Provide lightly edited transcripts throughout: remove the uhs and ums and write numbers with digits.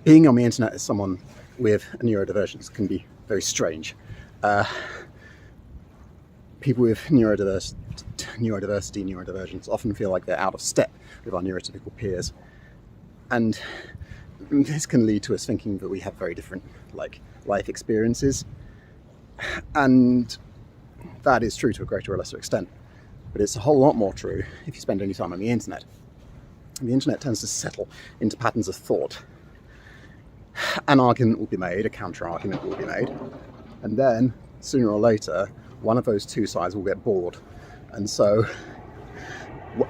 being on the internet as someone with a neurodivergence can be very strange. People with neurodivergence, often feel like they're out of step with our neurotypical peers. And this can lead to us thinking that we have very different life experiences. And that is true to a greater or lesser extent. But it's a whole lot more true if you spend any time on the internet. And the internet tends to settle into patterns of thought. An argument will be made, a counter-argument will be made, and then, sooner or later, one of those two sides will get bored. And so,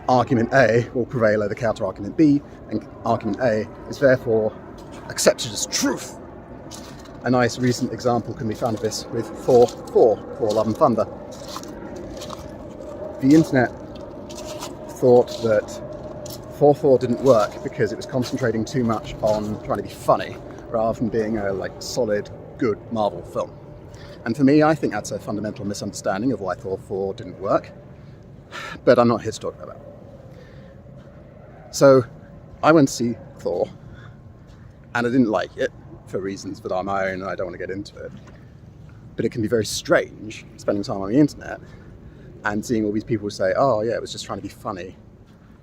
argument A will prevail over counter-argument B, and argument A is therefore accepted as truth. A nice recent example can be found of this with Thor, Love and Thunder. The internet thought that Thor didn't work because it was concentrating too much on trying to be funny rather than being a solid, good Marvel film. And for me, I think that's a fundamental misunderstanding of why Thor 4 didn't work. But I'm not here to talk about that. So I went to see Thor, and I didn't like it for reasons that are my own, and I don't want to get into it. But it can be very strange spending time on the internet and seeing all these people say, oh yeah, it was just trying to be funny.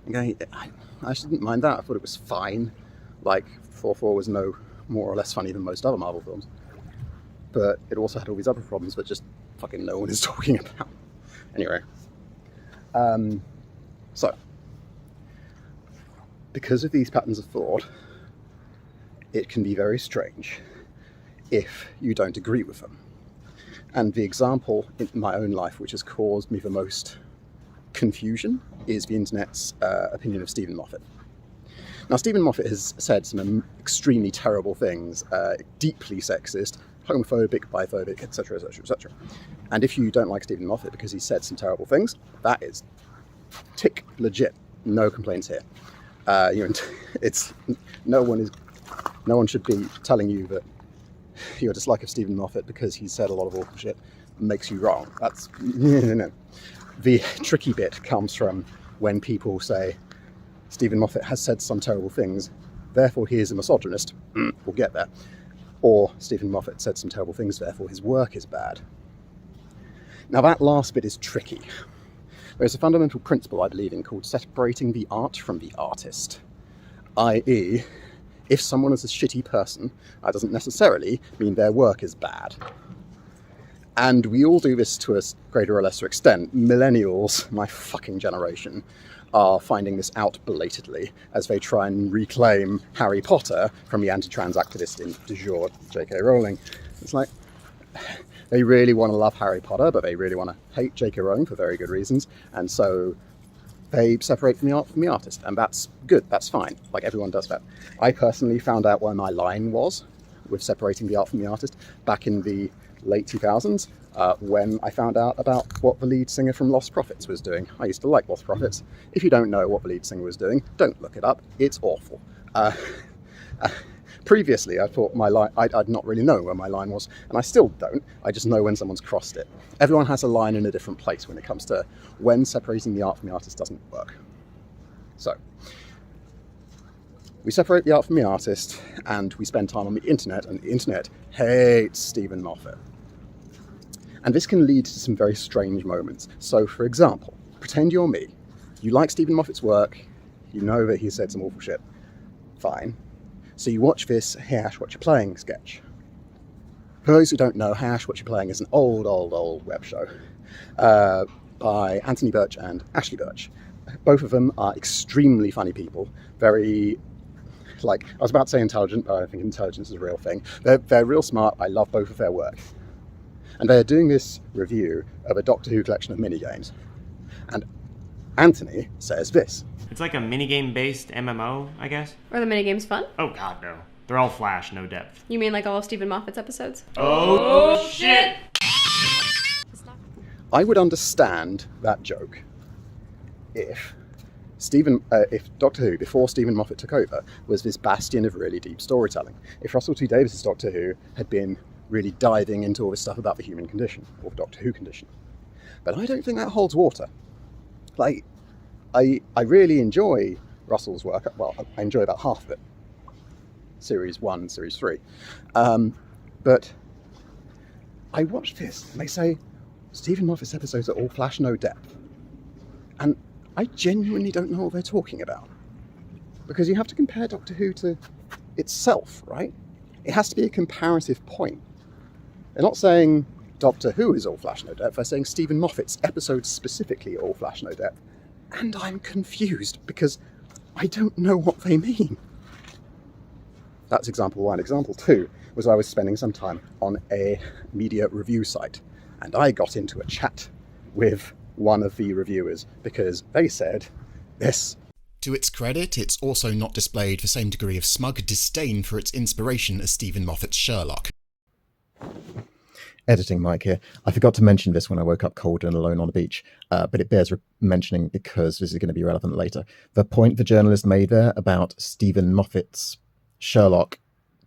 And going, I actually didn't mind that. I thought it was fine. Thor 4 was no more or less funny than most other Marvel films. But it also had all these other problems that just fucking no one is talking about. Anyway. So, because of these patterns of thought, it can be very strange if you don't agree with them. And the example in my own life which has caused me the most confusion is the internet's opinion of Stephen Moffat. Now, Stephen Moffat has said some extremely terrible things, deeply sexist, homophobic, biphobic, etc., etc., etc. And if you don't like Stephen Moffat because he said some terrible things, that is tick legit. No complaints here. No one should be telling you that your dislike of Stephen Moffat because he said a lot of awful shit makes you wrong. That's no. The tricky bit comes from when people say Stephen Moffat has said some terrible things, therefore he is a misogynist. We'll get there. Or Stephen Moffat said some terrible things, therefore his work is bad. Now that last bit is tricky. There's a fundamental principle I believe in called separating the art from the artist. I.e., if someone is a shitty person, that doesn't necessarily mean their work is bad. And we all do this to a greater or lesser extent. Millennials, my fucking generation, are finding this out belatedly as they try and reclaim Harry Potter from the anti-trans activist in du jour, J.K. Rowling. It's like, they really want to love Harry Potter, but they really want to hate J.K. Rowling for very good reasons. And so they separate from the art from the artist. And that's good, that's fine. Everyone does that. I personally found out where my line was with separating the art from the artist back in the late 2000s, when I found out about what the lead singer from Lost Prophets was doing. I used to like Lost Prophets. If you don't know what the lead singer was doing, don't look it up. It's awful. Previously, I thought my line, I'd not really known where my line was, and I still don't. I just know when someone's crossed it. Everyone has a line in a different place when it comes to when separating the art from the artist doesn't work. So, we separate the art from the artist, and we spend time on the internet, and the internet hates Stephen Moffat. And this can lead to some very strange moments. So, for example, pretend you're me. You like Stephen Moffat's work, you know that he said some awful shit. Fine. So you watch this Hey Ash, What You Playing sketch. For those who don't know, Hey Ash, What You Playing is an old web show by Anthony Birch and Ashley Birch. Both of them are extremely funny people, very, I was about to say intelligent, but I don't think intelligence is a real thing. They're real smart. I love both of their work. And they're doing this review of a Doctor Who collection of minigames. And Anthony says this. It's like a minigame-based MMO, I guess. Are the minigames fun? Oh, God, no. They're all flash, no depth. You mean like all of Stephen Moffat's episodes? Oh, shit! I would understand that joke if Doctor Who, before Stephen Moffat took over, was this bastion of really deep storytelling. If Russell T Davies' Doctor Who had been really diving into all this stuff about the human condition, or the Doctor Who condition. But I don't think that holds water. I really enjoy Russell's work. Well, I enjoy about half of it. Series 1, Series 3. But I watched this, and they say Stephen Moffat's episodes are all flash, no depth. And I genuinely don't know what they're talking about. Because you have to compare Doctor Who to itself, right? It has to be a comparative point. They're not saying Doctor Who is all flash, no depth. They're saying Stephen Moffat's episodes specifically are all flash, no depth. And I'm confused because I don't know what they mean. That's example 1. Example 2 was I was spending some time on a media review site, and I got into a chat with one of the reviewers because they said this. To its credit, it's also not displayed the same degree of smug disdain for its inspiration as Stephen Moffat's Sherlock. Editing Mike here. I forgot to mention this when I woke up cold and alone on a beach, but it bears mentioning because this is going to be relevant later. The point the journalist made there about Stephen Moffat's Sherlock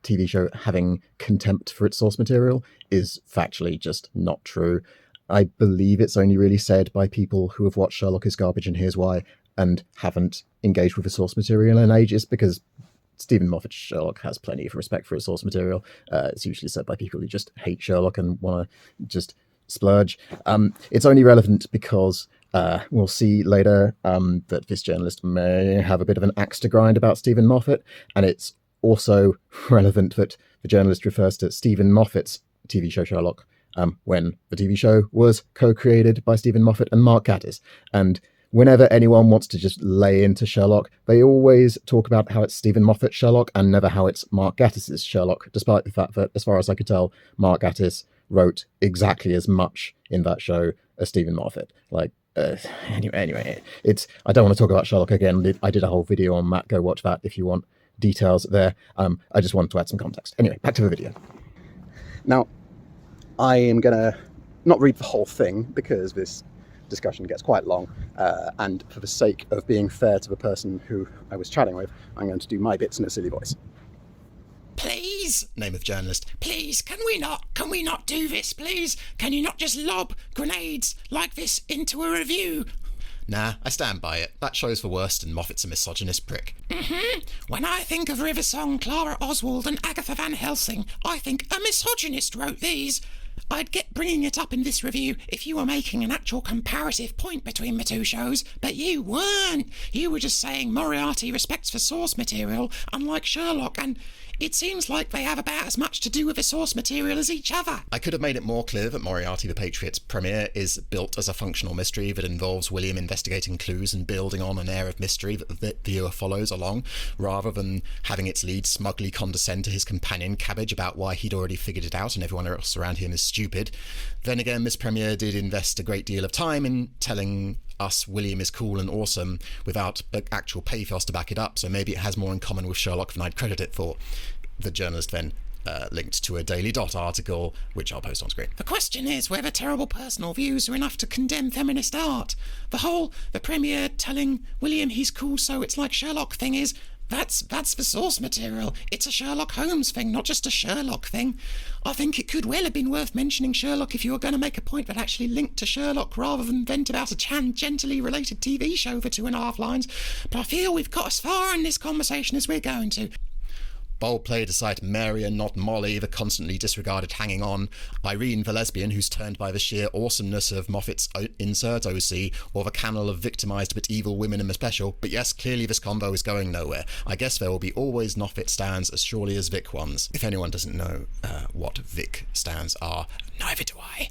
TV show having contempt for its source material is factually just not true. I believe it's only really said by people who have watched Sherlock is Garbage and Here's Why and haven't engaged with the source material in ages, because Stephen Moffat's Sherlock has plenty of respect for its source material. It's usually said by people who just hate Sherlock and want to just splurge. It's only relevant because we'll see later that this journalist may have a bit of an axe to grind about Stephen Moffat, and it's also relevant that the journalist refers to Stephen Moffat's TV show Sherlock when the TV show was co-created by Stephen Moffat and Mark Gatiss. And whenever anyone wants to just lay into Sherlock, they always talk about how it's Stephen Moffat's Sherlock and never how it's Mark Gatiss's Sherlock, despite the fact that, as far as I could tell, Mark Gatiss wrote exactly as much in that show as Stephen Moffat. Anyway, it's, I don't want to talk about Sherlock again. I did a whole video on Matt. Go watch that if you want details there. I just wanted to add some context. Anyway, back to the video. Now, I am going to not read the whole thing because this discussion gets quite long, and for the sake of being fair to the person who I was chatting with, I'm going to do my bits in a silly voice. Please, name of journalist, please, can we not do this, please? Can you not just lob grenades like this into a review? Nah, I stand by it. That show's the worst and Moffat's a misogynist prick. When I think of River Song, Clara Oswald and Agatha Van Helsing, I think a misogynist wrote these. I'd get bringing it up in this review if you were making an actual comparative point between the two shows, but you weren't. You were just saying Moriarty respects the source material, unlike Sherlock, and it seems like they have about as much to do with the source material as each other. I could have made it more clear that Moriarty the Patriot's premiere is built as a functional mystery that involves William investigating clues and building on an air of mystery that the viewer follows along, rather than having its lead smugly condescend to his companion Cabbage about why he'd already figured it out and everyone else around him is stupid. Then again, this premiere did invest a great deal of time in telling us William is cool and awesome without actual pathos to back it up, so maybe it has more in common with Sherlock than I'd credit it for. The journalist then linked to a Daily Dot article, which I'll post on screen. The question is whether terrible personal views are enough to condemn feminist art. The premiere telling William he's cool so it's like Sherlock thing is, that's the source material. It's a Sherlock Holmes thing, not just a Sherlock thing. I think it could well have been worth mentioning Sherlock if you were going to make a point that actually linked to Sherlock rather than vent about a tangentially related TV show for 2.5 lines. But I feel we've got as far in this conversation as we're going to. Bold play to cite Mary and not Molly, the constantly disregarded hanging on, Irene the lesbian who's turned by the sheer awesomeness of Moffat's insert OC, or the canal of victimised but evil women in the special. But yes, clearly this convo is going nowhere. I guess there will be always Moffat stands as surely as Vic ones. If anyone doesn't know what Vic stands are, neither do I.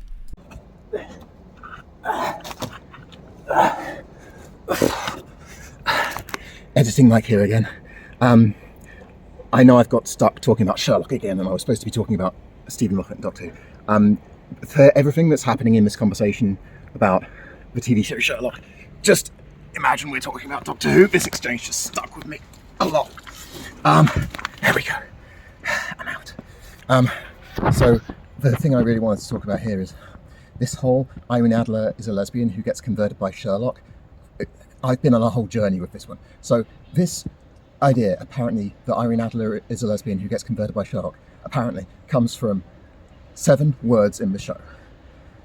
Editing Mike here again. I know I've got stuck talking about Sherlock again, and I was supposed to be talking about Stephen Moffat and Doctor Who. For everything that's happening in this conversation about the TV show Sherlock, just imagine we're talking about Doctor Who. This exchange just stuck with me a lot. There we go. I'm out. So the thing I really wanted to talk about here is this whole Irene Adler is a lesbian who gets converted by Sherlock. I've been on a whole journey with this one. So this idea, apparently, that Irene Adler is a lesbian who gets converted by Sherlock, apparently comes from 7 words in the show.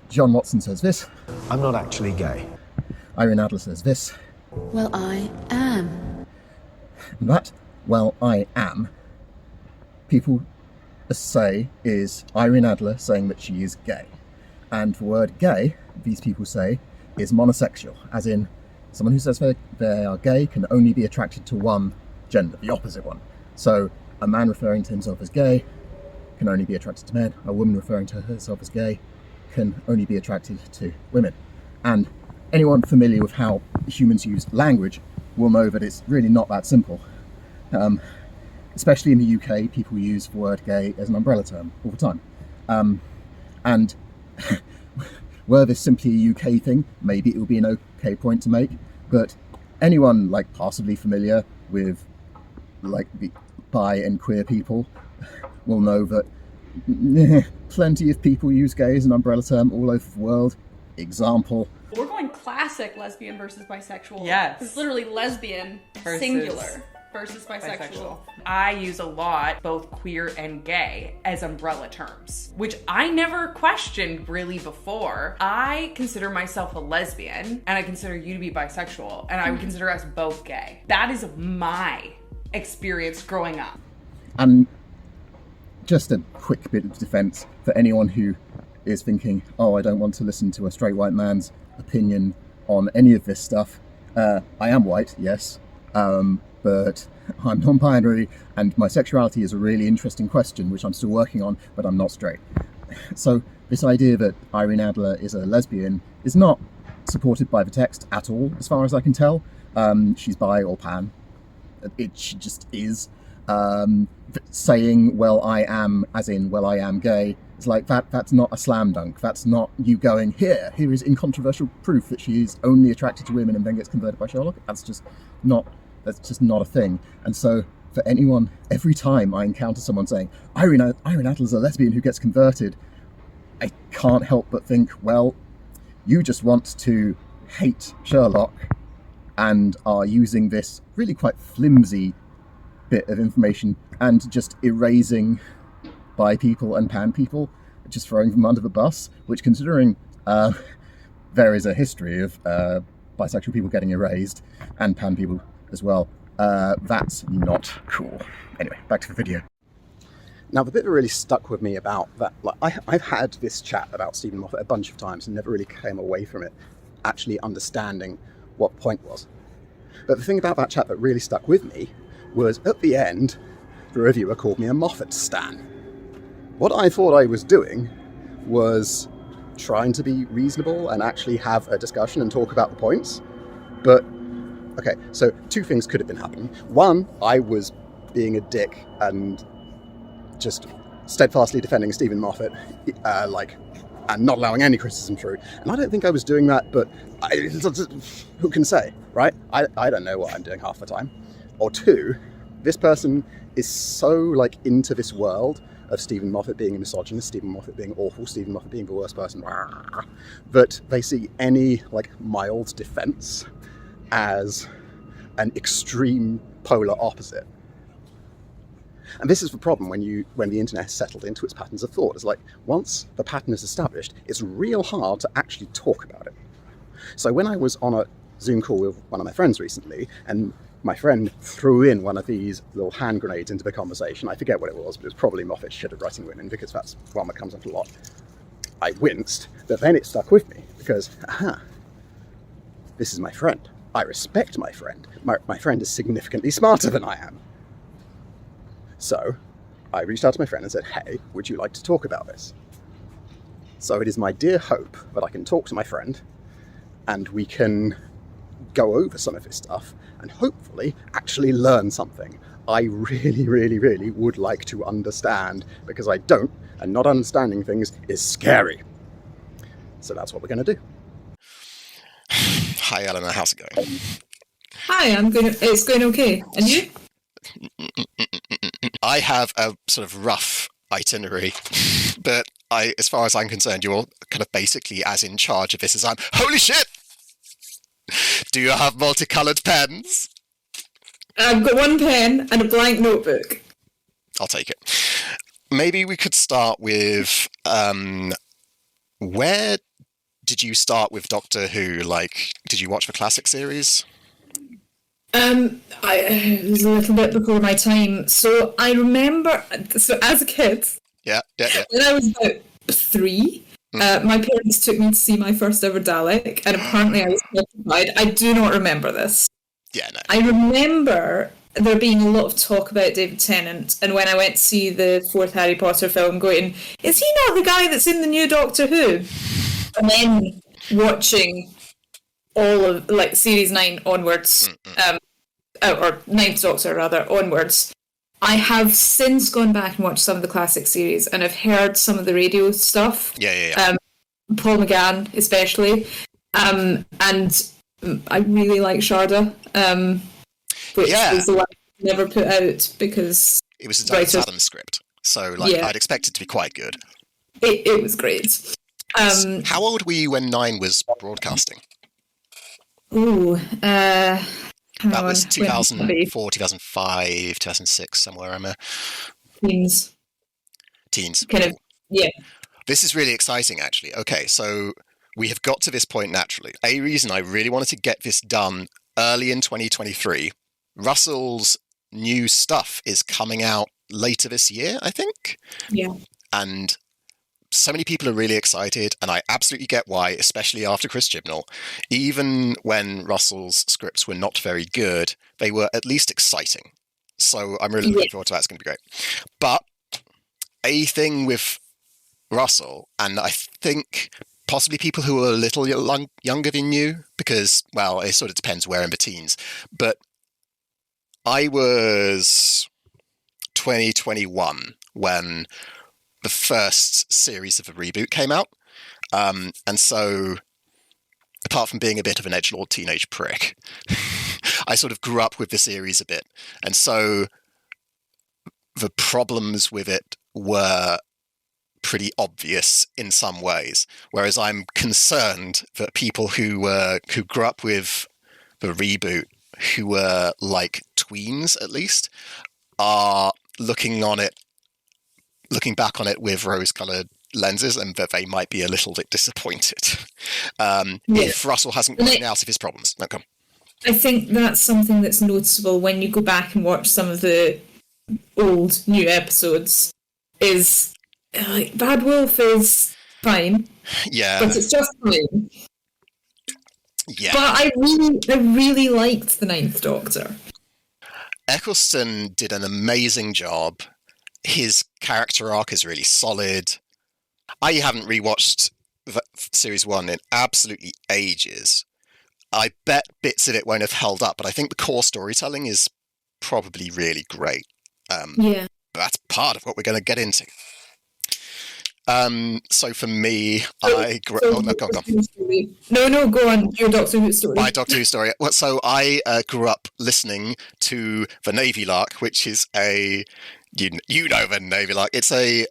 John Watson says this. I'm not actually gay. Irene Adler says this. Well, I am. And that, well, I am, people say is Irene Adler saying that she is gay. And the word gay, these people say, is monosexual, as in someone who says they are gay can only be attracted to one gender, the opposite one. So a man referring to himself as gay can only be attracted to men. A woman referring to herself as gay can only be attracted to women. And anyone familiar with how humans use language will know that it's really not that simple. Especially in the UK, people use the word gay as an umbrella term all the time. And were this simply a UK thing, maybe it would be an okay point to make. But anyone like possibly familiar with like the bi and queer people will know that plenty of people use gay as an umbrella term all over the world. Example. We're going classic lesbian versus bisexual. Yes. It's literally lesbian, Versus singular, versus bisexual. I use a lot both queer and gay as umbrella terms, which I never questioned really before. I consider myself a lesbian and I consider you to be bisexual, and I would consider us both gay. That is my experience growing up. And just a quick bit of defense for anyone who is thinking, oh, I don't want to listen to a straight white man's opinion on any of this stuff. I am white, yes, but I'm non-binary, and my sexuality is a really interesting question, which I'm still working on, but I'm not straight. So this idea that Irene Adler is a lesbian is not supported by the text at all, as far as I can tell. She's bi or pan. She just is. Saying, well, I am, as in, well, I am gay, is like that's not a slam dunk. That's not you going, here is incontrovertible proof that she is only attracted to women and then gets converted by Sherlock. That's just not a thing. And so for anyone, every time I encounter someone saying, Irene Adler's a lesbian who gets converted, I can't help but think, well, you just want to hate Sherlock and are using this really quite flimsy bit of information and just erasing bi people and pan people, just throwing them under the bus, which, considering there is a history of bisexual people getting erased and pan people as well, that's not cool. Anyway, back to the video. Now, the bit that really stuck with me about that, like, I've had this chat about Stephen Moffat a bunch of times and never really came away from it actually understanding what the point was. But the thing about that chat that really stuck with me was, at the end, the reviewer called me a Moffat stan. What I thought I was doing was trying to be reasonable and actually have a discussion and talk about the points. But, okay, so two things could have been happening. One, I was being a dick and just steadfastly defending Stephen Moffat, and not allowing any criticism through. And I don't think I was doing that, but who can say, right? I don't know what I'm doing half the time. Or two, this person is so into this world of Stephen Moffat being a misogynist, Stephen Moffat being awful, Stephen Moffat being the worst person, that they see any mild defense as an extreme polar opposite. And this is the problem when the internet has settled into its patterns of thought. It's once the pattern is established, it's real hard to actually talk about it. So when I was on a Zoom call with one of my friends recently, and my friend threw in one of these little hand grenades into the conversation. I forget what it was, but it was probably Moffat shit at writing women, because that's one that comes up a lot. I winced, but then it stuck with me, because, this is my friend. I respect my friend. My friend is significantly smarter than I am. So I reached out to my friend and said, hey, would you like to talk about this? So it is my dear hope that I can talk to my friend and we can go over some of this stuff and hopefully actually learn something. I really, really, really would like to understand, because I don't, and not understanding things is scary. So that's what we're going to do. Hi, Eleanor. How's it going? Hi, it's going okay. And you? I have a sort of rough itinerary, but as far as I'm concerned, you're kind of basically as in charge of this as I'm. Holy shit! Do you have multicolored pens? I've got one pen and a blank notebook. I'll take it. Maybe we could start with, where did you start with Doctor Who? Did you watch the classic series? It was a little bit before my time. So I remember, so as a kid, Yeah. when I was about 3, my parents took me to see my first ever Dalek, and apparently I was petrified. I do not remember this. Yeah, no. I remember there being a lot of talk about David Tennant, and when I went to see the 4th Harry Potter film, going, is he not the guy that's in the new Doctor Who? And then watching all of, like, Series 9 onwards, or Ninth Doctor, rather, onwards, I have since gone back and watched some of the classic series, and I've heard some of the radio stuff. Yeah. Paul McGann, especially. And I really like Sharda, which was the one I never put out because It was a Douglas Adams script, so I'd expect it to be quite good. It was great. How old were you when 9 was broadcasting? That was 2004, 2005, 2006, somewhere around there. Teens. Kind of, yeah. This is really exciting, actually. Okay, so we have got to this point naturally. A reason I really wanted to get this done early in 2023, Russell's new stuff is coming out later this year, I think. Yeah. And so many people are really excited, and I absolutely get why, especially after Chris Chibnall. Even when Russell's scripts were not very good, they were at least exciting. So I'm really looking forward to that. It's going to be great. But a thing with Russell, and I think possibly people who are a little younger than you, because, well, it sort of depends where in the teens, but I was 2021 when the first series of the reboot came out. And so, apart from being a bit of an edgelord teenage prick, I sort of grew up with the series a bit. And so the problems with it were pretty obvious in some ways. Whereas I'm concerned that people who grew up with the reboot, who were like tweens at least, are looking back on it with rose-coloured lenses, and that they might be a little bit disappointed if Russell hasn't gotten out of his problems. No, come. I think that's something that's noticeable when you go back and watch some of the old new episodes. Is like Bad Wolf is fine, but it's just fine. Yeah, but I really liked the Ninth Doctor. Eccleston did an amazing job. His character arc is really solid. I haven't rewatched Series 1 in absolutely ages. I bet bits of it won't have held up, but I think the core storytelling is probably really great. That's part of what we're going to get into. So for me, I grew up... go on. Go on. Your Doctor Who story. My Doctor Who story. Well, so I grew up listening to The Navy Lark, which is a... You know The Navy Lark. It's a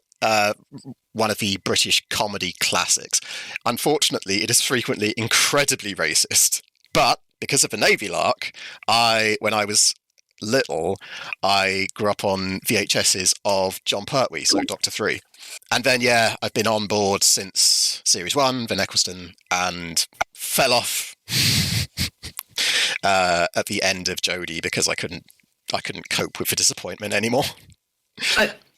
one of the British comedy classics. Unfortunately, it is frequently incredibly racist. But because of The Navy Lark, when I was little, I grew up on VHSs of John Pertwee, so Doctor 3. And then, I've been on board since Series 1, Van Eccleston, and fell off at the end of Jodie because I couldn't cope with the disappointment anymore.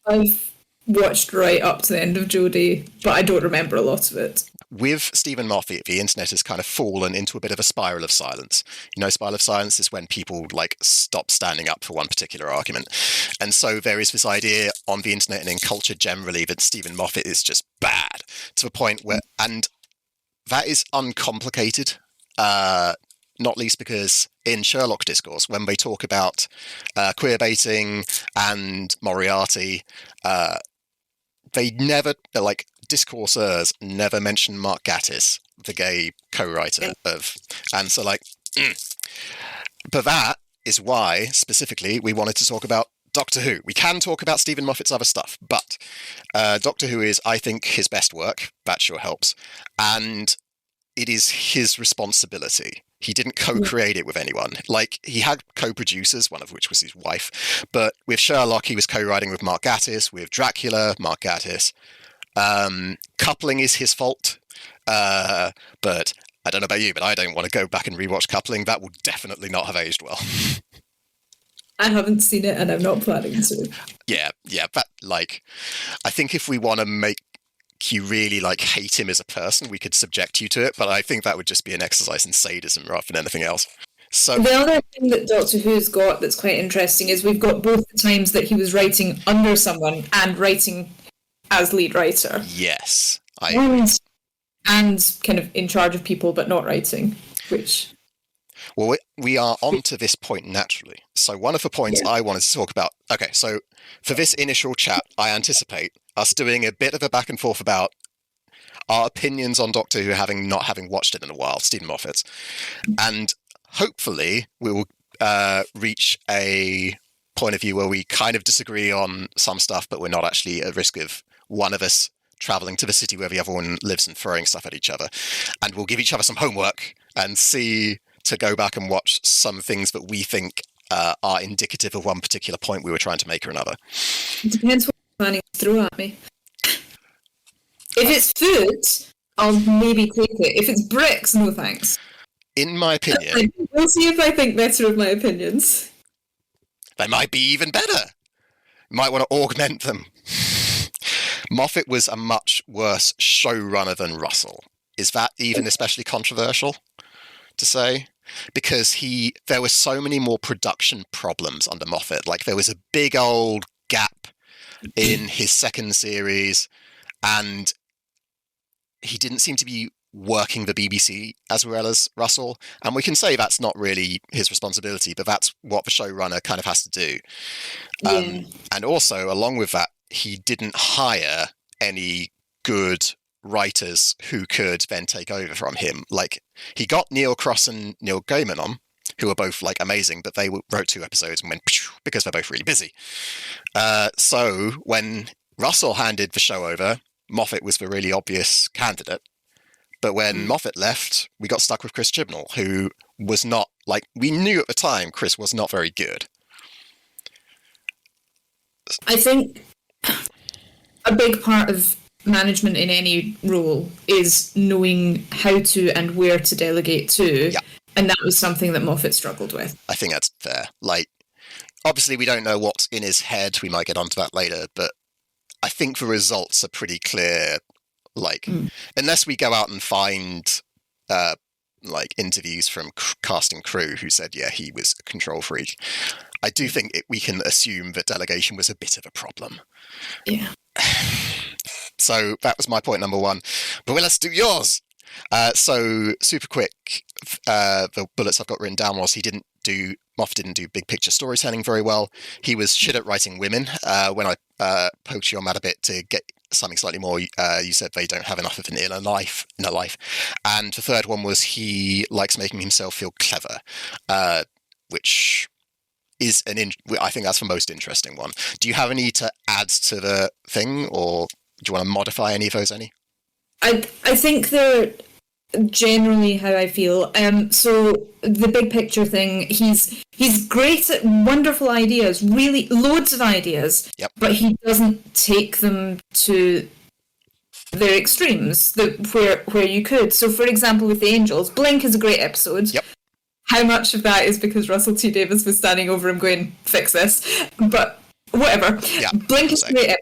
I've watched right up to the end of Jodie, but I don't remember a lot of it. With Stephen Moffat, the internet has kind of fallen into a bit of a spiral of silence. You know, spiral of silence is when people stop standing up for one particular argument. And so there is this idea on the internet and in culture generally that Stephen Moffat is just bad to the point where, and that is uncomplicated, not least because in Sherlock discourse, when they talk about queer baiting and Moriarty, they never, discourseurs never mention Mark Gatiss, the gay co-writer of, and so but that is why specifically we wanted to talk about Doctor Who. We can talk about Stephen Moffat's other stuff, but Doctor Who is, I think, his best work. That sure helps, and it is his responsibility. He didn't co-create it with anyone. He had co-producers, one of which was his wife, but with Sherlock, he was co-writing with Mark Gatiss. With Dracula, Mark Gatiss. Coupling is his fault, but I don't know about you, but I don't want to go back and rewatch Coupling. That will definitely not have aged well. I haven't seen it and I'm not planning to. Yeah, but like, I think if we want to make you really like hate him as a person, we could subject you to it, but I think that would just be an exercise in sadism rather than anything else. So the other thing that Doctor Who's got that's quite interesting is we've got both the times that he was writing under someone and writing as lead writer. yes, And kind of in charge of people but not writing, which... Well, we are on to this point naturally. So one of the points I wanted to talk about... Okay, so for this initial chat, I anticipate us doing a bit of a back and forth about our opinions on Doctor Who not having watched it in a while, Stephen Moffat's. And hopefully we will reach a point of view where we kind of disagree on some stuff, but we're not actually at risk of one of us traveling to the city where the other one lives and throwing stuff at each other. And we'll give each other some homework and see to go back and watch some things that we think are indicative of one particular point we were trying to make or another. It depends what you're planning to throw at me. If it's food, I'll maybe take it. If it's bricks, no thanks. In my opinion... We'll see if I think better of my opinions. They might be even better. You might want to augment them. Moffat was a much worse showrunner than Russell. Is that even especially controversial to say? Because there were so many more production problems under Moffat. Like, there was a big old gap in his second series, and he didn't seem to be working the BBC as well as Russell. And we can say that's not really his responsibility, but that's what the showrunner kind of has to do. And also, along with that, he didn't hire any good writers who could then take over from him. Like, he got Neil Cross and Neil Gaiman on, who are both like amazing, but they wrote 2 episodes and went because they're both really busy. So when Russell handed the show over, Moffat was the really obvious candidate. But when Moffat left, we got stuck with Chris Chibnall, who was not, like, we knew at the time Chris was not very good. I think a big part of management in any role is knowing how to and where to delegate to. Yeah. And that was something that Moffat struggled with. I think that's fair. Like, obviously we don't know what's in his head. We might get onto that later, but I think the results are pretty clear. Like, unless we go out and find like interviews from cast and crew who said, yeah, he was a control freak, I do think we can assume that delegation was a bit of a problem. Yeah. So that was my point number 1. But let's do yours. So super quick, the bullets I've got written down was Moffat didn't do big picture storytelling very well. He was shit at writing women. When I poked you on that a bit to get something slightly more, you said they don't have enough of an inner life. And the third one was he likes making himself feel clever, which is I think that's the most interesting one. Do you have any to add to the thing, or do you want to modify any of those any? I think they're generally how I feel. So the big picture thing, he's great at wonderful ideas, really loads of ideas, but he doesn't take them to their extremes where you could. So for example, with the Angels, Blink is a great episode. Yep. How much of that is because Russell T Davies was standing over him going, fix this? But whatever. Yeah, Blink is a great episode.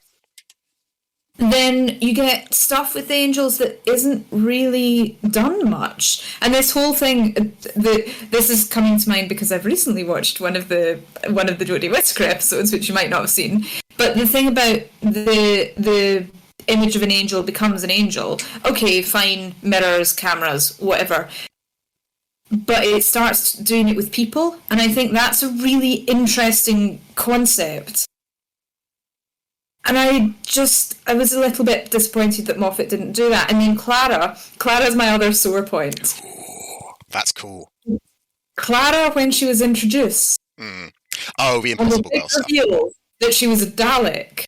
Then you get stuff with the Angels that isn't really done much. And this whole thing, this is coming to mind because I've recently watched one of the Jodie Whittaker episodes, which you might not have seen. But the thing about the image of an angel becomes an angel. Okay, fine, mirrors, cameras, whatever. But it starts doing it with people, and I think that's a really interesting concept. And I was a little bit disappointed that Moffat didn't do that. And then Clara's my other sore point. Ooh, that's cool. Clara, when she was introduced. Oh, the Impossible Girl stuff. Reveal that she was a Dalek.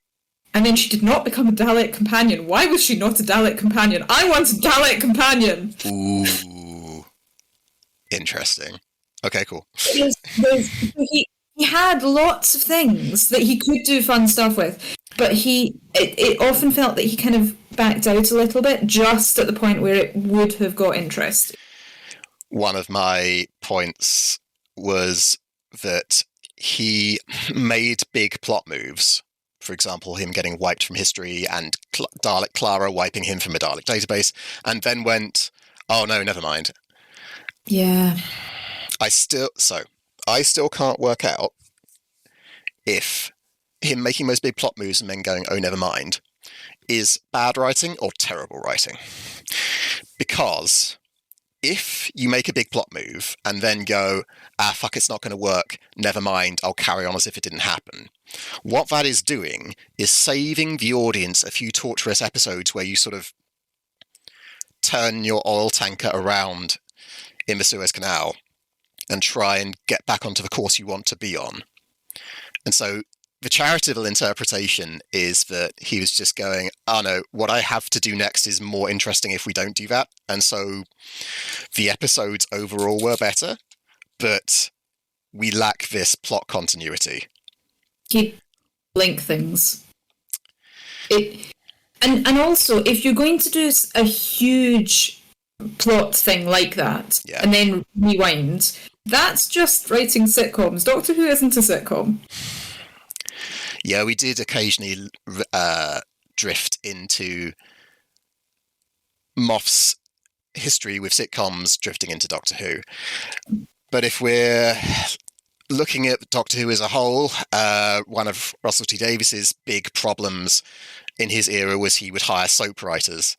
And then she did not become a Dalek companion. Why was she not a Dalek companion? I want a Dalek companion! Ooh. Interesting. Okay, cool. He had lots of things that he could do fun stuff with, but it often felt that he kind of backed out a little bit just at the point where it would have got interesting. one of my points was that he made big plot moves. For example, him getting wiped from history and Dalek Clara wiping him from a Dalek database, and then went, oh no, never mind. Yeah. I still can't work out if him making those big plot moves and then going, oh, never mind, is bad writing or terrible writing. Because if you make a big plot move and then go, fuck, it's not going to work, never mind, I'll carry on as if it didn't happen, what that is doing is saving the audience a few torturous episodes where you sort of turn your oil tanker around in the Suez Canal and try and get back onto the course you want to be on. And so the charitable interpretation is that he was just going, oh no, what I have to do next is more interesting if we don't do that. And so the episodes overall were better, but we lack this plot continuity. Keep link things. And also, if you're going to do a huge plot thing like that, and then rewind, that's just writing sitcoms. Doctor Who isn't a sitcom. Yeah, we did occasionally drift into Moff's history with sitcoms drifting into Doctor Who. But if we're looking at Doctor Who as a whole, one of Russell T Davies's big problems in his era was he would hire soap writers,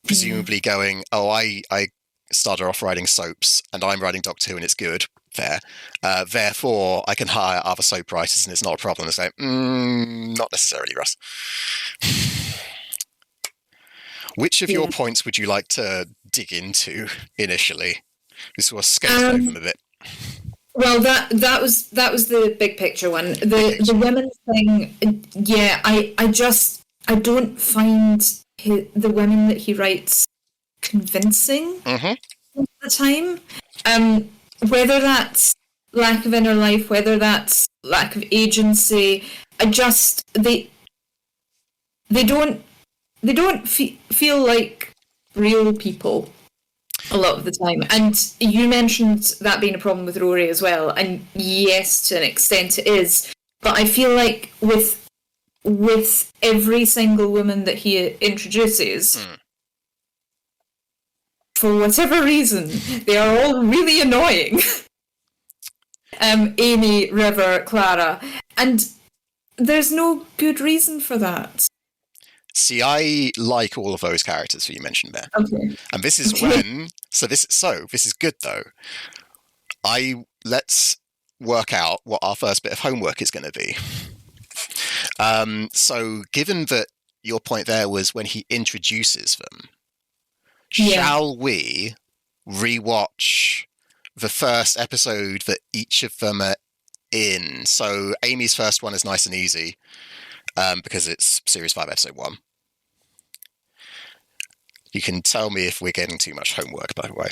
presumably going, oh, I started off writing soaps and I'm writing Doctor Who and it's good. Fair. Therefore, I can hire other soap writers and it's not a problem. It's like, not necessarily, Russ. Which of your points would you like to dig into initially? This was skated over them a bit. Well, that was the big picture one. The women thing, yeah, I don't find the women that he writes convincing at the time. Whether that's lack of inner life, whether that's lack of agency, they don't feel like real people a lot of the time. And you mentioned that being a problem with Rory as well, and yes, to an extent it is. But I feel like with every single woman that he introduces, for whatever reason, they are all really annoying. Amy, River, Clara, and there's no good reason for that. See, I like all of those characters that you mentioned there. Okay. And this is this is good though. Let's work out what our first bit of homework is going to be. So given that your point there was when he introduces them, shall we rewatch the first episode that each of them are in? So Amy's first one is nice and easy because it's Series 5, Episode 1. You can tell me if we're getting too much homework, by the way.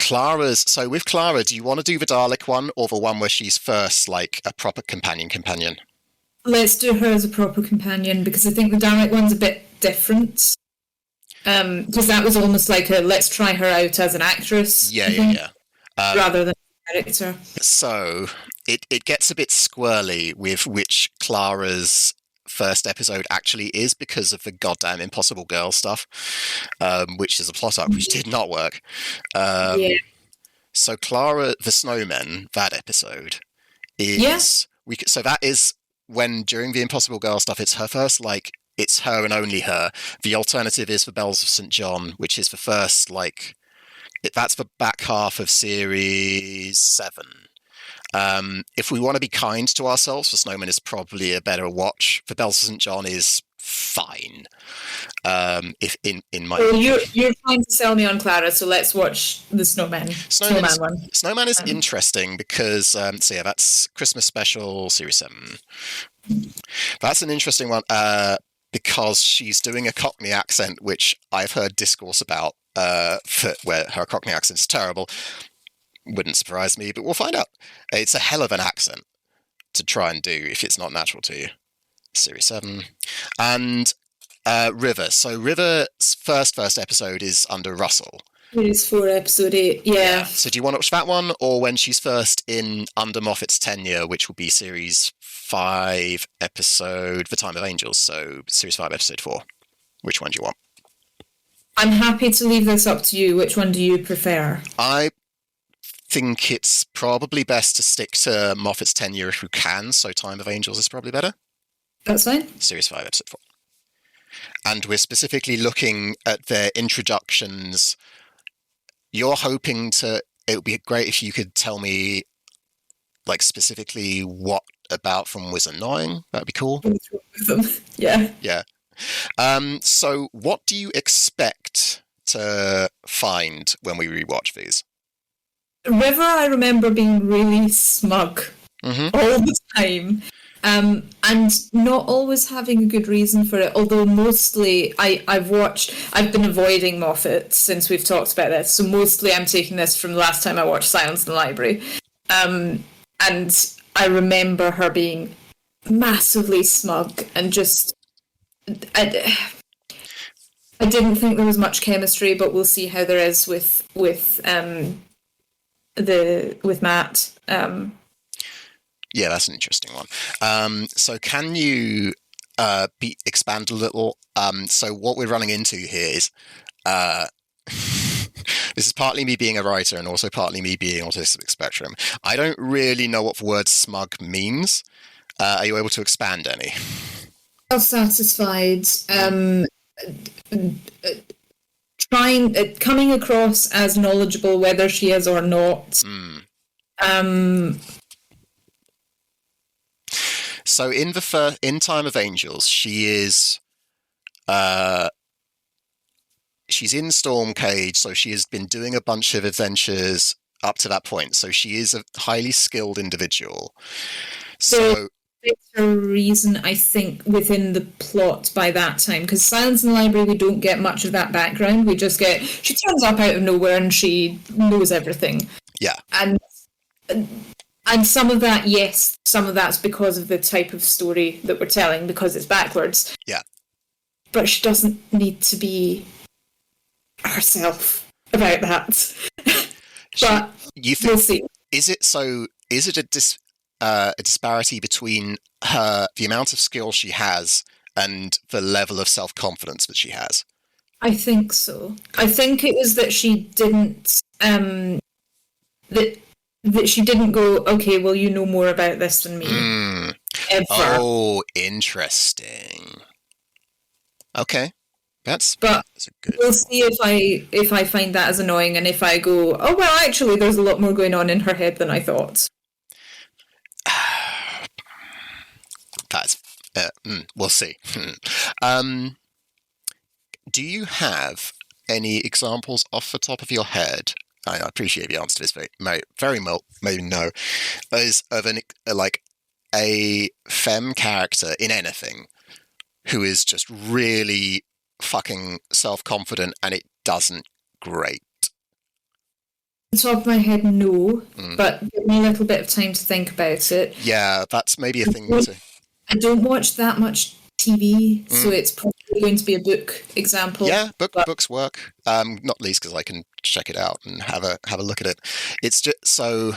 So with Clara, do you want to do the Dalek one or the one where she's first, like a proper companion? Let's do her as a proper companion, because I think the Dalek one's a bit different. Because that was almost like let's try her out as an actress. Yeah. Rather than a character. So it gets a bit squirrely with which Clara's first episode actually is because of the goddamn Impossible Girl stuff, which is a plot arc which did not work. So Clara the Snowman, that episode is so that is when during the Impossible Girl stuff, it's her first, like, it's her and only her. The alternative is the Bells of St. John, which is the first, like, that's the back half of Series 7. If we want to be kind to ourselves, the Snowman is probably a better watch. The Bells of St. John is fine. If in my you're trying to sell me on Clara, so let's watch the Snowman one. Snowman is interesting because that's Christmas special Series 7. That's an interesting one because she's doing a Cockney accent, which I've heard discourse about where her Cockney accent is terrible. Wouldn't surprise me, but we'll find out. It's a hell of an accent to try and do if it's not natural to you. Series 7. And River. So River's first episode is under Russell. Series 4, episode 8. Yeah. So do you want to watch that one, or when she's first in under Moffat's tenure, which will be series 5, episode The Time of Angels? So series 5, episode 4. Which one do you want? I'm happy to leave this up to you. Which one do you prefer? I think it's probably best to stick to Moffat's tenure if we can. So Time of Angels is probably better. That's fine. Series 5, episode 4. And we're specifically looking at their introductions. You're hoping to... It would be great if you could tell me, like, specifically what about from was annoying. That'd be cool. Yeah. Yeah. So what do you expect to find when we rewatch these? River, I remember being really smug all the time. And not always having a good reason for it, although mostly I've been avoiding Moffat since we've talked about this, so mostly I'm taking this from the last time I watched Silence in the Library. And I remember her being massively smug and just... I didn't think there was much chemistry, but we'll see how there is with Matt. Yeah, that's an interesting one. So can you expand a little? So what we're running into here is this is partly me being a writer and also partly me being autistic spectrum. I don't really know what the word smug means. Are you able to expand any? Self-satisfied, coming across as knowledgeable, whether she is or not. So in Time of Angels, she is, she's in Stormcage, so she has been doing a bunch of adventures up to that point. So she is a highly skilled individual. So it's a reason, I think, within the plot by that time, because Silence in the Library, we don't get much of that background. We just get, she turns up out of nowhere and she knows everything. Yeah. And some of that, yes, some of that's because of the type of story that we're telling, because it's backwards. Yeah. But she doesn't need to be herself about that. But we'll see. Is it a disparity between the amount of skill she has and the level of self-confidence that she has? I think so. I think it was that she didn't that she didn't go, okay, well, you know more about this than me. Ever. Oh, interesting. Okay. That's a good... We'll see if I find that as annoying, and if I go, oh, well, actually, there's a lot more going on in her head than I thought. That's... we'll see. Do you have any examples off the top of your head? I appreciate the answer to this very well, maybe no, is of a femme character in anything who is just really fucking self-confident and it doesn't great. On the top of my head, no, but give me a little bit of time to think about it. Yeah, that's maybe a thing to... I don't watch that much TV, so it's probably going to be a book example. Yeah, books work. Not least because I can check it out and have a look at it. It's just so...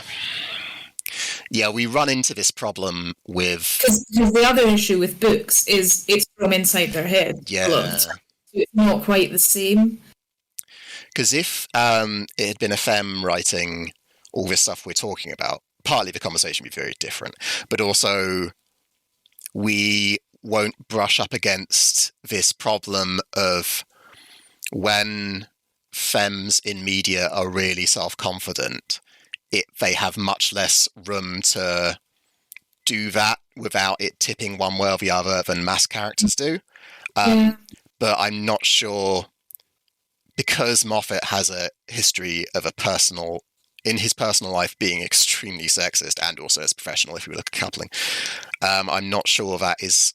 Yeah, we run into this problem with... Because the other issue with books is it's from inside their head. Yeah. So it's not quite the same. Because if it had been a femme writing all this stuff we're talking about, partly the conversation would be very different, but also we won't brush up against this problem of when femmes in media are really self-confident, they have much less room to do that without it tipping one way or the other than mass characters do. But I'm not sure, because Moffat has a history of in his personal life being extremely sexist, and also as professional if we look at coupling, I'm not sure that is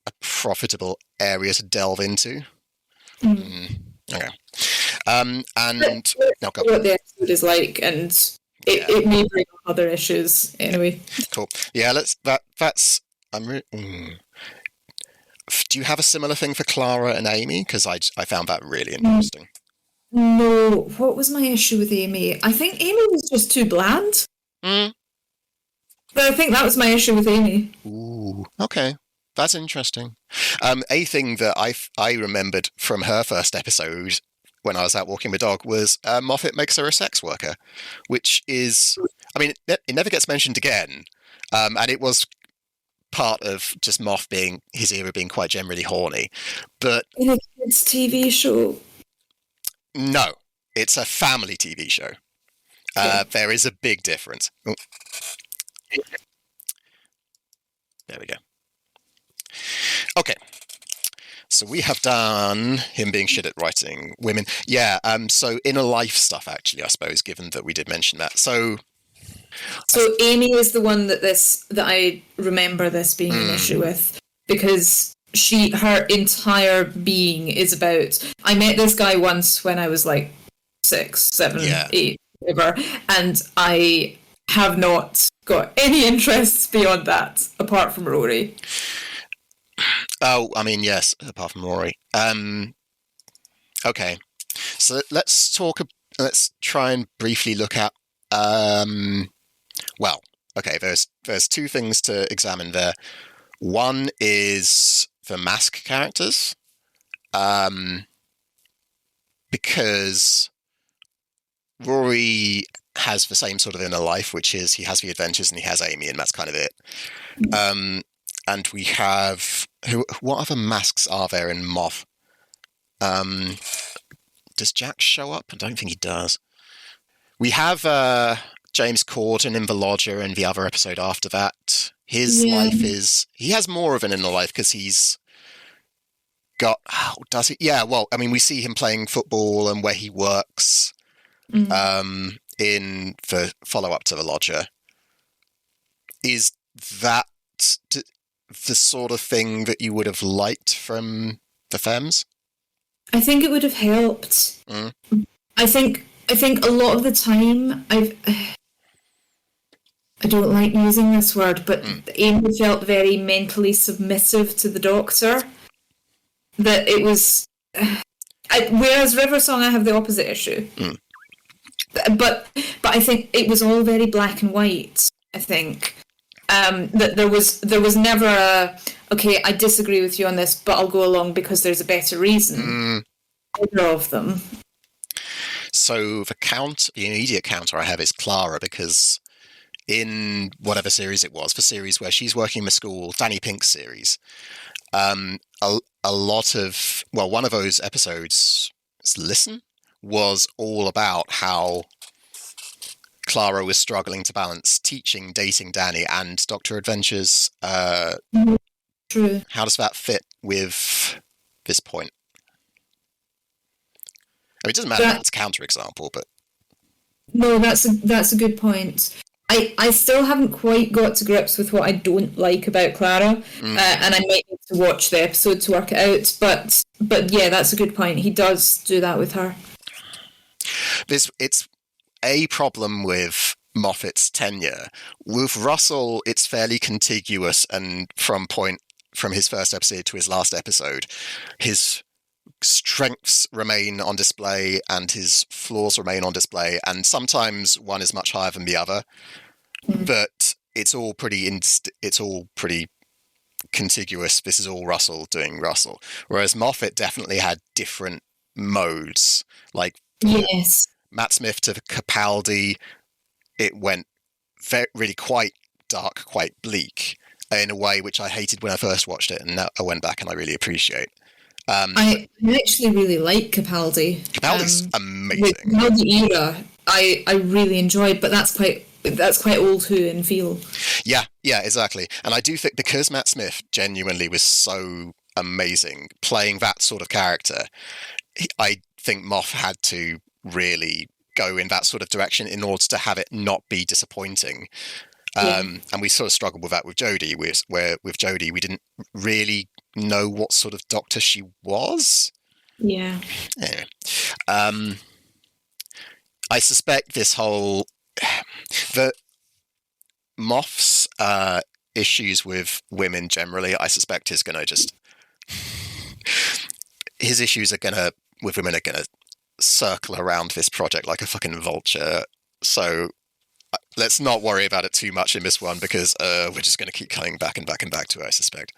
a profitable area to delve into. Okay. And no, go. What the episode is like, and it may bring up other issues anyway. Cool. Yeah, that's. Do you have a similar thing for Clara and Amy? Because I found that really interesting. No, what was my issue with Amy? I think Amy was just too bland. Mm. But I think that was my issue with Amy. Ooh, okay. That's interesting. A thing that I remembered from her first episode when I was out walking my dog was Moffat makes her a sex worker, which is, I mean, it never gets mentioned again. And it was part of just Moff being, his era being quite generally horny. But In a kids' TV show. no, it's a family TV show. There is a big difference. Oh. There we go. Okay. So we have done him being shit at writing women. Yeah, so inner life stuff, actually, I suppose, given that we did mention that. So Amy is the one that I remember this being an issue with, because her entire being is about, I met this guy once when I was like 6, 7, 8, whatever, and I have not got any interests beyond that apart from Rory. Oh, I mean, yes, apart from Rory. Okay, so let's try and briefly look at. Well, okay, there's two things to examine there. One is the mask characters, because Rory has the same sort of inner life, which is he has the adventures and he has Amy, and that's kind of it. And we have what other masks are there in Moff? Does Jack show up? I don't think he does. We have James Corden in The Lodger and the other episode after that. His life is, he has more of an inner life because he's got, does he? Yeah, well, I mean, we see him playing football and where he works in the follow-up to The Lodger. Is that the sort of thing that you would have liked from the Femmes? I think it would have helped. I think a lot of the time I don't like using this word, but Amy felt very mentally submissive to the Doctor. That it was, whereas River Song, I have the opposite issue. But I think it was all very black and white. I think that there was never a, okay, I disagree with you on this, but I'll go along because there's a better reason. Either of them. So the immediate counter I have is Clara, because in whatever series it was, the series where she's working in the school, Danny Pink's series, a lot of, well, one of those episodes, Listen, was all about how Clara was struggling to balance teaching, dating Danny, and Doctor Adventures. True. How does that fit with this point? I mean, it doesn't matter if it's a counterexample, but no, that's a good point. I still haven't quite got to grips with what I don't like about Clara, and I might need to watch the episode to work it out. But yeah, that's a good point. He does do that with her. It's a problem with Moffat's tenure. With Russell, it's fairly contiguous, and from his first episode to his last episode, his strengths remain on display and his flaws remain on display, and sometimes one is much higher than the other, but it's all pretty contiguous. This is all Russell doing Russell, whereas Moffat definitely had different modes, like Matt Smith to Capaldi. It went really quite dark, quite bleak in a way which I hated when I first watched it, and now I went back and I really appreciate. I actually really like Capaldi. Capaldi's amazing. The Capaldi era, I really enjoyed, but that's quite old Who in feel. Yeah, exactly. And I do think because Matt Smith genuinely was so amazing playing that sort of character, I think Moff had to really go in that sort of direction in order to have it not be disappointing. And we sort of struggled with that with Jodie, where with Jodie we didn't really know what sort of Doctor she was. Yeah. Anyway, I suspect this whole the Moff's issues with women generally, I suspect is going to just his issues with women are going to circle around this project like a fucking vulture. So let's not worry about it too much in this one, because we're just going to keep coming back and back and back to it, I suspect.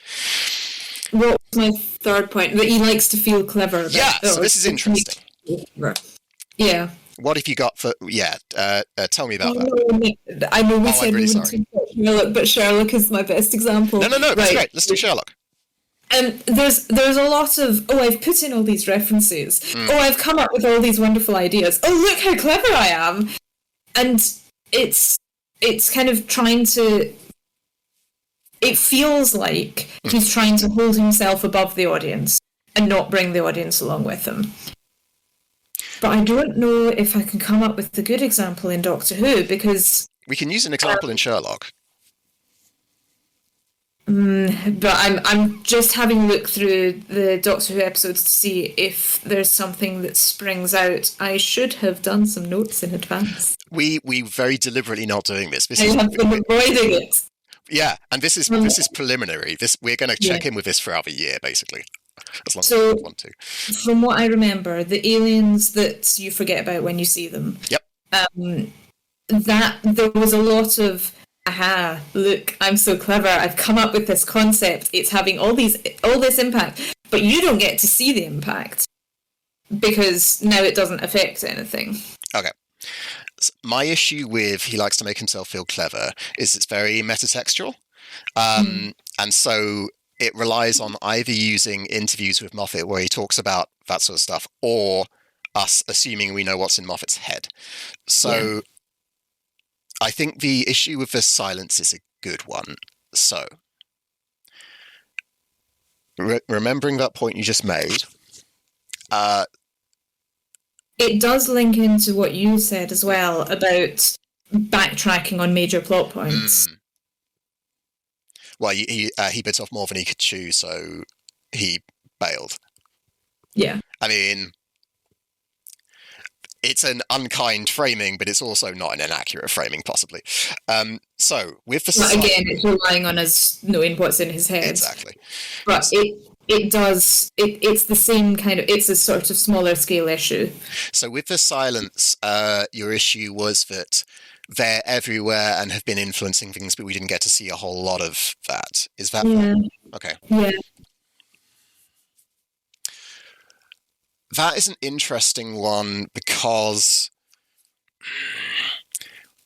What was my third point? That he likes to feel clever. Yeah, so this is interesting. Yeah. What have you got for... Yeah, tell me about that. I know we I'm said really we wouldn't sorry. talk about Sherlock, but Sherlock is my best example. No, that's Right. great. Let's do Sherlock. There's a lot of, I've put in all these references. I've come up with all these wonderful ideas. Oh, look how clever I am. And it's kind of trying to... It feels like he's trying to hold himself above the audience and not bring the audience along with him. But I don't know if I can come up with a good example in Doctor Who, because... We can use an example in Sherlock. But I'm just having a look through the Doctor Who episodes to see if there's something that springs out. I should have done some notes in advance. We very deliberately not doing this. I have been avoiding it. Yeah, and this is preliminary. We're going to check in with this throughout the year, basically, as long as we want to. From what I remember, the aliens that you forget about when you see them. Yep. That there was a lot of, aha, look, I'm so clever. I've come up with this concept. It's having all this impact, but you don't get to see the impact because now it doesn't affect anything. Okay. My issue with he likes to make himself feel clever is it's very metatextual. And so it relies on either using interviews with Moffat where he talks about that sort of stuff, or us assuming we know what's in Moffat's head. So I think the issue with the silence is a good one. So remembering that point you just made, it does link into what you said as well about backtracking on major plot points. Well, he bit off more than he could chew, so he bailed. Yeah. I mean, it's an unkind framing, but it's also not an inaccurate framing, possibly. So, with the... But again, it's relying on us knowing what's in his head. Exactly. But it's the same kind of... It's a sort of smaller scale issue. So, with the silence, your issue was that they're everywhere and have been influencing things, but we didn't get to see a whole lot of that. Is that... Yeah. Okay. Yeah. That is an interesting one because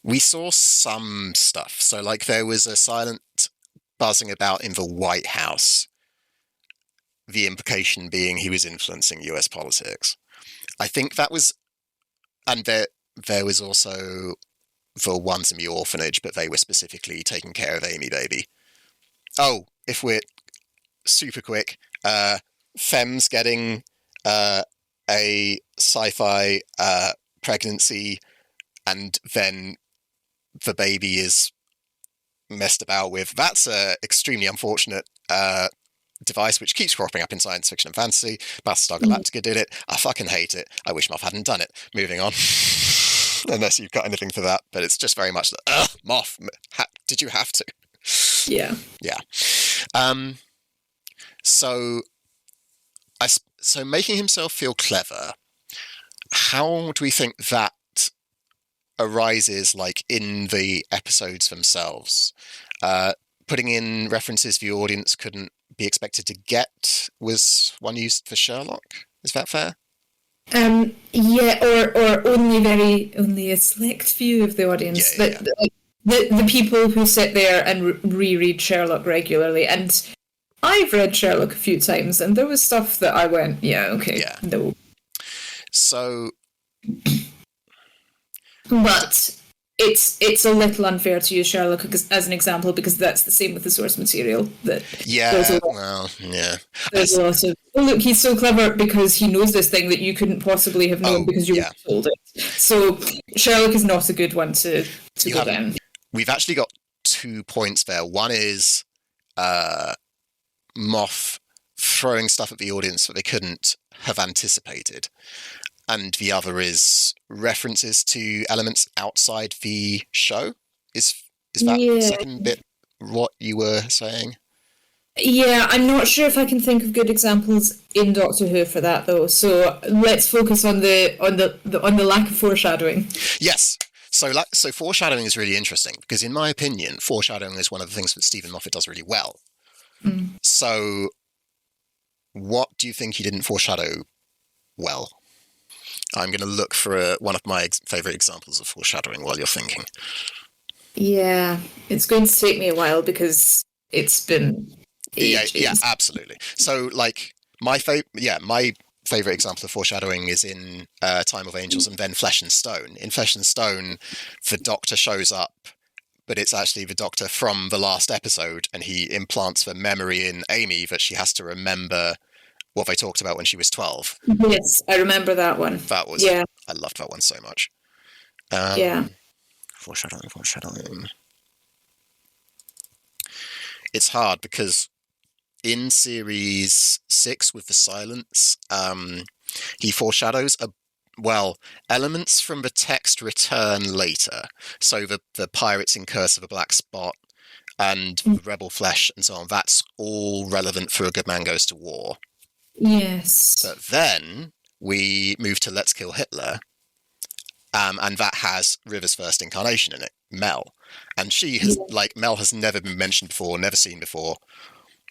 we saw some stuff. So, like, there was a silent buzzing about in the White House, the implication being he was influencing US politics. I think that was... And there was also the ones in the orphanage, but they were specifically taking care of Amy Baby. Oh, if we're super quick, Fem's getting... a sci-fi pregnancy, and then the baby is messed about with. That's a extremely unfortunate device which keeps cropping up in science fiction and fantasy. Battlestar Galactica did it. I fucking hate it. I wish Moff hadn't done it. Moving on. Unless you've got anything for that, but it's just very much Moff, did you have to? Yeah. Yeah. So making himself feel clever, how do we think that arises, like, in the episodes themselves? Putting in references the audience couldn't be expected to get was one used for Sherlock. Is that fair? Yeah, or only a select few of the audience. Yeah. The people who sit there and reread Sherlock regularly, and I've read Sherlock a few times, and there was stuff that I went, no. So, but it's a little unfair to use Sherlock as an example, because that's the same with the source material. There's a lot of, look, he's so clever because he knows this thing that you couldn't possibly have known because you were told it. So Sherlock is not a good one to go down. We've actually got 2 points there. One is Moff throwing stuff at the audience that they couldn't have anticipated, and the other is references to elements outside the show. Is that second bit what you were saying? Yeah, I'm not sure if I can think of good examples in Doctor Who for that though. So let's focus on the lack of foreshadowing. Yes. So foreshadowing is really interesting because, in my opinion, foreshadowing is one of the things that Stephen Moffat does really well. So, what do you think he didn't foreshadow well? I'm going to look for one of my favourite examples of foreshadowing while you're thinking. Yeah, it's going to take me a while because it's been ages. Yeah, absolutely. So, like, my favourite example of foreshadowing is in Time of Angels and then Flesh and Stone. In Flesh and Stone, the Doctor shows up, but it's actually the Doctor from the last episode, and he implants the memory in Amy that she has to remember what they talked about when she was 12. Yes, I remember that one. That was, yeah, I loved that one so much. yeah. Foreshadowing. It's hard because in series 6 with the silence, he foreshadows elements from the text return later. So the pirates in Curse of the Black Spot and the Rebel Flesh and so on, that's all relevant for A Good Man Goes to War. Yes. But then we move to Let's Kill Hitler, and that has River's first incarnation in it, Mel. And she has, Mel has never been mentioned before, never seen before.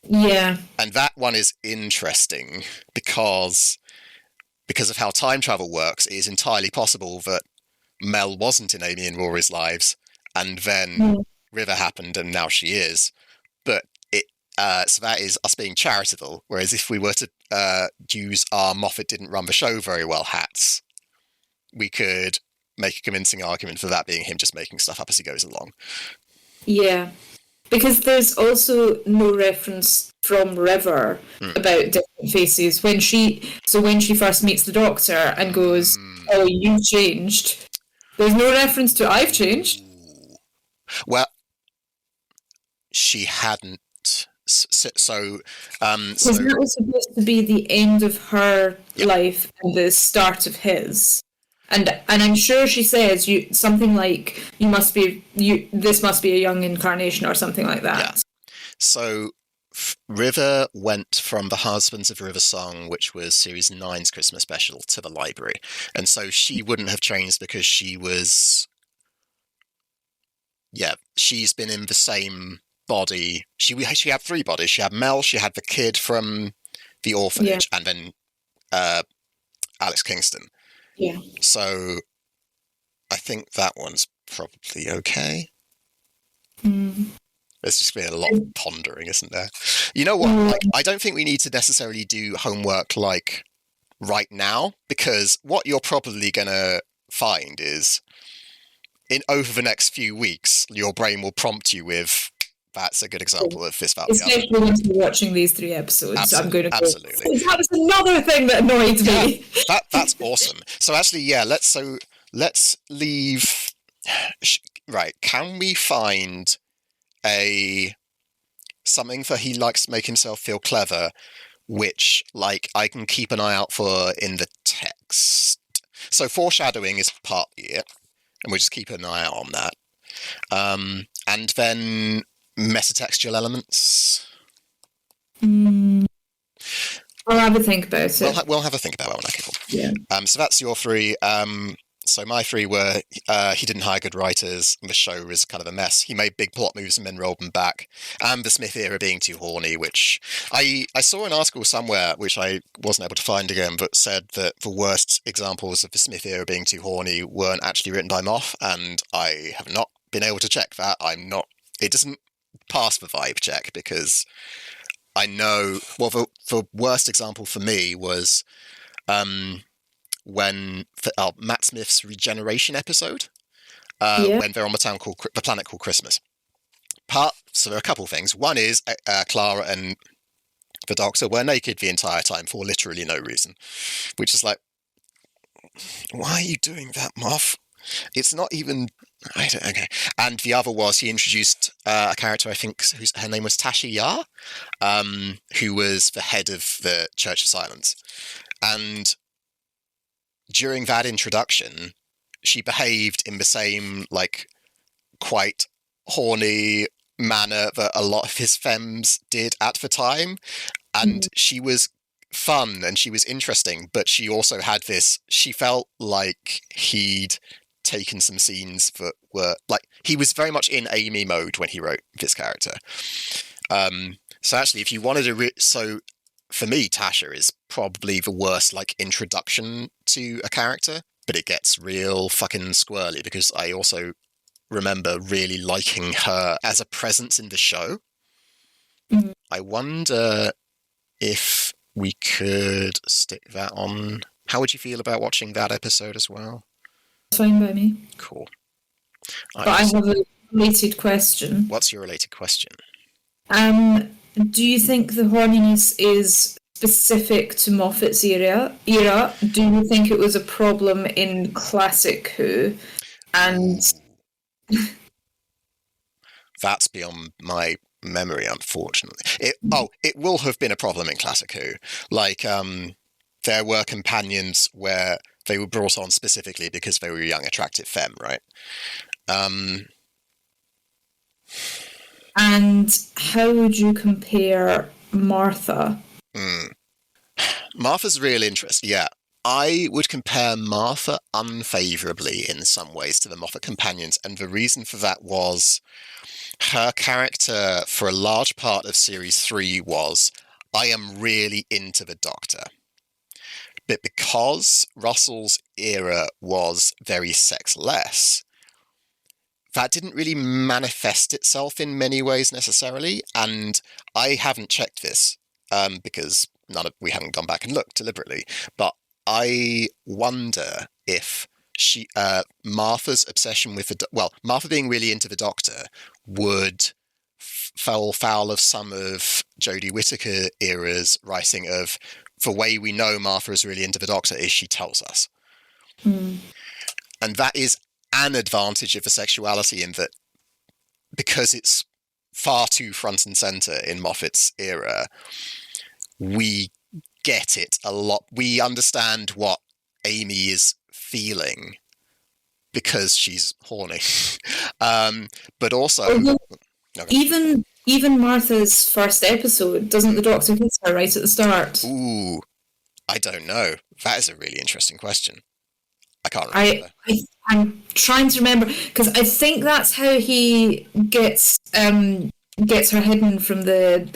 Yeah. And that one is interesting because of how time travel works. It is entirely possible that Mel wasn't in Amy and Rory's lives, and then River happened, and now she is. But so that is us being charitable. Whereas if we were to use our Moffat didn't run the show very well hats, we could make a convincing argument for that being him just making stuff up as he goes along. Yeah. Because there's also no reference from River about different faces when she first meets the Doctor and goes, "Oh, you've changed." There's no reference to "I've changed." Well, she hadn't. So that was supposed to be the end of her life and the start of his. And I'm sure she says something like this must be a young incarnation or something like that. Yeah. So River went from the Husbands of River Song, which was Series 9's Christmas special, to the library. And so she wouldn't have changed because she was... Yeah, she's been in the same body. She had 3 bodies. She had Mel, she had the kid from the orphanage, and then Alex Kingston. Yeah. So I think that one's probably okay. There's just been a lot of pondering, isn't there? You know what? I don't think we need to necessarily do homework right now, because what you're probably going to find is over the next few weeks, your brain will prompt you with, that's a good example of this, that, the other. Especially when you're watching these 3 episodes, I'm going to go, absolutely. That was another thing that annoyed me. That's awesome. So actually, let's leave. Right? Can we find something that he likes to make himself feel clever, which I can keep an eye out for in the text? So foreshadowing is partly it, and we'll just keep an eye out on that. And then metatextual elements. I'll have a think about it. We'll have a think about that one. Okay, cool. Yeah. So that's your 3. So my 3 were he didn't hire good writers, and the show was kind of a mess. He made big plot moves and then rolled them back. And the Smith era being too horny, which I saw an article somewhere, which I wasn't able to find again, but said that the worst examples of the Smith era being too horny weren't actually written by Moff, and I have not been able to check that. It doesn't pass the vibe check, because I know, the worst example for me was when Matt Smith's Regeneration episode, when they're on the planet called Christmas. So there are a couple of things. One is Clara and the Doctor were naked the entire time for literally no reason, which is like, why are you doing that, Moff? It's not even... Okay. And the other was he introduced a character, I think, her name was Tasha Yar, who was the head of the Church of Silence. And during that introduction, she behaved in the same, quite horny, manner that a lot of his femmes did at the time. And she was fun and she was interesting, but she also had this, she felt like he'd taken some scenes that were like, he was very much in Amy mode when he wrote this character. So actually, if you wanted to, so for me, Tasha is probably the worst like introduction to a character, but it gets real fucking squirrely because I also remember really liking her as a presence in the show. I wonder if we could stick that on. How would you feel about watching that episode as well? Fine by me. Cool. But I have a related question. What's your related question? Do you think the horniness is specific to Moffat's era? Do you think it was a problem in classic Who? And that's beyond my memory, unfortunately. It will have been a problem in classic Who. Like, there were companions where they were brought on specifically because they were young, attractive femme, right? And how would you compare Martha? Martha's real interest, yeah. I would compare Martha unfavourably in some ways to the Moffat companions, and the reason for that was her character for a large part of Series 3 was, I am really into the Doctor. But because Russell's era was very sexless, that didn't really manifest itself in many ways necessarily, and I haven't checked this because we haven't gone back and looked deliberately, but I wonder if Martha's obsession with Martha being really into the Doctor would fall foul of some of Jodie Whittaker era's writing of the way we know Martha is really into the Doctor is she tells us. And that is an advantage of the sexuality in that because it's far too front and centre in Moffat's era, we get it a lot. We understand what Amy is feeling because she's horny. But also... Even Martha's first episode, doesn't the Doctor kiss her right at the start? Ooh, I don't know. That is a really interesting question. I can't remember. I'm trying to remember because I think that's how he gets her hidden from the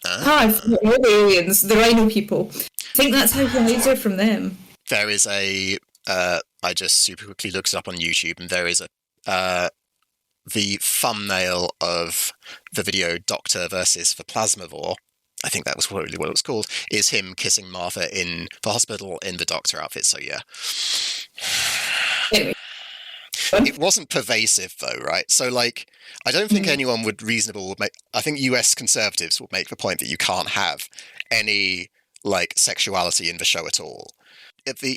the aliens, the Rhino people. I think that's how he hides her from them. There is I just super quickly looked it up on YouTube, and there is the thumbnail of the video Doctor versus the Plasmavore, I think that was really what it was called, is him kissing Martha in the hospital in the Doctor outfit, so yeah. Anyway. It wasn't pervasive though, right? So like, I don't think anyone would make, I think US conservatives would make the point that you can't have any like sexuality in the show at all.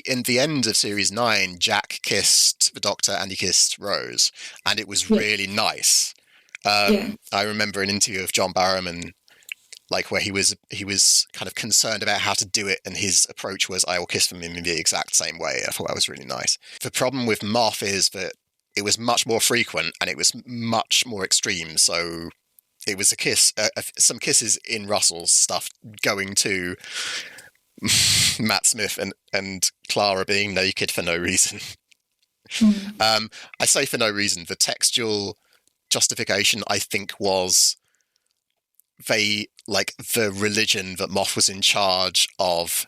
In the end of Series 9, Jack kissed the Doctor and he kissed Rose, and it was really nice. I remember an interview of John Barrowman, like where he was kind of concerned about how to do it, and his approach was, I will kiss them in the exact same way. I thought that was really nice. The problem with Moff is that it was much more frequent and it was much more extreme, so it was a kiss, some kisses in Russell's stuff going to Matt Smith and Clara being naked for no reason. I say for no reason. The textual justification, I think, was the religion that Moff was in charge of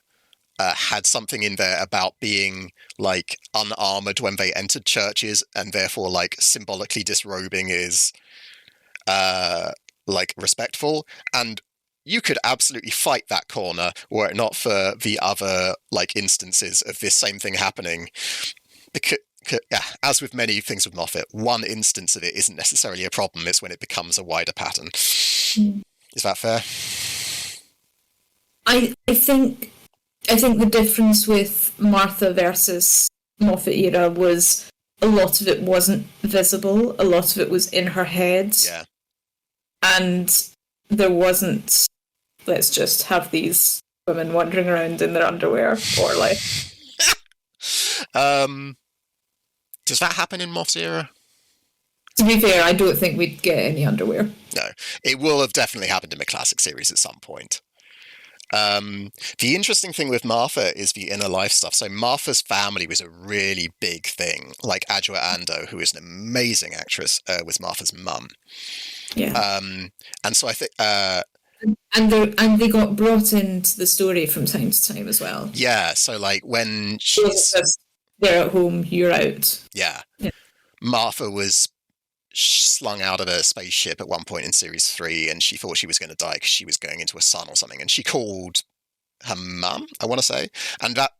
had something in there about being like unarmored when they entered churches, and therefore like symbolically disrobing is like respectful, and you could absolutely fight that corner were it not for the other like instances of this same thing happening. Because, as with many things with Moffat, one instance of it isn't necessarily a problem. It's when it becomes a wider pattern. Is that fair? I think the difference with Martha versus Moffat era was a lot of it wasn't visible. A lot of it was in her head. Yeah. And there wasn't, let's just have these women wandering around in their underwear or like. Does that happen in Moff's era? To be fair, I don't think we'd get any underwear. No, it will have definitely happened in the classic series at some point. The interesting thing with Martha is the inner life stuff. So Martha's family was a really big thing. Like Adjoa Ando, who is an amazing actress, was Martha's mum. Yeah. And so I think... and they got brought into the story from time to time as well. Yeah, so like when she's... They're at home, you're out. Yeah. Martha was slung out of a spaceship at one point in series 3, and she thought she was going to die because she was going into a sun or something, and she called her mum, I want to say, and that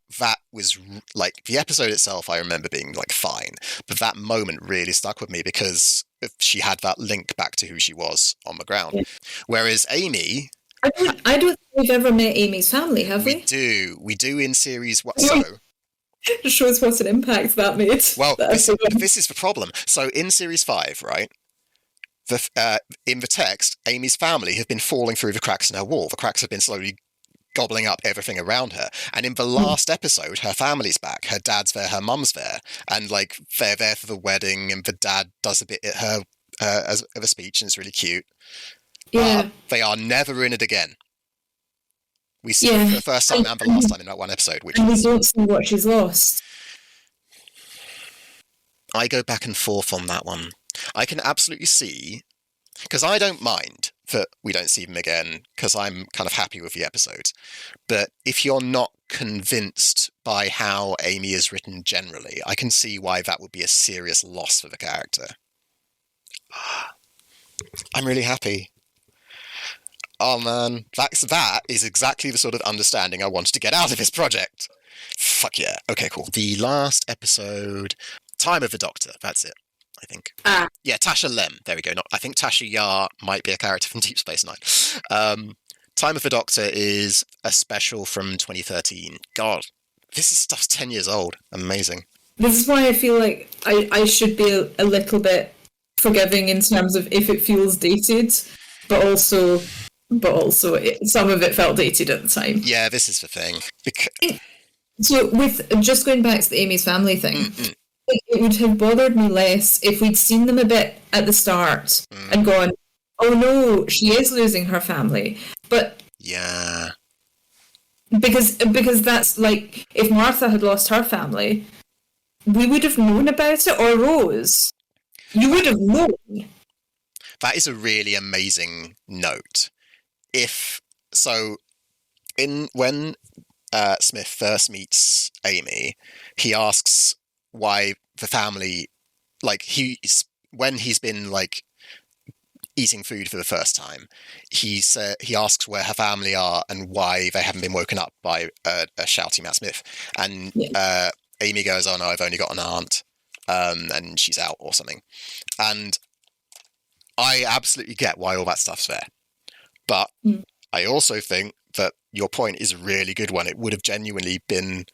was like, the episode itself I remember being like fine, but that moment really stuck with me because she had that link back to who she was on the ground. Whereas Amy, I don't think we've ever met Amy's family, have we? we do in series what so It shows what an impact that made. Well, this is the problem. So in series 5, right, in the text, Amy's family have been falling through the cracks in her wall. The cracks have been slowly gobbling up everything around her. And in the last episode, her family's back. Her dad's there, her mum's there. And, like, they're there for the wedding, and the dad does a bit at her as of a speech, and it's really cute. Yeah. But they are never in it again. We see it for the first time and the last time in that one episode. And we don't see what she's lost. I go back and forth on that one. I can absolutely see, because I don't mind that we don't see them again, because I'm kind of happy with the episodes. But if you're not convinced by how Amy is written generally, I can see why that would be a serious loss for the character. I'm really happy. Oh man, that is exactly the sort of understanding I wanted to get out of this project. Fuck yeah. Okay, cool. The last episode, Time of the Doctor, that's it, I think. Yeah, Tasha Lem, there we go. I think Tasha Yar might be a character from Deep Space Nine. Time of the Doctor is a special from 2013. God, this stuff's 10 years old. Amazing. This is why I feel like I should be a little bit forgiving in terms of if it feels dated, but also some of it felt dated at the time. Yeah, this is the thing. So with just going back to the Amy's family thing, it would have bothered me less if we'd seen them a bit at the start and gone, oh no, she is losing her family. But yeah, because that's like, if Martha had lost her family, we would have known about it, or Rose. You would have known. That is a really amazing note. When Smith first meets Amy, he asks why the family, like, when he's been like eating food for the first time, he asks where her family are and why they haven't been woken up by a shouty Matt Smith, and Amy goes, "Oh no, I've only got an aunt, and she's out or something," and I absolutely get why all that stuff's there. But I also think that your point is a really good one. It would have genuinely been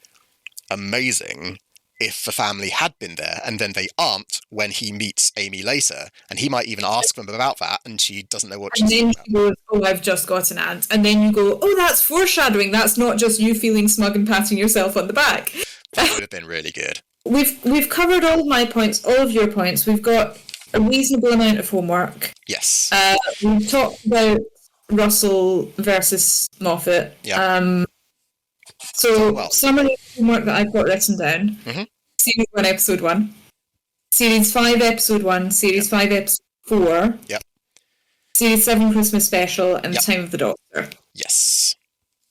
amazing if the family had been there, and then they aren't when he meets Amy later, and he might even ask them about that, and she doesn't know what she's talking about. And then she goes, oh, I've just got an aunt. And then you go, oh, that's foreshadowing. That's not just you feeling smug and patting yourself on the back. That would have been really good. We've covered all of my points, all of your points. We've got a reasonable amount of homework. Yes. We've talked about Russell versus Moffat. Yeah. Summary of homework that I've got written down. Series 1, Episode 1. Series 5, Episode 1. Series 5, Episode 4. Yep. Series 7, Christmas Special. And Time of the Doctor. Yes.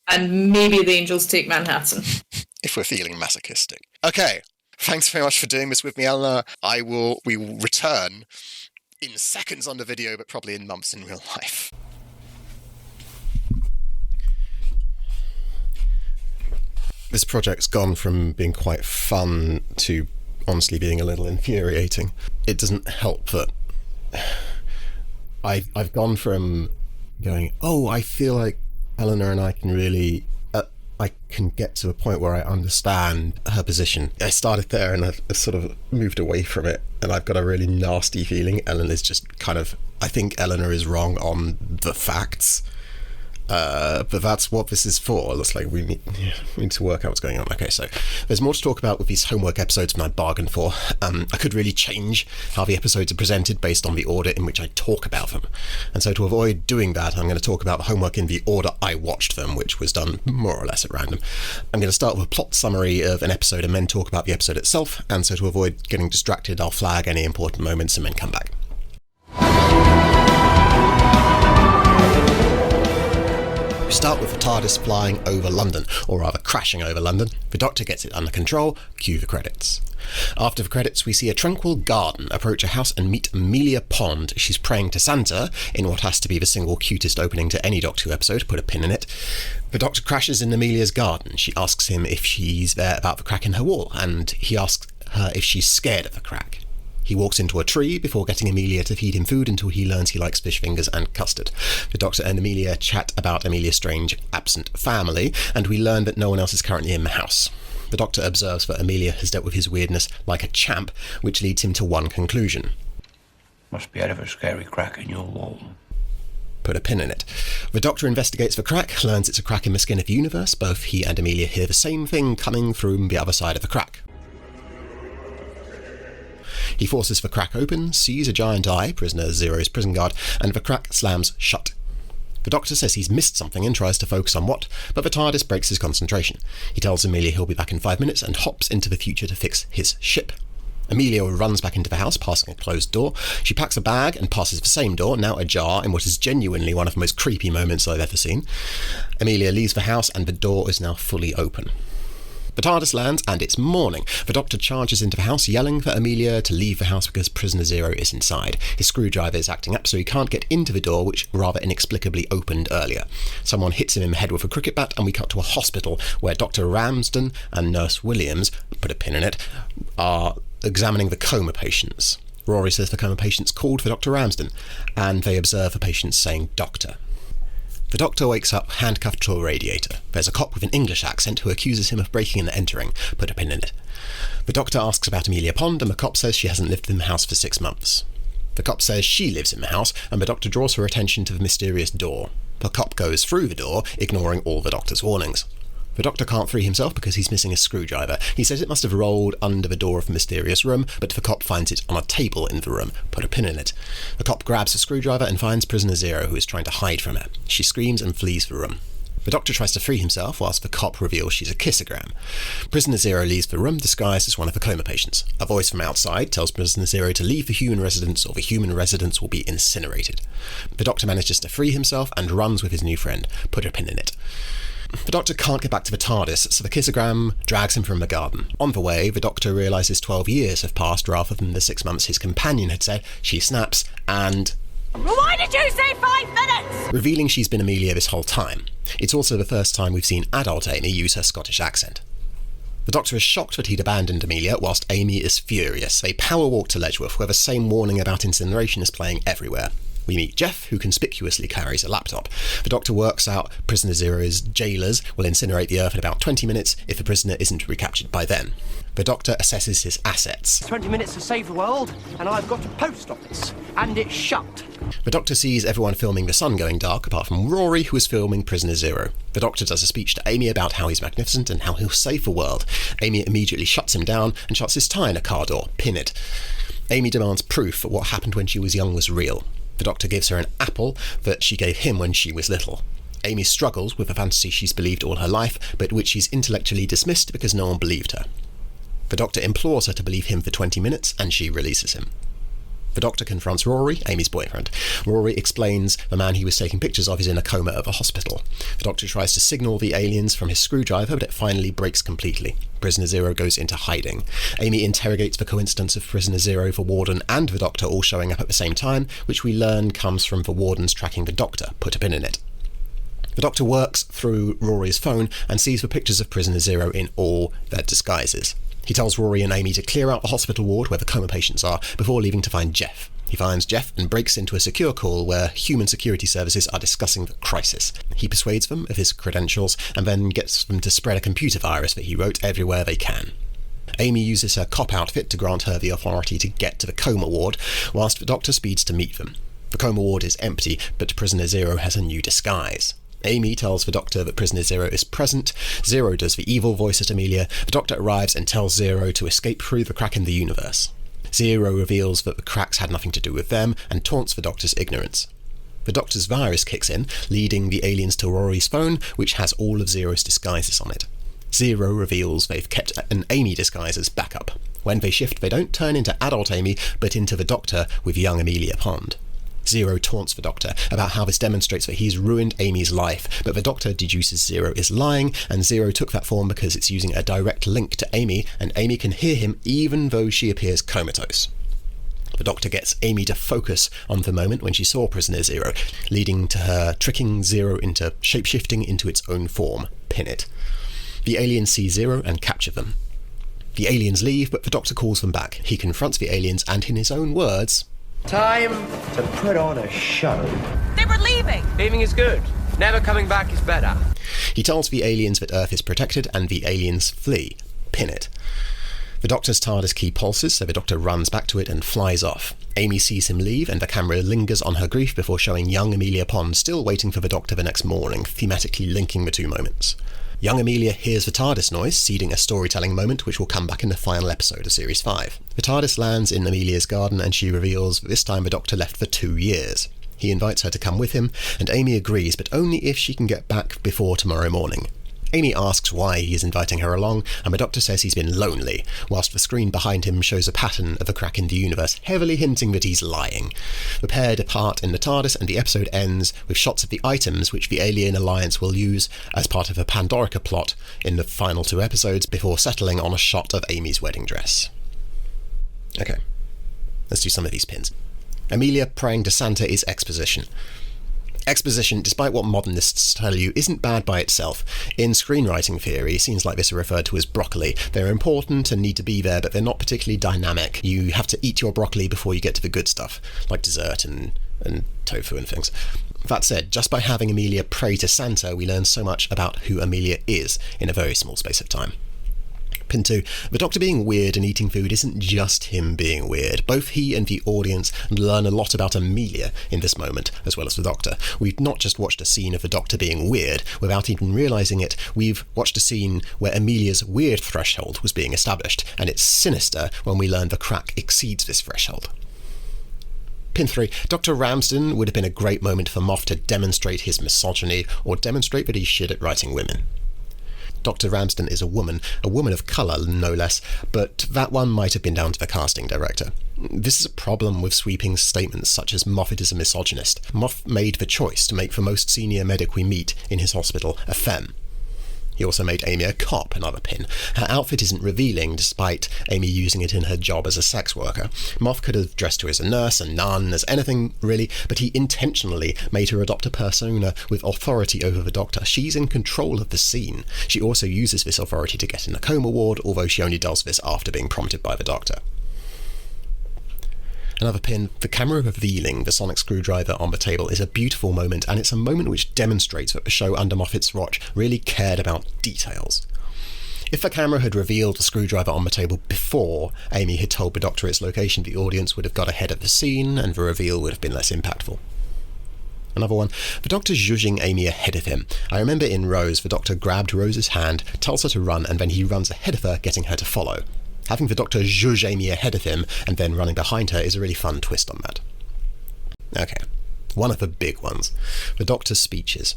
And maybe The Angels Take Manhattan. If we're feeling masochistic. Okay. Thanks very much for doing this with me, Eleanor. We will return in seconds on the video, but probably in months in real life. This project's gone from being quite fun to honestly being a little infuriating. It doesn't help that I've gone from going, oh, I feel like Eleanor and I can really... I can get to a point where I understand her position. I started there and I've sort of moved away from it, and I've got a really nasty feeling Eleanor's just kind of... I think Eleanor is wrong on the facts. But that's what this is for. It looks like we need to work out what's going on. Okay, so there's more to talk about with these homework episodes than I bargained for. I could really change how the episodes are presented based on the order in which I talk about them. And so to avoid doing that, I'm going to talk about the homework in the order I watched them, which was done more or less at random. I'm going to start with a plot summary of an episode and then talk about the episode itself. And so to avoid getting distracted, I'll flag any important moments and then come back. We start with the TARDIS flying over London, or rather crashing over London. The Doctor gets it under control. Cue the credits. After the credits, we see a tranquil garden approach a house and meet Amelia Pond. She's praying to Santa in what has to be the single cutest opening to any Doctor Who episode. Put a pin in it. The Doctor crashes in Amelia's garden. She asks him if she's there about the crack in her wall, and he asks her if she's scared of the crack. He walks into a tree before getting Amelia to feed him food until he learns he likes fish fingers and custard. The Doctor and Amelia chat about Amelia's strange, absent family, and we learn that no one else is currently in the house. The Doctor observes that Amelia has dealt with his weirdness like a champ, which leads him to one conclusion. Must be out of a scary crack in your wall. Put a pin in it. The Doctor investigates the crack, learns it's a crack in the skin of the universe. Both he and Amelia hear the same thing coming through the other side of the crack. He forces the crack open, sees a giant eye, Prisoner Zero's prison guard, and the crack slams shut. The Doctor says he's missed something and tries to focus on what, but the TARDIS breaks his concentration. He tells Amelia he'll be back in 5 minutes and hops into the future to fix his ship. Amelia runs back into the house, passing a closed door. She packs a bag and passes the same door, now ajar, in what is genuinely one of the most creepy moments I've ever seen. Amelia leaves the house and the door is now fully open. The TARDIS lands, and it's morning. The Doctor charges into the house, yelling for Amelia to leave the house because Prisoner Zero is inside. His screwdriver is acting up, so he can't get into the door, which rather inexplicably opened earlier. Someone hits him in the head with a cricket bat, and we cut to a hospital where Dr. Ramsden and Nurse Williams, put a pin in it, are examining the coma patients. Rory says the coma patients called for Dr. Ramsden, and they observe the patients saying "Doctor." The Doctor wakes up handcuffed to a radiator. There's a cop with an English accent who accuses him of breaking and entering. Put a pin in it. The Doctor asks about Amelia Pond, and the cop says she hasn't lived in the house for 6 months. The cop says she lives in the house, and the Doctor draws her attention to the mysterious door. The cop goes through the door, ignoring all the Doctor's warnings. The Doctor can't free himself because he's missing a screwdriver. He says it must have rolled under the door of the mysterious room, but the cop finds it on a table in the room. Put a pin in it. The cop grabs a screwdriver and finds Prisoner Zero, who is trying to hide from her. She screams and flees the room. The Doctor tries to free himself whilst the cop reveals she's a kissogram. Prisoner Zero leaves the room disguised as one of the coma patients. A voice from outside tells Prisoner Zero to leave the human residence or the human residence will be incinerated. The Doctor manages to free himself and runs with his new friend. Put a pin in it. The Doctor can't get back to the TARDIS, so the kissogram drags him from the garden. On the way, the Doctor realises 12 years have passed rather than the 6 months his companion had said. She snaps and... Why did you say 5 minutes? Revealing she's been Amelia this whole time. It's also the first time we've seen adult Amy use her Scottish accent. The Doctor is shocked that he'd abandoned Amelia, whilst Amy is furious. They power walk to Ledgeworth, where the same warning about incineration is playing everywhere. We meet Jeff, who conspicuously carries a laptop. The Doctor works out Prisoner Zero's jailers will incinerate the Earth in about 20 minutes if the prisoner isn't recaptured by then. The Doctor assesses his assets. 20 minutes to save the world, and I've got a post office, and it's shut. The Doctor sees everyone filming the sun going dark, apart from Rory, who is filming Prisoner Zero. The Doctor does a speech to Amy about how he's magnificent and how he'll save the world. Amy immediately shuts him down and shuts his tie in a car door. Pin it. Amy demands proof that what happened when she was young was real. The Doctor gives her an apple that she gave him when she was little. Amy struggles with a fantasy she's believed all her life, but which she's intellectually dismissed because no one believed her. The Doctor implores her to believe him for 20 minutes, and she releases him. The Doctor confronts Rory, Amy's boyfriend. Rory explains the man he was taking pictures of is in a coma at a hospital. The Doctor tries to signal the aliens from his screwdriver, but it finally breaks completely. Prisoner Zero goes into hiding. Amy interrogates the coincidence of Prisoner Zero, the Warden, and the Doctor all showing up at the same time, which we learn comes from the Wardens tracking the Doctor. Put a pin in it. The Doctor works through Rory's phone and sees the pictures of Prisoner Zero in all their disguises. He tells Rory and Amy to clear out the hospital ward where the coma patients are before leaving to find Jeff. He finds Jeff and breaks into a secure call where human security services are discussing the crisis. He persuades them of his credentials and then gets them to spread a computer virus that he wrote everywhere they can. Amy uses her cop outfit to grant her the authority to get to the coma ward, whilst the Doctor speeds to meet them. The coma ward is empty, but Prisoner Zero has a new disguise. Amy tells the Doctor that Prisoner Zero is present. Zero does the evil voice at Amelia. The Doctor arrives and tells Zero to escape through the crack in the universe. Zero reveals that the cracks had nothing to do with them and taunts the Doctor's ignorance. The Doctor's virus kicks in, leading the aliens to Rory's phone, which has all of Zero's disguises on it. Zero reveals they've kept an Amy disguise as backup. When they shift, they don't turn into adult Amy, but into the Doctor with young Amelia Pond. Zero taunts the Doctor about how this demonstrates that he's ruined Amy's life, but the Doctor deduces Zero is lying, and Zero took that form because it's using a direct link to Amy, and Amy can hear him even though she appears comatose. The Doctor gets Amy to focus on the moment when she saw Prisoner Zero, leading to her tricking Zero into shapeshifting into its own form, Pin It. The aliens see Zero and capture them. The aliens leave, but the Doctor calls them back. He confronts the aliens and, in his own words, Time to put on a show. They were leaving. Leaving is good. Never coming back is better. he tells the aliens that Earth is protected and the aliens flee. Pin it. The Doctor's TARDIS key pulses, so the Doctor runs back to it and flies off. Amy sees him leave, and the camera lingers on her grief before showing young Amelia Pond still waiting for the Doctor the next morning, thematically linking the two moments. Young Amelia hears the TARDIS noise, seeding a storytelling moment which will come back in the final episode of Series 5. The TARDIS lands in Amelia's garden, and she reveals that this time the Doctor left for 2 years. He invites her to come with him, and Amy agrees, but only if she can get back before tomorrow morning. Amy asks why he is inviting her along, and the Doctor says he's been lonely, whilst the screen behind him shows a pattern of a crack in the universe, heavily hinting that he's lying. The pair depart in the TARDIS, and the episode ends with shots of the items which the Alien Alliance will use as part of a Pandorica plot in the final 2 episodes, before settling on a shot of Amy's wedding dress. Okay, let's do some of these pins. Amelia praying to Santa is exposition. Exposition, despite what modernists tell you, isn't bad by itself. In screenwriting theory, scenes like this are referred to as broccoli. They're important and need to be there, but they're not particularly dynamic. You have to eat your broccoli before you get to the good stuff, like dessert and tofu and things. That said, just by having Amelia pray to Santa, we learn so much about who Amelia is in a very small space of time. Pin 2. The Doctor being weird and eating food isn't just him being weird. Both he and the audience learn a lot about Amelia in this moment, as well as the Doctor. We've not just watched a scene of the Doctor being weird without even realising it, we've watched a scene where Amelia's weird threshold was being established, and it's sinister when we learn the crack exceeds this threshold. Pin 3. Dr. Ramsden would have been a great moment for Moffat to demonstrate his misogyny, or demonstrate that he's shit at writing women. Dr. Ramsden is a woman of colour, no less, but that one might have been down to the casting director. This is a problem with sweeping statements such as Moffat is a misogynist. Moffat made the choice to make the most senior medic we meet in his hospital a femme. He also made Amy a cop, another pin. Her outfit isn't revealing, despite Amy using it in her job as a sex worker. Moff could have dressed her as a nurse, a nun, as anything really, but he intentionally made her adopt a persona with authority over the Doctor. She's in control of the scene. She also uses this authority to get in the coma ward, although she only does this after being prompted by the Doctor. Another pin, the camera revealing the sonic screwdriver on the table is a beautiful moment, and it's a moment which demonstrates that the show under Moffat's watch really cared about details. If the camera had revealed the screwdriver on the table before Amy had told the Doctor its location, the audience would have got ahead of the scene, and the reveal would have been less impactful. Another one, the Doctor zhuzhing Amy ahead of him. I remember in Rose, the Doctor grabbed Rose's hand, tells her to run, and then he runs ahead of her, getting her to follow. Having the Doctor zhuzh Amy ahead of him and then running behind her is a really fun twist on that. Okay, one of the big ones. The Doctor's speeches.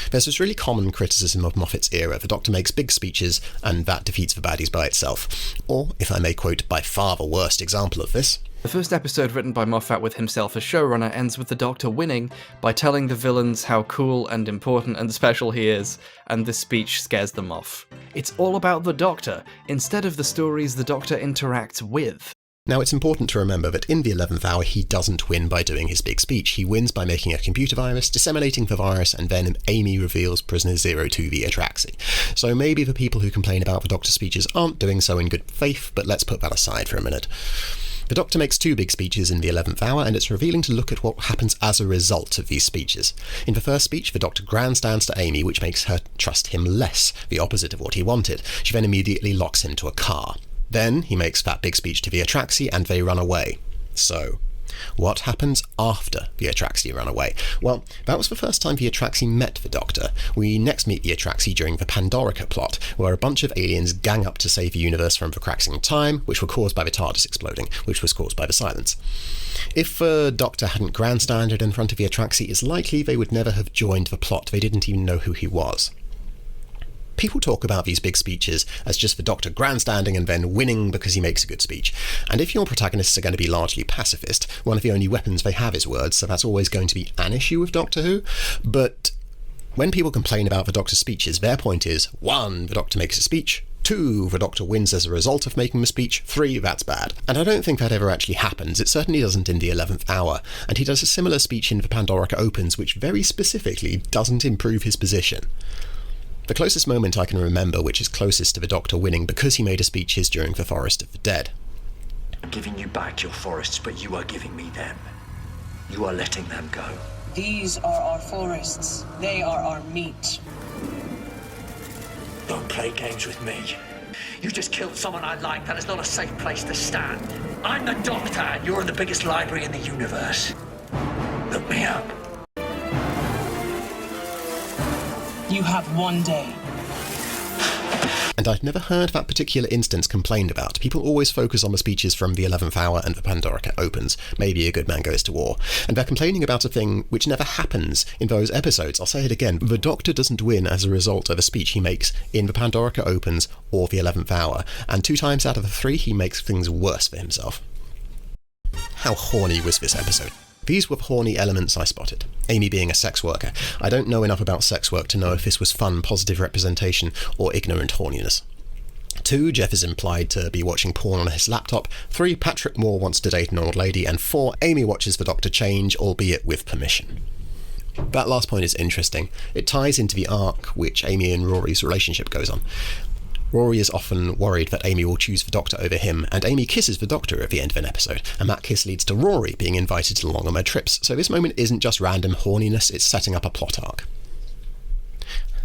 There's this really common criticism of Moffat's era. The Doctor makes big speeches and that defeats the baddies by itself. Or, if I may quote by far the worst example of this, the first episode written by Moffat with himself as showrunner ends with the Doctor winning by telling the villains how cool and important and special he is, and this speech scares them off. It's all about the Doctor, instead of the stories the Doctor interacts with. Now, it's important to remember that in the 11th Hour he doesn't win by doing his big speech. He wins by making a computer virus, disseminating the virus, and then Amy reveals Prisoner Zero to the Atraxi. So maybe the people who complain about the Doctor's speeches aren't doing so in good faith, but let's put that aside for a minute. The Doctor makes 2 big speeches in the 11th Hour, and it's revealing to look at what happens as a result of these speeches. In the first speech, the Doctor grandstands to Amy, which makes her trust him less, the opposite of what he wanted. She then immediately locks him to a car. Then he makes that big speech to the Atraxi, and they run away. So, What happens after the Atraxi run away? Well, that was the first time the Atraxi met the Doctor. We next meet the Atraxi during the Pandorica plot, where a bunch of aliens gang up to save the universe from the cracks in time, which were caused by the TARDIS exploding, which was caused by the silence. If the Doctor hadn't grandstanded in front of the Atraxi, it's likely they would never have joined the plot. They didn't even know who he was. People talk about these big speeches as just the Doctor grandstanding and then winning because he makes a good speech. And if your protagonists are going to be largely pacifist, one of the only weapons they have is words, so that's always going to be an issue with Doctor Who. But when people complain about the Doctor's speeches, their point is, 1, the Doctor makes a speech, 2, the Doctor wins as a result of making the speech, 3, that's bad. And I don't think that ever actually happens. It certainly doesn't in the 11th Hour, and he does a similar speech in the Pandorica Opens, which very specifically doesn't improve his position. The closest moment I can remember which is closest to the Doctor winning because he made a speech is during the Forest of the Dead. I'm giving you back your forests, but you are giving me them. You are letting them go. These are our forests. They are our meat. Don't play games with me. You just killed someone I like. That is not a safe place to stand. I'm the Doctor, and you're in the biggest library in the universe. Look me up. You have one day. And I've never heard that particular instance complained about. People always focus on the speeches from the 11th Hour and the Pandorica Opens. Maybe A Good Man Goes to War. And they're complaining about a thing which never happens in those episodes. I'll say it again. The Doctor doesn't win as a result of a speech he makes in the Pandorica Opens or the 11th Hour. And 2 times out of the 3, he makes things worse for himself. How horny was this episode? These were horny elements I spotted. Amy being a sex worker. I don't know enough about sex work to know if this was fun, positive representation, or ignorant horniness. 2, Jeff is implied to be watching porn on his laptop. 3, Patrick Moore wants to date an old lady. And 4, Amy watches the Doctor change, albeit with permission. That last point is interesting. It ties into the arc which Amy and Rory's relationship goes on. Rory is often worried that Amy will choose the Doctor over him, and Amy kisses the Doctor at the end of an episode, and that kiss leads to Rory being invited along on their trips, so this moment isn't just random horniness, it's setting up a plot arc.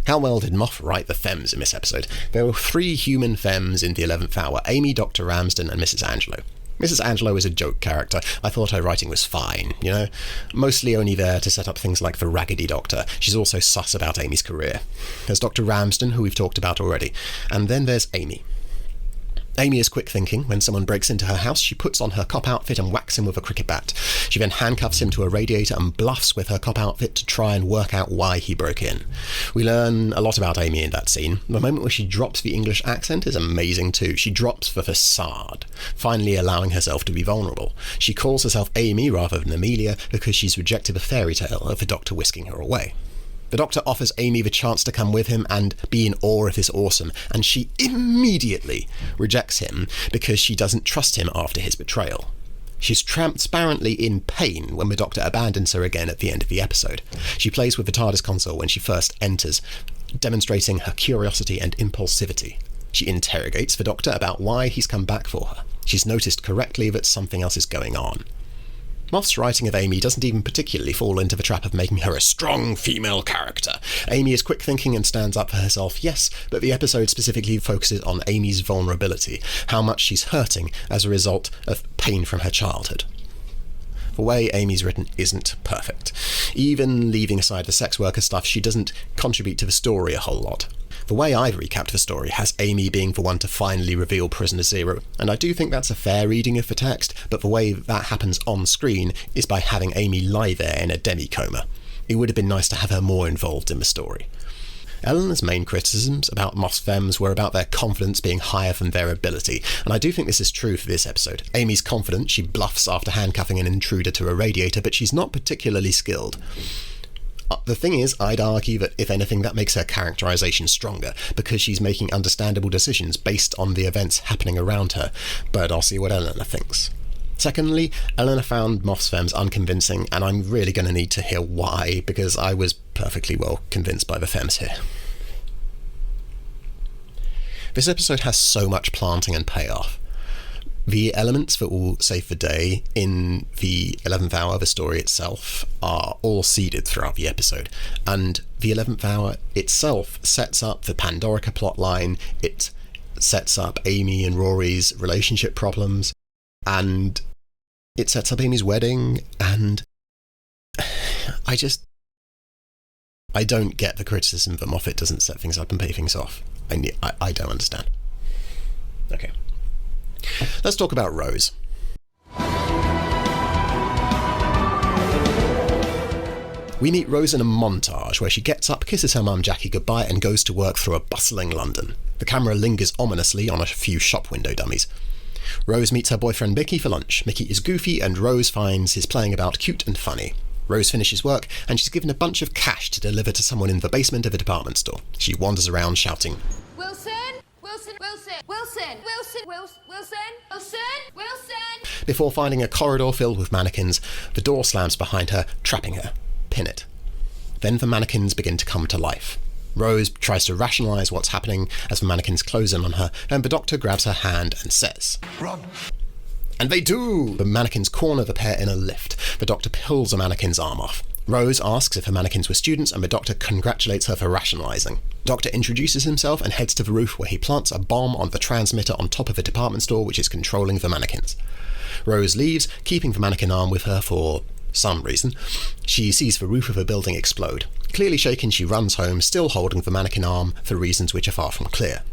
How well did Moffat write the femmes in this episode? There were 3 human femmes in the 11th Hour, Amy, Dr. Ramsden and Mrs. Angelo. Mrs. Angelo is a joke character. I thought her writing was fine, you know? Mostly only there to set up things like the Raggedy Doctor. She's also sus about Amy's career. There's Dr. Ramsden, who we've talked about already. And then there's Amy. Amy is quick thinking. When someone breaks into her house, she puts on her cop outfit and whacks him with a cricket bat. She then handcuffs him to a radiator and bluffs with her cop outfit to try and work out why he broke in. We learn a lot about Amy in that scene. The moment where she drops the English accent is amazing too. She drops the facade, finally allowing herself to be vulnerable. She calls herself Amy rather than Amelia because she's rejected the fairy tale of the Doctor whisking her away. The Doctor offers Amy the chance to come with him and be in awe of his awesome, and she immediately rejects him because she doesn't trust him after his betrayal. She's transparently in pain when the Doctor abandons her again at the end of the episode. She plays with the TARDIS console when she first enters, demonstrating her curiosity and impulsivity. She interrogates the Doctor about why he's come back for her. She's noticed correctly that something else is going on. Moff's writing of Amy doesn't even particularly fall into the trap of making her a strong female character. Amy is quick thinking and stands up for herself, yes, but the episode specifically focuses on Amy's vulnerability, how much she's hurting as a result of pain from her childhood. The way Amy's written isn't perfect. Even leaving aside the sex worker stuff, she doesn't contribute to the story a whole lot. The way I've recapped the story has Amy being the one to finally reveal Prisoner Zero, and I do think that's a fair reading of the text, but the way that happens on screen is by having Amy lie there in a demi-coma. It would have been nice to have her more involved in the story. Eleanor's main criticisms about Moff's femmes were about their confidence being higher than their ability, and I do think this is true for this episode. Amy's confident, she bluffs after handcuffing an intruder to a radiator, but she's not particularly skilled. The thing is, I'd argue that if anything that makes her characterisation stronger, because she's making understandable decisions based on the events happening around her, but I'll see what Eleanor thinks. Secondly, Eleanor found Moff's femmes unconvincing, and I'm really going to need to hear why, because I was perfectly well convinced by the femmes here. This episode has so much planting and payoff. The elements that will save the day in the 11th Hour, the story itself, are all seeded throughout the episode. And the 11th Hour itself sets up the Pandorica plotline, it sets up Amy and Rory's relationship problems, and it sets up Amy's wedding, and I don't get the criticism that Moffat doesn't set things up and pay things off. I don't understand. Okay. Let's talk about Rose. We meet Rose in a montage where she gets up, kisses her mum Jackie goodbye, and goes to work through a bustling London. The camera lingers ominously on a few shop window dummies. Rose meets her boyfriend Mickey for lunch. Mickey is goofy, and Rose finds his playing about cute and funny. Rose finishes work, and she's given a bunch of cash to deliver to someone in the basement of a department store. She wanders around shouting, Wilson! Wilson! Wilson! Wilson! Wilson! Wilson! Wilson! Wilson! Wilson! before finding a corridor filled with mannequins. The door slams behind her, trapping her. Pin it. Then the mannequins begin to come to life. Rose tries to rationalise what's happening as the mannequins close in on her, and the doctor grabs her hand and says, Run! And they do! The mannequins corner the pair in a lift. The doctor pulls the mannequin's arm off. Rose asks if her mannequins were students, and the doctor congratulates her for rationalising. Doctor introduces himself and heads to the roof, where he plants a bomb on the transmitter on top of a department store which is controlling the mannequins. Rose leaves, keeping the mannequin arm with her for some reason. She sees the roof of a building explode. Clearly shaken, she runs home, still holding the mannequin arm for reasons which are far from clear.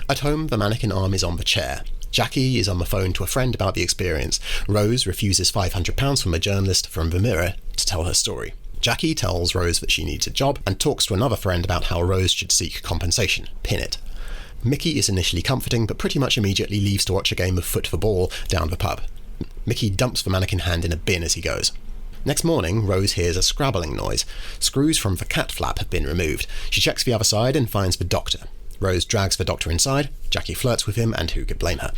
At home, the mannequin arm is on the chair. Jackie is on the phone to a friend about the experience. Rose refuses £500 from a journalist from the Mirror to tell her story. Jackie tells Rose that she needs a job and talks to another friend about how Rose should seek compensation. Pin it. Mickey is initially comforting, but pretty much immediately leaves to watch a game of foot for ball down the pub. Mickey dumps the mannequin hand in a bin as he goes. Next morning, Rose hears a scrabbling noise. Screws from the cat flap have been removed. She checks the other side and finds the doctor. Rose drags the doctor inside. Jackie flirts with him, and who could blame her?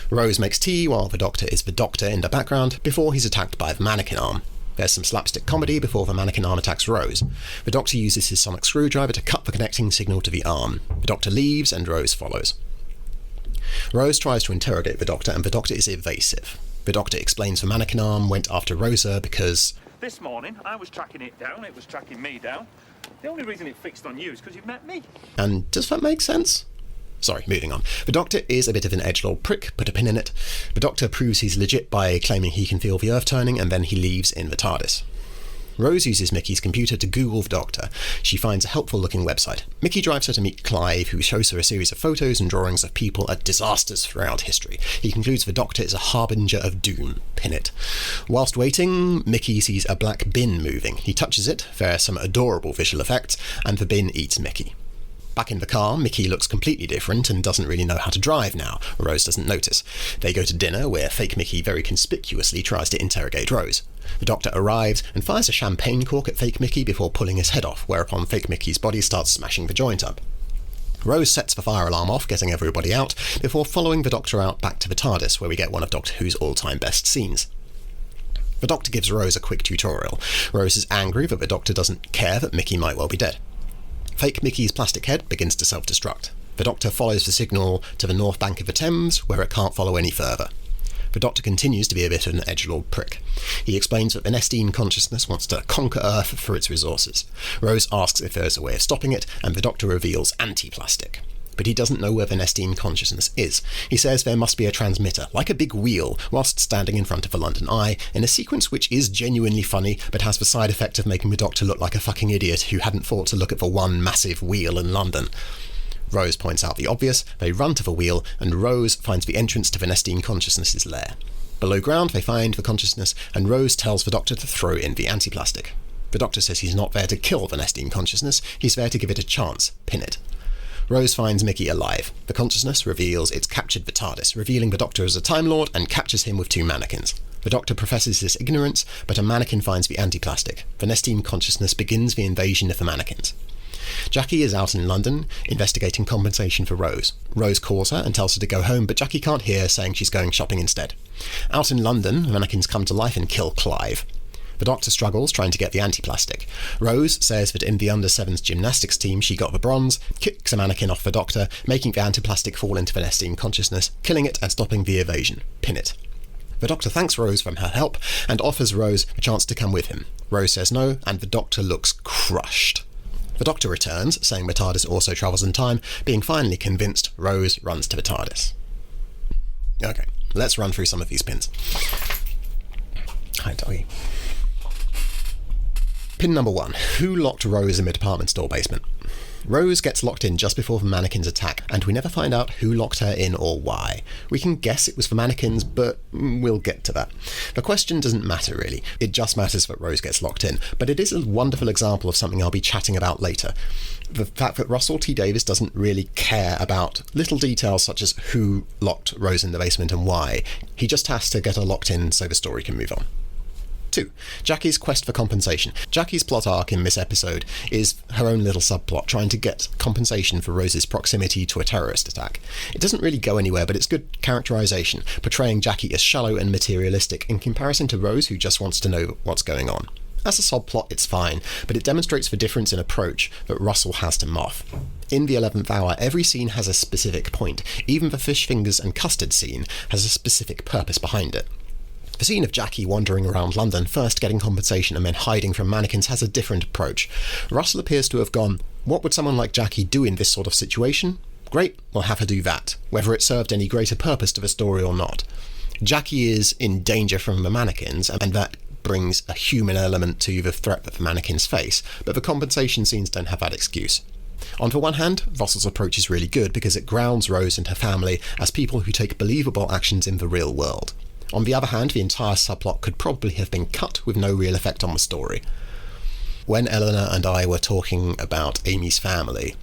Rose makes tea while the doctor is the doctor in the background before he's attacked by the mannequin arm. There's some slapstick comedy before the mannequin arm attacks Rose. The doctor uses his sonic screwdriver to cut the connecting signal to the arm. The doctor leaves, and Rose follows. Rose tries to interrogate the doctor, and the doctor is evasive. The doctor explains the mannequin arm went after Rosa because... This morning, I was tracking it down, it was tracking me down. The only reason it fixed on you is because you've met me. And does that make sense? Sorry, moving on. The doctor is a bit of an edgelord prick, put a pin in it. The doctor proves he's legit by claiming he can feel the earth turning, and then he leaves in the TARDIS. Rose uses Mickey's computer to Google the doctor. She finds a helpful-looking website. Mickey drives her to meet Clive, who shows her a series of photos and drawings of people at disasters throughout history. He concludes the doctor is a harbinger of doom. Pin it. Whilst waiting, Mickey sees a black bin moving. He touches it, there are some adorable visual effects, and the bin eats Mickey. Back in the car, Mickey looks completely different and doesn't really know how to drive now. Rose doesn't notice. They go to dinner, where fake Mickey very conspicuously tries to interrogate Rose. The doctor arrives and fires a champagne cork at fake Mickey before pulling his head off, whereupon fake Mickey's body starts smashing the joint up. Rose sets the fire alarm off, getting everybody out, before following the doctor out back to the TARDIS, where we get one of Doctor Who's all-time best scenes. The doctor gives Rose a quick tutorial. Rose is angry that the doctor doesn't care that Mickey might well be dead. Fake Mickey's plastic head begins to self-destruct. The doctor follows the signal to the north bank of the Thames, where it can't follow any further. The doctor continues to be a bit of an edgelord prick. He explains that the Nestine consciousness wants to conquer Earth for its resources. Rose asks if there is a way of stopping it, and the doctor reveals anti-plastic. But he doesn't know where the Nestine consciousness is. He says there must be a transmitter, like a big wheel, whilst standing in front of the London Eye, in a sequence which is genuinely funny, but has the side effect of making the doctor look like a fucking idiot who hadn't thought to look at the one massive wheel in London. Rose points out the obvious, they run to the wheel, and Rose finds the entrance to the Nestine consciousness's lair. Below ground, they find the consciousness, and Rose tells the doctor to throw in the anti-plastic. The doctor says he's not there to kill the Nestine consciousness, he's there to give it a chance. Pin it. Rose finds Mickey alive. The consciousness reveals it's captured the TARDIS, revealing the doctor as a Time Lord, and captures him with two mannequins. The doctor professes his ignorance, but a mannequin finds the anti-plastic. The Nestine consciousness begins the invasion of the mannequins. Jackie is out in London, investigating compensation for Rose. Rose calls her and tells her to go home, but Jackie can't hear, saying she's going shopping instead. Out in London, the mannequins come to life and kill Clive. The doctor struggles, trying to get the anti-plastic. Rose says that in the under-7s gymnastics team she got the bronze, kicks a mannequin off the doctor, making the anti-plastic fall into the Nestine consciousness, killing it and stopping the evasion. Pin it. The doctor thanks Rose for her help, and offers Rose a chance to come with him. Rose says no, and the doctor looks crushed. The doctor returns, saying the TARDIS also travels in time. Being finally convinced, Rose runs to the TARDIS. Okay, let's run through some of these pins. Hi, doggy. Pin number 1. Who locked Rose in the department store basement? Rose gets locked in just before the mannequins attack, and we never find out who locked her in or why. We can guess it was the mannequins, but we'll get to that. The question doesn't matter, really. It just matters that Rose gets locked in, but it is a wonderful example of something I'll be chatting about later. The fact that Russell T Davies doesn't really care about little details such as who locked Rose in the basement and why. He just has to get her locked in so the story can move on. 2. Jackie's quest for compensation. Jackie's plot arc in this episode is her own little subplot, trying to get compensation for Rose's proximity to a terrorist attack. It doesn't really go anywhere, but it's good characterization, portraying Jackie as shallow and materialistic in comparison to Rose, who just wants to know what's going on. As a subplot, it's fine, but it demonstrates the difference in approach that Russell has to Moff. In the 11th Hour, every scene has a specific point. Even the fish fingers and custard scene has a specific purpose behind it. The scene of Jackie wandering around London, first getting compensation and then hiding from mannequins, has a different approach. Russell appears to have gone, what would someone like Jackie do in this sort of situation? Great, we'll have her do that, whether it served any greater purpose to the story or not. Jackie is in danger from the mannequins, and that brings a human element to the threat that the mannequins face, but the compensation scenes don't have that excuse. On the one hand, Russell's approach is really good because it grounds Rose and her family as people who take believable actions in the real world. On the other hand, the entire subplot could probably have been cut with no real effect on the story. When Eleanor and I were talking about Amy's family,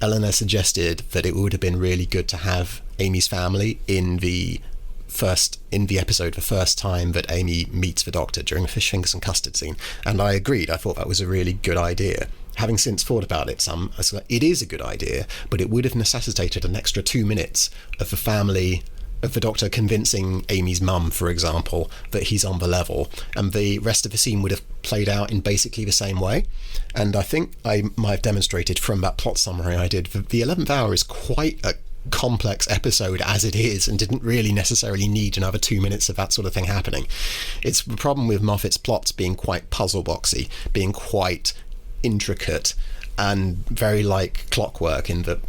Eleanor suggested that it would have been really good to have Amy's family in the episode the first time that Amy meets the Doctor during the fish fingers and custard scene, and I agreed. I thought that was a really good idea. Having since thought about it some, I was like, it is a good idea, but it would have necessitated an extra 2 minutes of the family of the Doctor convincing Amy's mum, for example, that he's on the level, and the rest of the scene would have played out in basically the same way. And I think I might have demonstrated from that plot summary I did that the 11th Hour is quite a complex episode as it is, and didn't really necessarily need another 2 minutes of that sort of thing happening. It's the problem with Moffat's plots being quite puzzle boxy, being quite intricate, and very like Clockwork in that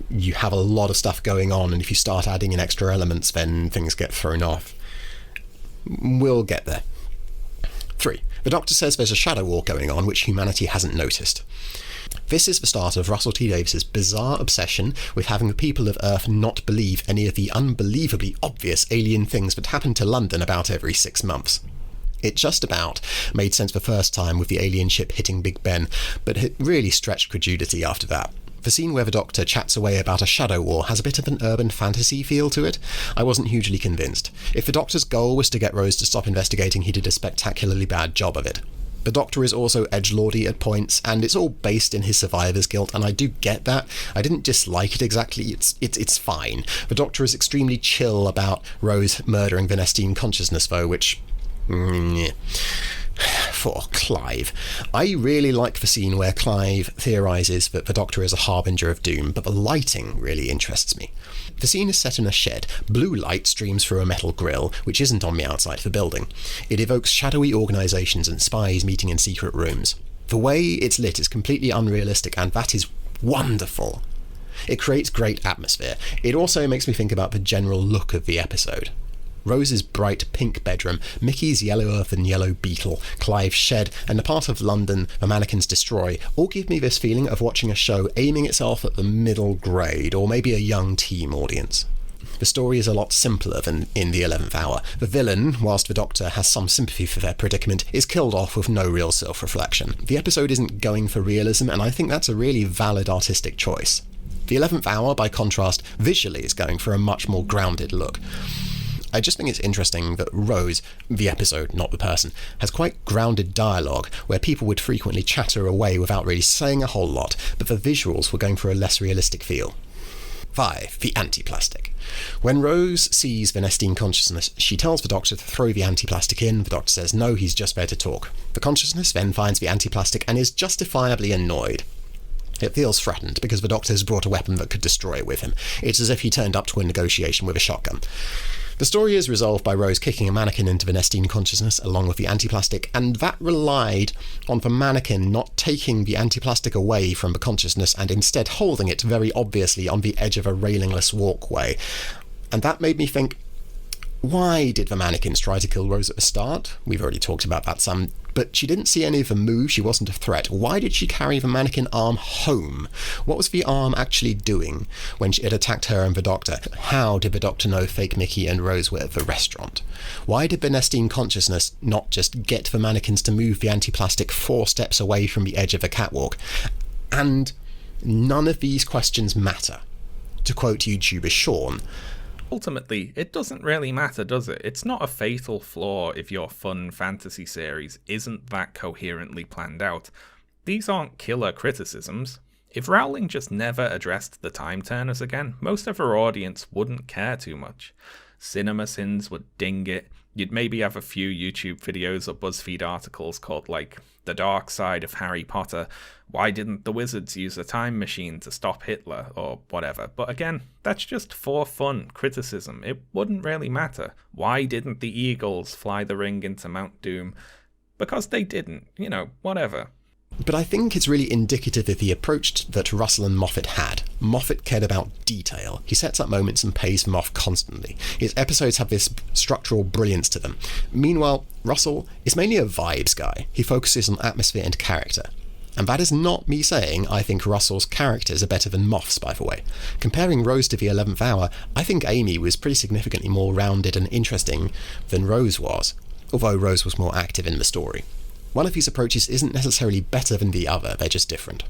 you have a lot of stuff going on, and if you start adding in extra elements, then things get thrown off. We'll get there. 3. The Doctor says there's a shadow war going on which humanity hasn't noticed. This is the start of Russell T Davies' bizarre obsession with having the people of Earth not believe any of the unbelievably obvious alien things that happen to London about every 6 months. It just about made sense the first time with the alien ship hitting Big Ben, but it really stretched credulity after that. The scene where the Doctor chats away about a shadow war has a bit of an urban fantasy feel to it. I wasn't hugely convinced. If the Doctor's goal was to get Rose to stop investigating, he did a spectacularly bad job of it. The Doctor is also edgelordy at points, and it's all based in his survivor's guilt, and I do get that. I didn't dislike it exactly. It's fine. The Doctor is extremely chill about Rose murdering the Nestine consciousness, though, which... For Clive. I really like the scene where Clive theorises that the Doctor is a harbinger of doom, but the lighting really interests me. The scene is set in a shed. Blue light streams through a metal grille, which isn't on the outside of the building. It evokes shadowy organisations and spies meeting in secret rooms. The way it's lit is completely unrealistic, and that is wonderful. It creates great atmosphere. It also makes me think about the general look of the episode. Rose's bright pink bedroom, Mickey's yellow earth and yellow beetle, Clive's shed, and the part of London the mannequins destroy all give me this feeling of watching a show aiming itself at the middle grade, or maybe a young teen audience. The story is a lot simpler than in the 11th Hour. The villain, whilst the Doctor has some sympathy for their predicament, is killed off with no real self-reflection. The episode isn't going for realism, and I think that's a really valid artistic choice. The 11th Hour, by contrast, visually is going for a much more grounded look. I just think it's interesting that Rose, the episode, not the person, has quite grounded dialogue where people would frequently chatter away without really saying a whole lot, but the visuals were going for a less realistic feel. 5. The anti-plastic. When Rose sees the Nestine consciousness, she tells the Doctor to throw the anti-plastic in. The Doctor says no, he's just there to talk. The consciousness then finds the anti-plastic and is justifiably annoyed. It feels threatened because the Doctor has brought a weapon that could destroy it with him. It's as if he turned up to a negotiation with a shotgun. The story is resolved by Rose kicking a mannequin into the Nestine consciousness along with the anti-plastic, and that relied on the mannequin not taking the anti-plastic away from the consciousness and instead holding it very obviously on the edge of a railingless walkway. And that made me think, Why did the mannequins try to kill Rose at the start? We've already talked about that some, but she didn't see any of them move, she wasn't a threat. Why did she carry the mannequin arm home? What was the arm actually doing when it attacked her and the Doctor? How did the Doctor know Fake Mickey and Rose were at the restaurant? Why did Bernestine Consciousness not just get the mannequins to move the anti-plastic 4 steps away from the edge of the catwalk? And none of these questions matter. To quote YouTuber Sean, ultimately, it doesn't really matter, does it? It's not a fatal flaw if your fun fantasy series isn't that coherently planned out. These aren't killer criticisms. If Rowling just never addressed the Time Turners again, most of her audience wouldn't care too much. CinemaSins would ding it. You'd maybe have a few YouTube videos or BuzzFeed articles called, like, The Dark Side of Harry Potter, Why Didn't the Wizards Use a Time Machine to Stop Hitler, or whatever. But again, that's just for fun criticism. It wouldn't really matter. Why didn't the Eagles fly the ring into Mount Doom? Because they didn't. You know, whatever. But I think it's really indicative of the approach that Russell and Moffat had. Moffat cared about detail. He sets up moments and pays them off constantly. His episodes have this structural brilliance to them. Meanwhile, Russell is mainly a vibes guy. He focuses on atmosphere and character. And that is not me saying I think Russell's characters are better than Moff's, by the way. Comparing Rose to the 11th Hour, I think Amy was pretty significantly more rounded and interesting than Rose was, although Rose was more active in the story. One of these approaches isn't necessarily better than the other, they're just different.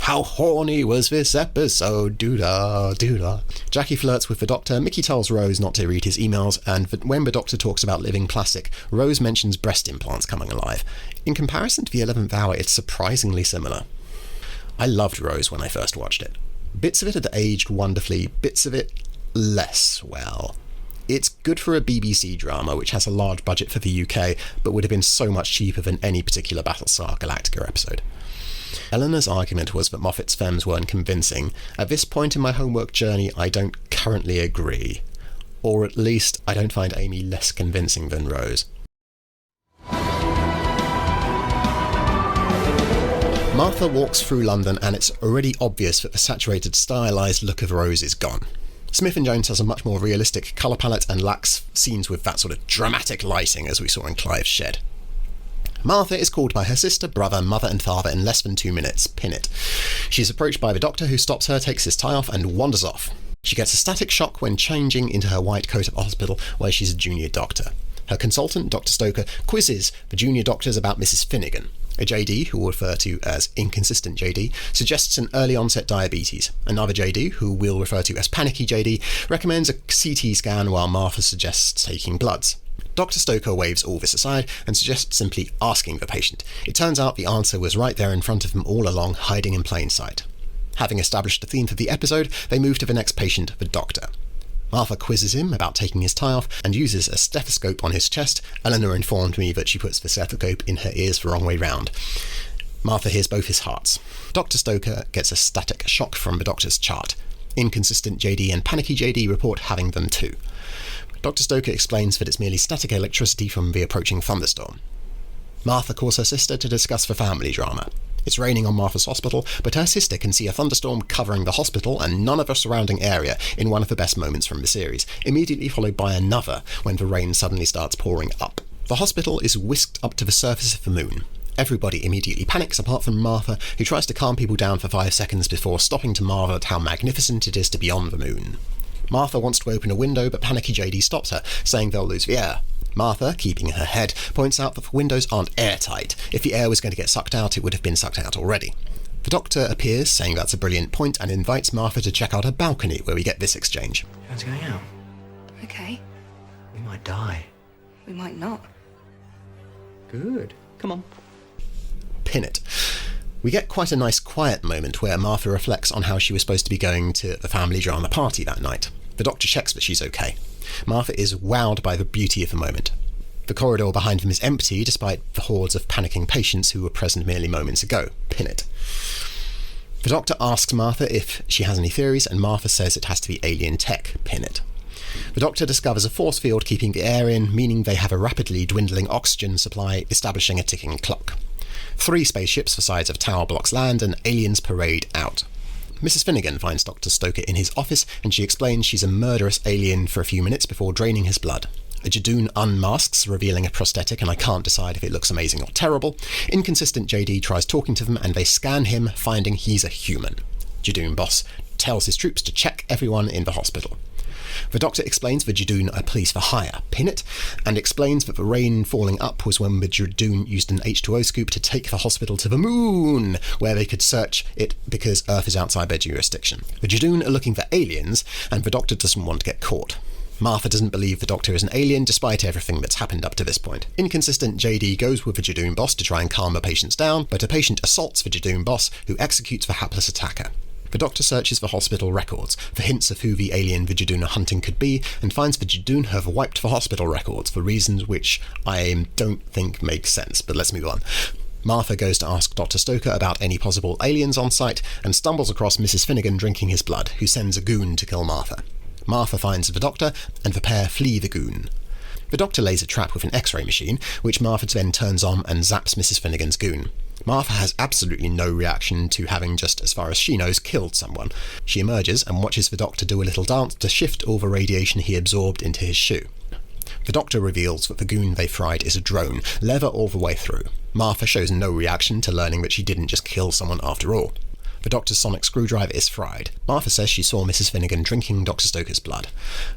How horny was this episode? Doo-da, doo-da. Jackie flirts with the Doctor, Mickey tells Rose not to read his emails, and when the Doctor talks about living plastic, Rose mentions breast implants coming alive. In comparison to the 11th Hour, it's surprisingly similar. I loved Rose when I first watched it. Bits of it had aged wonderfully, bits of it less well. It's good for a BBC drama, which has a large budget for the UK, but would have been so much cheaper than any particular Battlestar Galactica episode. Eleanor's argument was that Moffat's femmes weren't convincing. At this point in my homework journey, I don't currently agree. Or at least, I don't find Amy less convincing than Rose. Martha walks through London and it's already obvious that the saturated, stylised look of Rose is gone. Smith & Jones has a much more realistic colour palette and lacks scenes with that sort of dramatic lighting as we saw in Clive's Shed. Martha is called by her sister, brother, mother and father in less than 2 minutes. Pin it. She is approached by the Doctor, who stops her, takes his tie off and wanders off. She gets a static shock when changing into her white coat at the hospital where she's a junior doctor. Her consultant, Dr. Stoker, quizzes the junior doctors about Mrs. Finnegan. A JD, who we'll refer to as Inconsistent JD, suggests an early onset diabetes. Another JD, who we'll refer to as Panicky JD, recommends a CT scan while Martha suggests taking bloods. Dr. Stoker waves all this aside and suggests simply asking the patient. It turns out the answer was right there in front of them all along, hiding in plain sight. Having established the theme for the episode, they move to the next patient, the Doctor. Martha quizzes him about taking his tie off and uses a stethoscope on his chest. Eleanor informed me that she puts the stethoscope in her ears the wrong way round. Martha hears both his hearts. Dr. Stoker gets a static shock from the Doctor's chart. Inconsistent JD and Panicky JD report having them too. Dr. Stoker explains that it's merely static electricity from the approaching thunderstorm. Martha calls her sister to discuss the family drama. It's raining on Martha's hospital, but her sister can see a thunderstorm covering the hospital and none of the surrounding area in one of the best moments from the series, immediately followed by another when the rain suddenly starts pouring up. The hospital is whisked up to the surface of the moon. Everybody immediately panics apart from Martha, who tries to calm people down for 5 seconds before stopping to marvel at how magnificent it is to be on the moon. Martha wants to open a window, but Panicky JD stops her, saying they'll lose the air. Martha, keeping her head, points out that the windows aren't airtight. If the air was going to get sucked out, it would have been sucked out already. The Doctor appears, saying that's a brilliant point, and invites Martha to check out a balcony, where we get this exchange. How's going out? Okay. We might die. We might not. Good. Come on. Pin it. We get quite a nice quiet moment where Martha reflects on how she was supposed to be going to the family drama party that night. The Doctor checks that she's okay. Martha is wowed by the beauty of the moment. The corridor behind them is empty, despite the hordes of panicking patients who were present merely moments ago. Pin it. The Doctor asks Martha if she has any theories, and Martha says it has to be alien tech. Pin it. The Doctor discovers a force field keeping the air in, meaning they have a rapidly dwindling oxygen supply, establishing a ticking clock. 3 spaceships the size of tower blocks land, and aliens parade out. Mrs. Finnegan finds Dr. Stoker in his office, and she explains she's a murderous alien for a few minutes before draining his blood. A Judoon unmasks, revealing a prosthetic, and I can't decide if it looks amazing or terrible. Inconsistent JD tries talking to them, and they scan him, finding he's a human. Judoon boss tells his troops to check everyone in the hospital. The Doctor explains the Judoon are police for hire, pin it, and explains that the rain falling up was when the Judoon used an H2O scoop to take the hospital to the moon, where they could search it because Earth is outside their jurisdiction. The Judoon are looking for aliens, and the Doctor doesn't want to get caught. Martha doesn't believe the Doctor is an alien, despite everything that's happened up to this point. Inconsistent JD goes with the Judoon boss to try and calm the patients down, but a patient assaults the Judoon boss, who executes the hapless attacker. The Doctor searches the hospital records for hints of who the alien the Judoon are hunting could be, and finds the Judoon have wiped the hospital records for reasons which I don't think make sense, but let's move on. Martha goes to ask Dr. Stoker about any possible aliens on site, and stumbles across Mrs. Finnegan drinking his blood, who sends a goon to kill Martha. Martha finds the Doctor, and the pair flee the goon. The Doctor lays a trap with an X-ray machine, which Martha then turns on and zaps Mrs. Finnegan's goon. Martha has absolutely no reaction to having just, as far as she knows, killed someone. She emerges and watches the Doctor do a little dance to shift all the radiation he absorbed into his shoe. The Doctor reveals that the goon they fried is a drone, leather all the way through. Martha shows no reaction to learning that she didn't just kill someone after all. The Doctor's sonic screwdriver is fried. Martha says she saw Mrs. Finnegan drinking Dr. Stoker's blood.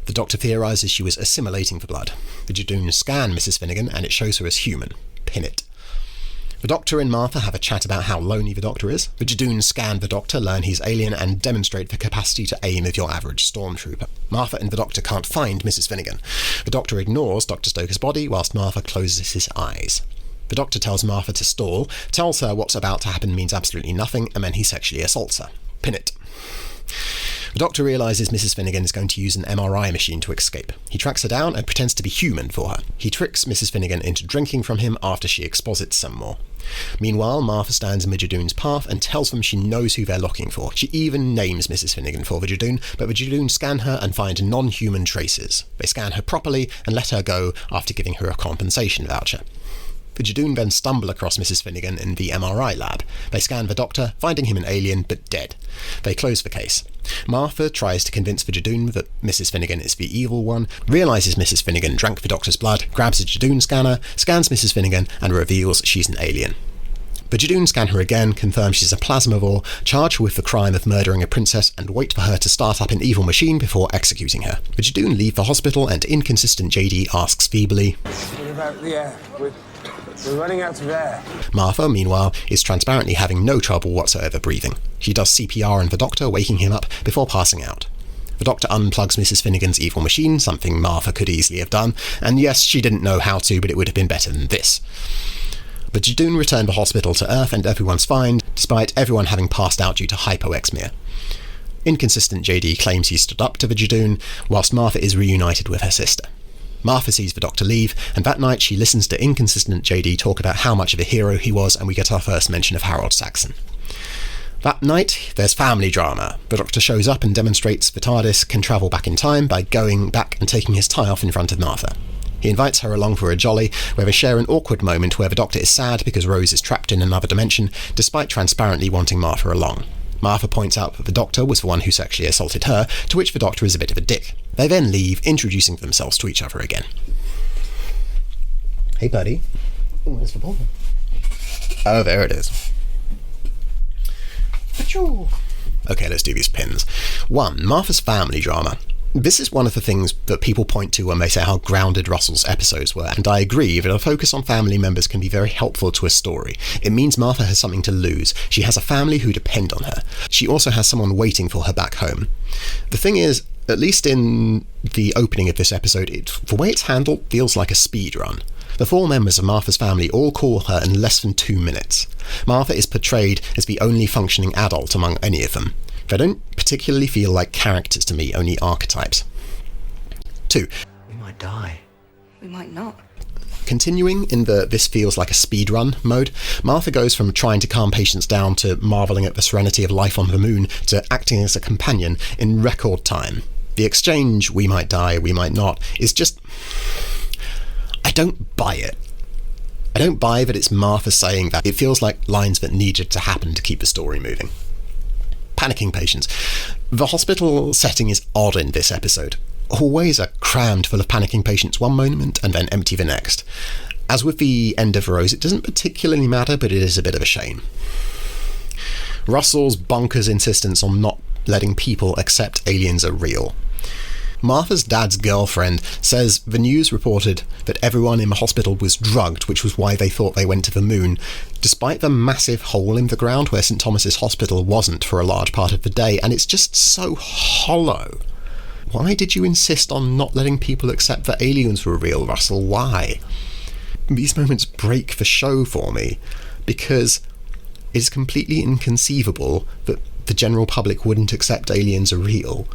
The Doctor theorises she was assimilating the blood. The Judoon scan Mrs. Finnegan, and it shows her as human. Pin it. The Doctor and Martha have a chat about how lonely the Doctor is. The Judoon scan the Doctor, learn he's alien, and demonstrate the capacity to aim of your average stormtrooper. Martha and the Doctor can't find Mrs. Finnegan. The Doctor ignores Dr. Stoker's body, whilst Martha closes his eyes. The Doctor tells Martha to stall, tells her what's about to happen means absolutely nothing, and then he sexually assaults her. Pin it. The Doctor realises Mrs. Finnegan is going to use an MRI machine to escape. He tracks her down and pretends to be human for her. He tricks Mrs. Finnegan into drinking from him after she exposits some more. Meanwhile, Martha stands in the Judoon's path and tells them she knows who they're looking for. She even names Mrs. Finnegan for the Judoon, but the Judoon scan her and find non-human traces. They scan her properly and let her go after giving her a compensation voucher. The Judoon then stumble across Mrs. Finnegan in the MRI lab. They scan the Doctor, finding him an alien, but dead. They close the case. Martha tries to convince the Judoon that Mrs. Finnegan is the evil one, realises Mrs. Finnegan drank the Doctor's blood, grabs a Judoon scanner, scans Mrs. Finnegan, and reveals she's an alien. The Judoon scan her again, confirm she's a plasmavore, charge her with the crime of murdering a princess, and wait for her to start up an evil machine before executing her. The Judoon leave the hospital, and inconsistent JD asks feebly, "What about the air? We're running out of air." Martha, meanwhile, is transparently having no trouble whatsoever breathing. She does CPR on the Doctor, waking him up before passing out. The Doctor unplugs Mrs. Finnegan's evil machine, something Martha could easily have done, and yes, she didn't know how to, but it would have been better than this. The Judoon return the hospital to Earth and everyone's fine, despite everyone having passed out due to hypoxemia. Inconsistent JD claims he stood up to the Judoon, whilst Martha is reunited with her sister. Martha sees the Doctor leave, and that night she listens to inconsistent JD talk about how much of a hero he was, and we get our first mention of Harold Saxon. That night, there's family drama. The Doctor shows up and demonstrates the TARDIS can travel back in time by going back and taking his tie off in front of Martha. He invites her along for a jolly, where they share an awkward moment where the Doctor is sad because Rose is trapped in another dimension, despite transparently wanting Martha along. Martha points out that the Doctor was the one who sexually assaulted her, to which the Doctor is a bit of a dick. They then leave, introducing themselves to each other again. Hey, buddy. Oh, where's the ball? Oh, there it is. Okay, let's do these pins. 1. Martha's family drama. This is one of the things that people point to when they say how grounded Russell's episodes were, and I agree that a focus on family members can be very helpful to a story. It means Martha has something to lose. She has a family who depend on her. She also has someone waiting for her back home. The thing is, at least in the opening of this episode, the way it's handled feels like a speed run. The 4 members of Martha's family all call her in less than 2 minutes. Martha is portrayed as the only functioning adult among any of them. They don't particularly feel like characters to me, only archetypes. 2. We might die. We might not. Continuing in the this feels like a speedrun mode, Martha goes from trying to calm patients down to marvelling at the serenity of life on the moon to acting as a companion in record time. The exchange, we might die, we might not, is just... I don't buy it. I don't buy that it's Martha saying that. It feels like lines that needed to happen to keep the story moving. panicking patients. The hospital setting is odd in this episode. Hallways are crammed full of panicking patients one moment and then empty the next. As with the end of Rose, it doesn't particularly matter, but it is a bit of a shame. Russell's bonkers insistence on not letting people accept aliens are real. Martha's dad's girlfriend says the news reported that everyone in the hospital was drugged, which was why they thought they went to the moon, despite the massive hole in the ground where St. Thomas's Hospital wasn't for a large part of the day, and it's just so hollow. Why did you insist on not letting people accept that aliens were real, Russell? Why? These moments break the show for me, because it is completely inconceivable that the general public wouldn't accept aliens are real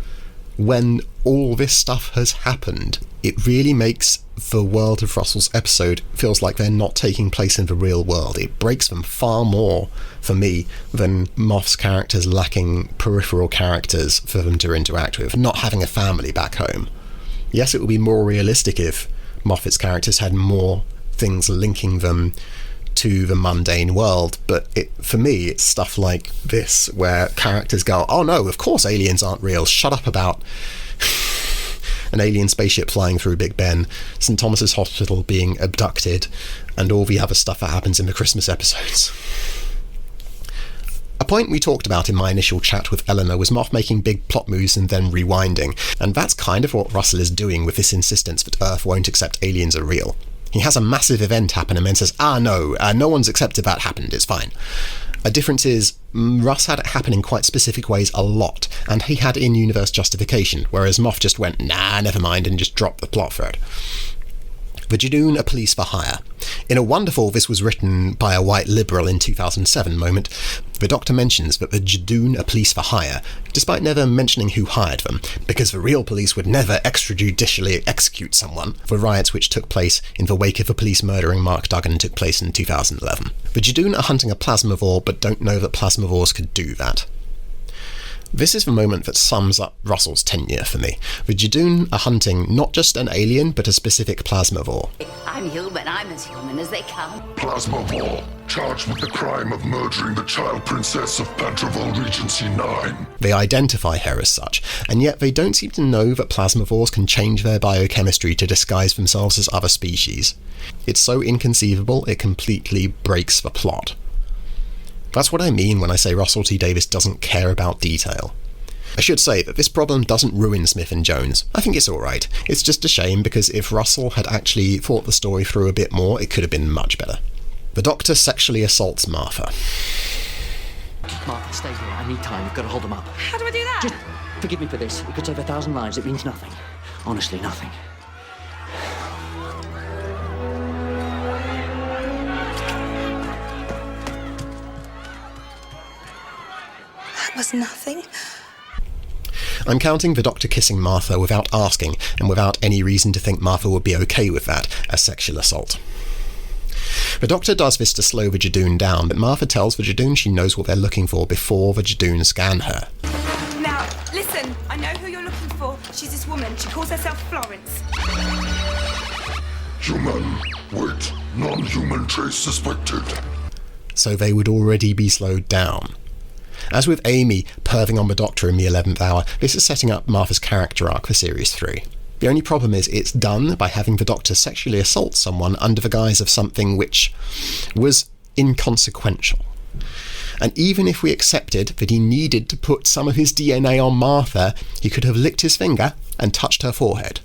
when all this stuff has happened. It really makes the world of Russell's episode feels like they're not taking place in the real world. It breaks them far more for me than Moff's characters lacking peripheral characters for them to interact with, not having a family back home. Yes, it would be more realistic if Moffat's characters had more things linking them to the mundane world, but for me it's stuff like this where characters go, oh no, of course aliens aren't real, shut up about an alien spaceship flying through Big Ben, St. Thomas's Hospital being abducted, and all the other stuff that happens in the Christmas episodes. A point we talked about in my initial chat with Eleanor was Moff making big plot moves and then rewinding, and that's kind of what Russell is doing with this insistence that Earth won't accept aliens are real. He has a massive event happen and then says, no one's accepted that happened, it's fine. A difference is, Russ had it happen in quite specific ways a lot, and he had in-universe justification, whereas Moff just went, nah, never mind, and just dropped the plot thread. The Judoon are police for hire. In a wonderful "this was written by a white liberal in 2007" moment, the Doctor mentions that the Judoon are police for hire, despite never mentioning who hired them, because the real police would never extrajudicially execute someone. The riots which took place in the wake of the police murdering Mark Duggan took place in 2011. The Judoon are hunting a plasmavore, but don't know that plasmavores could do that. This is the moment that sums up Russell's tenure for me. The Judoon are hunting not just an alien, but a specific plasmavore. I'm human. I'm as human as they come. Plasmavore, charged with the crime of murdering the child princess of Pantraville Regency 9. They identify her as such, and yet they don't seem to know that plasmavores can change their biochemistry to disguise themselves as other species. It's so inconceivable, it completely breaks the plot. That's what I mean when I say Russell T Davies doesn't care about detail. I should say that this problem doesn't ruin Smith and Jones. I think it's alright. It's just a shame because if Russell had actually thought the story through a bit more, it could have been much better. The Doctor sexually assaults Martha. Martha, stay here. I need time. We've got to hold them up. How do I do that? Just forgive me for this. It could save 1,000 lives. It means nothing. Honestly, nothing. That was nothing. I'm counting the Doctor kissing Martha without asking, and without any reason to think Martha would be okay with that, as sexual assault. The Doctor does this to slow the Judoon down, but Martha tells the Judoon she knows what they're looking for before the Judoon scan her. Now, listen, I know who you're looking for. She's this woman. She calls herself Florence. Human. Wait. Non-human trace suspected. So they would already be slowed down. As with Amy perving on the Doctor in the 11th Hour, this is setting up Martha's character arc for Series 3. The only problem is it's done by having the Doctor sexually assault someone under the guise of something which was inconsequential. And even if we accepted that he needed to put some of his DNA on Martha, he could have licked his finger and touched her forehead.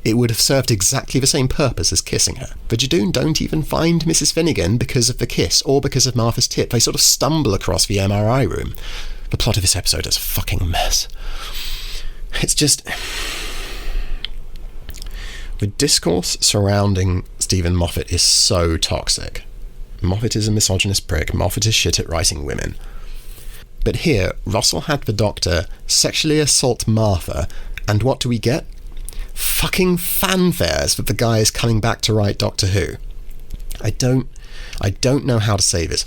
It would have served exactly the same purpose as kissing her. The Judoon don't even find Mrs. Finnegan because of the kiss, or because of Martha's tip. They sort of stumble across the MRI room. The plot of this episode is a fucking mess. It's just... The discourse surrounding Stephen Moffat is so toxic. Moffat is a misogynist prick. Moffat is shit at writing women. But here, Russell had the Doctor sexually assault Martha, and what do we get? Fucking fanfares that the guy is coming back to write Doctor Who. I don't know how to say this.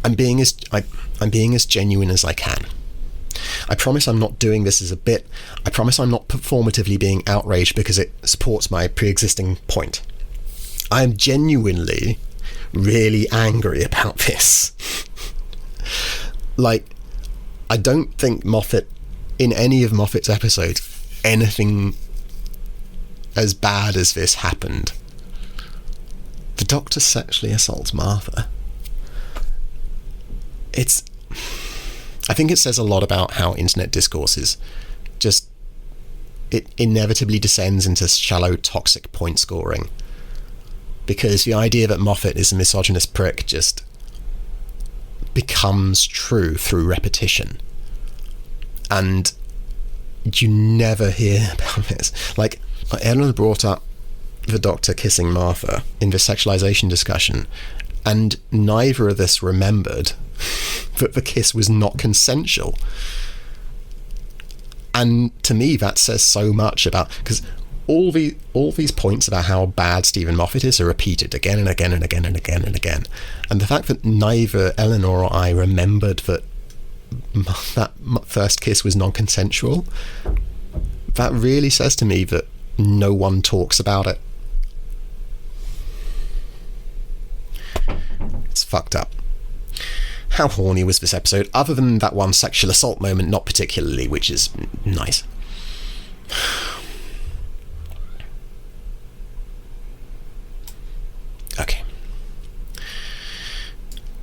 I'm being as genuine as I can. I promise I'm not doing this as a bit. I promise I'm not performatively being outraged because it supports my pre-existing point. I am genuinely really angry about this. Like, I don't think Moffat, in any of Moffat's episodes, anything as bad as this happened. The Doctor sexually assaults Martha. I think it says a lot about how internet discourse is just, it inevitably descends into shallow, toxic point scoring. Because the idea that Moffat is a misogynist prick just becomes true through repetition. And you never hear about this. Like, Eleanor brought up the Doctor kissing Martha in the sexualization discussion, and neither of us remembered that the kiss was not consensual. And to me, that says so much about, because all these points about how bad Stephen Moffat is are repeated again and again and again and again and again. And the fact that neither Eleanor or I remembered that first kiss was non-consensual, that really says to me that no one talks about it. It's fucked up. How horny was this episode, other than that one sexual assault moment? Not particularly, which is nice. Okay.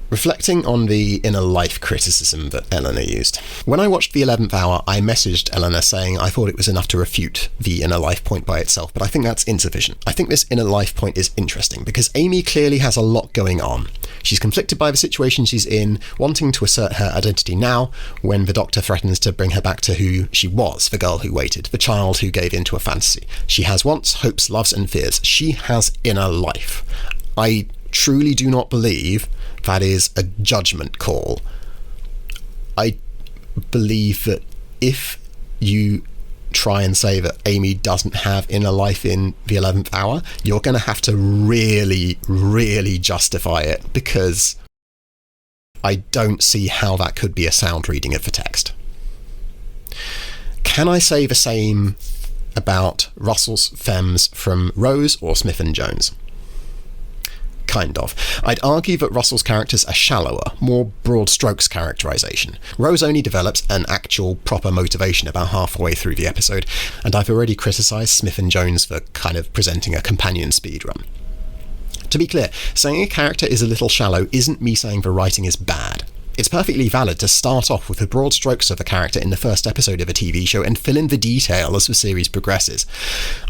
Reflecting on the inner life criticism that Eleanor used. When I watched the 11th Hour, I messaged Eleanor saying I thought it was enough to refute the inner life point by itself, but I think that's insufficient. I think this inner life point is interesting because Amy clearly has a lot going on. She's conflicted by the situation she's in, wanting to assert her identity now, when the Doctor threatens to bring her back to who she was, the girl who waited, the child who gave in to a fantasy. She has wants, hopes, loves, and fears. She has inner life. I truly do not believe that is a judgment call. I believe that if you try and say that Amy doesn't have inner life in the 11th Hour, you're going to have to really, really justify it, because I don't see how that could be a sound reading of the text. Can I say the same about Russell's femmes from Rose or Smith and Jones? Kind of. I'd argue that Russell's characters are shallower, more broad strokes characterisation. Rose only develops an actual proper motivation about halfway through the episode, and I've already criticised Smith and Jones for kind of presenting a companion speedrun. To be clear, saying a character is a little shallow isn't me saying the writing is bad. It's perfectly valid to start off with the broad strokes of a character in the first episode of a TV show and fill in the detail as the series progresses.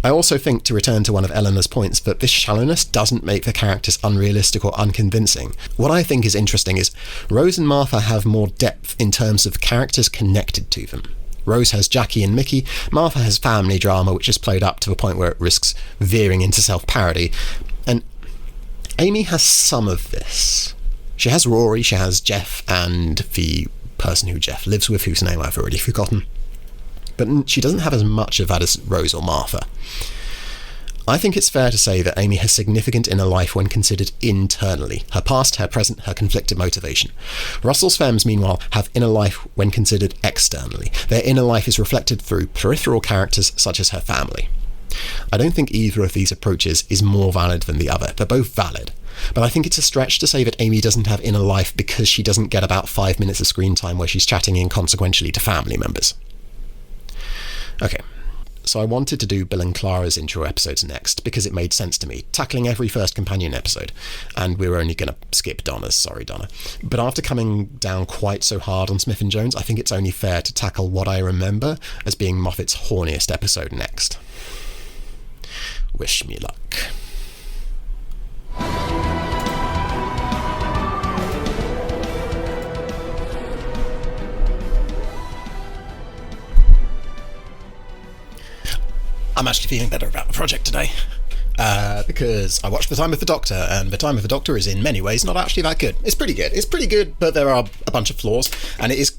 I also think, to return to one of Eleanor's points, that this shallowness doesn't make the characters unrealistic or unconvincing. What I think is interesting is Rose and Martha have more depth in terms of characters connected to them. Rose has Jackie and Mickey, Martha has family drama which is played up to the point where it risks veering into self-parody, and Amy has some of this. She has Rory, she has Jeff, and the person who Jeff lives with, whose name I've already forgotten. But she doesn't have as much of that as Rose or Martha. I think it's fair to say that Amy has significant inner life when considered internally. Her past, her present, her conflicted motivation. Russell's femmes, meanwhile, have inner life when considered externally. Their inner life is reflected through peripheral characters such as her family. I don't think either of these approaches is more valid than the other. They're both valid. But I think it's a stretch to say that Amy doesn't have inner life because she doesn't get about 5 minutes of screen time where she's chatting inconsequentially to family members. Okay, so I wanted to do Bill and Clara's intro episodes next because it made sense to me, tackling every first companion episode, and we were only going to skip Donna's, sorry Donna. But after coming down quite so hard on Smith and Jones, I think it's only fair to tackle what I remember as being Moffat's horniest episode next. Wish me luck. I'm actually feeling better about the project today, because I watched The Time of the Doctor, and The Time of the Doctor is in many ways not actually that good. It's pretty good, but there are a bunch of flaws, and it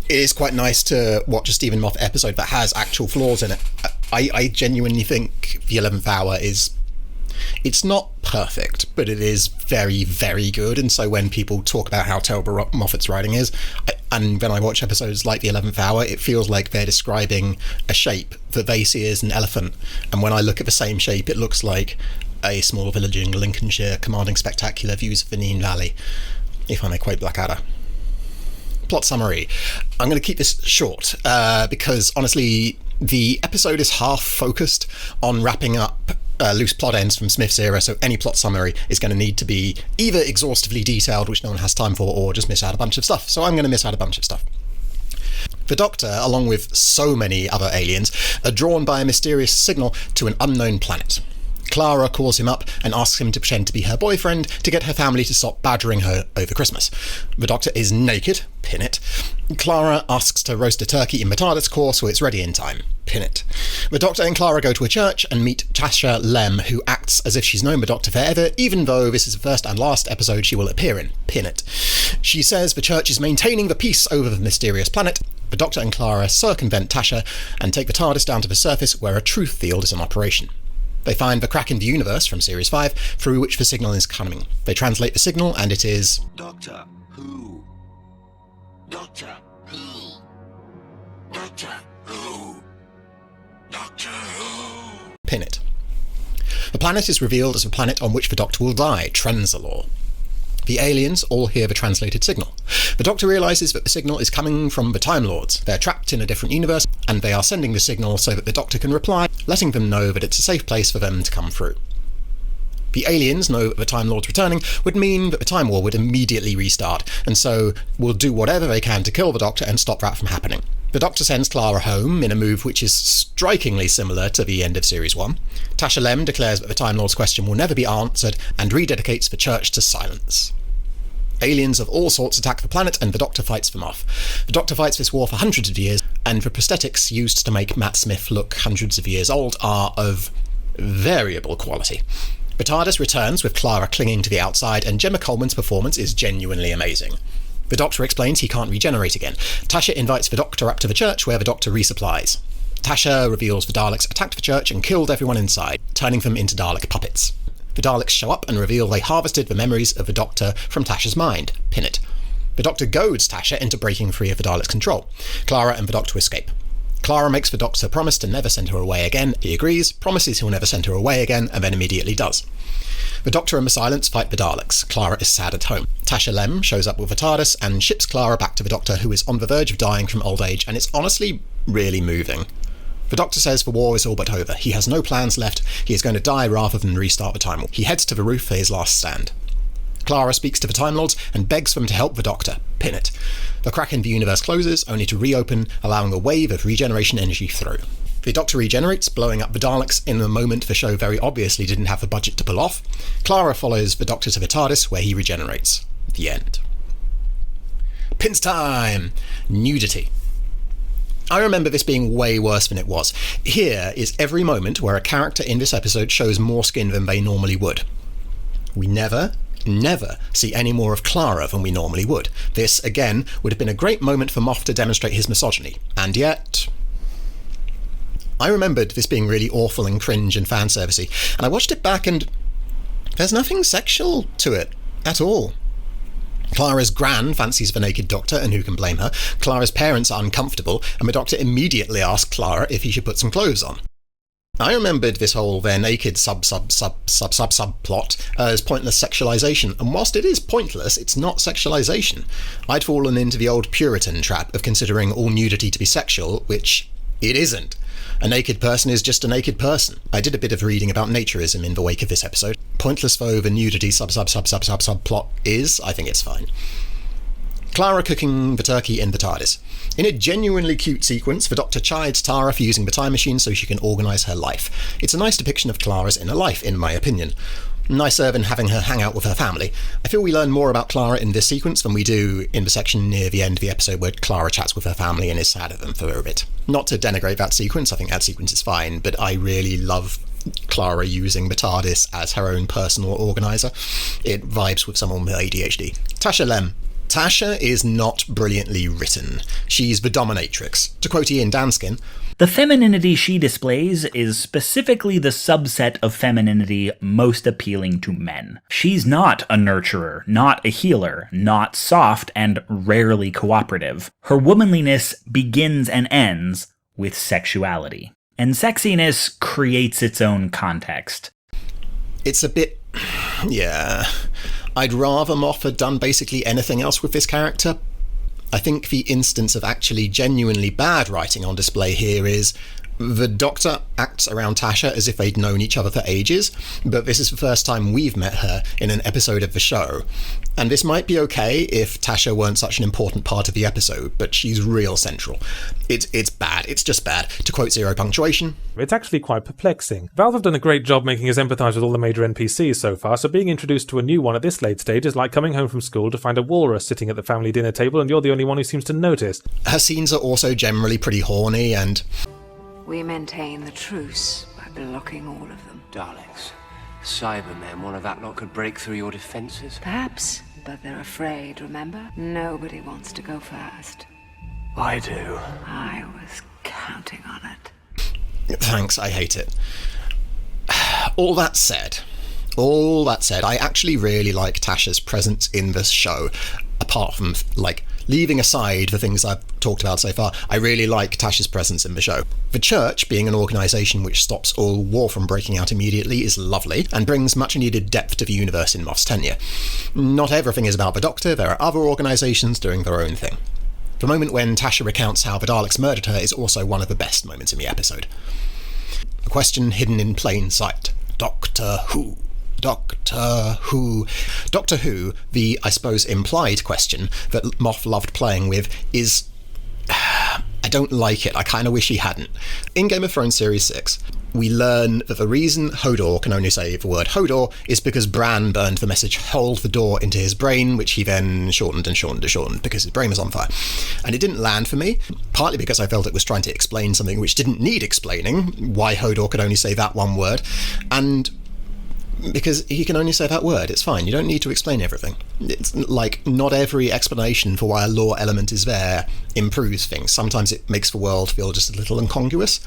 is quite nice to watch a Stephen Moffat episode that has actual flaws in it. I genuinely think The 11th Hour is It's not perfect, but it is very, very good, and so when people talk about how terrible Moffat's writing is, and when I watch episodes like the 11th Hour, it feels like they're describing a shape that they see as an elephant, and when I look at the same shape, it looks like a small village in Lincolnshire commanding spectacular views of the Nene Valley, if I may quote Blackadder. Plot summary. I'm going to keep this short, because honestly, the episode is half focused on wrapping up loose plot ends from Smith's era, so any plot summary is going to need to be either exhaustively detailed, which no one has time for, or just miss out a bunch of stuff. So I'm going to miss out a bunch of stuff. The Doctor, along with so many other aliens, are drawn by a mysterious signal to an unknown planet. Clara calls him up and asks him to pretend to be her boyfriend to get her family to stop badgering her over Christmas. The Doctor is naked, pin it. Clara asks to roast a turkey in the TARDIS core so it's ready in time, pin it. The Doctor and Clara go to a church and meet Tasha Lem, who acts as if she's known the Doctor forever, even though this is the first and last episode she will appear in, pin it. She says the church is maintaining the peace over the mysterious planet. The Doctor and Clara circumvent Tasha and take the TARDIS down to the surface where a truth field is in operation. They find the crack in the universe from Series 5, through which the signal is coming. They translate the signal, and it is... Doctor Who? Doctor Who? Doctor Who? Doctor Who? Pin it. The planet is revealed as the planet on which the Doctor will die, Trenzalore. The aliens all hear the translated signal. The Doctor realises that the signal is coming from the Time Lords. They're trapped in a different universe, and they are sending the signal so that the Doctor can reply, letting them know that it's a safe place for them to come through. The aliens know that the Time Lords returning would mean that the Time War would immediately restart, and so will do whatever they can to kill the Doctor and stop that from happening. The Doctor sends Clara home in a move which is strikingly similar to the end of Series 1. Tasha Lem declares that the Time Lord's question will never be answered and rededicates the church to silence. Aliens of all sorts attack the planet, and the Doctor fights them off. The Doctor fights this war for hundreds of years, and the prosthetics used to make Matt Smith look hundreds of years old are of variable quality. The TARDIS returns with Clara clinging to the outside, and Gemma Coleman's performance is genuinely amazing. The Doctor explains he can't regenerate again. Tasha invites the Doctor up to the church, where the Doctor resupplies. Tasha reveals the Daleks attacked the church and killed everyone inside, turning them into Dalek puppets. The Daleks show up and reveal they harvested the memories of the Doctor from Tasha's mind, pin it. The Doctor goads Tasha into breaking free of the Daleks' control. Clara and the Doctor escape. Clara makes the Doctor promise to never send her away again. He agrees, promises he'll never send her away again, and then immediately does. The Doctor and the Silence fight the Daleks. Clara is sad at home. Tasha Lem shows up with the TARDIS and ships Clara back to the Doctor, who is on the verge of dying from old age, and it's honestly really moving. The Doctor says the war is all but over. He has no plans left. He is going to die rather than restart the Time War. He heads to the roof for his last stand. Clara speaks to the Time Lords and begs them to help the Doctor, pin it. The crack in the universe closes, only to reopen, allowing a wave of regeneration energy through. The Doctor regenerates, blowing up the Daleks in a moment the show very obviously didn't have the budget to pull off. Clara follows the Doctor to the TARDIS, where he regenerates. The end. Pins time! Nudity. I remember this being way worse than it was. Here is every moment where a character in this episode shows more skin than they normally would. We never see any more of Clara than we normally would. This, again, would have been a great moment for Moffat to demonstrate his misogyny. And yet... I remembered this being really awful and cringe and fanservice-y, and I watched it back and there's nothing sexual to it at all. Clara's gran fancies the naked Doctor, and who can blame her? Clara's parents are uncomfortable, and the Doctor immediately asks Clara if he should put some clothes on. I remembered this whole they're naked subplot as pointless sexualization, and whilst it is pointless, it's not sexualization. I'd fallen into the old Puritan trap of considering all nudity to be sexual, which it isn't. A naked person is just a naked person. I did a bit of reading about naturism in the wake of this episode. Pointless though the nudity subplot is, I think it's fine. Clara cooking the turkey in the TARDIS. In a genuinely cute sequence, the Doctor chides Tara for using the time machine so she can organise her life. It's a nice depiction of Clara's inner life, in my opinion. Nicer than having her hang out with her family. I feel we learn more about Clara in this sequence than we do in the section near the end of the episode where Clara chats with her family and is sad at them for a bit. Not to denigrate that sequence, I think that sequence is fine, but I really love Clara using the TARDIS as her own personal organiser. It vibes with someone with ADHD. Tasha Lem. Tasha is not brilliantly written. She's the dominatrix. To quote Ian Danskin, The femininity she displays is specifically the subset of femininity most appealing to men. She's not a nurturer, not a healer, not soft, and rarely cooperative. Her womanliness begins and ends with sexuality. And sexiness creates its own context. It's a bit... yeah. I'd rather Moff had done basically anything else with this character. I think the instance of actually genuinely bad writing on display here is the Doctor acts around Tasha as if they'd known each other for ages, but this is the first time we've met her in an episode of the show. And this might be okay if Tasha weren't such an important part of the episode, but she's real central. It's bad. It's just bad. To quote Zero Punctuation, it's actually quite perplexing. Valve have done a great job making us empathise with all the major NPCs so far, so being introduced to a new one at this late stage is like coming home from school to find a walrus sitting at the family dinner table and you're the only one who seems to notice. Her scenes are also generally pretty horny and... We maintain the truce by blocking all of them. Daleks, Cybermen, one of that lot could break through your defences. Perhaps, but they're afraid, remember? Nobody wants to go first. I do. I was counting on it. Thanks, I hate it. All that said, I actually really like Tasha's presence in this show. Apart from, like, leaving aside the things I've talked about so far, I really like Tasha's presence in the show. The Church, being an organisation which stops all war from breaking out immediately, is lovely, and brings much-needed depth to the universe in Moff's tenure. Not everything is about the Doctor, there are other organisations doing their own thing. The moment when Tasha recounts how the Daleks murdered her is also one of the best moments in the episode. A question hidden in plain sight. Doctor Who. Doctor Who. Doctor Who, the, I suppose, implied question that Moff loved playing with is... I don't like it. I kind of wish he hadn't. In Game of Thrones Series 6, we learn that the reason Hodor can only say the word Hodor is because Bran burned the message "hold the door" into his brain, which he then shortened because his brain was on fire. And it didn't land for me, partly because I felt it was trying to explain something which didn't need explaining, why Hodor could only say that one word, and because he can only say that word, it's fine, you don't need to explain everything. It's like, not every explanation for why a lore element is there improves things. Sometimes it makes the world feel just a little incongruous.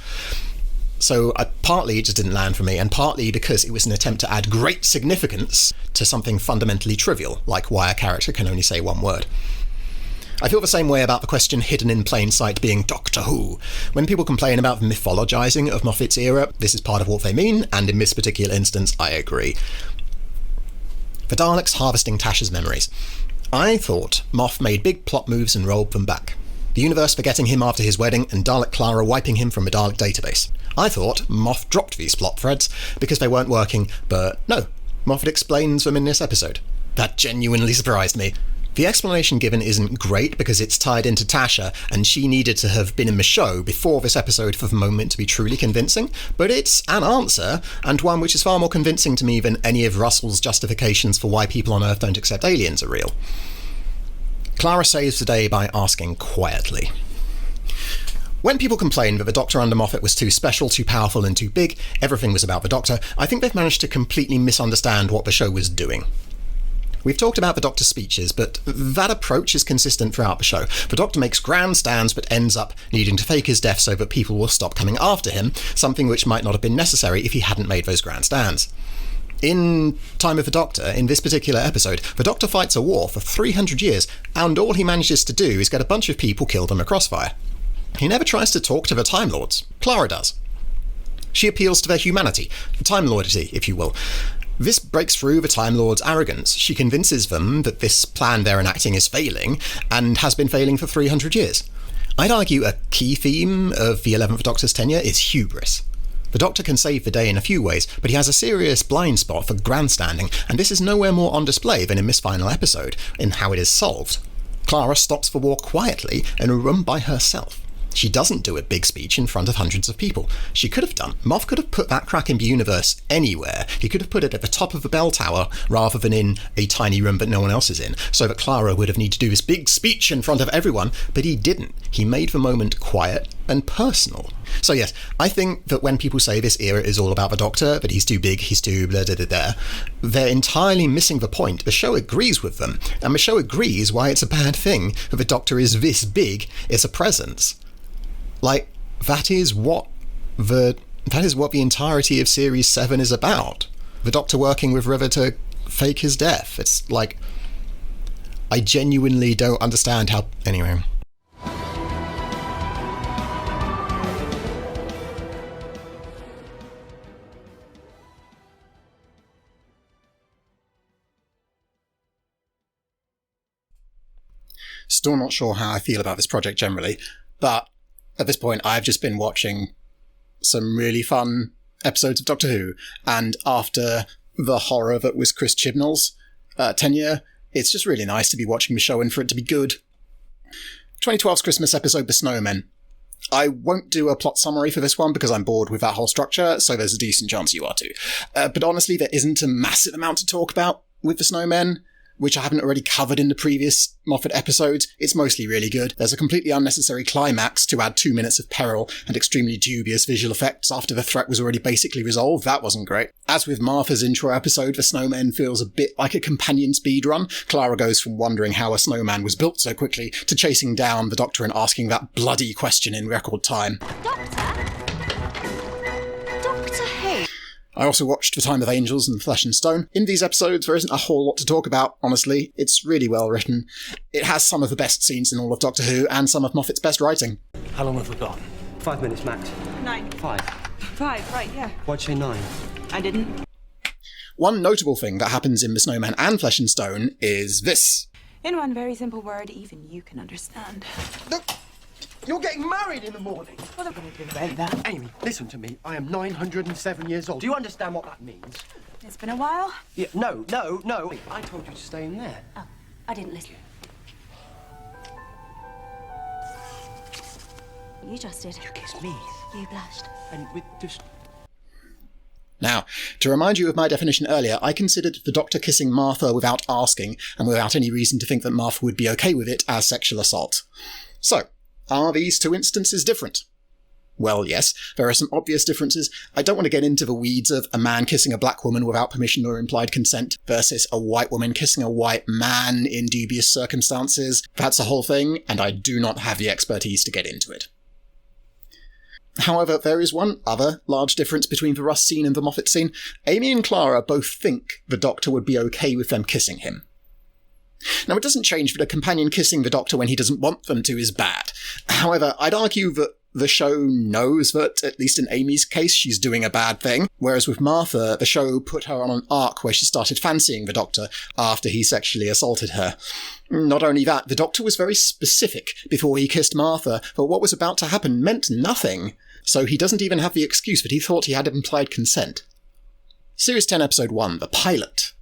So partly it just didn't land for me, and partly because it was an attempt to add great significance to something fundamentally trivial, like why a character can only say one word. I feel the same way about the question hidden in plain sight being Doctor Who. When people complain about the mythologizing of Moffat's era, this is part of what they mean, and in this particular instance, I agree. The Daleks harvesting Tasha's memories. I thought Moff made big plot moves and rolled them back. The universe forgetting him after his wedding, and Dalek Clara wiping him from the Dalek database. I thought Moff dropped these plot threads because they weren't working, but no, Moffat explains them in this episode. That genuinely surprised me. The explanation given isn't great because it's tied into Tasha, and she needed to have been in the show before this episode for the moment to be truly convincing, but it's an answer, and one which is far more convincing to me than any of Russell's justifications for why people on Earth don't accept aliens are real. Clara saves the day by asking quietly. When people complain that the Doctor under Moffat was too special, too powerful and too big, everything was about the Doctor, I think they've managed to completely misunderstand what the show was doing. We've talked about the Doctor's speeches, but that approach is consistent throughout the show. The Doctor makes grand stands but ends up needing to fake his death so that people will stop coming after him, something which might not have been necessary if he hadn't made those grand stands. In Time of the Doctor, in this particular episode, the Doctor fights a war for 300 years, and all he manages to do is get a bunch of people killed in a crossfire. He never tries to talk to the Time Lords. Clara does. She appeals to their humanity, Time Lordity, if you will. This breaks through the Time Lords' arrogance. She convinces them that this plan they're enacting is failing, and has been failing for 300 years. I'd argue a key theme of the 11th Doctor's tenure is hubris. The Doctor can save the day in a few ways, but he has a serious blind spot for grandstanding, and this is nowhere more on display than in this final episode, in how it is solved. Clara stops the war quietly in a room by herself. She doesn't do a big speech in front of hundreds of people. She could have done. Moff could have put that crack in the universe anywhere. He could have put it at the top of the bell tower rather than in a tiny room that no one else is in, so that Clara would have needed to do this big speech in front of everyone, but he didn't. He made the moment quiet and personal. So yes, I think that when people say this era is all about the Doctor, that he's too big, he's too blah blah blah, they're entirely missing the point. The show agrees with them, and the show agrees why it's a bad thing that the Doctor is this big, it's a presence. Like, that is what the entirety of Series 7 is about. The Doctor working with River to fake his death. It's like, I genuinely don't understand how... Anyway. Still not sure how I feel about this project generally, but at this point I've just been watching some really fun episodes of Doctor Who, and after the horror that was Chris Chibnall's tenure, it's just really nice to be watching the show and for it to be good. 2012's Christmas episode, The Snowmen. I won't do a plot summary for this one because I'm bored with that whole structure, so there's a decent chance you are too. But honestly, there isn't a massive amount to talk about with The Snowmen, which I haven't already covered in the previous Moffat episodes. It's mostly really good. There's a completely unnecessary climax to add 2 minutes of peril and extremely dubious visual effects after the threat was already basically resolved. That wasn't great. As with Martha's intro episode, The Snowmen feels a bit like a companion speedrun. Clara goes from wondering how a snowman was built so quickly to chasing down the Doctor and asking that bloody question in record time. I also watched The Time of Angels and Flesh and Stone. In these episodes, there isn't a whole lot to talk about, honestly. It's really well written. It has some of the best scenes in all of Doctor Who, and some of Moffat's best writing. How long have we got? 5 minutes max. 9. 5. 5, right, yeah. Why'd you say 9? I didn't. One notable thing that happens in The Snowman and Flesh and Stone is this. In one very simple word, even you can understand. Look, you're getting married in the morning. What are we going to do about that? Amy, listen to me. I am 907 years old. Do you understand what that means? It's been a while. Yeah, no. I told you to stay in there. Oh, I didn't listen. You just did. You kissed me. You blushed. And with just... Now, to remind you of my definition earlier, I considered the Doctor kissing Martha without asking, and without any reason to think that Martha would be okay with it, as sexual assault. So, are these two instances different? Well, yes, there are some obvious differences. I don't want to get into the weeds of a man kissing a black woman without permission or implied consent versus a white woman kissing a white man in dubious circumstances. That's a whole thing, and I do not have the expertise to get into it. However, there is one other large difference between the Russ scene and the Moffat scene. Amy and Clara both think the Doctor would be okay with them kissing him. Now, it doesn't change that a companion kissing the Doctor when he doesn't want them to is bad. However, I'd argue that the show knows that, at least in Amy's case, she's doing a bad thing, whereas with Martha, the show put her on an arc where she started fancying the Doctor after he sexually assaulted her. Not only that, the Doctor was very specific before he kissed Martha that what was about to happen meant nothing, so he doesn't even have the excuse that he thought he had implied consent. Series 10, Episode 1, The Pilot.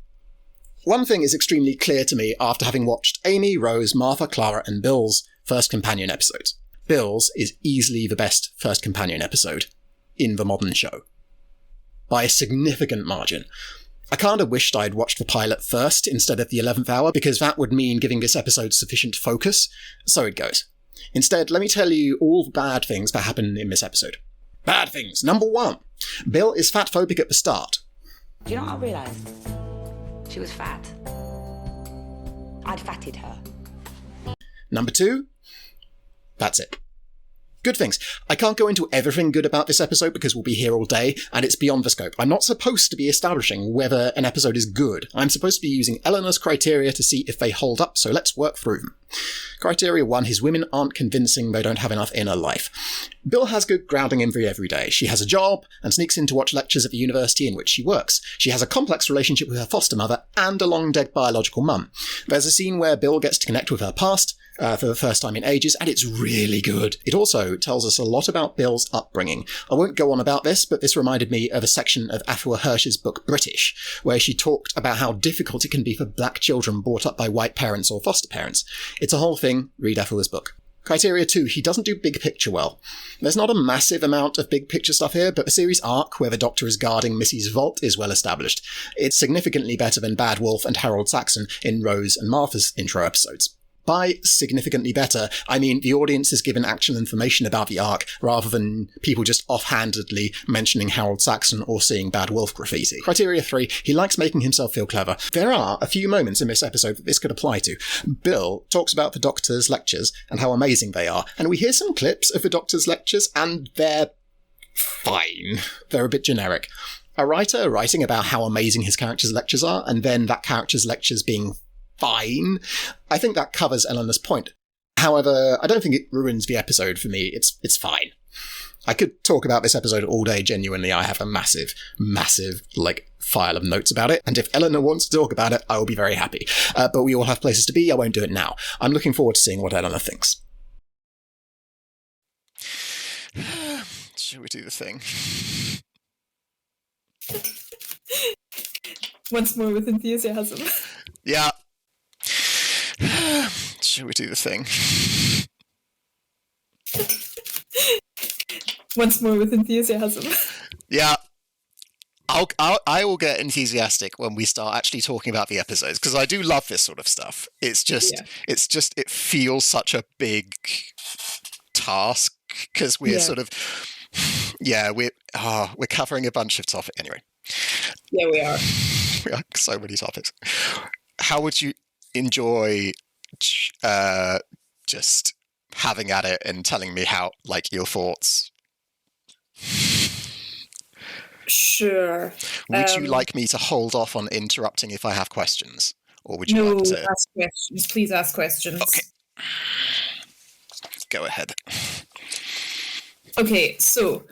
One thing is extremely clear to me after having watched Amy, Rose, Martha, Clara, and Bill's first companion episodes. Bill's is easily the best first companion episode in the modern show. By a significant margin. I kind of wished I'd watched the pilot first instead of the 11th Hour, because that would mean giving this episode sufficient focus. So it goes. Instead, let me tell you all the bad things that happen in this episode. Bad things. Number 1. Bill is fatphobic at the start. Do you know what I realised? She was fat. I'd fatted her. Number 2. That's it. Good things. I can't go into everything good about this episode because we'll be here all day, and it's beyond the scope. I'm not supposed to be establishing whether an episode is good. I'm supposed to be using Eleanor's criteria to see if they hold up, so let's work through them. Criteria 1, his women aren't convincing, they don't have enough inner life. Bill has good grounding in the everyday. She has a job, and sneaks in to watch lectures at the university in which she works. She has a complex relationship with her foster mother, and a long-dead biological mum. There's a scene where Bill gets to connect with her past, for the first time in ages, and it's really good. It also tells us a lot about Bill's upbringing. I won't go on about this, but this reminded me of a section of Afua Hirsch's book British, where she talked about how difficult it can be for black children brought up by white parents or foster parents. It's a whole thing. Read Afua's book. Criteria 2, he doesn't do big picture well. There's not a massive amount of big picture stuff here, but the series arc where the Doctor is guarding Missy's vault is well established. It's significantly better than Bad Wolf and Harold Saxon in Rose and Martha's intro episodes. By significantly better, I mean the audience is given actual information about the arc rather than people just offhandedly mentioning Harold Saxon or seeing Bad Wolf graffiti. Criteria 3, he likes making himself feel clever. There are a few moments in this episode that this could apply to. Bill talks about the Doctor's lectures and how amazing they are, and we hear some clips of the Doctor's lectures and they're fine. They're a bit generic. A writer writing about how amazing his character's lectures are, and then that character's lectures being fine, I think that covers Eleanor's point. However, I don't think it ruins the episode for me. It's fine. I could talk about this episode all day, genuinely. I have a massive, file of notes about it, and if Eleanor wants to talk about it, I will be very happy. But we all have places to be. I won't do it now. I'm looking forward to seeing what Eleanor thinks. Should we do the thing? Once more with enthusiasm. Yeah. Should we do the thing? Once more with enthusiasm. Yeah. I will get enthusiastic when we start actually talking about the episodes, because I do love this sort of stuff. It feels such a big task, because we're we're covering a bunch of topics. Anyway. Yeah, we are. We are so many topics. How would you enjoy just having at it and telling me how, your thoughts? Sure. Would you like me to hold off on interrupting if I have questions? Or would you like to... ask questions. Please ask questions. Okay. Go ahead. Okay, so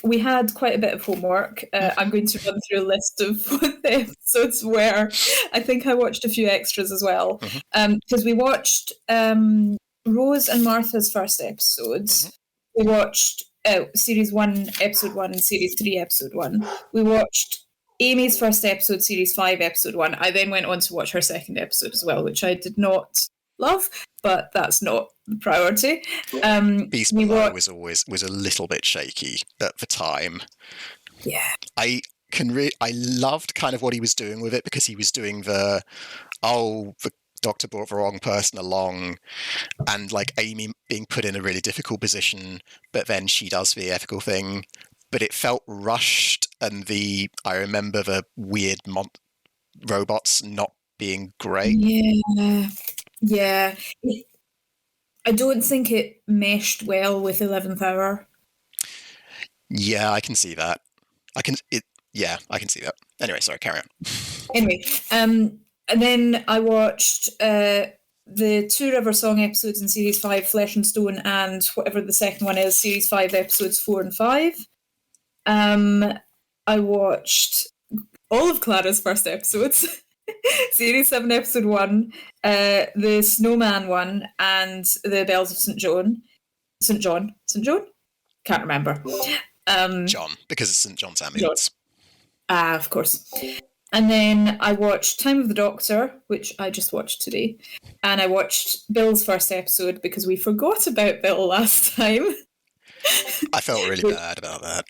we had quite a bit of homework. I'm going to run through a list of what the episodes were. I think I watched a few extras as well. Because we watched Rose and Martha's first episodes. We watched Series 1, Episode 1, and Series 3, Episode 1. We watched Amy's first episode, Series 5, Episode 1. I then went on to watch her second episode as well, which I did not love, but that's not the priority. Beast Below was a little bit shaky at the time. Yeah. I loved kind of what he was doing with it, because he was doing the Doctor brought the wrong person along, and Amy being put in a really difficult position, but then she does the ethical thing. But it felt rushed, and I remember the weird robots not being great. Yeah. I don't think it meshed well with 11th Hour. Yeah, I can see that. I can see that. Anyway, sorry, carry on. Anyway, and then I watched the Two River Song episodes in Series 5, Flesh and Stone, and whatever the second one is, Series 5, Episodes 4 and 5. I watched all of Clara's first episodes. Series 7, Episode 1, the Snowman one, and the Bells of St. John? Can't remember. John, because it's St. John's Ambulance. Of course. And then I watched Time of the Doctor, which I just watched today. And I watched Bill's first episode because we forgot about Bill last time. I felt really bad about that.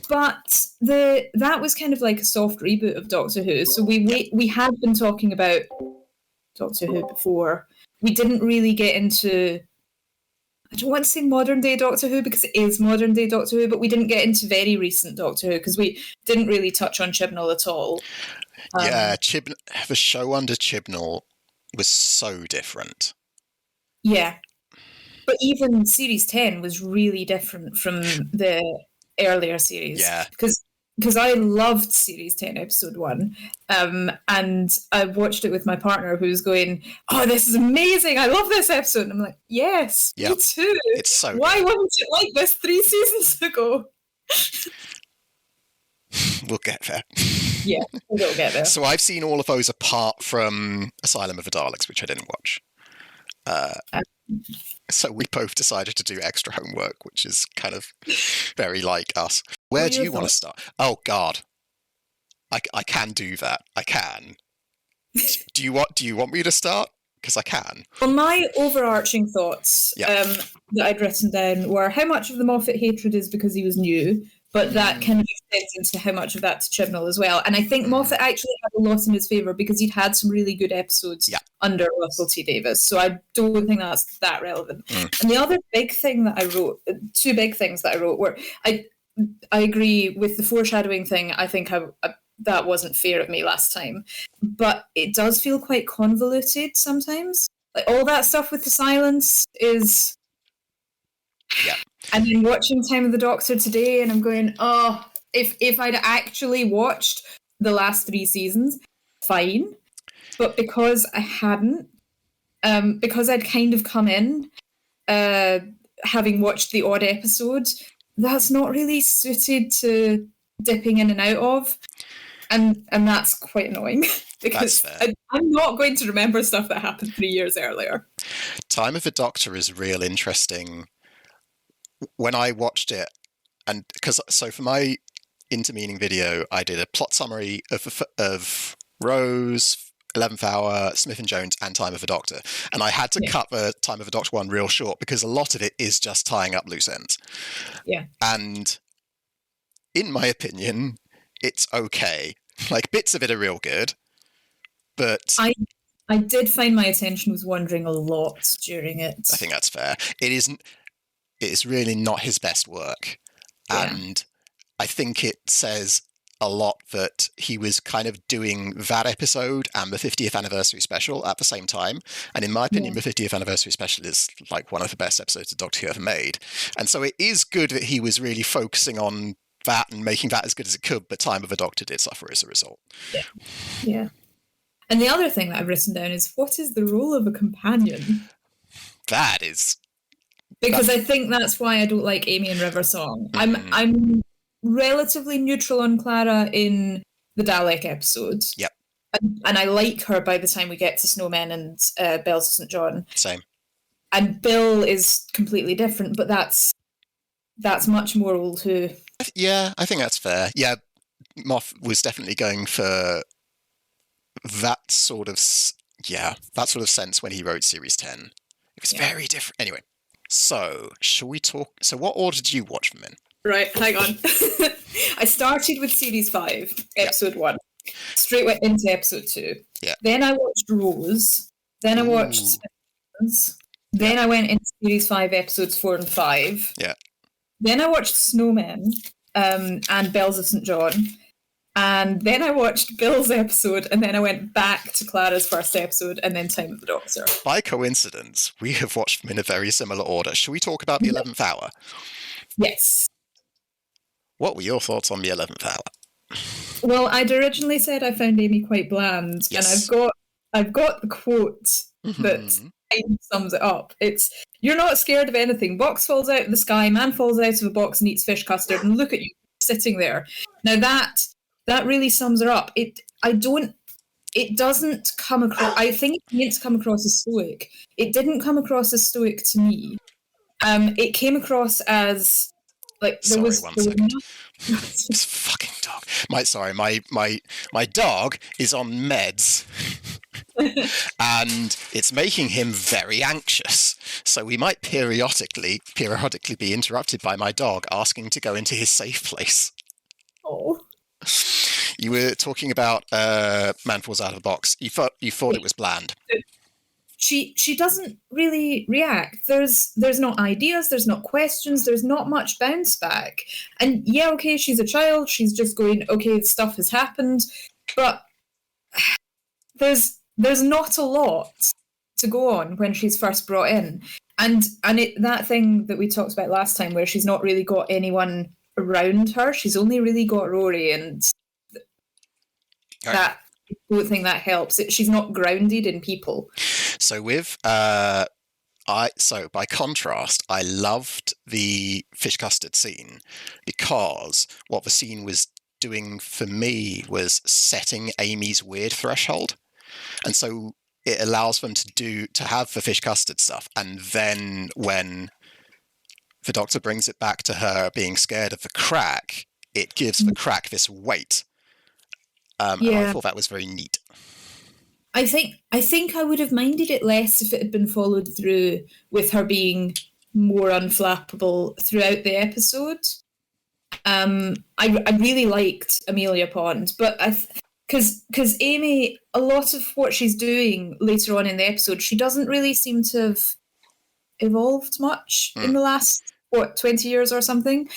But that was kind of like a soft reboot of Doctor Who. So we had been talking about Doctor Who before. We didn't really get into... I don't want to say modern day Doctor Who because it is modern day Doctor Who, but we didn't get into very recent Doctor Who because we didn't really touch on Chibnall at all. The show under Chibnall was so different. Yeah. But even Series 10 was really different from the earlier series. Yeah. Because I loved Series 10, Episode 1. And I watched it with my partner who was going, oh, this is amazing. I love this episode. And I'm like, yes, me too. It's so Why good. wasn't it like this 3 seasons ago? We'll get there. Yeah, we'll get there. So I've seen all of those apart from Asylum of the Daleks, which I didn't watch. So we both decided to do extra homework, which is kind of very like us. Where do you want to start? Oh, God. I can do that. I can. Do you want me to start? Because I can. Well, my overarching thoughts that I'd written down were how much of the Moffat hatred is because he was new, but that kind of extends into how much of that's Chibnall as well. And I think Moffat actually had a lot in his favour because he'd had some really good episodes under Russell T Davies. So I don't think that's that relevant. And the other big thing that I wrote, two big things that I wrote were, I agree with the foreshadowing thing. I think that wasn't fair of me last time. But it does feel quite convoluted sometimes. Like all that stuff with the silence is... Yeah. And then watching Time of the Doctor today, and I'm going, oh, if I'd actually watched the last 3 seasons, fine. But because I hadn't, because I'd kind of come in having watched the odd episode, that's not really suited to dipping in and out of. And that's quite annoying because I'm not going to remember stuff that happened 3 years earlier. Time of the Doctor is real interesting. When I watched it, and so for my intermeaning video, I did a plot summary of Rose, 11th Hour, Smith and Jones, and Time of the Doctor, and I had to cut the Time of the Doctor one real short because a lot of it is just tying up loose ends. Yeah, and in my opinion, it's okay. Like bits of it are real good, but I did find my attention was wandering a lot during it. I think that's fair. It's really not his best work. And I think it says a lot that he was kind of doing that episode and the 50th anniversary special at the same time. And in my opinion, the 50th anniversary special is like one of the best episodes of Doctor Who ever made. And so it is good that he was really focusing on that and making that as good as it could, but Time of the Doctor did suffer as a result. Yeah. And the other thing that I've written down is, what is the role of a companion? That is... Because I think that's why I don't like Amy and River Song. I'm relatively neutral on Clara in the Dalek episodes. Yep. And I like her by the time we get to Snowmen and Bells of St. John. Same. And Bill is completely different, but that's much more Old Who. Yeah, I think that's fair. Yeah, Moff was definitely going for that sort of sense when he wrote Series 10. It was very different. Anyway. So, shall we talk... So, what order did you watch them in? Right, hang on. I started with Series 5, Episode 1. Straight went into Episode 2. Yeah. Then I watched Rose. Then I watched Spins. Then I went into Series 5, Episodes 4 and 5. Yeah. Then I watched Snowmen and Bells of St. John. And then I watched Bill's episode, and then I went back to Clara's first episode, and then Time of the Doctor. By coincidence, we have watched them in a very similar order. Shall we talk about the 11th Hour? Yes. What were your thoughts on the 11th Hour? Well, I'd originally said I found Amy quite bland, and I've got the quote that sums it up. It's, "You're not scared of anything. Box falls out of the sky, man falls out of a box and eats fish custard, and look at you sitting there." Now that really sums her up. It doesn't come across... I think it meant to come across as stoic. It didn't come across as stoic to me. It came across as... like there was... This fucking dog. My dog is on meds. And it's making him very anxious. So we might periodically be interrupted by my dog asking to go into his safe place. Oh. You were talking about Man Falls Out of the Box. You thought it was bland. She doesn't really react. There's not ideas, there's not questions, there's not much bounce back. And yeah, okay, she's a child, she's just going, okay, stuff has happened, but there's not a lot to go on when she's first brought in. And that thing that we talked about last time where she's not really got anyone around her, she's only really got Rory, and that I don't think that helps. She's not grounded in people. So with by contrast, I loved the fish custard scene because what the scene was doing for me was setting Amy's weird threshold, and so it allows them to have the fish custard stuff, and then when the Doctor brings it back to her being scared of the crack, it gives the crack this weight. And I thought that was very neat. I think I would have minded it less if it had been followed through with her being more unflappable throughout the episode. I really liked Amelia Pond, but because Amy, a lot of what she's doing later on in the episode, she doesn't really seem to have evolved much in the last 20 years or something.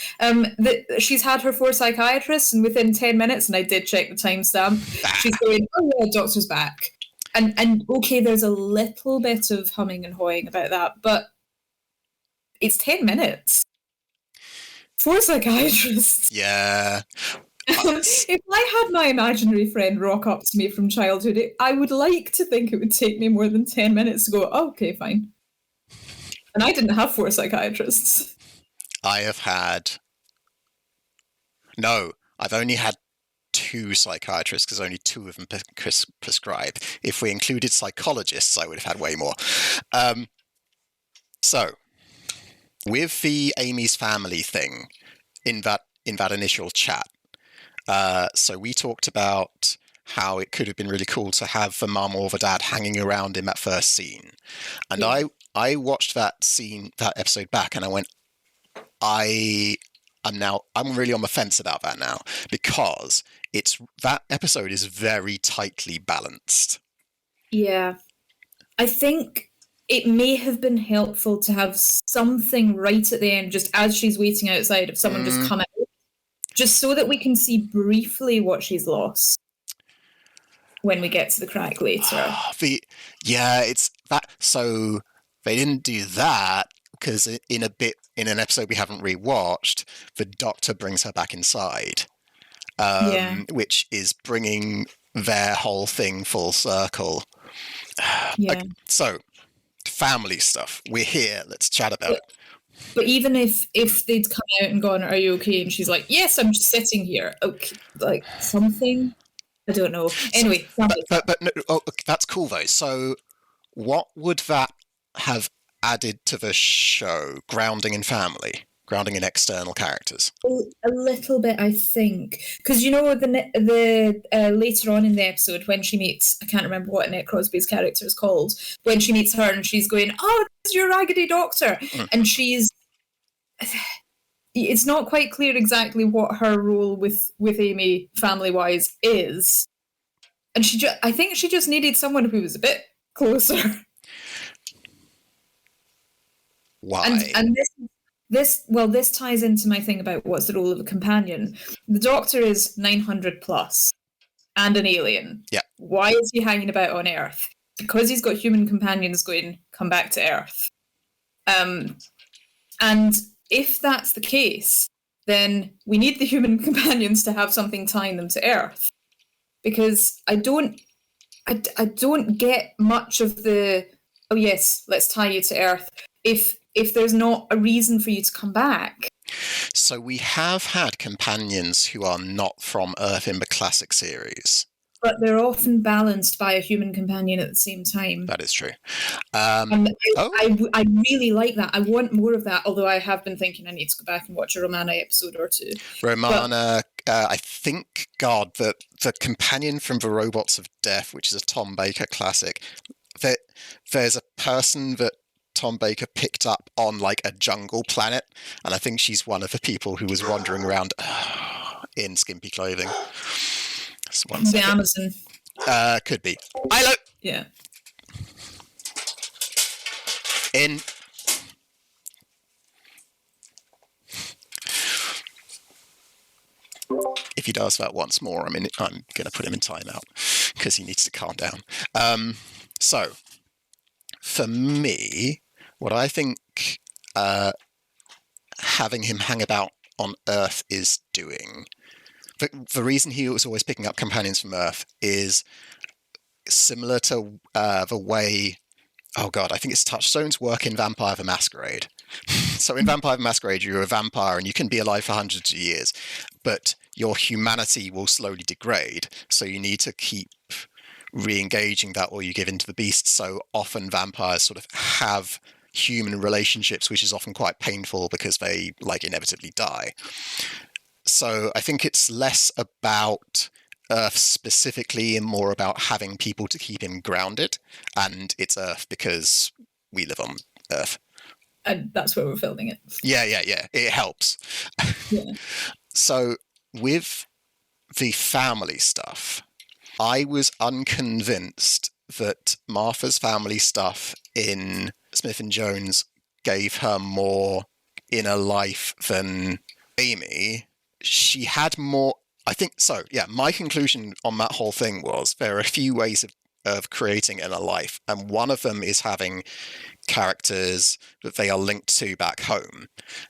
She's had her 4 psychiatrists, and within 10 minutes, and I did check the timestamp, she's going, oh yeah, doctor's back. And okay, there's a little bit of humming and hawing about that, but it's 10 minutes. 4 psychiatrists. Yeah. If I had my imaginary friend rock up to me from childhood, I would like to think it would take me more than 10 minutes to go, oh, okay, fine. And I didn't have 4 psychiatrists. I've only had 2 psychiatrists because only 2 of them prescribe. If we included psychologists, I would have had way more. So, with the Amy's family thing in that initial chat, so we talked about how it could have been really cool to have the mum or the dad hanging around in that first scene. And I watched that episode back, and I went, I'm really on the fence about that now, because that episode is very tightly balanced. Yeah. I think it may have been helpful to have something right at the end, just as she's waiting outside, of someone just come out, just so that we can see briefly what she's lost when we get to the crack later. It's that. So they didn't do that because in an episode we haven't rewatched, the doctor brings her back inside, which is bringing their whole thing full circle. Yeah. Okay, so family stuff. We're here. Let's chat about it. But even if they'd come out and gone, "Are you okay?" and she's like, "Yes, I'm just sitting here." Okay, like something. I don't know. Anyway, but no, that's cool though. So, what would that have added to the show? Grounding in family, grounding in external characters. A little bit, I think, because you know the later on in the episode when she meets, I can't remember what Annette Crosby's character is called, when she meets her and she's going, "Oh, this is your raggedy doctor," and it's not quite clear exactly what her role with Amy family wise is, and I think she just needed someone who was a bit closer. Why? And this ties into my thing about what's the role of a companion. The Doctor is 900 plus and an alien. Yeah. Why is he hanging about on Earth? Because he's got human companions going, come back to Earth. And if that's the case, then we need the human companions to have something tying them to Earth. Because I don't get much of the, oh yes, let's tie you to Earth, if there's not a reason for you to come back. So we have had companions who are not from Earth in the classic series. But they're often balanced by a human companion at the same time. That is true. I really like that. I want more of that, although I have been thinking I need to go back and watch a Romana episode or 2. Romana, I think, God, the companion from The Robots of Death, which is a Tom Baker classic, there's a person that Tom Baker picked up on like a jungle planet, and I think she's one of the people who was wandering around in skimpy clothing. The Amazon. Could be. Ilo! Yeah. In. If he does that once more, I'm going to put him in timeout because he needs to calm down. So, for me, what I think having him hang about on Earth is doing, the reason he was always picking up companions from Earth is similar to the way, oh God, I think it's Touchstone's work in Vampire the Masquerade. So in Vampire the Masquerade, you're a vampire and you can be alive for hundreds of years, but your humanity will slowly degrade. So you need to keep re-engaging that, or you give in to the beast. So often vampires sort of have human relationships, which is often quite painful because they like inevitably die. So I think it's less about Earth specifically and more about having people to keep him grounded. And it's Earth because we live on Earth. And that's where we're filming it. Yeah. It helps. Yeah. So with the family stuff, I was unconvinced that Martha's family stuff in Smith and Jones gave her more inner life than Amy. She had more, I think, so yeah, my conclusion on that whole thing was there are a few ways of creating inner life, and one of them is having characters that they are linked to back home.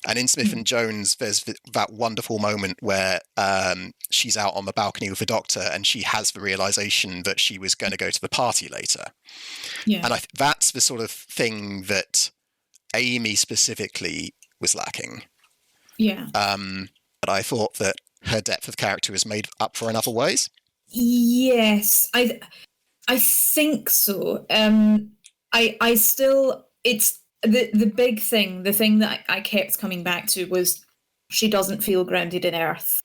And in Smith and Jones, there's that wonderful moment where she's out on the balcony with the Doctor and she has the realization that she was going to go to the party later. Yeah. And that's the sort of thing that Amy specifically was lacking. Yeah. But I thought that her depth of character was made up for in other ways. Yes, I think so. I still, it's the big thing, the thing that I kept coming back to was she doesn't feel grounded in Earth.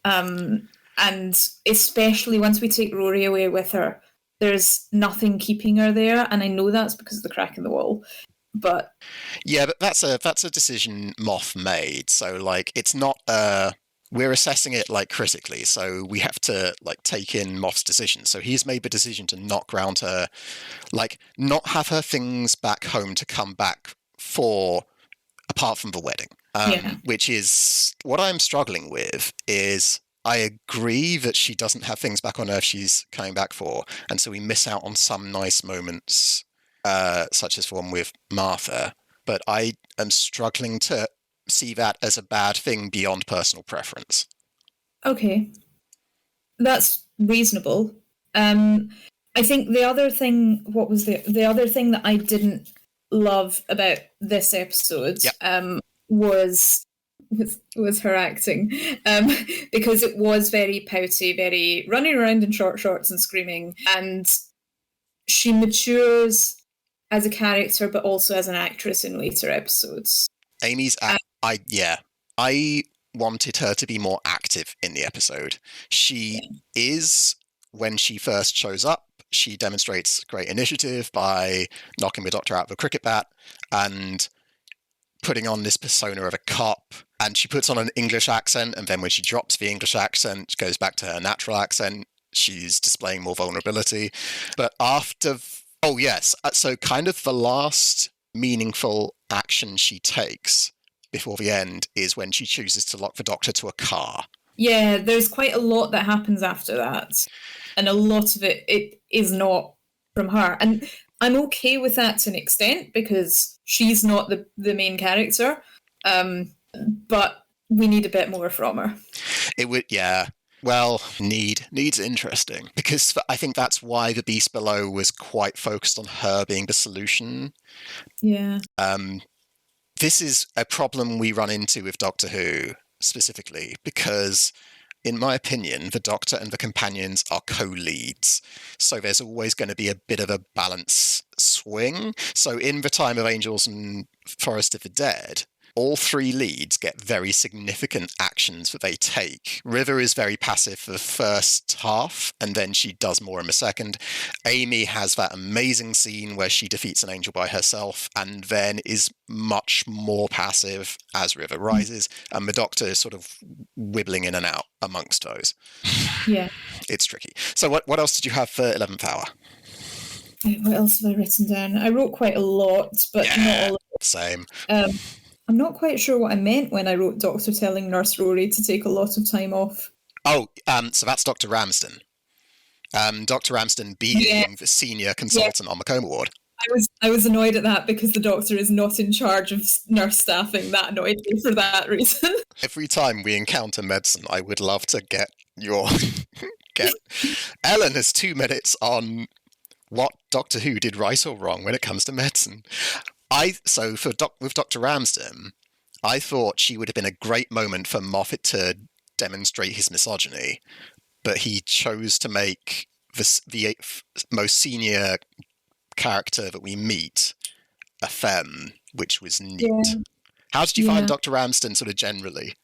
And especially once we take Rory away with her, there's nothing keeping her there, and I know that's because of the crack in the wall. But yeah, but that's a decision Moff made. So like, it's not we're assessing it like critically, so we have to like take in Moff's decision. So he's made the decision to not ground her, like not have her things back home to come back for, apart from the wedding. Which is what I'm struggling with. Is I agree that she doesn't have things back on Earth she's coming back for, and so we miss out on some nice moments, such as the one with Martha. But I am struggling to see that as a bad thing beyond personal preference. okay, that's reasonable. I think the other thing, what was the other thing that I didn't love about this episode, was her acting, because it was very pouty, very running around in short shorts and screaming, and she matures as a character but also as an actress in later episodes. Amy's I wanted her to be more active in the episode. She is, when she first shows up, she demonstrates great initiative by knocking the Doctor out of a cricket bat and putting on this persona of a cop, and she puts on an English accent, and then when she drops the English accent, she goes back to her natural accent. She's displaying more vulnerability. But after... Oh, yes. So kind of the last meaningful action she takes before the end is when she chooses to lock the Doctor to a car. Yeah, there's quite a lot that happens after that. And a lot of it is not from her. And I'm okay with that to an extent because she's not the main character. But we need a bit more from her. It would, yeah. Well, needs interesting, because I think that's why The Beast Below was quite focused on her being the solution. Yeah. This is a problem we run into with Doctor Who specifically, because in my opinion, the Doctor and the companions are co-leads. So there's always going to be a bit of a balance swing. So in The Time of Angels and Forest of the Dead, all three leads get very significant actions that they take. River is very passive for the first half, and then she does more in the second. Amy has that amazing scene where she defeats an angel by herself, and then is much more passive as River rises, and the Doctor is sort of wibbling in and out amongst those. Yeah. It's tricky. So what else did you have for 11th Hour? What else have I written down? I wrote quite a lot, but not all of it. Same. I'm not quite sure what I meant when I wrote Doctor telling Nurse Rory to take a lot of time off. Oh, so that's Dr. Ramsden. Dr. Ramsden being the senior consultant on the coma ward. I was annoyed at that because the Doctor is not in charge of nurse staffing. That annoyed me for that reason. Every time we encounter medicine, I would love to get Ellen has 2 minutes on what Doctor Who did right or wrong when it comes to medicine. With Dr. Ramsden, I thought she would have been a great moment for Moffat to demonstrate his misogyny, but he chose to make the most senior character that we meet a femme, which was neat. Yeah. How did you find Dr. Ramsden sort of generally?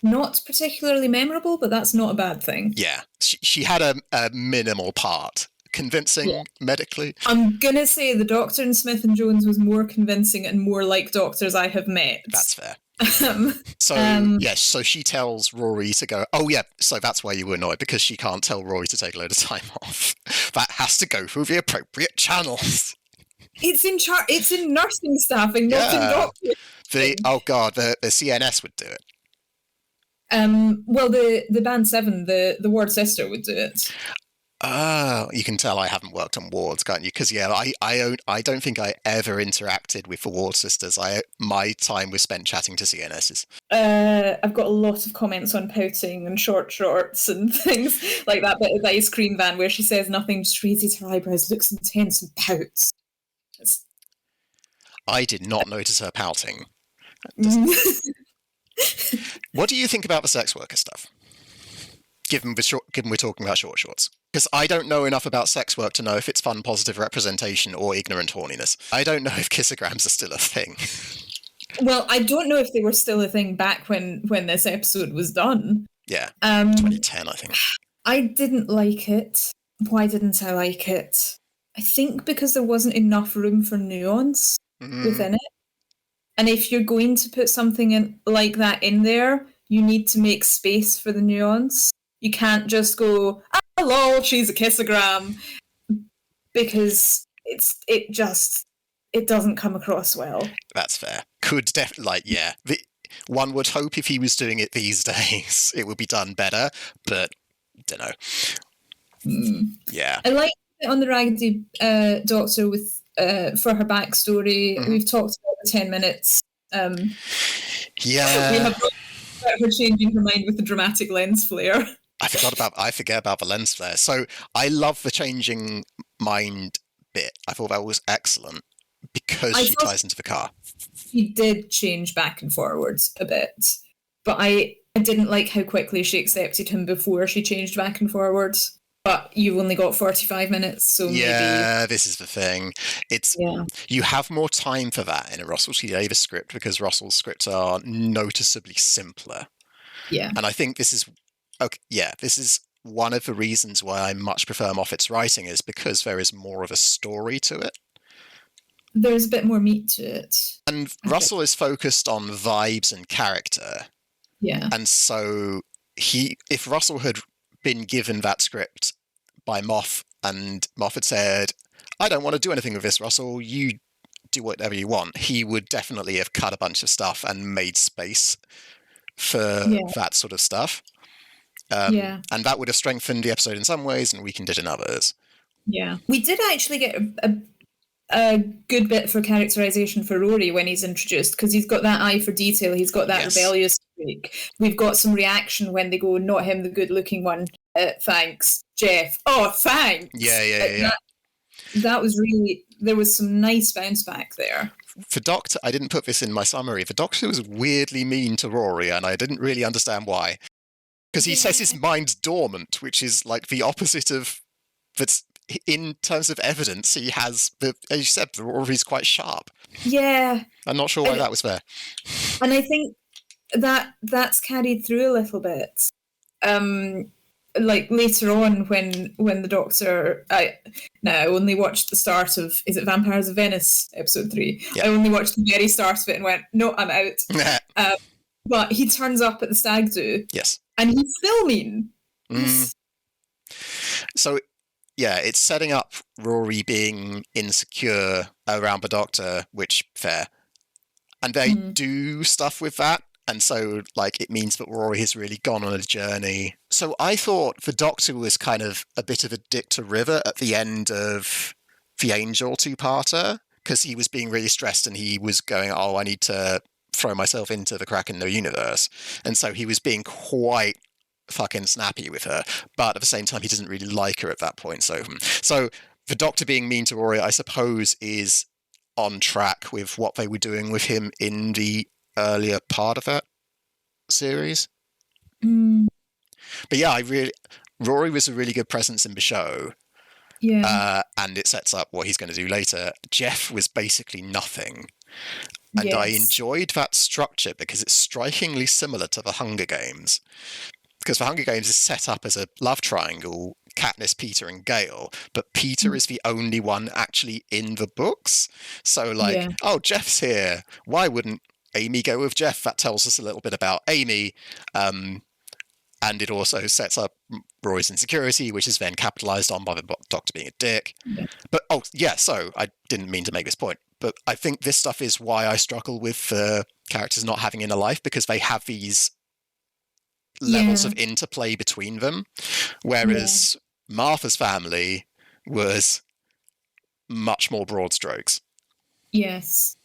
Not particularly memorable, but that's not a bad thing. Yeah, she had a minimal part. Convincing medically. I'm gonna say the Doctor in Smith and Jones was more convincing and more like doctors I have met. That's fair. So yes, so she tells Rory to go. Oh yeah, so that's why you were annoyed, because she can't tell Rory to take a load of time off. That has to go through the appropriate channels. It's in nursing staffing, not in doctor. The CNS would do it. Well, the band 7, the ward sister would do it. You can tell I haven't worked on wards, can't you? Because I don't think I ever interacted with the ward sisters. My time was spent chatting to CNSs. I've got a lot of comments on pouting and short shorts and things like that bit of the ice cream van where she says nothing, just raises her eyebrows, looks intense and pouts. I did not notice her pouting. What do you think about the sex worker stuff? Given we're talking about short shorts. Because I don't know enough about sex work to know if it's fun, positive representation or ignorant horniness. I don't know if kissograms are still a thing. Well, I don't know if they were still a thing back when this episode was done. Yeah, 2010, I think. I didn't like it. Why didn't I like it? I think because there wasn't enough room for nuance within it. And if you're going to put something in like that in there, you need to make space for the nuance. You can't just go, "Ah, lol, she's a kissogram," because it doesn't come across well. That's fair. One would hope if he was doing it these days, it would be done better, but don't know. Yeah. I like it on the Raggedy Doctor with for her backstory. We've talked about the 10 minutes. We have talked about her changing her mind with the dramatic lens flare. I forget about the lens flare. So I love the changing mind bit. I thought that was excellent because she ties into the car. She did change back and forwards a bit, but I didn't like how quickly she accepted him before she changed back and forwards. But you've only got 45 minutes, so maybe... Yeah, this is the thing. You have more time for that in a Russell T Davies script because Russell's scripts are noticeably simpler. Yeah. And I think this is one of the reasons why I much prefer Moffat's writing is because there is more of a story to it. There's a bit more meat to it. And Russell is focused on vibes and character. Yeah. And so if Russell had been given that script by Moff and Moff had said, "I don't want to do anything with this, Russell, you do whatever you want," he would definitely have cut a bunch of stuff and made space for that sort of stuff. And that would have strengthened the episode in some ways and weakened it in others. Yeah. We did actually get a good bit for characterization for Rory when he's introduced, because he's got that eye for detail, he's got that rebellious streak. We've got some reaction when they go, "Not him, the good-looking one. Thanks, Jeff. Oh, thanks." Yeah. That was really... There was some nice bounce back there. The Doctor, I didn't put this in my summary, the Doctor was weirdly mean to Rory, and I didn't really understand why. Because he says his mind's dormant, which is like the opposite of... That's in terms of evidence, he has, as you said, Rory's quite sharp. Yeah. I'm not sure why that was there. And I think that's carried through a little bit. Like later on when the Doctor... I only watched the start of... Is it Vampires of Venice, episode 3? Yeah. I only watched the very start of it and went, "No, I'm out." But he turns up at the stag do. Yes. And he's still mean. So... Yeah, it's setting up Rory being insecure around the Doctor, which, fair. And they do stuff with that, and so, like, it means that Rory has really gone on a journey. So I thought the Doctor was kind of a bit of a dick to River at the end of the Angel two-parter, because he was being really stressed and he was going, "Oh, I need to throw myself into the crack in the universe." And so he was being quite fucking snappy with her, but at the same time he doesn't really like her at that point. So the Doctor being mean to Rory, I suppose, is on track with what they were doing with him in the earlier part of that series. But yeah, Rory was a really good presence in the show. Yeah. And it sets up what he's going to do later. Jeff was basically nothing. And I enjoyed that structure because it's strikingly similar to the Hunger Games. Because the Hunger Games is set up as a love triangle, Katniss, Peter, and Gale, but Peter is the only one actually in the books. So, oh, Jeff's here. Why wouldn't Amy go with Jeff. That tells us a little bit about Amy. And it also sets up Roy's insecurity, which is then capitalized on by the Doctor being a dick. Yeah. But, so I didn't mean to make this point, but I think this stuff is why I struggle with characters not having inner life, because they have these levels of interplay between them. Whereas Martha's family was much more broad strokes. Yes.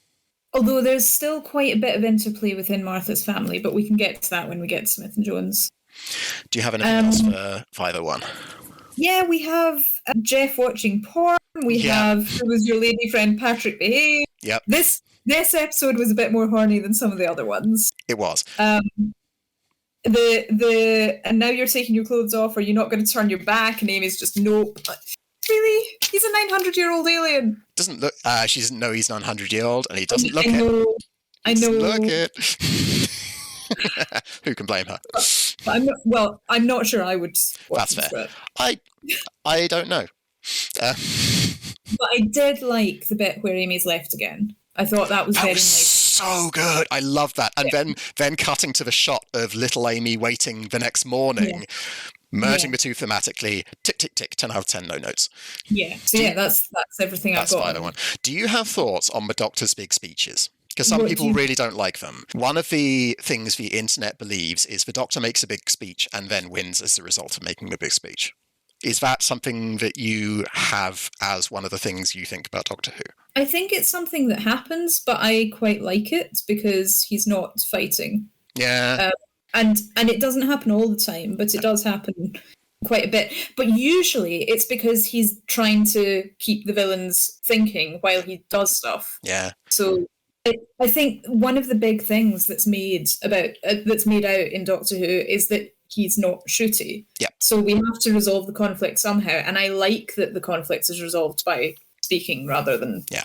Although there's still quite a bit of interplay within Martha's family, but we can get to that when we get to Smith and Jones. Do you have anything else for 501? Yeah, we have Jeff watching porn. We have Who Was Your Lady Friend Patrick Behave. Yep. This episode was a bit more horny than some of the other ones. It was. The and now you're taking your clothes off, or you're not going to turn your back, and Amy's just nope. Really? He's a 900-year-old alien. Doesn't look. She doesn't know he's 900-year-old, and he doesn't look it. I know. Look it. Who can blame her? But I'm not sure I would. That's fair. I don't know. But I did like the bit where Amy's left again. I thought that was very nice. So good. I love that. And then cutting to the shot of little Amy waiting the next morning, merging the two thematically. Tick, tick, tick. 10 out of 10, no notes. Yeah. So that's everything I've got. That's 501. Do you have thoughts on the Doctor's big speeches? Because some people really don't like them. One of the things the internet believes is the Doctor makes a big speech and then wins as a result of making the big speech. Is that something that you have as one of the things you think about Doctor Who? I think it's something that happens, but I quite like it because he's not fighting. Yeah. And it doesn't happen all the time, but it does happen quite a bit. But usually it's because he's trying to keep the villains thinking while he does stuff. Yeah. So I think one of the big things that's made out in Doctor Who is that he's not shooty. Yeah. So we have to resolve the conflict somehow, and I like that the conflict is resolved by speaking rather than. Yeah.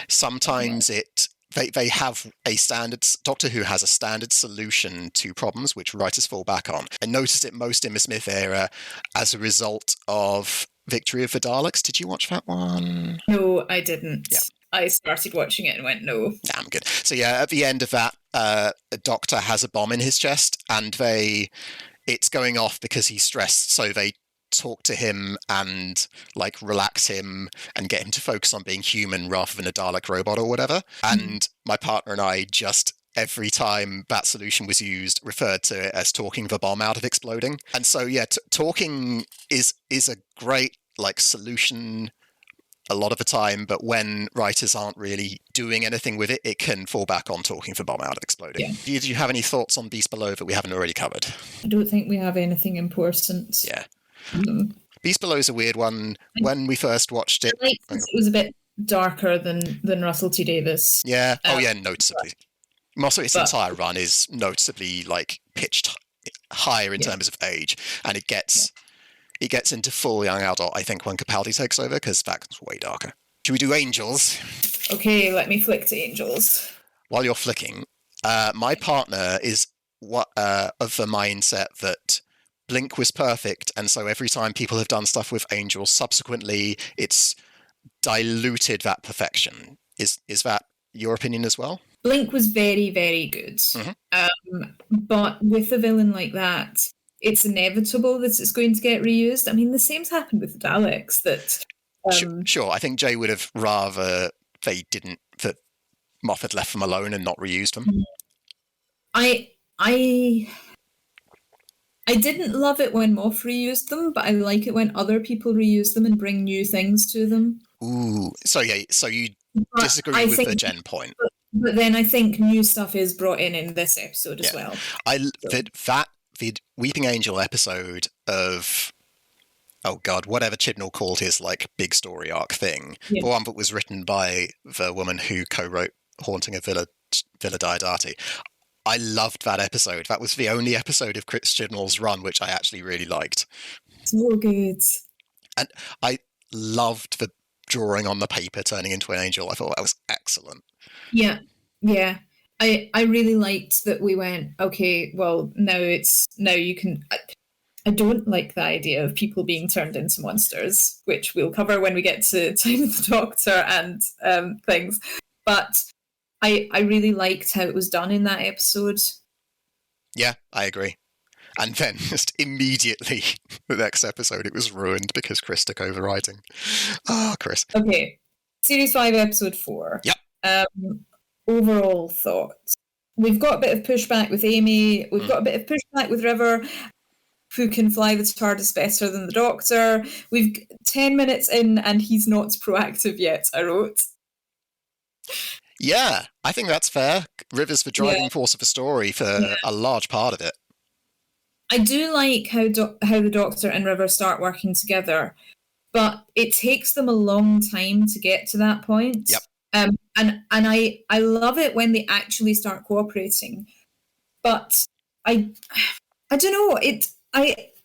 Sometimes they have a standard. Doctor Who has a standard solution to problems which writers fall back on. I noticed it most in the Smith era as a result of Victory of the Daleks. Did you watch that one? No, I didn't. Yeah. I started watching it and went, no. Yeah, I'm good. So yeah, at the end of that, the Doctor has a bomb in his chest, and it's going off because he's stressed. So they talk to him and relax him and get him to focus on being human rather than a Dalek robot or whatever. And my partner and I just, every time that solution was used, referred to it as talking the bomb out of exploding. And so yeah, talking is a great solution a lot of the time, but when writers aren't really doing anything with it, it can fall back on talking the bomb out of exploding. Yeah. Did you have any thoughts on Beast Below that we haven't already covered? I don't think we have anything important. Yeah. Beast Below is a weird one. When we first watched it, it was a bit darker than Russell T Davies. Yeah. Noticeably. Also, its entire run is noticeably pitched higher in terms of age, and it gets into full young adult, I think, when Capaldi takes over, because that's way darker. Should we do Angels? Okay, let me flick to Angels. While you're flicking, my partner is of the mindset that Blink was perfect, and so every time people have done stuff with Angels subsequently, it's diluted that perfection. Is that your opinion as well? Blink was very, very good. Mm-hmm. But with a villain like that, it's inevitable that it's going to get reused. I mean, the same's happened with the Daleks. Sure, I think Jay would have rather that Moffat left them alone and not reused them. I didn't love it when Moff reused them, but I like it when other people reuse them and bring new things to them. Ooh, so you disagree with the Jen point. But then I think new stuff is brought in this episode as well. The Weeping Angel episode of, oh God, whatever Chibnall called his big story arc thing, the one that was written by the woman who co-wrote Haunting of Villa Diodati. I loved that episode. That was the only episode of Chris Chibnall's run which I actually really liked. So good. And I loved the drawing on the paper turning into an angel. I thought that was excellent. Yeah. I really liked that we went, okay, well, now you can. I don't like the idea of people being turned into monsters, which we'll cover when we get to Time of the Doctor and things. But I really liked how it was done in that episode. Yeah, I agree. And then just immediately, the next episode, it was ruined because Chris took over writing. Oh, Chris. Okay. Series 5, Episode 4. Yep. Overall thoughts. We've got a bit of pushback with Amy. We've got a bit of pushback with River, who can fly the TARDIS better than the Doctor. We've 10 minutes in and he's not proactive yet, I wrote. Yeah, I think that's fair. River's the driving force of the story for a large part of it. I do like how the Doctor and River start working together, but it takes them a long time to get to that point. Yep. And I love it when they actually start cooperating, but I don't know.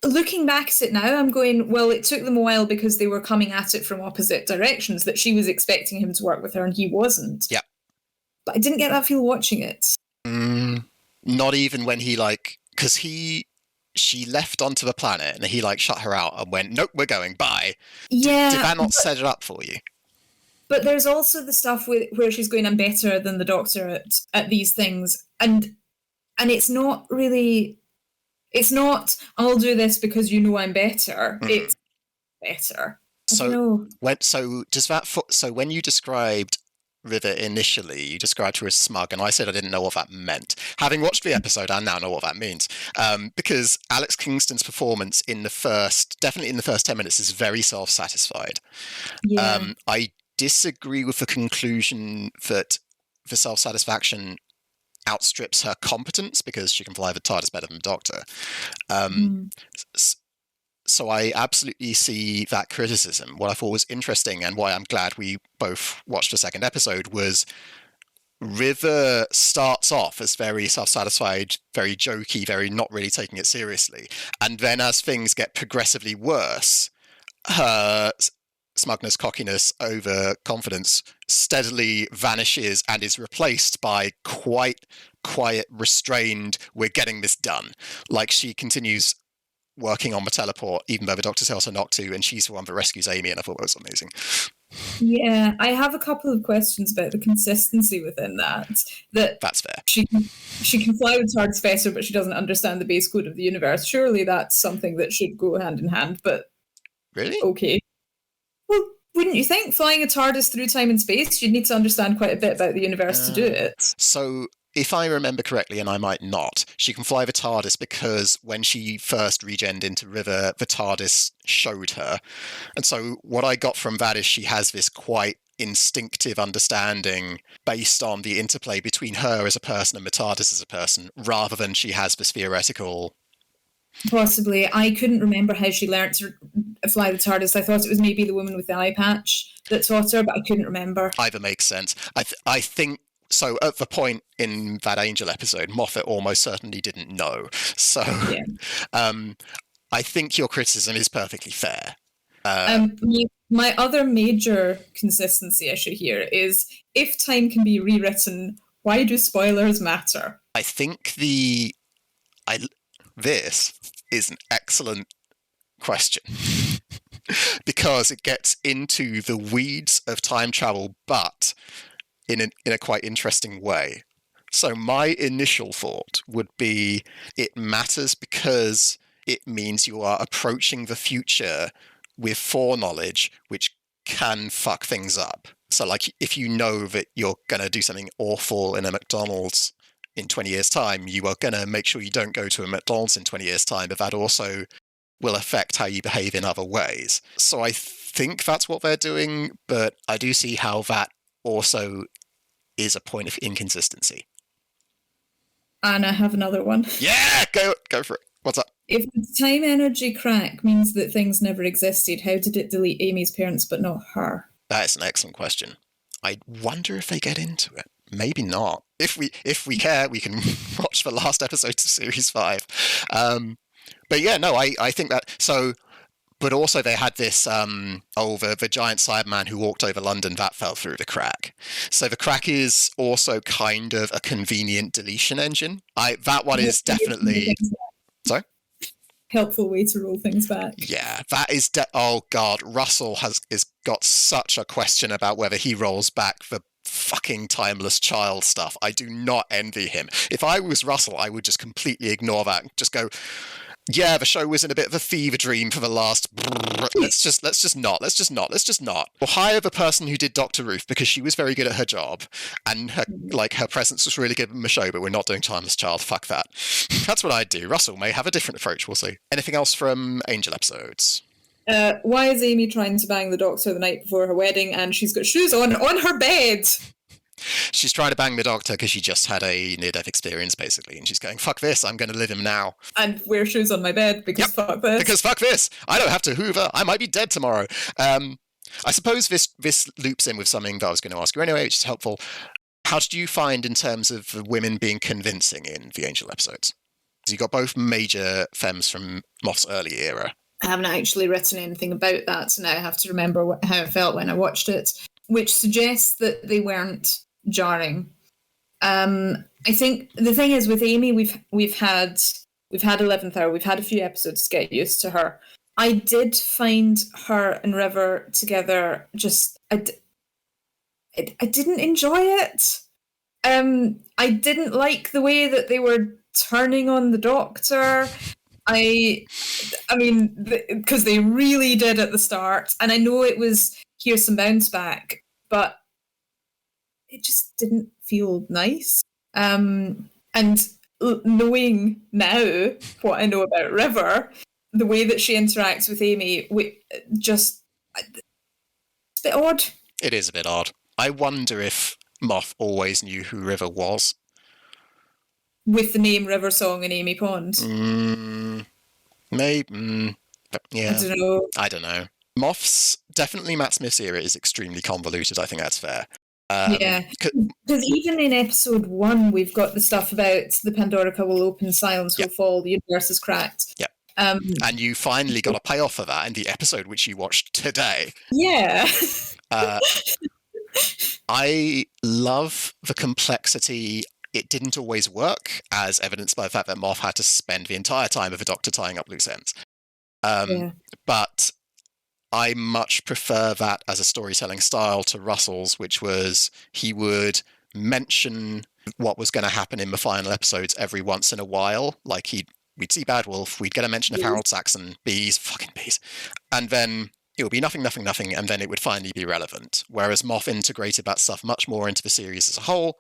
Looking back at it now, I'm going, well, it took them a while because they were coming at it from opposite directions. That she was expecting him to work with her and he wasn't. Yeah. But I didn't get that feel watching it. Not even when he because she left onto the planet and he shut her out and went, nope, we're going, bye. Yeah. Did that not set it up for you? But there's also the stuff where she's going, I'm better than the Doctor at these things. And it's not really, it's not, I'll do this because you know I'm better. It's better. So when you described River initially, you described her as smug, and I said I didn't know what that meant. Having watched the episode, I now know what that means. Because Alex Kingston's performance definitely in the first 10 minutes is very self-satisfied. Yeah. I disagree with the conclusion that the self-satisfaction outstrips her competence because she can fly the TARDIS better than the Doctor. So I absolutely see that criticism. What I thought was interesting and why I'm glad we both watched the second episode was River starts off as very self-satisfied, very jokey, very not really taking it seriously. And then as things get progressively worse, her smugness, cockiness, overconfidence steadily vanishes and is replaced by quite quiet, restrained, we're getting this done. She continues working on the teleport, even though the Doctor tells her not to, and she's the one that rescues Amy, and I thought that was amazing. Yeah, I have a couple of questions about the consistency within that. That's fair. She can fly with TARDIS better, but she doesn't understand the base code of the universe. Surely that's something that should go hand in hand, but... Really? Okay. Well, wouldn't you think? Flying a TARDIS through time and space, you'd need to understand quite a bit about the universe to do it. So, if I remember correctly, and I might not, she can fly the TARDIS because when she first regened into River, the TARDIS showed her. And so what I got from that is she has this quite instinctive understanding based on the interplay between her as a person and the TARDIS as a person, rather than she has this theoretical... Possibly. I couldn't remember how she learnt to fly the TARDIS. I thought it was maybe the woman with the eye patch that taught her, but I couldn't remember. Either makes sense. I think... So at the point in that Angel episode, Moffat almost certainly didn't know. So I think your criticism is perfectly fair. My other major consistency issue here is if time can be rewritten, why do spoilers matter? I think this is an excellent question because it gets into the weeds of time travel, but in a quite interesting way. So my initial thought would be it matters because it means you are approaching the future with foreknowledge, which can fuck things up. So if you know that you're going to do something awful in a McDonald's in 20 years' time, you are going to make sure you don't go to a McDonald's in 20 years' time, but that also will affect how you behave in other ways. So I think that's what they're doing, but I do see how that also is a point of inconsistency. And I have another one. Yeah, go for it. What's up? If the time energy crack means that things never existed, how did it delete Amy's parents but not her? That is an excellent question. I wonder if they get into it. Maybe not. If we care, we can watch the last episode of Series 5. But yeah, no, I think that... So, but also they had this, the giant Cyberman who walked over London, that fell through the crack. So the crack is also kind of a convenient deletion engine. That one is definitely... Sorry? Helpful way to roll things back. Yeah, that is... oh, God, Russell has got such a question about whether he rolls back the fucking timeless child stuff. I do not envy him. If I was Russell, I would just completely ignore that and just go, yeah, the show was in a bit of a fever dream for the last. Let's just not. Or hire the person who did Dr. Ruth because she was very good at her job, and her presence was really good in the show. But we're not doing Timeless Child. Fuck that. That's what I'd do. Russell may have a different approach. We'll see. Anything else from Angel episodes? Why is Amy trying to bang the Doctor the night before her wedding, and she's got shoes on her bed? She's trying to bang the Doctor because she just had a near-death experience, basically, and she's going, fuck this, I'm going to live him now. And wear shoes on my bed because fuck this. Because fuck this! I don't have to hoover, I might be dead tomorrow. I suppose this loops in with something that I was going to ask you anyway, which is helpful. How did you find in terms of the women being convincing in the Angel episodes? Because you got both major femmes from Moff's early era. I haven't actually written anything about that, so now I have to remember how I felt when I watched it, which suggests that they weren't jarring. I think the thing is with Amy, we've had 11th Hour, we've had a few episodes to get used to her. I did find her and River together just I didn't enjoy it. I didn't like the way that they were turning on the Doctor. I mean, because they really did at the start, and I know it was here's some bounce back, but it just didn't feel nice. And knowing now what I know about River, the way that she interacts with Amy, it's a bit odd. It is a bit odd. I wonder if Moff always knew who River was. With the name River Song and Amy Pond. Maybe. Yeah. I don't know. Moff's, definitely Matt Smith's era is extremely convoluted. I think that's fair. Yeah. Because even in episode 1, we've got the stuff about the Pandorica will open, silence will fall, the universe is cracked. Yeah. And you finally got a payoff for that in the episode which you watched today. Yeah. I love the complexity. It didn't always work, as evidenced by the fact that Moff had to spend the entire time of the Doctor tying up loose ends. But I much prefer that as a storytelling style to Russell's, which was he would mention what was going to happen in the final episodes every once in a while. Like we'd see Bad Wolf, we'd get a mention of Harold Saxon, fucking bees, and then it would be nothing, and then it would finally be relevant. Whereas Moff integrated that stuff much more into the series as a whole.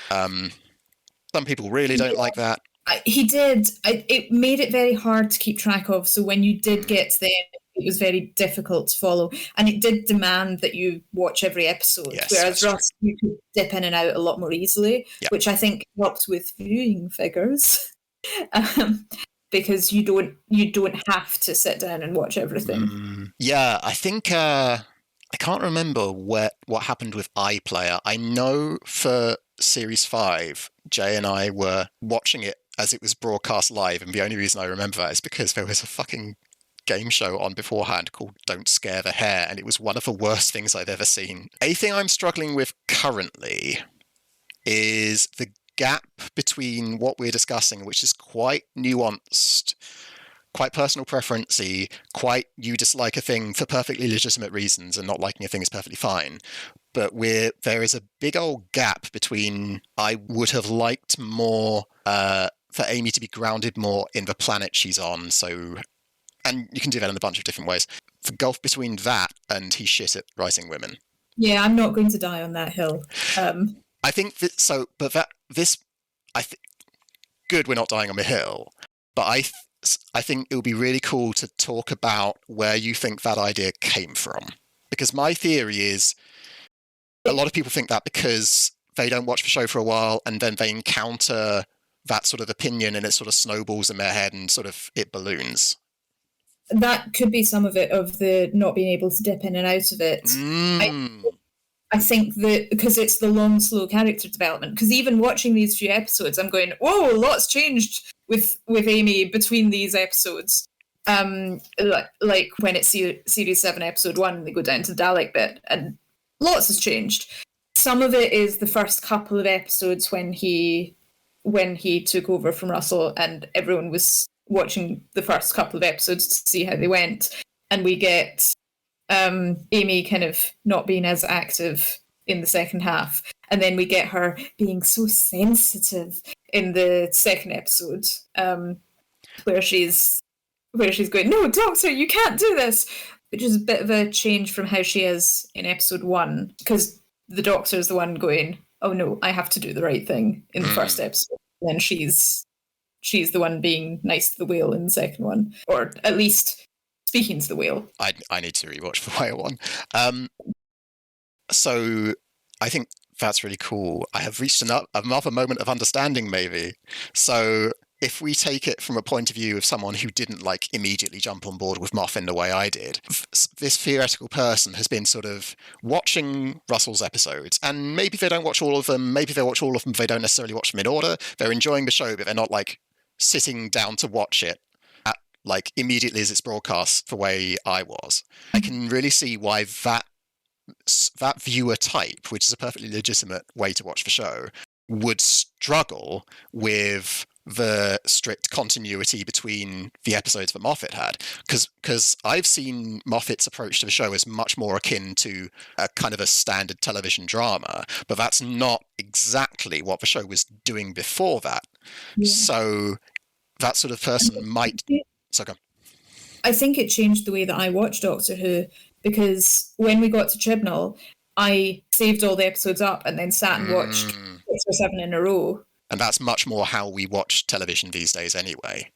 Some people really don't like that. He did. It made it very hard to keep track of. So when you did get to them, it was very difficult to follow. And it did demand that you watch every episode. Yes, whereas Ross, you could dip in and out a lot more easily, which I think helped with viewing figures. Because you don't have to sit down and watch everything. Yeah, I think I can't remember what happened with iPlayer. I know for Series 5, Jay and I were watching it as it was broadcast live, and the only reason I remember that is because there was a fucking game show on beforehand called Don't Scare the Hair, and it was one of the worst things I've ever seen. A thing I'm struggling with currently is the gap between what we're discussing, which is quite nuanced, quite personal preference-y, quite you dislike a thing for perfectly legitimate reasons and not liking a thing is perfectly fine. But there is a big old gap between I would have liked more for Amy to be grounded more in the planet she's on, so, and you can do that in a bunch of different ways. The gulf between that and he's shit at writing women. Yeah, I'm not going to die on that hill. I think that, so, but that, this, good we're not dying on the hill, but I think it would be really cool to talk about where you think that idea came from. Because my theory is, a lot of people think that because they don't watch the show for a while and then they encounter that sort of opinion and it sort of snowballs in their head and sort of it balloons. That could be some of it, of the not being able to dip in and out of it. I think that because it's the long, slow character development, because even watching these few episodes, I'm going, whoa, lots changed with Amy between these episodes. Like when it's Series 7, Episode 1, they go down to the Dalek bit, and lots has changed. Some of it is the first couple of episodes when he took over from Russell, and everyone was watching the first couple of episodes to see how they went, and we get Amy kind of not being as active in the second half. And then we get her being so sensitive in the second episode, where she's going, "No, Doctor, you can't do this," which is a bit of a change from how she is in episode 1, because the Doctor is the one going, "Oh no, I have to do the right thing" in the first episode. And then she's the one being nice to the whale in the second one, or at least speaking to the whale. I need to rewatch the whale one. So I think that's really cool. I have reached another moment of understanding, maybe. So if we take it from a point of view of someone who didn't like immediately jump on board with Moffat in the way I did, this theoretical person has been sort of watching Russell's episodes, and maybe they don't watch all of them, maybe they watch all of them, they don't necessarily watch them in order, they're enjoying the show, but they're not like sitting down to watch it at, like, immediately as it's broadcast the way I was. I can really see why that viewer type, which is a perfectly legitimate way to watch the show, would struggle with the strict continuity between the episodes that Moffat had, because I've seen Moffat's approach to the show as much more akin to a kind of a standard television drama, but that's not exactly what the show was doing before that. Yeah. So that sort of person might... I think it changed the way that I watch Doctor Who, because when we got to Chibnall, I saved all the episodes up and then sat and watched 6 or 7 in a row. And that's much more how we watch television these days anyway.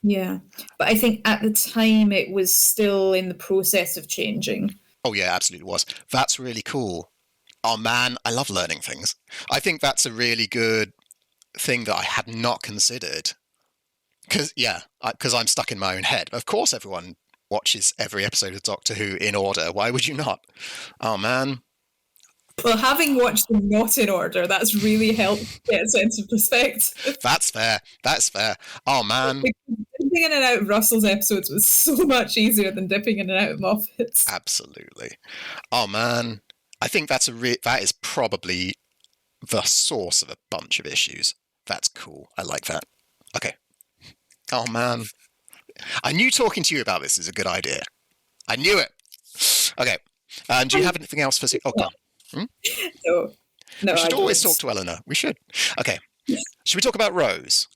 Yeah. But I think at the time it was still in the process of changing. Oh yeah, absolutely was. That's really cool. Oh man, I love learning things. I think that's a really good thing that I had not considered. Because I'm stuck in my own head. Of course everyone watches every episode of Doctor Who in order. Why would you not? Oh man. Well, having watched them not in order, that's really helped get a sense of perspective. That's fair. Oh man. Dipping in and out of Russell's episodes was so much easier than dipping in and out of Moffat's. Absolutely. Oh man. I think that is probably the source of a bunch of issues. That's cool. I like that. Okay. Oh man. I knew talking to you about this is a good idea. I knew it. Okay. Do you have anything else for... Oh, go on. No, we should always talk to Eleanor. We should. Okay. Should we talk about Rose?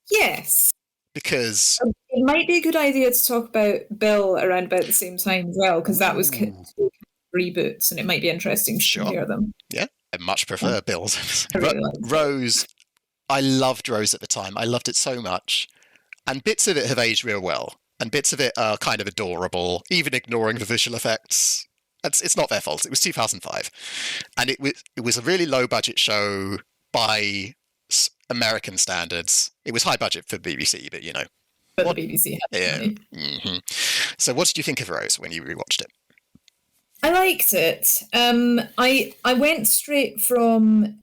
Yes. Because... it might be a good idea to talk about Bill around about the same time as well, because that was reboots, and it might be interesting to hear them. Yeah, I much prefer Bill's. Really Rose, I loved Rose at the time. I loved it so much. And bits of it have aged real well. And bits of it are kind of adorable, even ignoring the visual effects. It's not their fault. It was 2005. And it was a really low-budget show by American standards. It was high budget for BBC, but, you know. But the BBC had money. Mm-hmm. So what did you think of Rose when you rewatched it? I liked it. I went straight from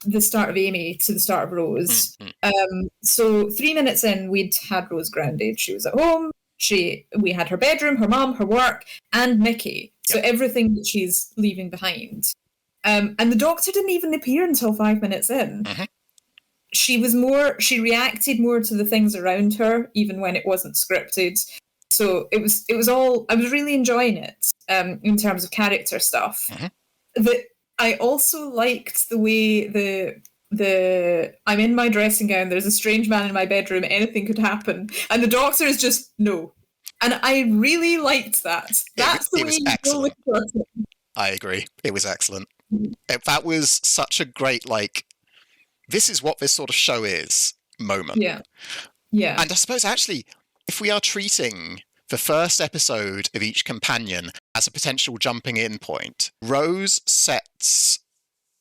the start of Amy to the start of Rose. Mm-hmm. So 3 minutes in, we'd had Rose grounded. She was at home. We had her bedroom, her mum, her work, and Mickey. So everything that she's leaving behind. And the Doctor didn't even appear until 5 minutes in. Mm-hmm. She reacted more to the things around her, even when it wasn't scripted. So it was all, I was really enjoying it in terms of character stuff. Mm-hmm. I also liked the way the I'm in my dressing gown, there's a strange man in my bedroom, anything could happen. And the Doctor is just, no. And I really liked that. That's the way you go with it. I agree. It was excellent. That was such a great, this is what this sort of show is moment. Yeah. Yeah. And I suppose actually, if we are treating the first episode of each companion as a potential jumping in point, Rose sets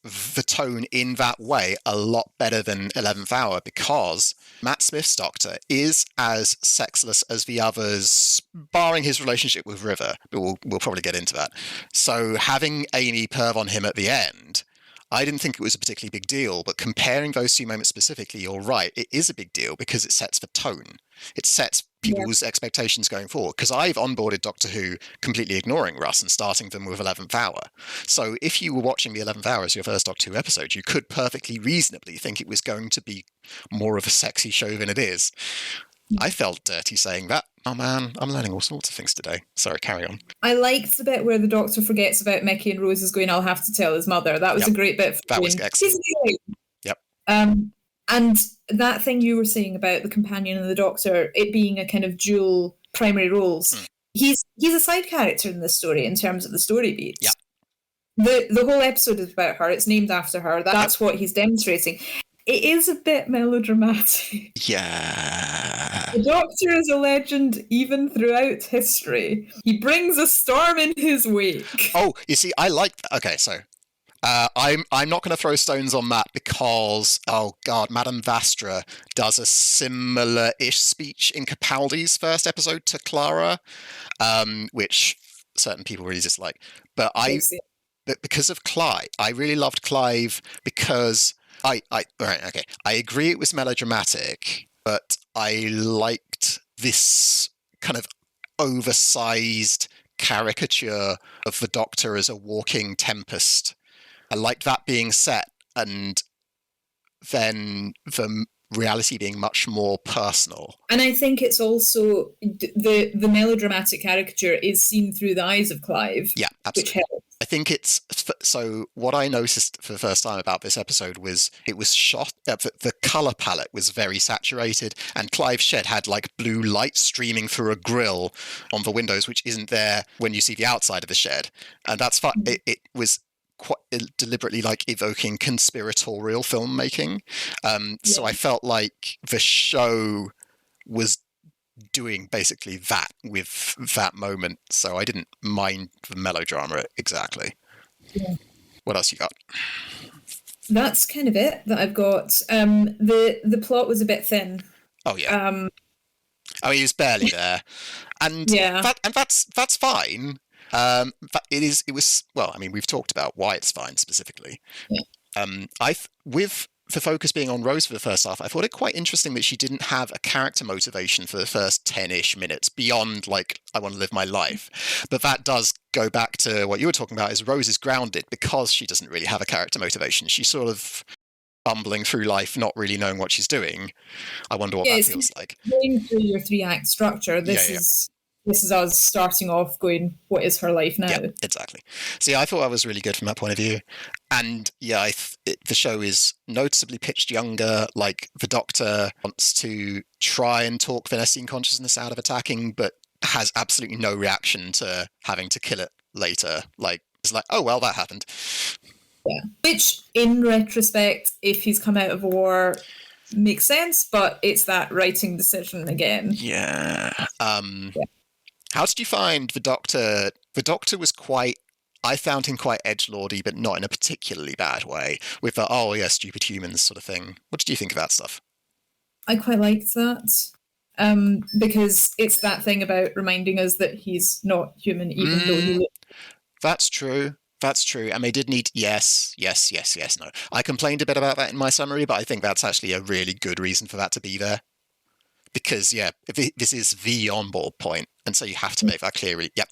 the tone in that way a lot better than 11th Hour, because Matt Smith's Doctor is as sexless as the others, barring his relationship with River, but we'll probably get into that. So having Amy perv on him at the end, I didn't think it was a particularly big deal, but comparing those two moments specifically, you're right, it is a big deal because it sets the tone. It sets people's expectations going forward, because I've onboarded Doctor Who completely ignoring Russ and starting them with 11th Hour. So if you were watching the 11th Hour as your first Doctor Who episode, you could perfectly reasonably think it was going to be more of a sexy show than it is. I felt dirty saying that. Oh man, I'm learning all sorts of things today. Sorry, carry on. I liked the bit where the Doctor forgets about Mickey and Rose is going, I'll have to tell his mother. That was Yep. a great bit. That was excellent. Yep. And that thing you were saying about the companion and the Doctor, it being a kind of dual primary roles. He's a side character in this story in terms of the story beats. Yep. The whole episode is about her. It's named after her. That's what he's demonstrating. It is a bit melodramatic. Yeah. The Doctor is a legend even throughout history. He brings a storm in his wake. Oh, you see, I like that. Okay, so I'm not going to throw stones on that because, oh god, Madame Vastra does a similar-ish speech in Capaldi's first episode to Clara, which certain people really dislike. But because of Clive, I really loved Clive because I agree it was melodramatic, but I liked this kind of oversized caricature of the Doctor as a walking tempest. I liked that being set, and then the reality being much more personal. And I think it's also the melodramatic caricature is seen through the eyes of Clive. Yeah, absolutely. Which helps. I think it's so. What I noticed for the first time about this episode was it was shot. The color palette was very saturated, and Clive's shed had like blue light streaming through a grill on the windows, which isn't there when you see the outside of the shed, and that's fine. It was quite deliberately like evoking conspiratorial filmmaking. So I felt like the show was doing basically that with that moment. So I didn't mind the melodrama exactly. Yeah. What else you got? That's kind of it that I've got. The plot was a bit thin. Oh yeah. I mean, he was barely there, and that's fine. It was well. I mean, we've talked about why it's fine specifically. Yeah. With the focus being on Rose for the first half, I thought it quite interesting that she didn't have a character motivation for the first 10-ish minutes beyond like I want to live my life. But that does go back to what you were talking about. Is Rose is grounded because she doesn't really have a character motivation. She's sort of bumbling through life, not really knowing what she's doing. I wonder what that feels like. Going through your 3-act structure, this is us starting off going, what is her life now? Yeah, exactly. See, I thought that was really good from that point of view. And yeah, the show is noticeably pitched younger. Like, the Doctor wants to try and talk Venetian consciousness out of attacking, but has absolutely no reaction to having to kill it later. Like, it's like, oh, well, that happened. Yeah. Which, in retrospect, if he's come out of a war, makes sense, but it's that writing decision again. Yeah. How did you find the Doctor? The Doctor was I found him quite edgelordy, but not in a particularly bad way, with the, oh yeah, stupid humans sort of thing. What did you think of that stuff? I quite liked that, because it's that thing about reminding us that he's not human, even though he looks. That's true. That's true. And they did need, yes, no. I complained a bit about that in my summary, but I think that's actually a really good reason for that to be there. Because, yeah, this is the on-board point, and so you have to make that clear. Yep,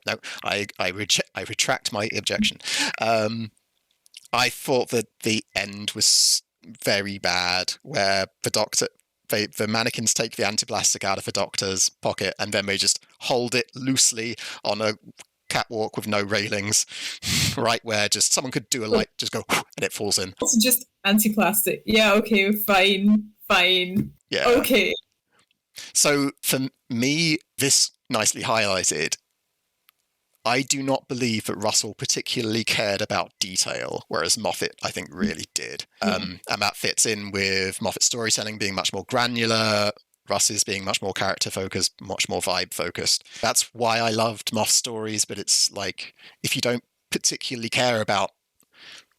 no, I retract my objection. I thought that the end was very bad, where the mannequins take the antiblastic out of the Doctor's pocket, and then they just hold it loosely on a catwalk with no railings, right where just someone could do a light, just go, and it falls in. It's just anti-plastic. Yeah, okay, fine. Yeah. Okay. So for me, this nicely highlighted, I do not believe that Russell particularly cared about detail, whereas Moffat, I think, really did. And that fits in with Moffat's storytelling being much more granular, Russ's being much more character-focused, much more vibe-focused. That's why I loved Moff's stories, but it's like, if you don't particularly care about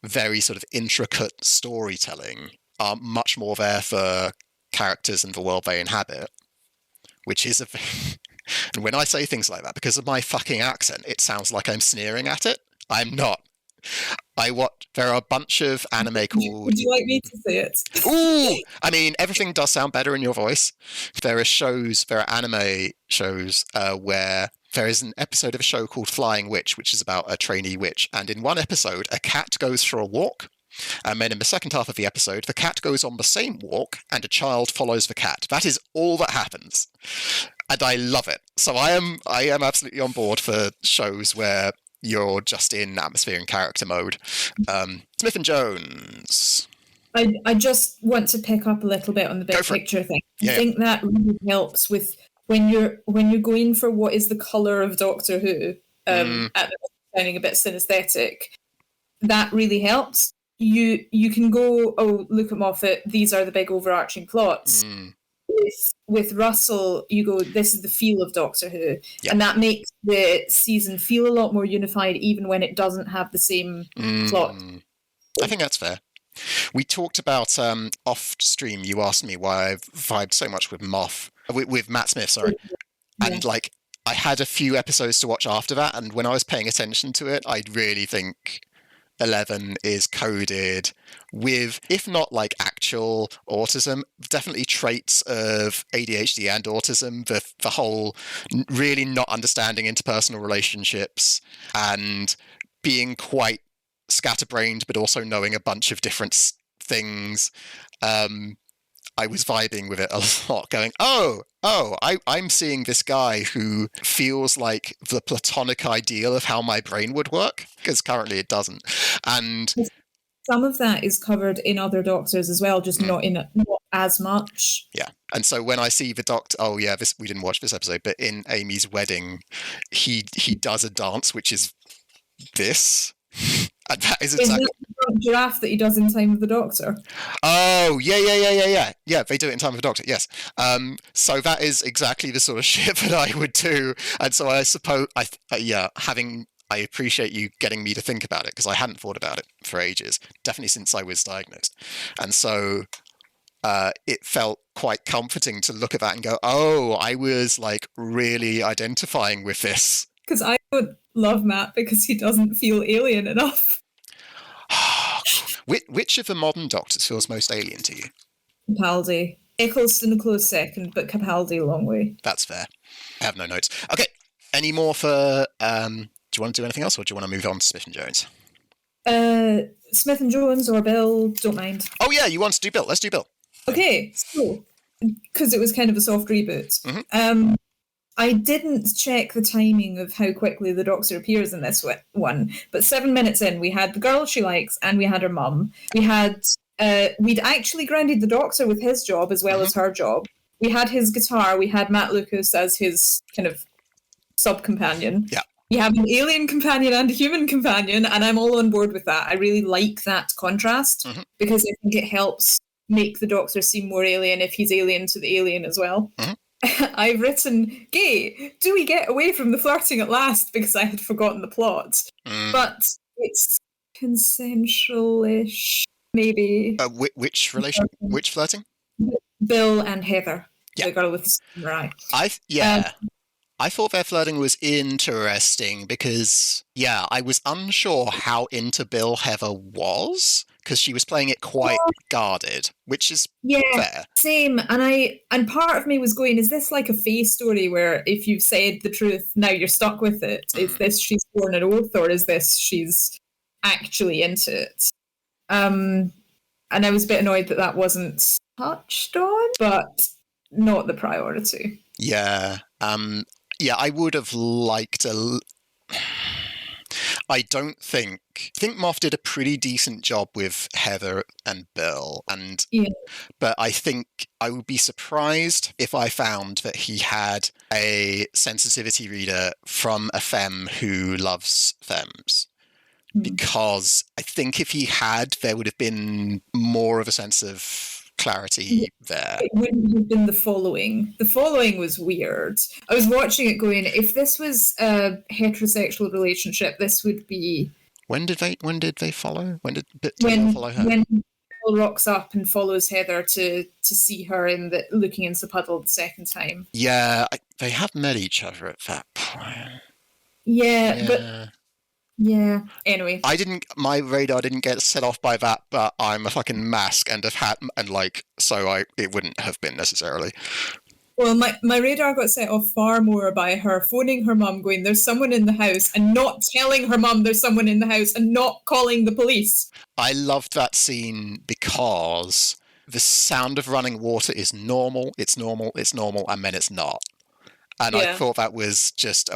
very sort of intricate storytelling, are much more there for characters and the world they inhabit, which is and when I say things like that, because of my fucking accent, it sounds like I'm sneering at it. I'm not. There are a bunch of anime called... Would you like me to say it? Ooh! I mean, everything does sound better in your voice. There are anime shows where there is an episode of a show called Flying Witch, which is about a trainee witch. And in one episode, a cat goes for a walk. And then in the second half of the episode, the cat goes on the same walk and a child follows the cat. That is all that happens. And I love it. So I am absolutely on board for shows where you're just in atmosphere and character mode. Smith and Jones. I just want to pick up a little bit on the big picture thing. I think that really helps with when you're going for what is the colour of Doctor Who, at the sounding a bit synesthetic. That really helps. You can go, oh, look at Moffat, these are the big overarching plots. With Russell, you go, this is the feel of Doctor Who. And that makes the season feel a lot more unified, even when it doesn't have the same plot. I think that's fair. We talked about off stream. You asked me why I've vibed so much with with Matt Smith, sorry. And like, I had a few episodes to watch after that, and when I was paying attention to it, I really think 11 is coded with, if not like actual autism, definitely traits of ADHD and autism. The whole really not understanding interpersonal relationships and being quite scatterbrained, but also knowing a bunch of different things. I was vibing with it a lot, going, I'm seeing this guy who feels like the platonic ideal of how my brain would work, because currently it doesn't. And some of that is covered in other Doctors as well, just not as much. Yeah. And so when I see the Doctor, we didn't watch this episode, but in Amy's wedding, he does a dance, which is this. And that is exactly the giraffe that he does in Time of the Doctor. Oh, yeah, they do it in Time of the Doctor, yes. So that is exactly the sort of shit that I would do. And so I suppose, I appreciate you getting me to think about it, because I hadn't thought about it for ages, definitely since I was diagnosed. And so it felt quite comforting to look at that and go, oh, I was like really identifying with this. Because I don't love Matt because he doesn't feel alien enough. Which of the modern Doctors feels most alien to you? Capaldi. Eccleston a close second, but Capaldi a long way. That's fair. I have no notes. Okay, any more for... do you want to do anything else, or do you want to move on to Smith and Jones? Smith and Jones or Bill, don't mind. Oh yeah, you want to do Bill. Let's do Bill. Okay, so, because it was kind of a soft reboot. I didn't check the timing of how quickly the Doctor appears in this one, but 7 minutes in, we had the girl she likes and we had her mum. We had, we'd actually grounded the Doctor with his job as well as her job. We had his guitar. We had Matt Lucas as his kind of sub-companion. Yeah. We have an alien companion and a human companion, and I'm all on board with that. I really like that contrast because I think it helps make the Doctor seem more alien if he's alien to the alien as well. I've written, gay, do we get away from the flirting at last? Because I had forgotten the plot. But it's consensual-ish, maybe. Which relation? Which flirting? Bill and Heather, the girl with the samurai. I thought their flirting was interesting because, I was unsure how into Bill Heather was, because she was playing it quite guarded, which is fair. Same. And part of me was going, is this like a Faye story where if you've said the truth, now you're stuck with it? Is this she's sworn an oath, or is this she's actually into it? And I was a bit annoyed that wasn't touched on, but not the priority. Yeah. I would have liked I think Moff did a pretty decent job with Heather and Bill, but I think I would be surprised if I found that he had a sensitivity reader from a femme who loves femmes. Because I think if he had, there would have been more of a sense of clarity there. It wouldn't have been the following. The following was weird. I was watching it going, if this was a heterosexual relationship, this would be... When did they follow? When did Bill follow her? When Bill rocks up and follows Heather to see her looking into the puddle the second time. Yeah, they have met each other at that point. But... Yeah, anyway. My radar didn't get set off by that, but I'm a fucking mask and have had, it wouldn't have been necessarily. Well, my radar got set off far more by her phoning her mum going, there's someone in the house, and not telling her mum there's someone in the house, and not calling the police. I loved that scene because the sound of running water is normal, and then it's not. And I thought that was just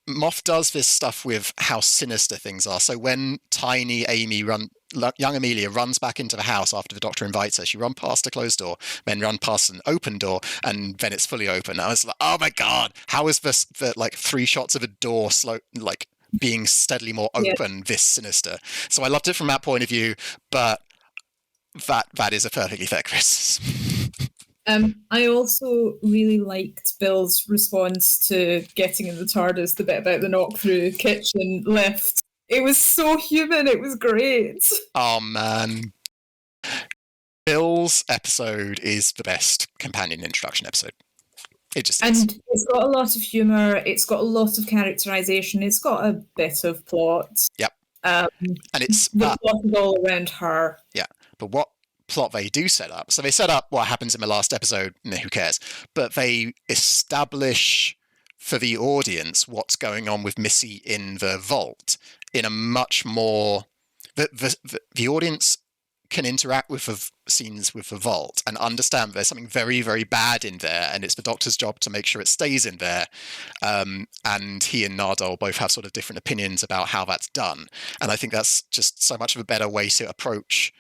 Moff does this stuff with how sinister things are. So when tiny young Amelia runs back into the house after the Doctor invites her, she runs past a closed door, then run past an open door, and then it's fully open. I was like, oh my god, how is this the like 3 shots of a door being steadily more open this sinister? So I loved it from that point of view, but that is a perfectly fair criticism. I also really liked Bill's response to getting in the TARDIS, the bit about the knock-through kitchen lift. It was so human, it was great. Oh man. Bill's episode is the best companion introduction episode. It just is. And it's got a lot of humour, it's got a lot of characterisation, it's got a bit of plot. Yep. And it's the plot is all around her. Yeah, but what plot they do set up? So they set up what happens in the last episode, who cares? But they establish for the audience what's going on with Missy in the vault in a much more... The audience can interact with the scenes with the vault and understand there's something very, very bad in there, and it's the Doctor's job to make sure it stays in there. And he and Nardole both have sort of different opinions about how that's done. And I think that's just so much of a better way to approach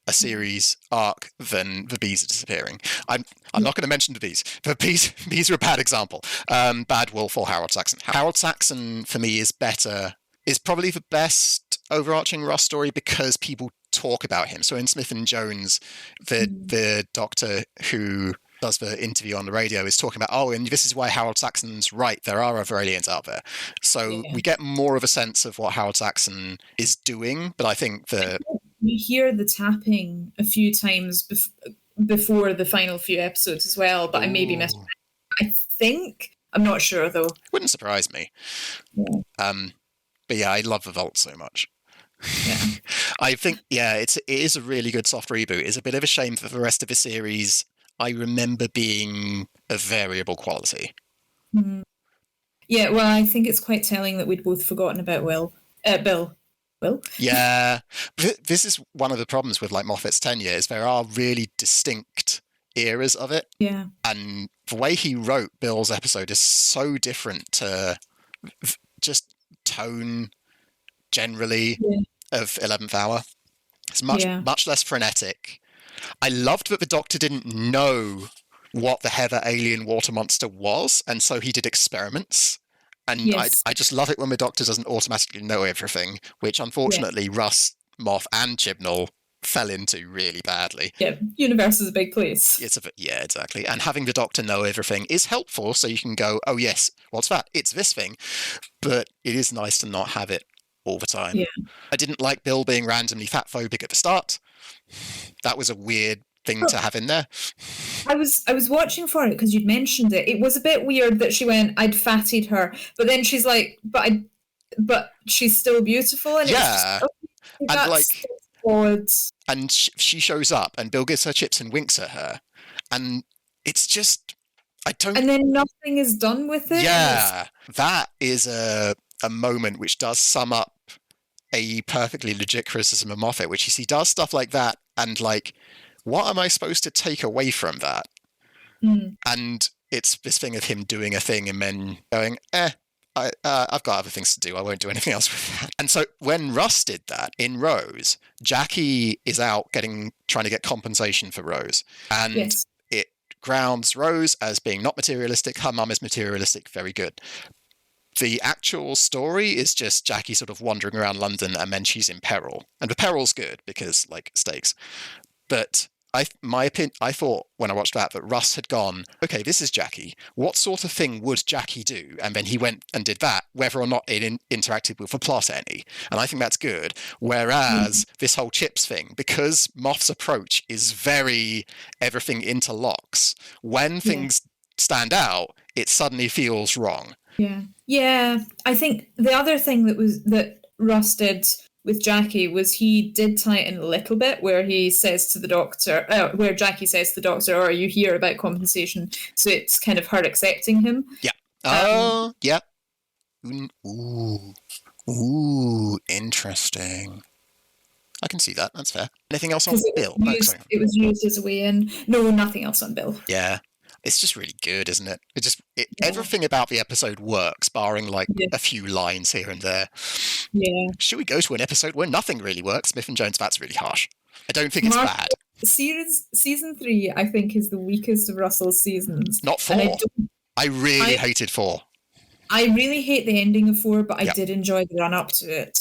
a series arc than the bees are disappearing. I'm not going to mention the bees. The bees are a bad example. Bad Wolf or Harold Saxon. Harold Saxon, for me, is probably the best overarching Ross story because people talk about him. So in Smith and Jones, the Doctor who does the interview on the radio is talking about, and this is why Harold Saxon's right, there are other aliens out there. So we get more of a sense of what Harold Saxon is doing, but I think you hear the tapping a few times before the final few episodes as well, but I may be missing. I think, I'm not sure though. Wouldn't surprise me. Yeah. But yeah, I love the Vault so much. Yeah. I think, it is a really good soft reboot. It's a bit of a shame for the rest of the series. I remember being of variable quality. Mm-hmm. Yeah, well, I think it's quite telling that we'd both forgotten about Bill. Will? Yeah. This is one of the problems with like Moffat's tenure is there are really distinct eras of it. Yeah. And the way he wrote Bill's episode is so different to just tone generally of 11th Hour. It's much less frenetic. I loved that the Doctor didn't know what the Heather alien water monster was, and so he did experiments. And I just love it when the Doctor doesn't automatically know everything, which unfortunately Russ, Moff, and Chibnall fell into really badly. Yeah, universe is a big place. Yeah, exactly. And having the Doctor know everything is helpful, so you can go, oh yes, what's that? It's this thing. But it is nice to not have it all the time. Yeah. I didn't like Bill being randomly fatphobic at the start. That was a weird thing to have in there. I was watching for it because you'd mentioned it. It was a bit weird that she went, I'd fatted her, but then she's like, but she's still beautiful, and yeah, it's just, odd. And she shows up, and Bill gives her chips and winks at her, and it's just and then nothing is done with it. Yeah, that is a moment which does sum up a perfectly legit criticism of Moffat, which is he does stuff like that, and like, what am I supposed to take away from that? And it's this thing of him doing a thing and then going, I've got other things to do. I won't do anything else with that. And so when Russ did that in Rose, Jackie is out trying to get compensation for Rose. And it grounds Rose as being not materialistic. Her mum is materialistic. Very good. The actual story is just Jackie sort of wandering around London and then she's in peril. And the peril's good because, like, stakes. But I thought when I watched that Russ had gone, okay, this is Jackie. What sort of thing would Jackie do? And then he went and did that, whether or not it interacted with the plot any. And I think that's good. Whereas this whole chips thing, because Moff's approach is very everything interlocks, when things stand out, it suddenly feels wrong. Yeah. I think the other thing that Russ did with Jackie was he did tie it in a little bit where he says to the Doctor, where Jackie says to the Doctor, "Are you here about compensation?" So it's kind of her accepting him. Yeah. Yeah. Ooh, interesting. I can see that. That's fair. Anything else on Bill? It was used as a way in. No, nothing else on Bill. Yeah. It's just really good, isn't it? Everything about the episode works, barring like a few lines here and there. Yeah. Should we go to an episode where nothing really works? Smith and Jones, that's really harsh. I don't think it's bad. Season 3, I think, is the weakest of Russell's seasons. Not 4. I really hated 4. I really hate the ending of 4, but I did enjoy the run up to it.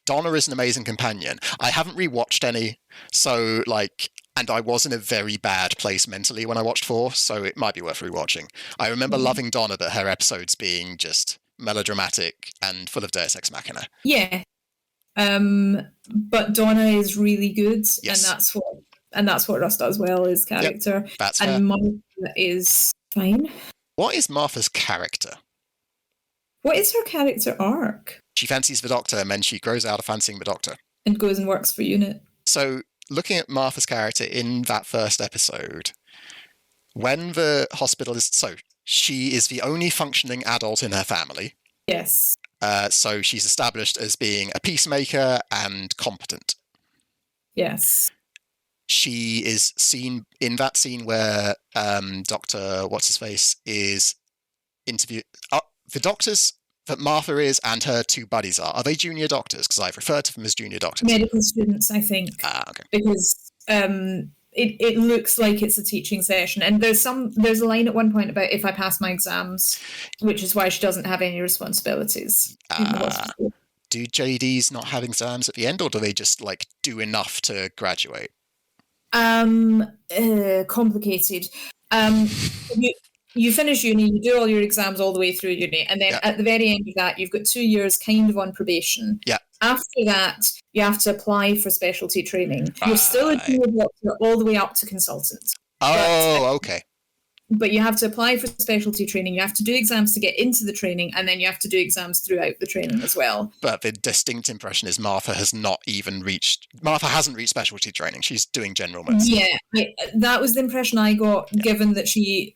Donna is an amazing companion. I haven't rewatched any, so and I was in a very bad place mentally when I watched 4, so it might be worth rewatching. I remember loving Donna, but her episodes being just melodramatic and full of Deus Ex Machina. Yeah. But Donna is really good, Yes. and that's what Russ does well, his character. Yep, that's and fair. Martha is fine. What is Martha's character? What is her character arc? She fancies the Doctor, and then she grows out of fancying the Doctor. And goes and works for UNIT. So, looking at Martha's character in that first episode, when the hospital is... So, she is the only functioning adult in her family. Yes. So she's established as being a peacemaker and competent. Yes. She is seen in that scene where Dr. What's-His-Face is interviewed... the doctors that Martha is and her 2 buddies are they junior doctors? Because I've referred to them as junior doctors. Medical students, I think. Okay. Because it looks like it's a teaching session. And there's a line at one point about if I pass my exams, which is why she doesn't have any responsibilities. Do JDs not have exams at the end, or do they just do enough to graduate? Complicated. You finish uni, you do all your exams all the way through uni, and then at the very end of that, you've got 2 years kind of on probation. Yeah. After that, you have to apply for specialty training. You're still a junior doctor all the way up to consultant. Okay. But you have to apply for specialty training. You have to do exams to get into the training, and then you have to do exams throughout the training as well. But the distinct impression is Martha hasn't reached specialty training. She's doing general medicine. Yeah, that was the impression I got, given that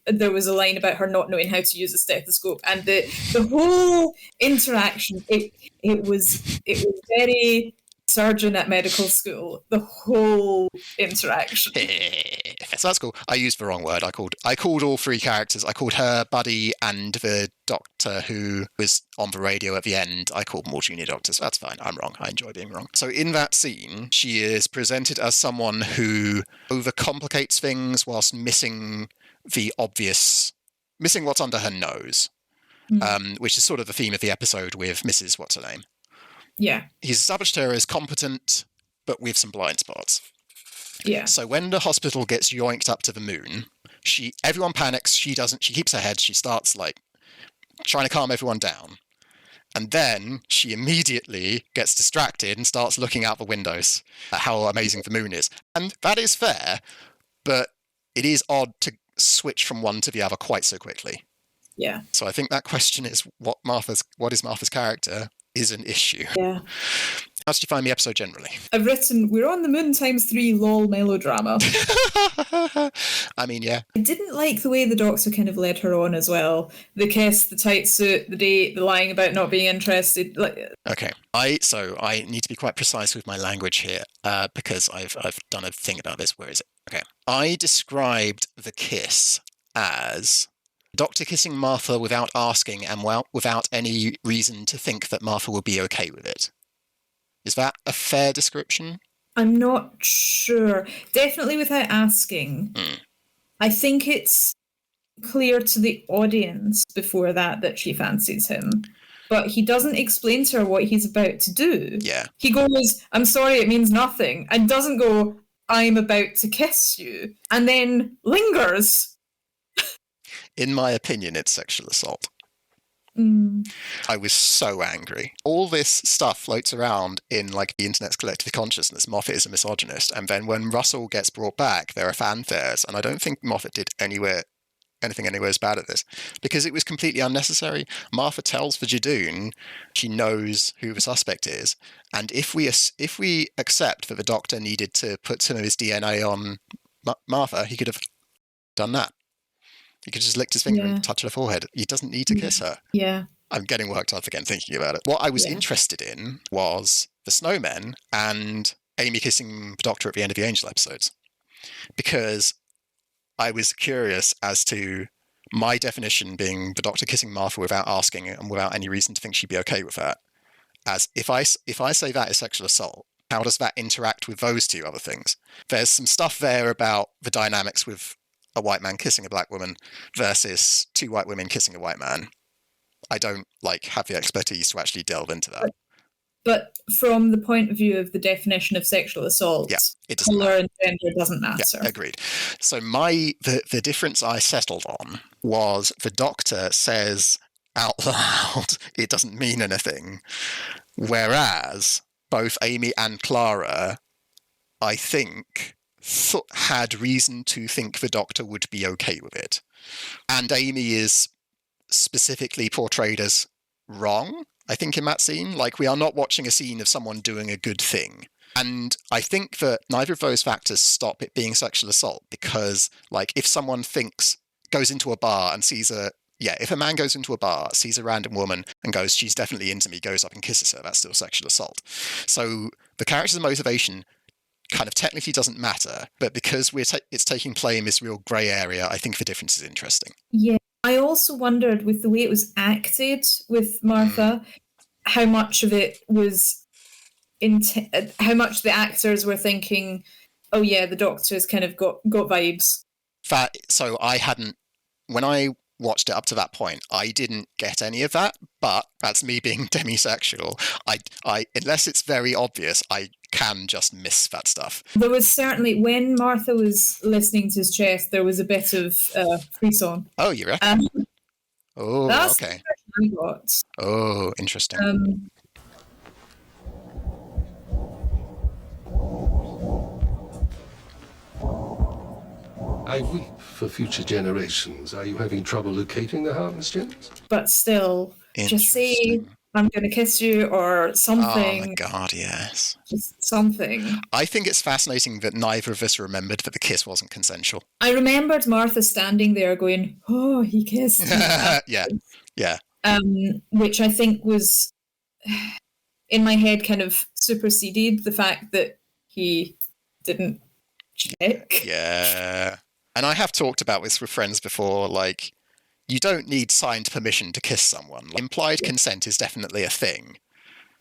there was a line about her not knowing how to use a stethoscope, and the whole interaction, it was very surgeon at medical school, the whole interaction. So that's cool. I used the wrong word. I called all 3 characters. I called her Buddy and the doctor who was on the radio at the end. I called them all junior doctors. That's fine. I'm wrong. I enjoy being wrong. So in that scene, she is presented as someone who overcomplicates things whilst missing what's under her nose, which is sort of the theme of the episode with Mrs. What's-Her-Name. Yeah. He's established her as competent, but with some blind spots. Yeah. So when the hospital gets yoinked up to the moon, everyone panics. She doesn't. She keeps her head. She starts trying to calm everyone down, and then she immediately gets distracted and starts looking out the windows at how amazing the moon is. And that is fair, but it is odd to switch from one to the other quite so quickly. Yeah. So I think that question is what is Martha's character is an issue. Yeah. How did you find the episode generally? I've written, we're on the moon ×3 lol melodrama. I mean, yeah. I didn't like the way the Doctor kind of led her on as well. The kiss, the tight suit, the date, the lying about not being interested. Okay. I need to be quite precise with my language here because I've done a thing about this. Where is it? Okay. I described the kiss as Doctor kissing Martha without asking and without any reason to think that Martha will be okay with it. Is that a fair description? I'm not sure. Definitely without asking. I think it's clear to the audience before that she fancies him. But he doesn't explain to her what he's about to do. Yeah. He goes, I'm sorry, it means nothing. And doesn't go, I'm about to kiss you. And then lingers. In my opinion, it's sexual assault. I was so angry. All this stuff floats around in the internet's collective consciousness. Moffat is a misogynist, and then when Russell gets brought back, there are fanfares, and I don't think Moffat did anything anywhere as bad at this because it was completely unnecessary. Martha tells the Jadoon she knows who the suspect is, and if we accept that the Doctor needed to put some of his DNA on Martha, he could have done that. He could just lick his finger and touch her forehead. He doesn't need to kiss her. Yeah. I'm getting worked up again thinking about it. What I was interested in was the snowmen and Amy kissing the Doctor at the end of the Angel episodes. Because I was curious as to my definition being the Doctor kissing Martha without asking and without any reason to think she'd be okay with that. As if I say that is sexual assault, how does that interact with those two other things? There's some stuff there about the dynamics with a white man kissing a black woman versus two white women kissing a white man. I don't have the expertise to actually delve into that. But from the point of view of the definition of sexual assault, colour and gender doesn't matter. Yeah, agreed. So the difference I settled on was the Doctor says out loud it doesn't mean anything, whereas both Amy and Clara, I think, had reason to think the Doctor would be okay with it. And Amy is specifically portrayed as wrong, I think, in that scene. We are not watching a scene of someone doing a good thing. And I think that neither of those factors stop it being sexual assault, because, if someone goes into a bar and sees if a man goes into a bar, sees a random woman and goes, she's definitely into me, goes up and kisses her, that's still sexual assault. So the character's motivation kind of technically doesn't matter, but because it's taking play in this real grey area, I think the difference is interesting. Yeah. I also wondered, with the way it was acted with Martha, how much of it was how much the actors were thinking, oh yeah, the Doctor's kind of got vibes. So when I watched it up to that point, I didn't get any of that, but that's me being demisexual. I unless it's very obvious, I can just miss that stuff. There was certainly, when Martha was listening to his chest, there was a bit of frisson. Oh, you reckon? That's okay. The impression I got. Oh, interesting. I weep for future generations. Are you having trouble locating the Harkness gems? But still, just say, I'm going to kiss you, or something. Oh my god, yes. Just something. I think it's fascinating that neither of us remembered that the kiss wasn't consensual. I remembered Martha standing there going, oh, he kissed me. Yeah. Which I think was, in my head, kind of superseded the fact that he didn't check. Yeah. And I have talked about this with friends before, you don't need signed permission to kiss someone. Implied consent is definitely a thing.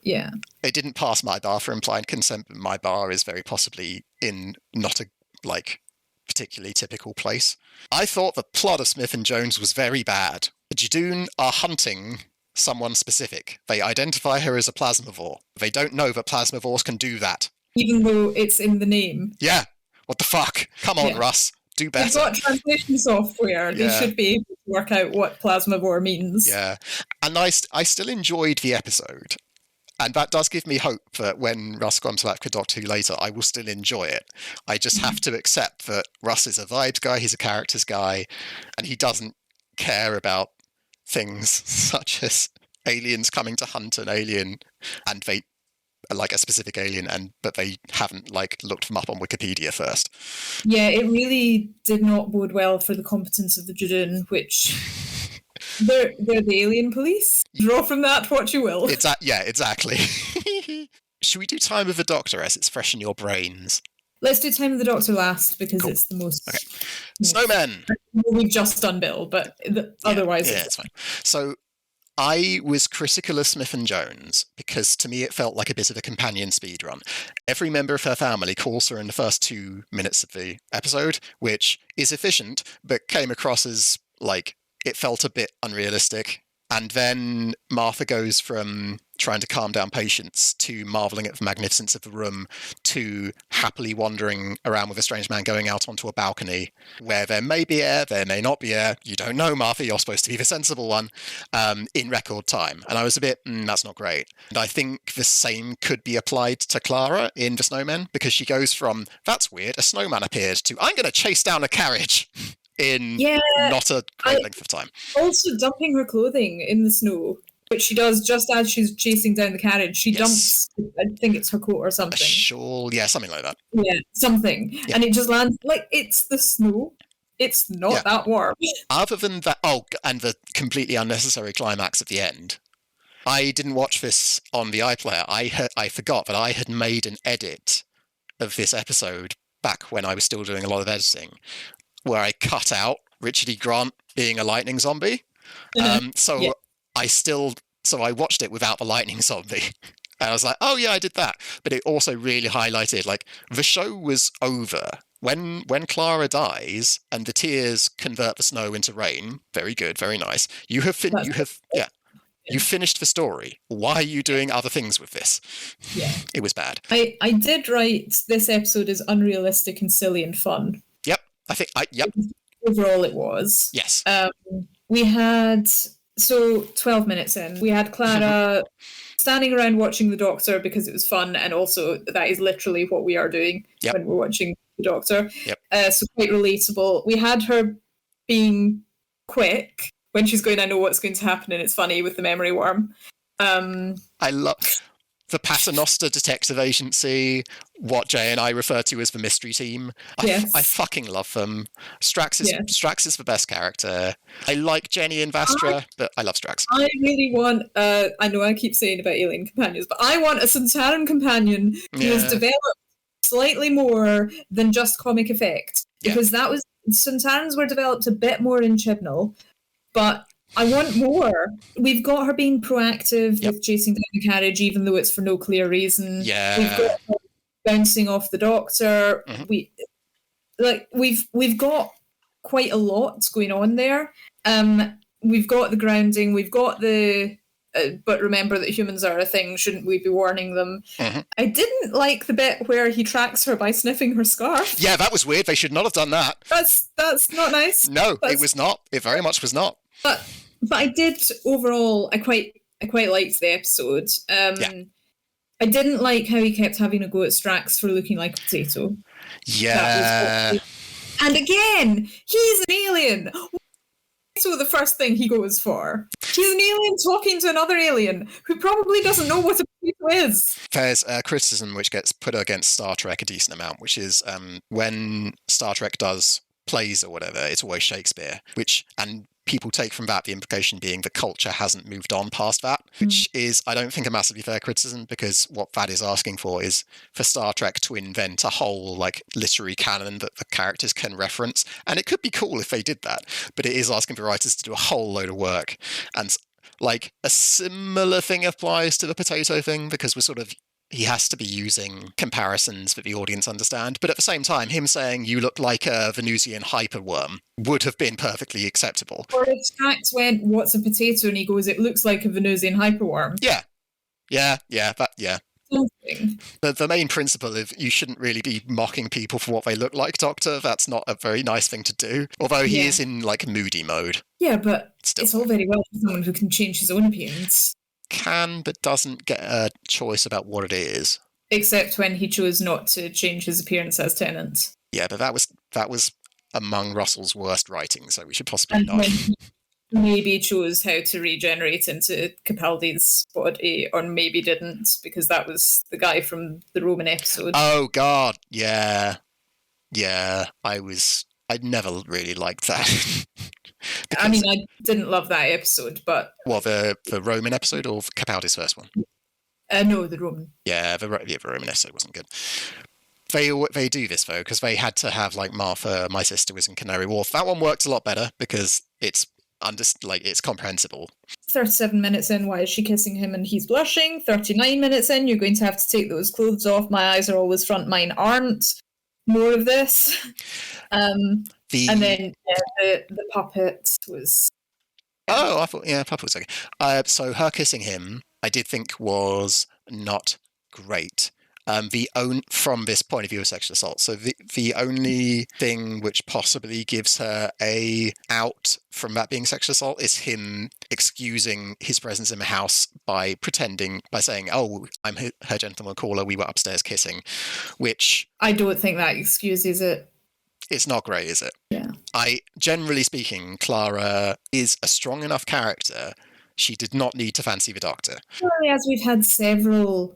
Yeah. It didn't pass my bar for implied consent, but my bar is very possibly in not a, particularly typical place. I thought the plot of Smith and Jones was very bad. The Judoon are hunting someone specific. They identify her as a plasmavore. They don't know that plasmavores can do that. Even though it's in the name. Yeah. What the fuck? Come on, Russ. Do better. They've got translation software. They should be able to work out what plasmavore means. Yeah. And I still enjoyed the episode. And that does give me hope that when Russ comes back for Doctor Who later, I will still enjoy it. I just have to accept that Russ is a vibes guy, he's a characters guy, and he doesn't care about things such as aliens coming to hunt an alien, and they a specific alien, but they haven't looked them up on Wikipedia first. Yeah, it really did not bode well for the competence of the Judoon, which they're the alien police. Draw from that what you will. Yeah, exactly. Should we do Time of the Doctor as it's fresh in your brains? Let's do Time of the Doctor last, because it's the most... Okay. Snowmen! We've just done Bill, but otherwise... Yeah, it's fine. So, I was critical of Smith and Jones because to me it felt like a bit of a companion speedrun. Every member of her family calls her in the first 2 minutes of the episode, which is efficient, but came across as it felt a bit unrealistic. And then Martha goes from trying to calm down patients to marvelling at the magnificence of the room to happily wandering around with a strange man going out onto a balcony where there may be air, there may not be air. You don't know, Martha, you're supposed to be the sensible one, in record time. And I was a bit, that's not great. And I think the same could be applied to Clara in The Snowmen, because she goes from, that's weird, a snowman appeared, to, I'm going to chase down a carriage. In not a great length of time. Also dumping her clothing in the snow, which she does just as she's chasing down the carriage. She dumps, I think it's her coat or something. A shawl, yeah, something like that. Yeah, something. Yeah. And it just lands, it's the snow. It's not that warm. Other than that, and the completely unnecessary climax at the end. I didn't watch this on the iPlayer. I forgot that I had made an edit of this episode back when I was still doing a lot of editing. where I cut out Richard E. Grant being a lightning zombie. So I watched it without the lightning zombie. And I was like, oh yeah, I did that. But it also really highlighted, like, the show was over. When Clara dies and the tears convert the snow into rain, very good, very nice. You finished the story. Why are you doing other things with this? Yeah. It was bad. I did write this episode is unrealistic and silly and fun. Yep. Yep. Overall it was. Yes. We had, 12 minutes in, we had Clara standing around watching the Doctor because it was fun, and also that is literally what we are doing when we're watching the Doctor. Yep. So quite relatable. We had her being quick when she's going, I know what's going to happen, and it's funny with the memory worm. I love the Paternoster Detective Agency, what Jay and I refer to as the mystery team. I fucking love them. Strax is the best character. I like Jenny and Vastra, but I love Strax. I really want, I know I keep saying about alien companions, but I want a Sontaran companion who is developed slightly more than just comic effect. Because Sontarans were developed a bit more in Chibnall, but I want more. We've got her being proactive with chasing down the carriage, even though it's for no clear reason. Yeah. We've got her bouncing off the Doctor. We've got quite a lot going on there. We've got the grounding. We've got the. But remember that humans are a thing. Shouldn't we be warning them? I didn't like the bit where he tracks her by sniffing her scarf. Yeah, that was weird. They should not have done that. That's not nice. No, it was not. It very much was not. But I did overall. I quite liked the episode. I didn't like how he kept having a go at Strax for looking like a potato. Yeah. And again, he's an alien. So the first thing he goes for. He's an alien talking to another alien who probably doesn't know what a potato is. There's a criticism which gets put against Star Trek a decent amount, which is when Star Trek does plays or whatever, it's always Shakespeare, and people take from that the implication being the culture hasn't moved on past that, which is, I don't think, a massively fair criticism, because what that is asking for is for Star Trek to invent a whole literary canon that the characters can reference, and it could be cool if they did that, but it is asking for writers to do a whole load of work. And a similar thing applies to the potato thing, because he has to be using comparisons that the audience understand. But at the same time, him saying, you look like a Venusian hyperworm would have been perfectly acceptable. Or if Strax went, what's a potato? And he goes, it looks like a Venusian hyperworm. Yeah. Something. The main principle of you shouldn't really be mocking people for what they look like, Doctor. That's not a very nice thing to do. Although he is in moody mode. Yeah, but it's all very well for someone who can change his own appearance. Can, but doesn't get a choice about what it is. Except when he chose not to change his appearance as Tennant. Yeah, but that was among Russell's worst writing, so we should possibly not. Maybe chose how to regenerate into Capaldi's body, or maybe didn't, because that was the guy from the Roman episode. Oh God, yeah. I'd never really liked that. I mean, I didn't love that episode, but... Well, the Roman episode or Capaldi's first one? No, the Roman. Yeah, the Roman episode wasn't good. They do this, though, because they had to have, Martha, My Sister Was in Canary Wharf. That one worked a lot better, because it's comprehensible. 37 minutes in, why is she kissing him and he's blushing? 39 minutes in, you're going to have to take those clothes off. My eyes are always front, mine aren't. More of this. And then the puppet was... Oh, I thought, puppet was okay. So her kissing him, I did think was not great. From this point of view of sexual assault. So the only thing which possibly gives her a out from that being sexual assault is him excusing his presence in the house by saying, oh, I'm her gentleman caller, we were upstairs kissing, which... I don't think that excuses it. It's not great, is it? Yeah. Generally speaking, Clara is a strong enough character. She did not need to fancy the Doctor. Well, as we've had several...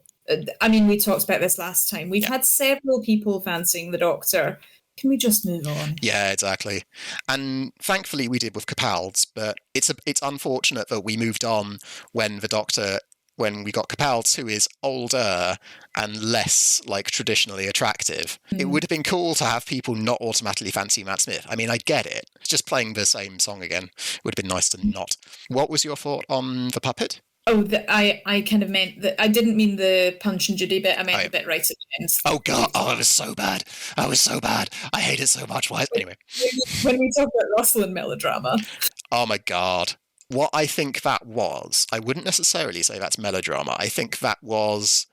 I mean, we talked about this last time. We've had several people fancying the Doctor. Can we just move on? Yeah, exactly. And thankfully we did with Capaldi's, but it's unfortunate that we moved on when the Doctor when we got Capaldi, who is older and less like traditionally attractive. It would have been cool to have people not automatically fancy Matt Smith. I mean, I get it. It's just playing the same song again. It would have been nice to not. What was your thought on the puppet? Oh, I kind of meant that. I didn't mean the Punch and Judy bit. I meant the bit right at the end. Oh god! Oh, it was so bad. I was so bad. I hate it so much. Why? Anyway, when we talk about Russell and melodrama. Oh my god! What I think that was, I wouldn't necessarily say that's melodrama. I think that was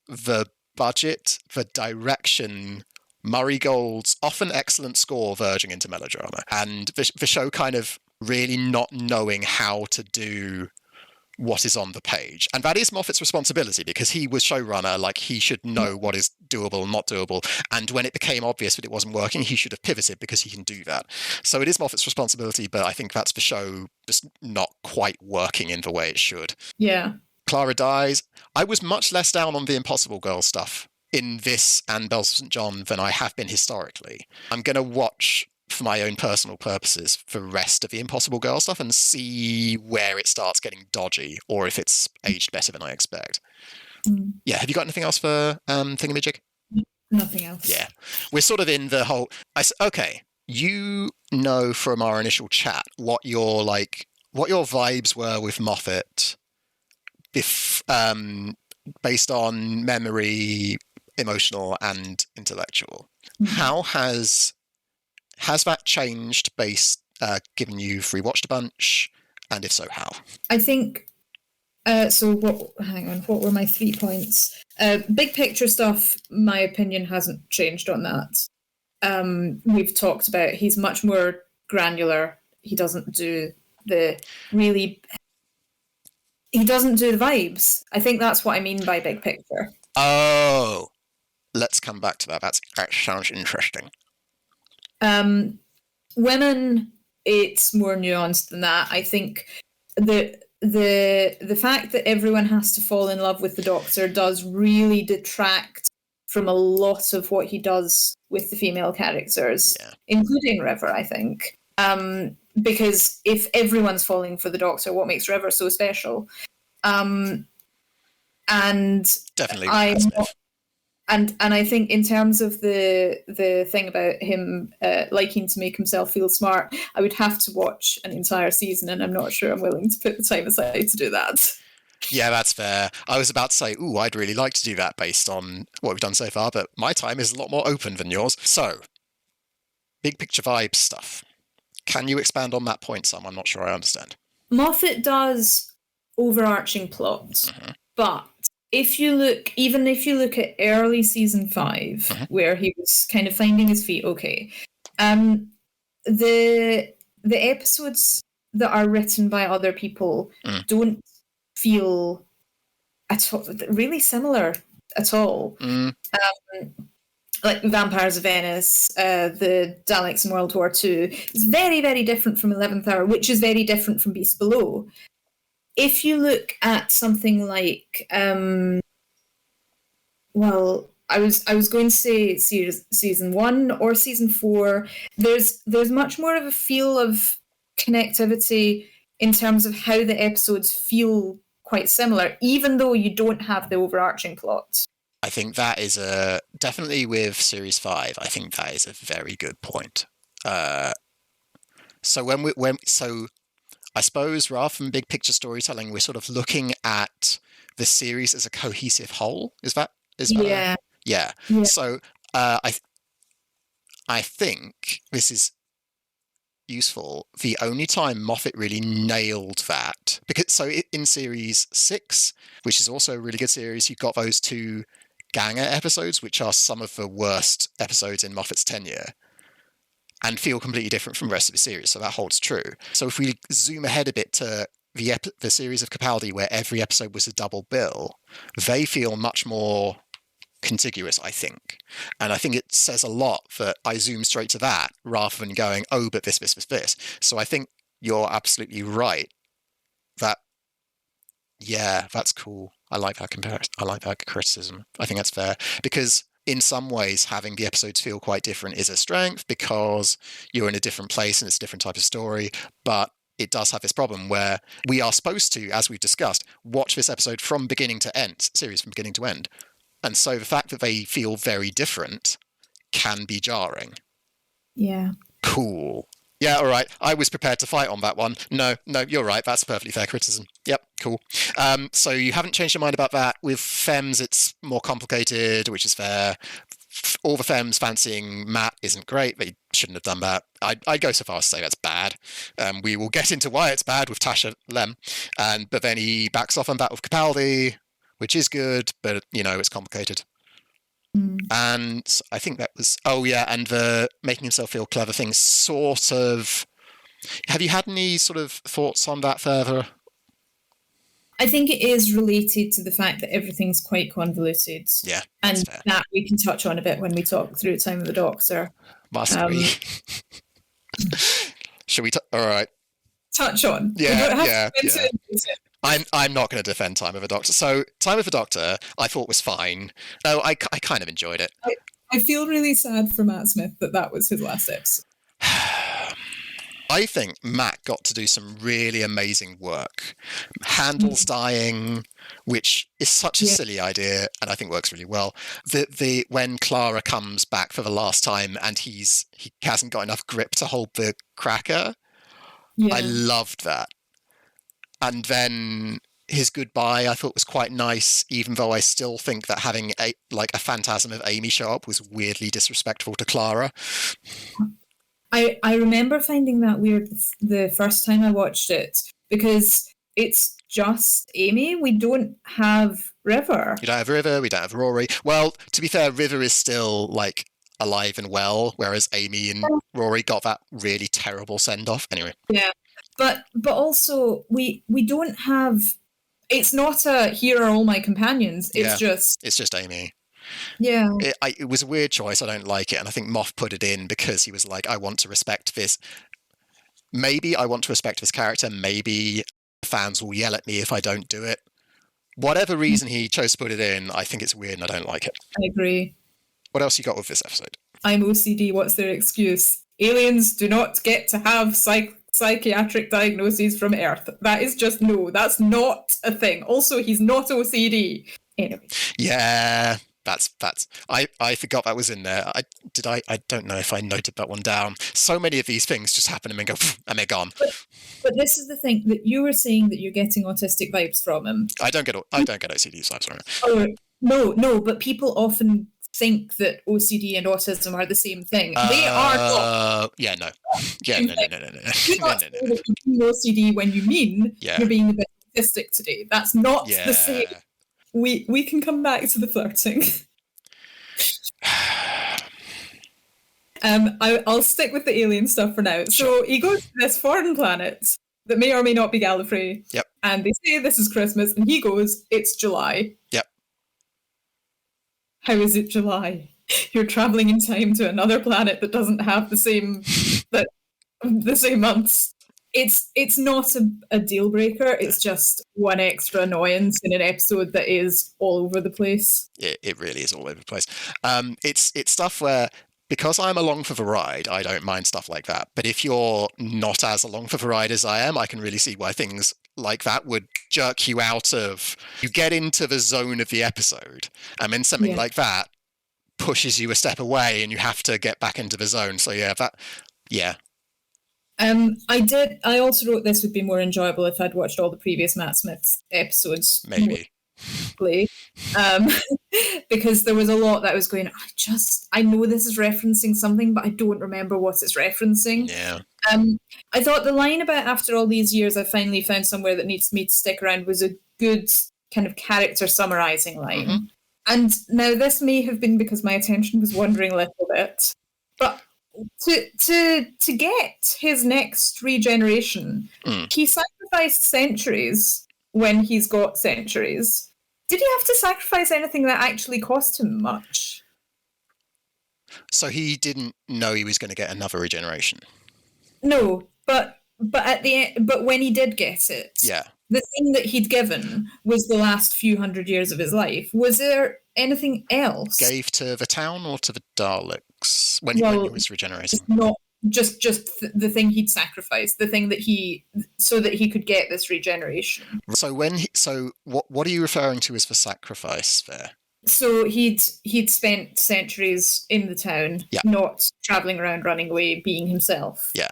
the budget, the direction, Murray Gold's often excellent score verging into melodrama, and the show kind of really not knowing how to do what is on the page. And that is Moffat's responsibility, because he was showrunner, like he should know what is doable and not doable. And when it became obvious that it wasn't working, he should have pivoted, because he can do that. So it is Moffat's responsibility, but I think that's the show just not quite working in the way it should. Yeah. Clara dies. I was much less down on the Impossible Girl stuff in this and Bells of St. John than I have been historically. I'm going to watch, for my own personal purposes, the rest of the Impossible Girl stuff and see where it starts getting dodgy, or if it's aged better than I expect. Yeah, have you got anything else for Thingamajig? Nothing else. Yeah, we're sort of in the whole... Okay, you know from our initial chat what your vibes were with Moffat based on memory, emotional and intellectual. How has that changed given you've rewatched a bunch, and if so, how? I think, what were my 3 points? Big picture stuff, my opinion hasn't changed on that. We've talked about, he's much more granular. He doesn't do the vibes. I think that's what I mean by big picture. Oh, let's come back to that. That sounds interesting. Women, it's more nuanced than that. I think the fact that everyone has to fall in love with the Doctor does really detract from a lot of what he does with the female characters, including River, I think. Because if everyone's falling for the Doctor, what makes River so special? And definitely And I think in terms of the thing about him liking to make himself feel smart, I would have to watch an entire season, and I'm not sure I'm willing to put the time aside to do that. Yeah, that's fair. I was about to say, I'd really like to do that based on what we've done so far, but my time is a lot more open than yours. So, big picture vibes stuff. Can you expand on that point some? I'm not sure I understand. Moffat does overarching plots, but if you look at early season 5, where he was kind of finding his feet, the episodes that are written by other people don't feel at all, really similar at all. Like Vampires of Venice, the Daleks in World War II, is very, very different from 11th Hour, which is very different from Beast Below. If you look at something like, I was going to say season 1 or season 4, there's much more of a feel of connectivity in terms of how the episodes feel quite similar, even though you don't have the overarching plot. I think that is definitely with Series 5. I think that is a very good point. So I suppose rather than big picture storytelling, we're sort of looking at the series as a cohesive whole. Is that? Yeah. So I think this is useful. The only time Moffat really nailed that, because in Series 6, which is also a really good series, you've got those 2 Ganger episodes, which are some of the worst episodes in Moffat's tenure, and feel completely different from the rest of the series, so that holds true. So if we zoom ahead a bit to the series of Capaldi, where every episode was a double bill, they feel much more contiguous, I think. And I think it says a lot that I zoom straight to that, rather than going, but this. So I think you're absolutely right. That's cool. I like that comparison. I like that criticism. I think that's fair, because in some ways, having the episodes feel quite different is a strength, because you're in a different place and it's a different type of story. But it does have this problem where we are supposed to, as we've discussed, watch this episode from beginning to end, series from beginning to end. And so the fact that they feel very different can be jarring. Yeah. Cool. Yeah, all right. I was prepared to fight on that one. No, you're right. That's a perfectly fair criticism. Yep, cool. So you haven't changed your mind about that. With Femmes, it's more complicated, which is fair. All the Femmes fancying Matt isn't great. They shouldn't have done that. I'd go so far as to say that's bad. We will get into why it's bad with Tasha Lem. But then he backs off on that with Capaldi, which is good, but, it's complicated. And I think that was, and the making himself feel clever thing sort of, have you had any sort of thoughts on that further? I think it is related to the fact that everything's quite convoluted. Yeah. And that we can touch on a bit when we talk through Time of the Doctor. Must we? Should we, all right. Touch on. Yeah. I'm not going to defend Time of the Doctor. So, Time of the Doctor, I thought was fine. No, I kind of enjoyed it. I feel really sad for Matt Smith that was his last episode. I think Matt got to do some really amazing work. Handles dying, which is such a silly idea, and I think works really well. The when Clara comes back for the last time and he hasn't got enough grip to hold the cracker, I loved that. And then his goodbye, I thought was quite nice, even though I still think that having a phantasm of Amy show up was weirdly disrespectful to Clara. I remember finding that weird the first time I watched it, because it's just Amy. We don't have River. You don't have River, we don't have Rory. Well, to be fair, River is still, alive and well, whereas Amy and Rory got that really terrible send-off. Anyway. Yeah. But also, we don't have... It's not a, here are all my companions. It's just Amy. Yeah. It was a weird choice. I don't like it. And I think Moff put it in because he was like, I want to respect this. Maybe I want to respect this character. Maybe fans will yell at me if I don't do it. Whatever reason he chose to put it in, I think it's weird and I don't like it. I agree. What else you got with this episode? I'm OCD. What's their excuse? Aliens do not get to have psychiatric diagnoses from Earth. That is just that's not a thing. Also, he's not OCD. Anyway. Yeah, that's I forgot that was in there. I don't know if I noted that one down. So many of these things just happen and then go and they're gone. But this is the thing that you were saying, that you're getting autistic vibes from him. I don't get OCD vibes from him. Oh, no, but people often think that OCD and autism are the same thing. They are not. Yeah, no. Yeah, no. You're not being OCD when you mean you're being a bit autistic today. That's not the same. We can come back to the flirting. I'll stick with the alien stuff for now. So he goes to this foreign planet that may or may not be Gallifrey. Yep. And they say this is Christmas, and he goes, it's July. Yep. How is it July? You're traveling in time to another planet that doesn't have the same months. It's not a deal breaker. It's just one extra annoyance in an episode that is all over the place. It really is all over the place. It's stuff where, because I'm along for the ride, I don't mind stuff like that. But if you're not as along for the ride as I am, I can really see why things like that would jerk you out of... You get into the zone of the episode, and then something like that pushes you a step away, and you have to get back into the zone. So yeah. I also wrote this would be more enjoyable if I'd watched all the previous Matt Smith episodes. Maybe. Because there was a lot that I was going, I know this is referencing something, but I don't remember what it's referencing. Yeah. I thought the line about after all these years I finally found somewhere that needs me to stick around was a good kind of character summarising line. Mm-hmm. And now this may have been because my attention was wandering a little bit, but to get his next regeneration, he sacrificed centuries when he's got centuries. Did he have to sacrifice anything that actually cost him much? So he didn't know he was going to get another regeneration? No, but at the end, but when he did get it, the thing that he'd given was the last few hundred years of his life. Was there anything else? Gave to the town or to the Daleks when he was regenerating? the thing he'd sacrificed, the thing that so that he could get this regeneration. So what are you referring to as the sacrifice there? So he'd spent centuries in the town, not traveling around, running away, being himself. Yeah.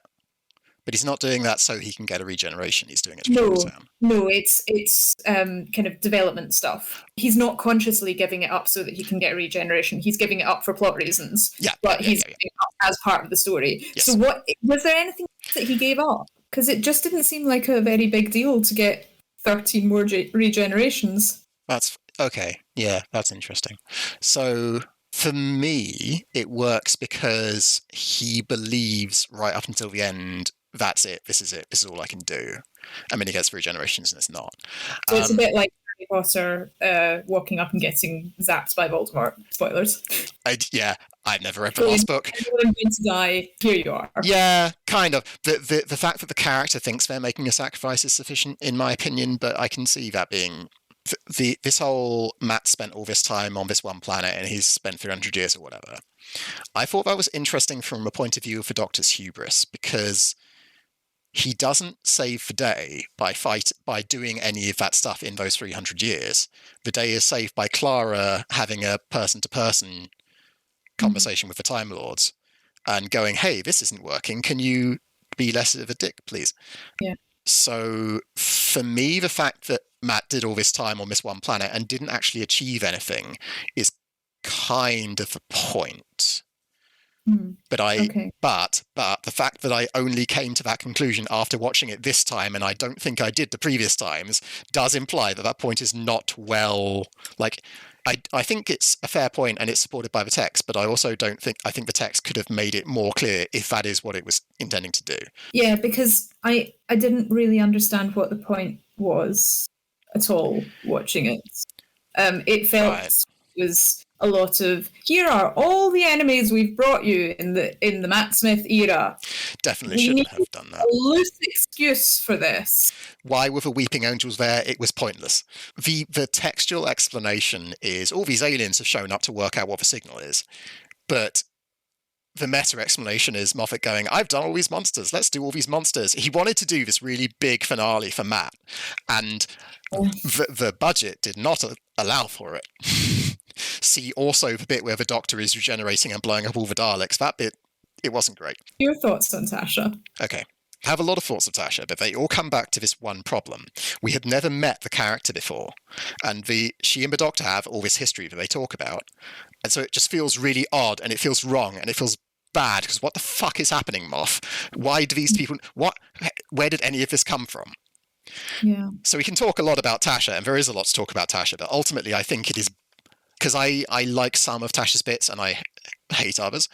But he's not doing that so he can get a regeneration. He's doing it to protect the town. No, it's kind of development stuff. He's not consciously giving it up so that he can get a regeneration. He's giving it up for plot reasons. But he's giving it up as part of the story. Yes. So was there anything that he gave up? Because it just didn't seem like a very big deal to get 13 more regenerations. That's okay. Yeah, that's interesting. So for me, it works because he believes right up until the end, that's it. This is all I can do. And then he gets regenerations and it's not. So it's a bit like Harry Potter walking up and getting zapped by Voldemort. Spoilers. I've never read the last book. I'm going to die. Here you are. Yeah, kind of. The fact that the character thinks they're making a sacrifice is sufficient, in my opinion, but I can see that being... this whole Matt spent all this time on this one planet and he's spent 300 years or whatever. I thought that was interesting from a point of view of the Doctor's hubris, because he doesn't save the day by doing any of that stuff in those 300 years. The day is saved by Clara having a person-to-person conversation with the Time Lords and going, hey, this isn't working. Can you be less of a dick, please? Yeah. So for me, the fact that Matt did all this time on this one planet and didn't actually achieve anything is kind of the point. But but the fact that I only came to that conclusion after watching it this time, and I don't think I did the previous times, does imply that that point is not well. Like, I think it's a fair point and it's supported by the text, but I also I think the text could have made it more clear if that is what it was intending to do. Yeah, because I didn't really understand what the point was at all watching it. It felt it was a lot of, here are all the enemies we've brought you in the Matt Smith era. Definitely shouldn't have done that. A loose excuse for this. Why were the weeping angels there? It was pointless. The textual explanation is all these aliens have shown up to work out what the signal is, but the meta explanation is Moffat going, I've done all these monsters, let's do all these monsters. He wanted to do this really big finale for Matt, and the budget did not allow for it. See also the bit where the Doctor is regenerating and blowing up all the Daleks. That bit, it wasn't great. Your thoughts on Tasha? Okay. I have a lot of thoughts of Tasha, but they all come back to this one problem. We had never met the character before, and she and the Doctor have all this history that they talk about, and so it just feels really odd, and it feels wrong, and it feels bad, because what the fuck is happening, Moff? Why do these people... Where did any of this come from? Yeah. So we can talk a lot about Tasha, and there is a lot to talk about Tasha, but ultimately I think it is... Because I like some of Tasha's bits, and I hate others,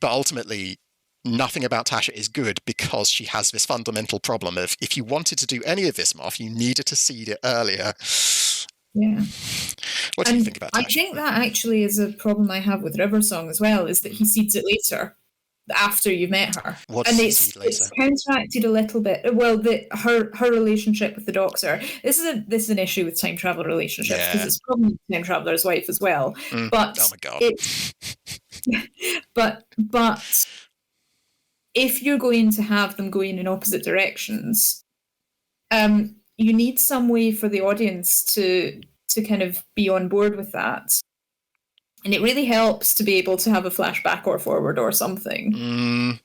but ultimately... Nothing about Tasha is good because she has this fundamental problem of if you wanted to do any of this, Moff, you needed to seed it earlier. Yeah. What do you think about Tasha? I think that actually is a problem I have with River Song as well, is that he seeds it later, after you've met her. What does he seed later? It's counteracted a little bit. Well, her relationship with the Doctor. This is an issue with time travel relationships, because it's probably Time Traveler's wife as well. But oh my god. But if you're going to have them going in opposite directions, you need some way for the audience to kind of be on board with that. And it really helps to be able to have a flashback or forward or something.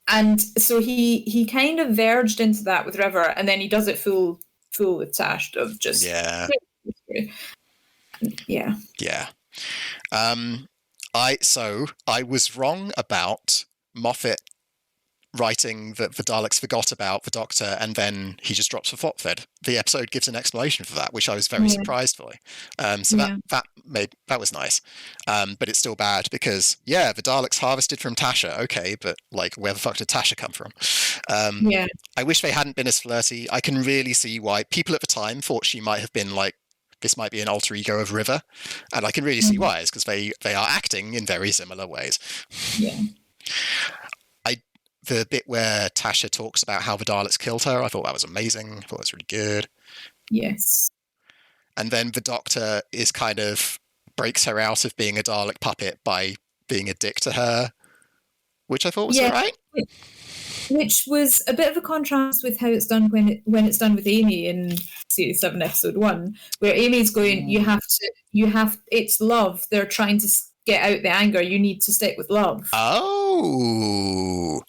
And so he kind of verged into that with River, and then he does it full with Tash of just... Yeah. Yeah. I was wrong about Moffat writing that the Daleks forgot about the Doctor and then he just drops the thought thread. The episode gives an explanation for that, which I was very surprised by. That was nice. But it's still bad because, the Daleks harvested from Tasha. Okay, but like, where the fuck did Tasha come from? I wish they hadn't been as flirty. I can really see why people at the time thought she might have been like, this might be an alter ego of River, and I can really see why, is because they are acting in very similar ways. Yeah. The bit where Tasha talks about how the Daleks killed her, I thought that was amazing. I thought it was really good. Yes. And then the Doctor is kind of breaks her out of being a Dalek puppet by being a dick to her. which I thought was alright. Which was a bit of a contrast with how it's done when it's done with Amy in series 7, episode 1, where Amy's going, it's love. They're trying to get out the anger. You need to stick with love. Oh.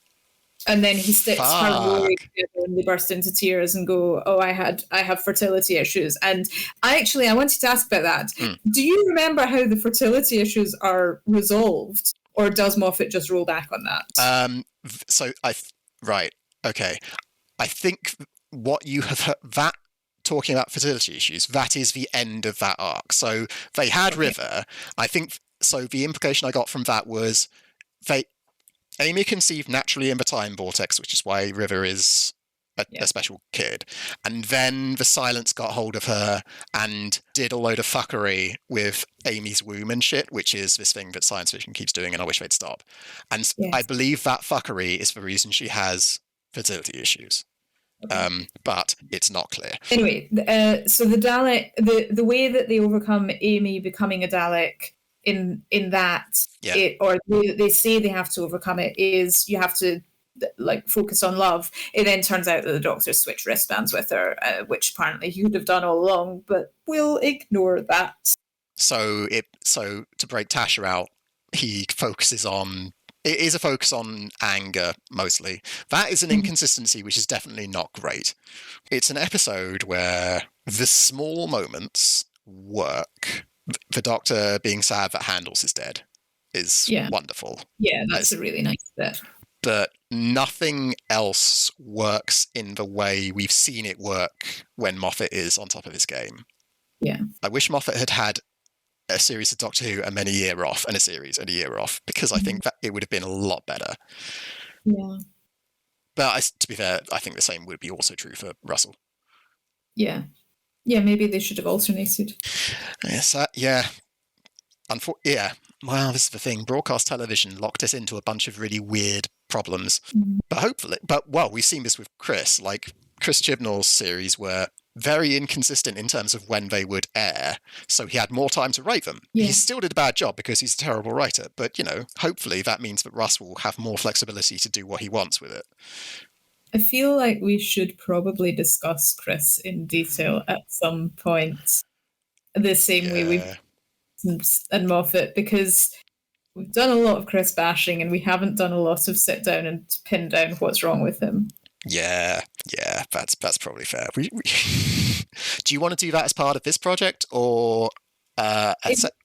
And then he sticks her and Rory together and they burst into tears and go, oh, I have fertility issues. And I wanted to ask about that. Do you remember how the fertility issues are resolved? Or does Moffat just roll back on that? Right. Okay. I think what you have heard, that talking about fertility issues, that is the end of that arc. So they had River. I think, so the implication I got from that was Amy conceived naturally in the time vortex, which is why River is a special kid. And then the Silence got hold of her and did a load of fuckery with Amy's womb and shit, which is this thing that science fiction keeps doing, and I wish they'd stop. And I believe that fuckery is the reason she has fertility issues. But it's not clear. Anyway, so the Dalek, the way that they overcome Amy becoming a Dalek in that, or they say they have to overcome it, is you have to focus on love. It then turns out that the Doctor switched wristbands with her, which apparently he would have done all along, but we'll ignore that. So to break Tasha out, he focuses on. It is a focus on anger, mostly. That is an inconsistency which is definitely not great. It's an episode where the small moments work. The Doctor being sad that Handles is dead is wonderful. Yeah, that's a really nice bit. But nothing else works in the way we've seen it work when Moffat is on top of his game. Yeah. I wish Moffat had a series of Doctor Who and then a year off, and a series and a year off, because I think that it would have been a lot better. Yeah. But to be fair, I think the same would be also true for Russell. Yeah. Yeah, maybe they should have alternated. Yes, yeah. Well, this is the thing. Broadcast television locked us into a bunch of really weird problems. But hopefully, we've seen this with Chris. Like, Chris Chibnall's series were very inconsistent in terms of when they would air, so he had more time to write them. Yeah. He still did a bad job because he's a terrible writer, but, hopefully that means that Russ will have more flexibility to do what he wants with it. I feel like we should probably discuss Chris in detail at some point, the same way we've and Moffat, because we've done a lot of Chris bashing and we haven't done a lot of sit down and pin down what's wrong with him. Yeah, that's probably fair. Do you want to do that as part of this project, or a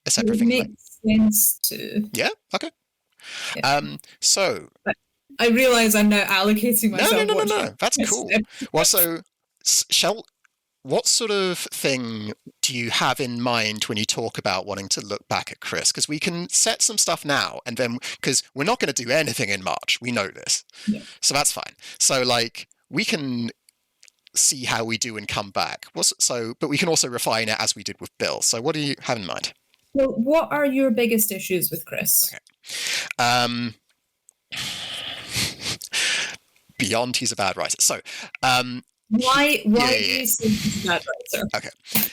separate thing? It makes sense to. Yeah. Okay. Yeah. So. I realise I'm now allocating myself. No. That's cool. Well, so what sort of thing do you have in mind when you talk about wanting to look back at Chris? Because we can set some stuff now, and then, because we're not going to do anything in March, we know this. Yeah. So that's fine. So we can see how we do and come back. But we can also refine it as we did with Bill. So what do you have in mind? Well, what are your biggest issues with Chris? Okay. Beyond he's a bad writer. So, why do you think he's a bad writer? Okay.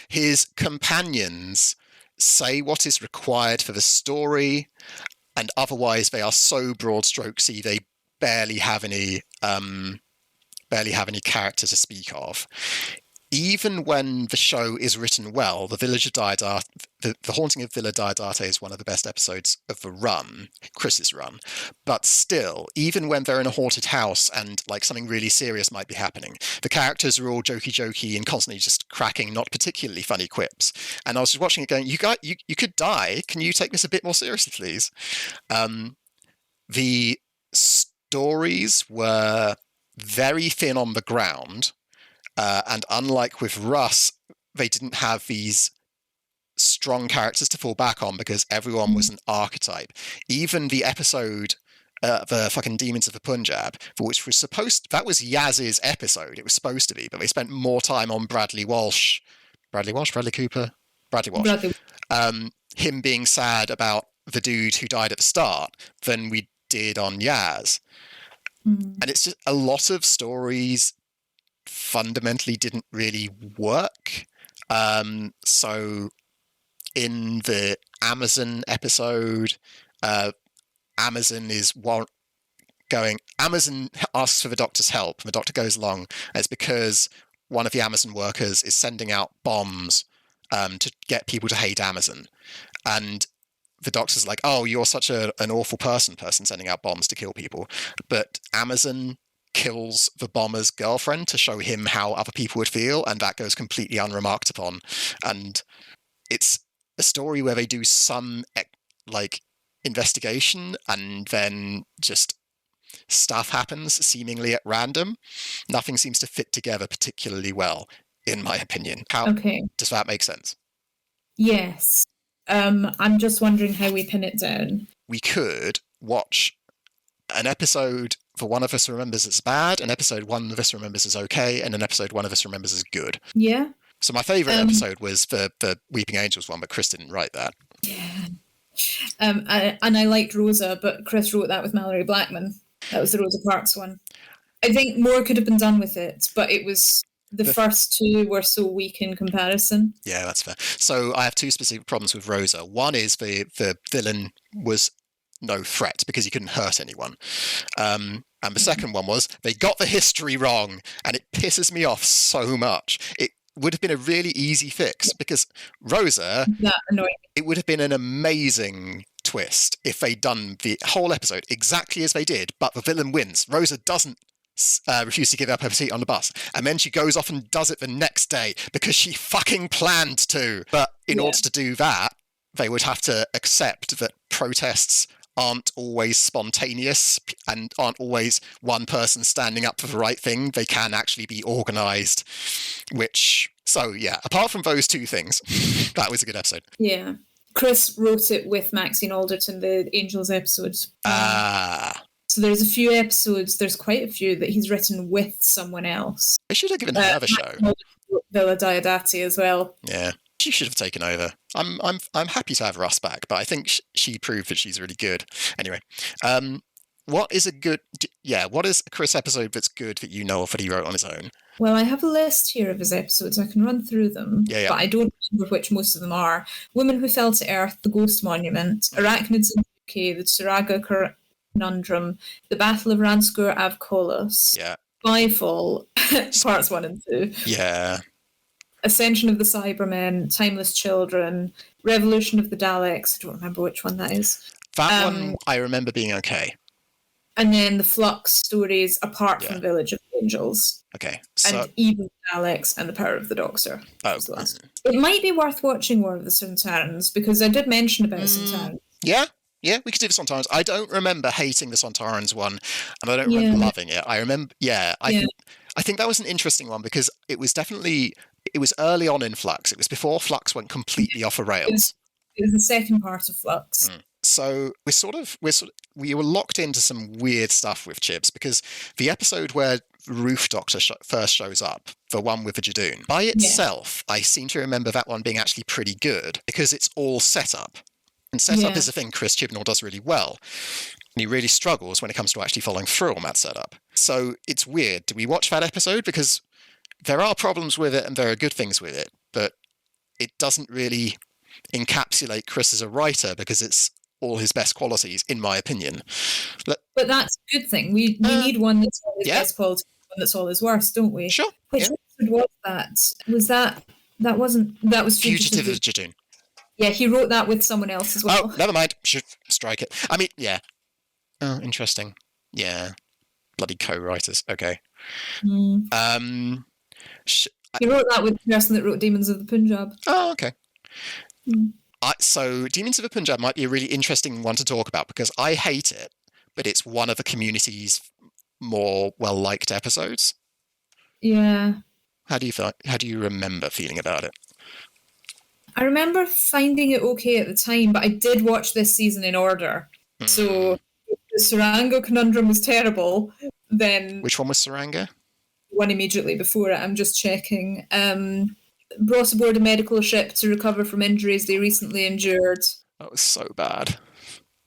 His companions say what is required for the story, and otherwise they are so broad strokesy they barely have any character to speak of. Even when the show is written well, The Haunting of Villa Diodati is one of the best episodes of the run, Chris's run. But still, even when they're in a haunted house and something really serious might be happening, the characters are all jokey and constantly just cracking not particularly funny quips. And I was just watching it going, you could die. Can you take this a bit more seriously, please? The stories were very thin on the ground. And unlike with Russ, they didn't have these strong characters to fall back on because everyone was an archetype. Even the episode, the fucking Demons of the Punjab, which was that was Yaz's episode. It was supposed to be, but they spent more time on Bradley Cooper. Him being sad about the dude who died at the start than we did on Yaz. And it's just a lot of stories fundamentally didn't really work. So in the Amazon episode, Amazon is going, Amazon asks for the Doctor's help, and the Doctor goes along, and it's because one of the Amazon workers is sending out bombs to get people to hate Amazon. And the Doctor's like, oh, you're such an awful person sending out bombs to kill people. But Amazon kills the bomber's girlfriend to show him how other people would feel, and that goes completely unremarked upon. And it's a story where they do some like investigation, and then just stuff happens seemingly at random. Nothing seems to fit together particularly well, in my opinion. How does that make sense? Yes. I'm just wondering how we pin it down. We could watch an episode for one of us remembers as bad, an episode one of us remembers as okay, and an episode one of us remembers as good. Yeah. So my favourite episode was the Weeping Angels one, but Chris didn't write that. Yeah. And I liked Rosa, but Chris wrote that with Mallory Blackman. That was the Rosa Parks one. I think more could have been done with it, but it was the first two were so weak in comparison. Yeah, that's fair. So I have two specific problems with Rosa. One is the villain was no threat because he couldn't hurt anyone. And the second one was they got the history wrong, and it pisses me off so much. It would have been a really easy fix because Rosa, it would have been an amazing twist if they'd done the whole episode exactly as they did, but the villain wins. Rosa doesn't refuse to give up her seat on the bus, and then she goes off and does it the next day because she fucking planned to. But in order to do that, they would have to accept that protests aren't always spontaneous and aren't always one person standing up for the right thing. They can actually be organised, so yeah, apart from those two things, that was a good episode. Yeah. Chris wrote it with Maxine Alderton, the Angels episodes. So there's a few episodes, there's quite a few that he's written with someone else. They should have given her the show. Villa Diodati as well. Yeah. She should have taken over. I'm happy to have Russ back, but I think she proved that she's really good. Anyway, what is a Chris episode that's good that you know of that he wrote on his own? Well, I have a list here of his episodes. I can run through them, but I don't remember which most of them are. Women Who Fell to Earth, The Ghost Monument, Arachnids in the UK, The Turaga Conundrum, The Battle of Ranskoor Avkolos, Skyfall, parts 1 and 2. Yeah. Ascension of the Cybermen, Timeless Children, Revolution of the Daleks. I don't remember which one that is. That one I remember being okay. And then the Flux stories, apart from Village of Angels. Okay. And even Daleks and The Power of the Doctor. Oh. It might be worth watching War of the Sontarans, because I did mention about Sontarans. Yeah, we could do the Sontarans. I don't remember hating the Sontarans one, and I don't remember loving it. I remember, I think that was an interesting one because it was early on in Flux. It was before Flux went completely off the rails. It was the second part of Flux. So we were locked into some weird stuff with Chibs because the episode where Roof Doctor first shows up, the one with the Jadoon, by itself, I seem to remember that one being actually pretty good because it's all set up. And setup is a thing Chris Chibnall does really well. And he really struggles when it comes to actually following through on that setup. So it's weird. Do we watch that episode? Because there are problems with it and there are good things with it, but it doesn't really encapsulate Chris as a writer because it's all his best qualities, in my opinion. But that's a good thing. We need one that's all his best qualities, one that's all his worst, don't we? Sure. Which episode was that? That was Fugitive of Jadoon. Yeah, he wrote that with someone else as well. Oh, never mind. Should strike it. I mean, yeah. Oh, interesting. Yeah. Bloody co-writers. Okay. He wrote that with the person that wrote Demons of the Punjab. Oh, okay. So Demons of the Punjab might be a really interesting one to talk about because I hate it, but it's one of the community's more well-liked episodes. Yeah. How do you remember feeling about it? I remember finding it okay at the time, but I did watch this season in order. So if the Saranga Conundrum was terrible, then... Which one was Saranga? One immediately before it. I'm just checking. Brought aboard a medical ship to recover from injuries they recently endured. That was so bad.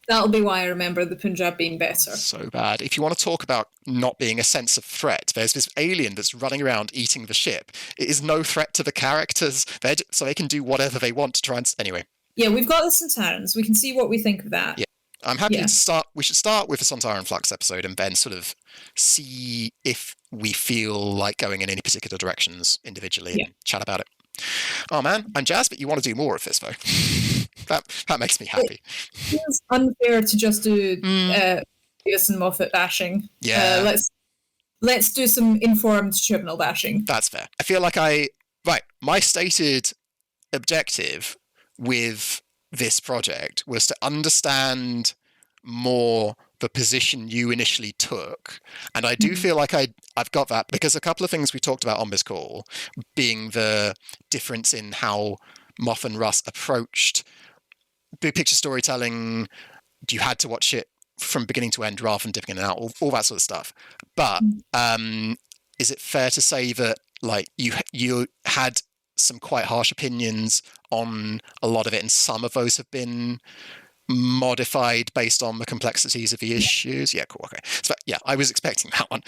That'll be why I remember the Punjab being better. So bad. If you want to talk about not being a sense of threat, there's this alien that's running around eating the ship. It is no threat to the characters, so they can do whatever they want to try and... Anyway. Yeah, we've got the Sontarans. We can see what we think of that. Yeah. I'm happy Yeah. to start. We should start with the Sontaran Flux episode and then sort of see if we feel like going in any particular directions individually and chat about it. Oh man, I'm jazzed, but you want to do more of this though. that makes me happy. It feels unfair to just do Davis and Moffat bashing. Yeah. Let's do some informed Chibnall bashing. That's fair. I feel like my stated objective with this project was to understand more the position you initially took, and I do feel like I've got that, because a couple of things we talked about on this call being the difference in how Moff and Russ approached big picture storytelling. You had to watch it from beginning to end rather than dipping in and out, all that sort of stuff. But is it fair to say that like you had some quite harsh opinions on a lot of it, and some of those have been modified based on the complexities of the issues? Yeah, cool. Okay. So yeah, I was expecting that one.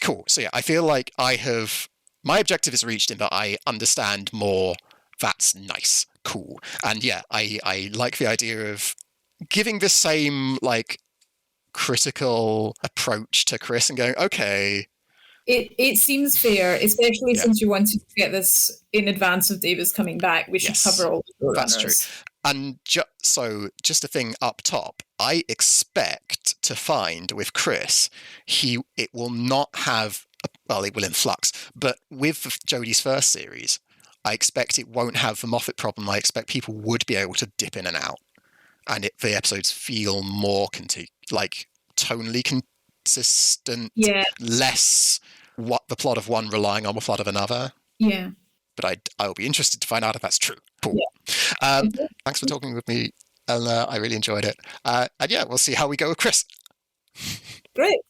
Cool. So yeah, I feel like my objective is reached in that I understand more. That's nice. Cool. And yeah, I like the idea of giving the same like critical approach to Chris and going, okay. It seems fair, especially since you wanted to get this in advance of Davis coming back. We should cover all the That's runners. true. And so just a thing up top, I expect to find with Chris, it will not have, well, it will in flux, but with Jodie's first series, I expect it won't have the Moffat problem. I expect people would be able to dip in and out, and the episodes feel more tonally consistent, less what the plot of one relying on the plot of another. Yeah. But I'll be interested to find out if that's true. Cool. Yeah. Thanks for talking with me, Eleanor. I really enjoyed it. And yeah, we'll see how we go with Chris. Great.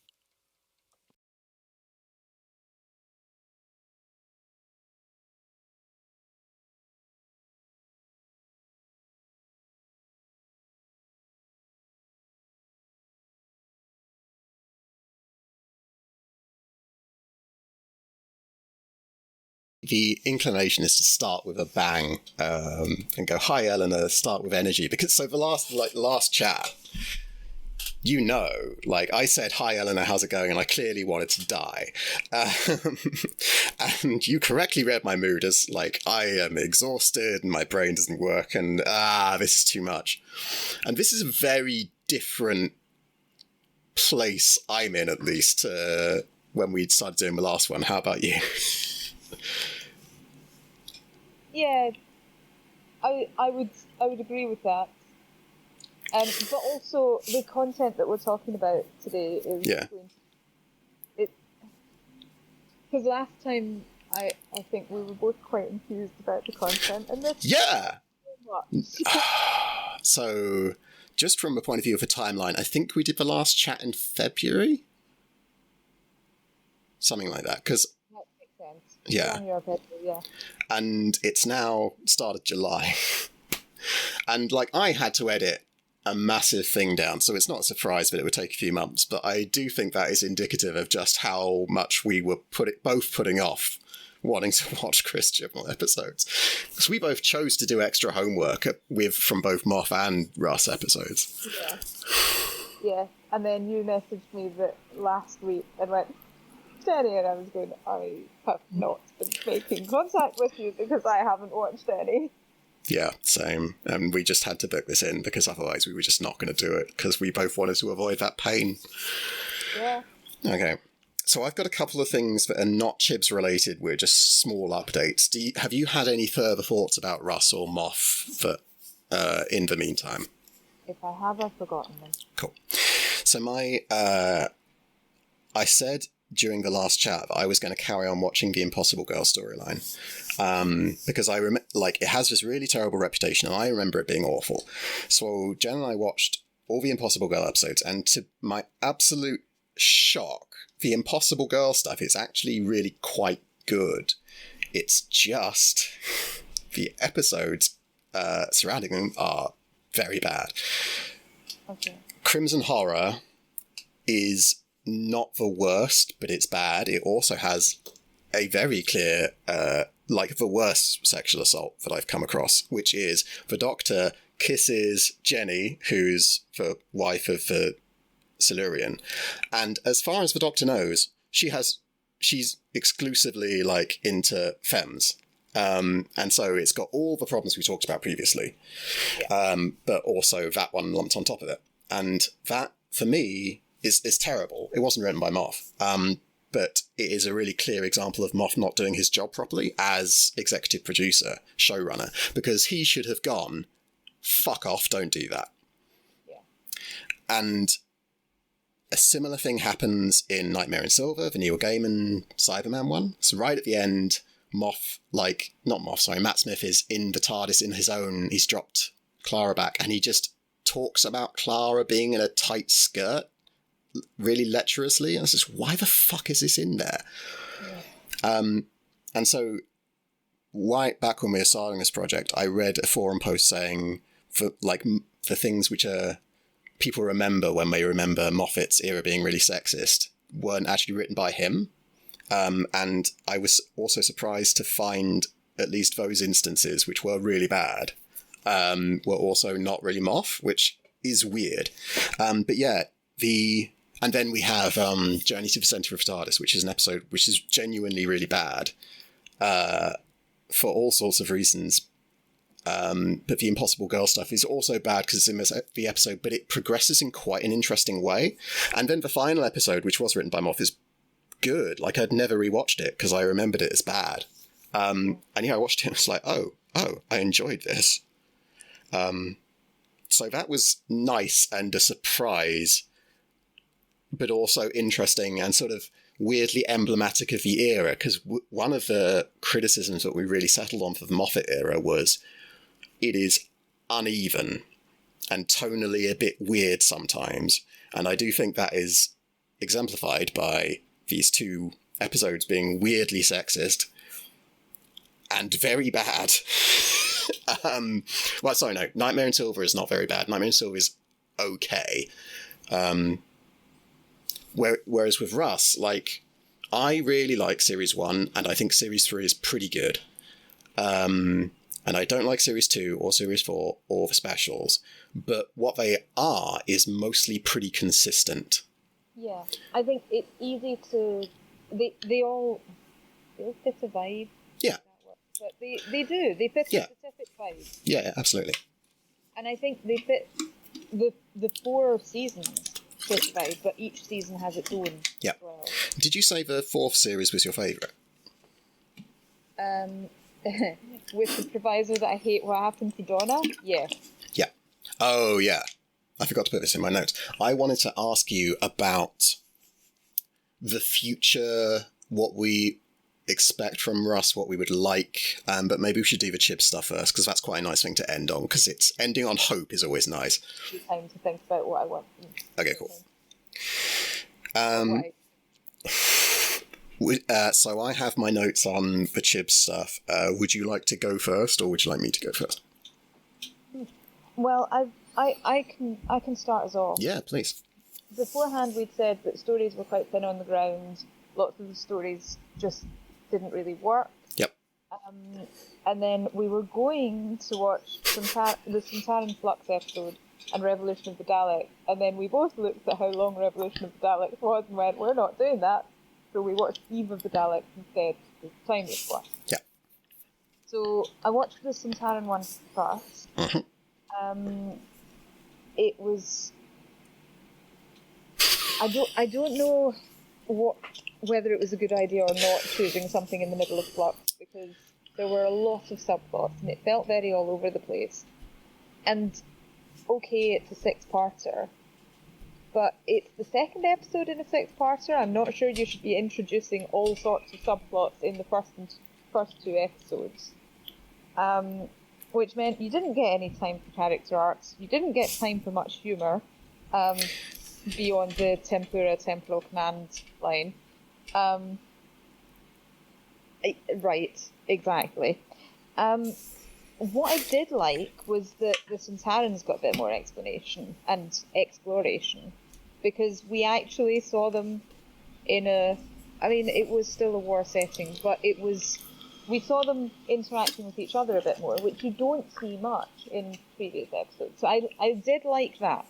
The inclination is to start with a bang and go, hi, Eleanor, start with energy. Because so the last chat, I said, hi, Eleanor, how's it going? And I clearly wanted to die. And you correctly read my mood as I am exhausted and my brain doesn't work and this is too much. And this is a very different place I'm in, at least, when we started doing the last one. How about you? Yeah, I would agree with that. But also the content that we're talking about today is because last time I think we were both quite enthused about the content, and this So just from the point of view of a timeline, I think we did the last chat in February, something like that, because that makes sense. Yeah. And it's now start of July. And I had to edit a massive thing down, so it's not a surprise that it would take a few months, but I do think that is indicative of just how much we were both putting off wanting to watch Chris Chibnall episodes. Because we both chose to do extra homework from both Moff and Russ episodes. Yeah. And then you messaged me that last week and went, Jenny, and I was going, I have not been making contact with you because I haven't watched any. Yeah, same. And we just had to book this in because otherwise we were just not going to do it because we both wanted to avoid that pain. Yeah. Okay. So I've got a couple of things that are not Chibs related. We're just small updates. Have you had any further thoughts about Russ or Moff in the meantime? If I have, I've forgotten them. Cool. So I said during the last chat that I was going to carry on watching the Impossible Girl storyline because I it has this really terrible reputation and I remember it being awful. So Jen and I watched all the Impossible Girl episodes, and to my absolute shock, the Impossible Girl stuff is actually really quite good. It's just the episodes surrounding them are very bad. Okay. Crimson Horror is not the worst, but it's bad. It also has a very clear, the worst sexual assault that I've come across, which is the Doctor kisses Jenny, who's the wife of the Silurian, and as far as the Doctor knows, she's exclusively like into femmes. And so it's got all the problems we talked about previously, but also that one lumped on top of it. And that, for me, is terrible. It wasn't written by Moff, but it is a really clear example of Moff not doing his job properly as executive producer, showrunner, because he should have gone, fuck off, don't do that. Yeah. And a similar thing happens in Nightmare in Silver, the Neil Gaiman Cyberman one. So right at the end, Matt Smith is in the TARDIS in his own, he's dropped Clara back, and he just talks about Clara being in a tight skirt really lecherously, and it's just, why the fuck is this in there? Yeah. And so right back when we were starting this project, I read a forum post saying for things which are people remember when they remember Moffat's era being really sexist weren't actually written by him. And I was also surprised to find at least those instances, which were really bad, were also not really Moff, which is weird. But yeah, and then we have Journey to the Centre of TARDIS, which is an episode which is genuinely really bad for all sorts of reasons. But the Impossible Girl stuff is also bad because it's in the episode, but it progresses in quite an interesting way. And then the final episode, which was written by Moff, is good. Like, I'd never rewatched it because I remembered it as bad. And yeah, I watched it and it's like, oh, I enjoyed this. So that was nice and a surprise, but also interesting and sort of weirdly emblematic of the era, because one of the criticisms that we really settled on for the Moffat era was it is uneven and tonally a bit weird sometimes. And I do think that is exemplified by these two episodes being weirdly sexist and very bad. Nightmare in Silver is not very bad. Nightmare in Silver is okay. Whereas with Russ, like, I really like Series 1, and I think Series 3 is pretty good. And I don't like Series 2 or Series 4 or the specials, but what they are is mostly pretty consistent. Yeah, I think it's easy to... They all fit a vibe. Yeah. But they do. They fit a specific vibe. Yeah, absolutely. And I think they fit... The 4 seasons fit a vibe, but each season has its own Yeah. as well. Did you say the 4th series was your favourite? With the proviso that I hate what happened to Donna? Yeah. Yeah. Oh, yeah. I forgot to put this in my notes. I wanted to ask you about the future, what we expect from Russ, what we would like, but maybe we should do the Chib stuff first, because that's quite a nice thing to end on, because it's ending on hope is always nice. Time to think about what I want. Okay, cool. So I have my notes on the Chib stuff. Would you like to go first, or would you like me to go first? Well, I can start us off. Yeah, please. Beforehand, we'd said that stories were quite thin on the ground. Lots of the stories just didn't really work. Yep. And then we were going to watch the Centauran Flux episode and Revolution of the Daleks, and then we both looked at how long Revolution of the Daleks was and went, we're not doing that. So we watched Eve of the Daleks instead, because time was fun. Yeah. So I watched the Centauran one first. Mm-hmm. It was... I don't know whether it was a good idea or not choosing something in the middle of Flux, because there were a lot of subplots and it felt very all over the place. And okay, it's a 6-parter, but it's the second episode in a 6-parter. I'm not sure you should be introducing all sorts of subplots in the first 2 episodes. Which meant you didn't get any time for character arcs, you didn't get time for much humour, beyond the temporal command line. Right, exactly. What I did like was that the Centaurans got a bit more explanation and exploration, because we actually saw them in it was still a war setting, but it was we saw them interacting with each other a bit more, which you don't see much in previous episodes. So I did like that.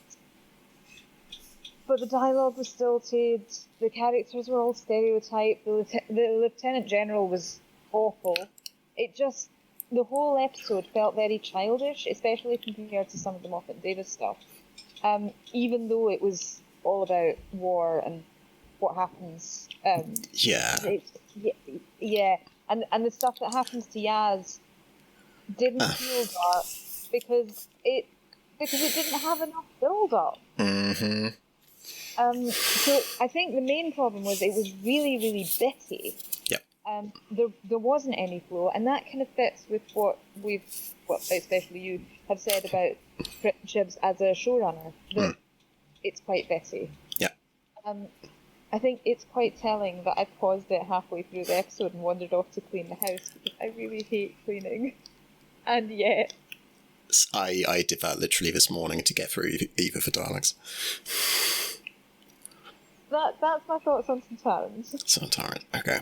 But the dialogue was stilted, the characters were all stereotyped, the Lieutenant General was awful. The whole episode felt very childish, especially compared to some of the Moffat and Davis stuff. Even though it was all about war and what happens. Yeah. Yeah. And the stuff that happens to Yaz didn't feel dark because it didn't have enough build-up. Mm-hmm. So I think the main problem was it was really, really bitty. Yep. There wasn't any flow, and that kind of fits with what especially you have said about Chibs as a showrunner. That it's quite bitty. Yeah. I think it's quite telling that I paused it halfway through the episode and wandered off to clean the house because I really hate cleaning, and yet. I did that literally this morning to get through Eva for Daleks. That's my thoughts on Sontarans. Sontaran, okay.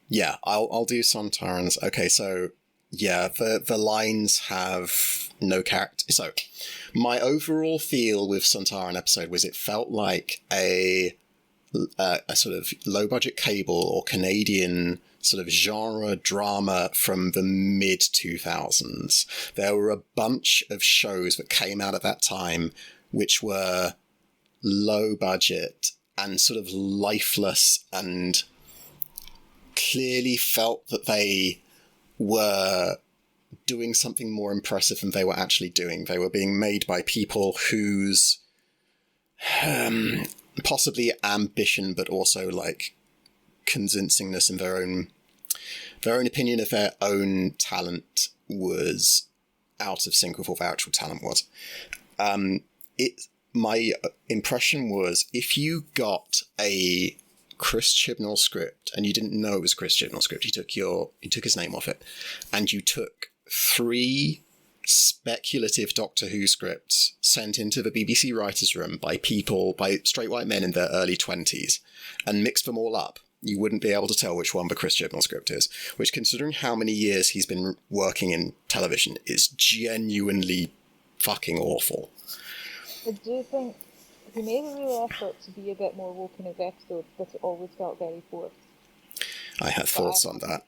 Yeah, I'll do Sontarans. Okay, so yeah, the lines have no character. So my overall feel with Sontaran episode was it felt like a sort of low budget cable or Canadian sort of genre drama from the mid 2000s. There were a bunch of shows that came out at that time which were low budget and sort of lifeless and clearly felt that they were doing something more impressive than they were actually doing. They were being made by people whose possibly ambition, but also like convincingness in their own opinion of their own talent was out of sync with what their actual talent was. My impression was if you got a Chris Chibnall script and you didn't know it was a Chris Chibnall script, you took his name off it, and you took 3 speculative Doctor Who scripts sent into the BBC writers' room by straight white men in their early 20s and mixed them all up, you wouldn't be able to tell which one the Chris Chibnall script is, which, considering how many years he's been working in television, is genuinely fucking awful. I do think he made a real effort to be a bit more woke in his episodes, but it always felt very forced. I had thoughts on that.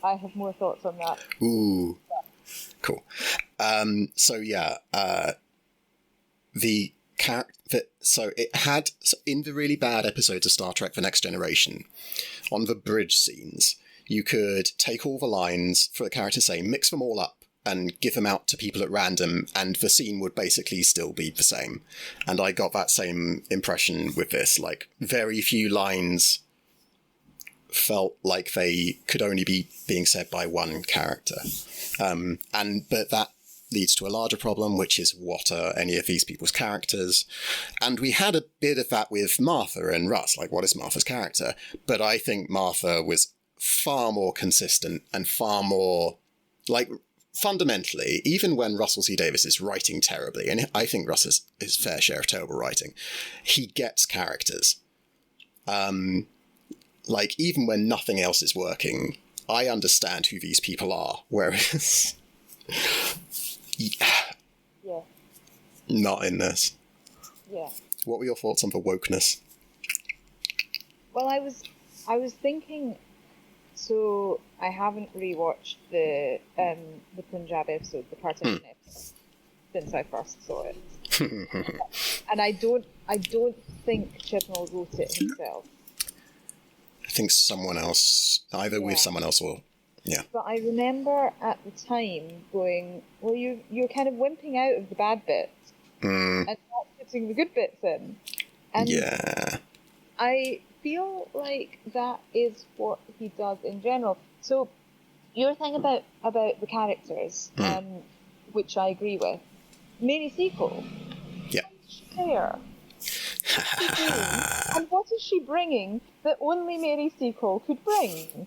I have more thoughts on that. Ooh. Cool. So it had, in the really bad episodes of Star Trek The Next Generation, on the bridge scenes, you could take all the lines for the character to say, mix them all up, and give them out to people at random, and the scene would basically still be the same. And I got that same impression with this. Like, very few lines felt like they could only be being said by one character. But that leads to a larger problem, which is, what are any of these people's characters? And we had a bit of that with Martha and Russ, like, what is Martha's character? But I think Martha was far more consistent and far more, like, fundamentally, even when Russell T Davies is writing terribly, and I think Russ has his fair share of terrible writing, he gets characters. Like, even when nothing else is working, I understand who these people are, whereas... yeah. Not in this. Yeah. What were your thoughts on the wokeness? Well, I was thinking... So, I haven't rewatched the Punjab episode, the Partition episode, since I first saw it. And I don't think Chibnall wrote it himself. I think someone else, either with someone else or... Yeah. But I remember at the time going, well, you're kind of wimping out of the bad bits and not putting the good bits in. And yeah. I feel like that is what he does in general. So your thing about the characters, which I agree with, Mary Seacole. Yeah. There. And what is she bringing that only Mary Seacole could bring?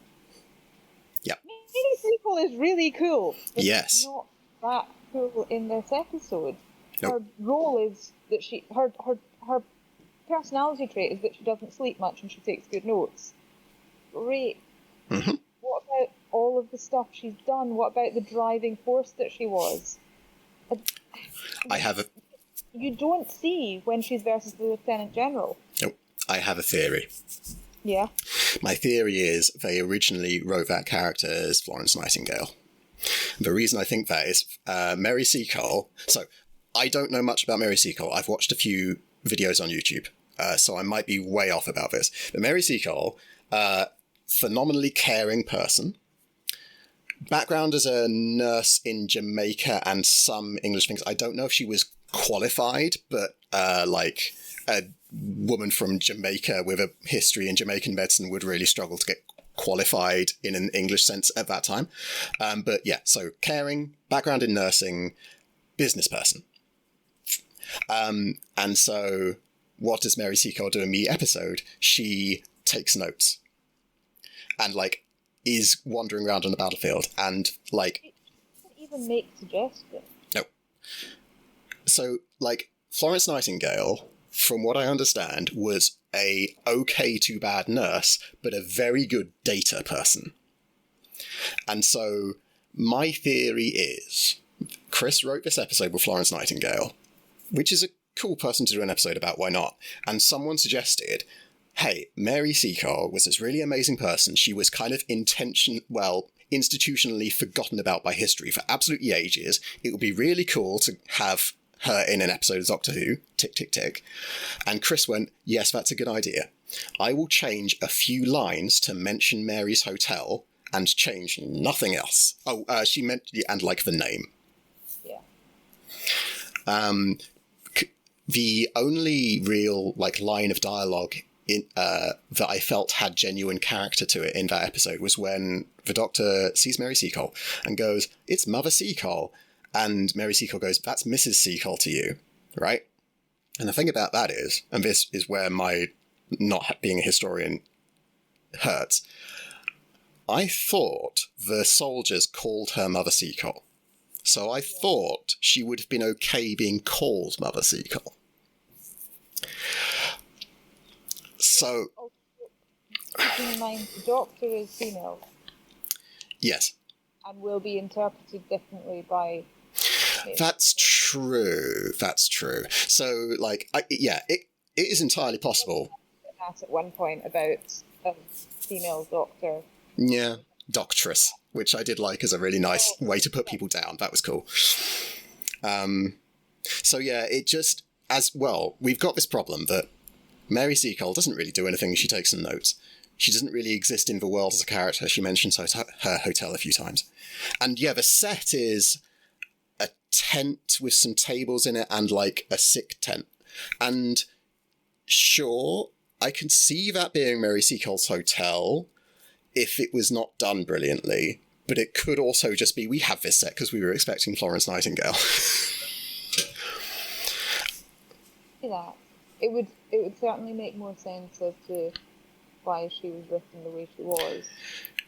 Yep. Mary Seacole is really cool. But yes. She's not that cool in this episode. Nope. Her role is that her personality trait is that she doesn't sleep much and she takes good notes. Great. Mm-hmm. What about all of the stuff she's done? What about the driving force that she was? You don't see when she's versus the Lieutenant General. Nope. I have a theory. Yeah. My theory is they originally wrote that character as Florence Nightingale. The reason I think that is Mary Seacole. So I don't know much about Mary Seacole. I've watched a few videos on YouTube, so I might be way off about this. But Mary Seacole, phenomenally caring person. Background as a nurse in Jamaica and some English things. I don't know if she was qualified, but like a woman from Jamaica with a history in Jamaican medicine would really struggle to get qualified in an English sense at that time. But yeah, so caring, background in nursing, business person. And so what does Mary Seacole do in the episode? She takes notes and like is wandering around on the battlefield and like... She doesn't even make suggestions. No. So like Florence Nightingale, from what I understand, was a okay to bad nurse, but a very good data person. And so my theory is Chris wrote this episode with Florence Nightingale, which is a cool person to do an episode about, why not? And someone suggested, hey, Mary Seacole was this really amazing person. She was kind of institutionally forgotten about by history for absolutely ages. It would be really cool to have her in an episode of Doctor Who, tick, tick, tick. And Chris went, yes, that's a good idea. I will change a few lines to mention Mary's Hotel and change nothing else. Oh, she meant, and like the name. Yeah. The only real like line of dialogue in, that I felt had genuine character to it in that episode was when the Doctor sees Mary Seacole and goes, it's Mother Seacole. And Mary Seacole goes, that's Mrs. Seacole to you, right? And the thing about that is, and this is where my not being a historian hurts, I thought the soldiers called her Mother Seacole. So I thought she would have been okay being called Mother Seacole. So... Keeping in mind, the Doctor is female. Yes. And will be interpreted differently by... That's true. That's true. So, like, it is entirely possible. At one point about a female doctor. Yeah, doctress, which I did like as a really nice way to put people down. That was cool. So yeah, it just, as well, we've got this problem that Mary Seacole doesn't really do anything. She takes some notes. She doesn't really exist in the world as a character. She mentions her hotel a few times. And yeah, the set is a tent with some tables in it and like a sick tent. And sure, I can see that being Mary Seacole's hotel if it was not done brilliantly, but it could also just be we have this set because we were expecting Florence Nightingale. That it would certainly make more sense as to why she was written the way she was.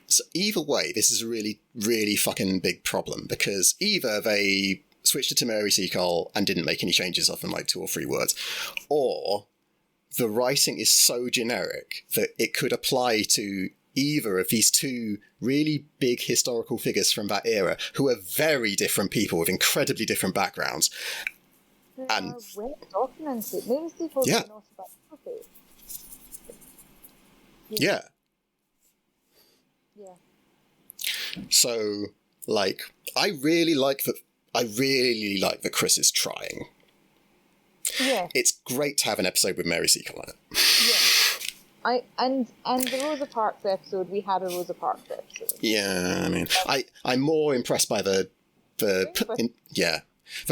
So either way, this is a really, really fucking big problem because either they switched it to Mary Seacole and didn't make any changes other than like 2 or 3 words, or the writing is so generic that it could apply to either of these 2 really big historical figures from that era who are very different people with incredibly different backgrounds. And well documented. Mary Seacole yeah. not about okay. Yeah. Yeah. So, like, I really like that Chris is trying. Yeah. It's great to have an episode with Mary Seacole in it. Yeah. And the Rosa Parks episode, we had a Rosa Parks episode. Yeah, I mean, I'm more impressed by the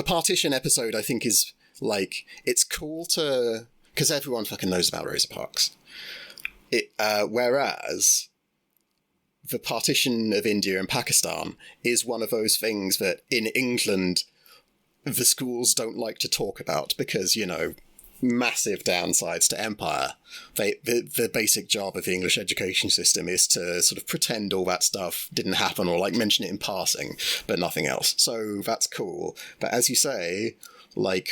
partition episode. I think is like it's cool to because everyone fucking knows about Rosa Parks. Whereas the partition of India and Pakistan is one of those things that in England the schools don't like to talk about because, you know, massive downsides to empire. The basic job of the English education system is to sort of pretend all that stuff didn't happen or like mention it in passing, but nothing else. So that's cool. But as you say, like,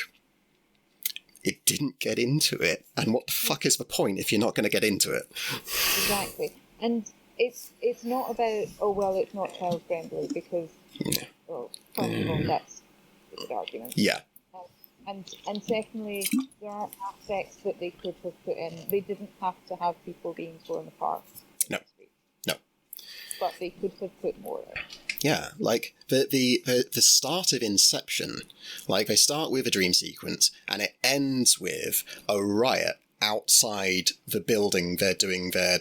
it didn't get into it. And what the fuck is the point if you're not going to get into it? Exactly. And it's not about, oh, well, it's not child-friendly because, well, first of all, that's a good argument. Yeah. And secondly, there are aspects that they could have put in. They didn't have to have people being torn apart. No. No. But they could have put more in. Yeah, like the start of Inception, like they start with a dream sequence and it ends with a riot outside the building they're doing their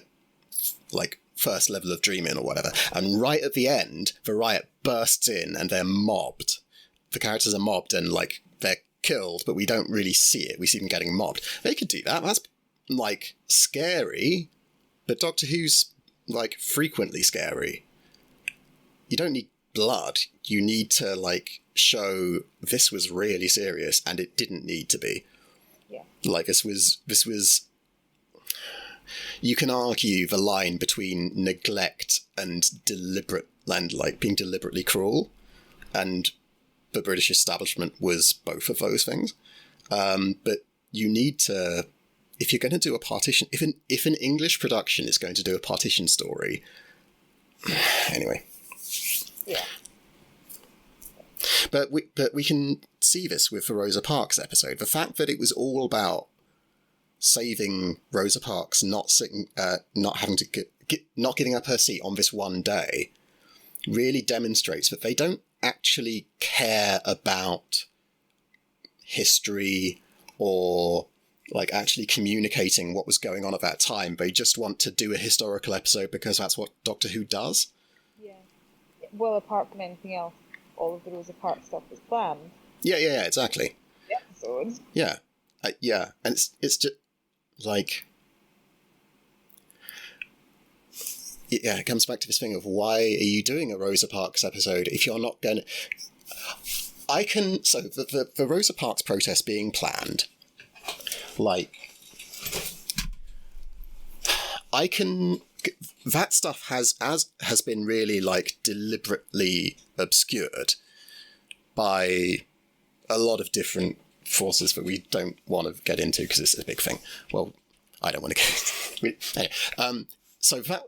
like first level of dreaming or whatever, and right at the end the riot bursts in and they're mobbed. The characters are mobbed and like they're killed, but we don't really see it. We see them getting mobbed. They could do that. That's like scary, but Doctor Who's like frequently scary. You don't need blood. You need to, like, show this was really serious and it didn't need to be. Yeah. Like, this was... You can argue the line between neglect and deliberate, and, like, being deliberately cruel. And the British establishment was both of those things. But you need to... If you're going to do a partition... If an English production is going to do a partition story... Anyway... Yeah. But we can see this with the Rosa Parks episode. The fact that it was all about saving Rosa Parks, not having to not giving up her seat on this one day, really demonstrates that they don't actually care about history or like actually communicating what was going on at that time. They just want to do a historical episode because that's what Doctor Who does. Well, apart from anything else, all of the Rosa Parks stuff was planned. Yeah, exactly. The episodes. Yeah, yeah, and it's just like, yeah, it comes back to this thing of why are you doing a Rosa Parks episode if you're not going to... So the Rosa Parks protest being planned, like, that stuff has been really like deliberately obscured by a lot of different forces that we don't want to get into because it's a big thing. Well, I don't want to get anyway. So that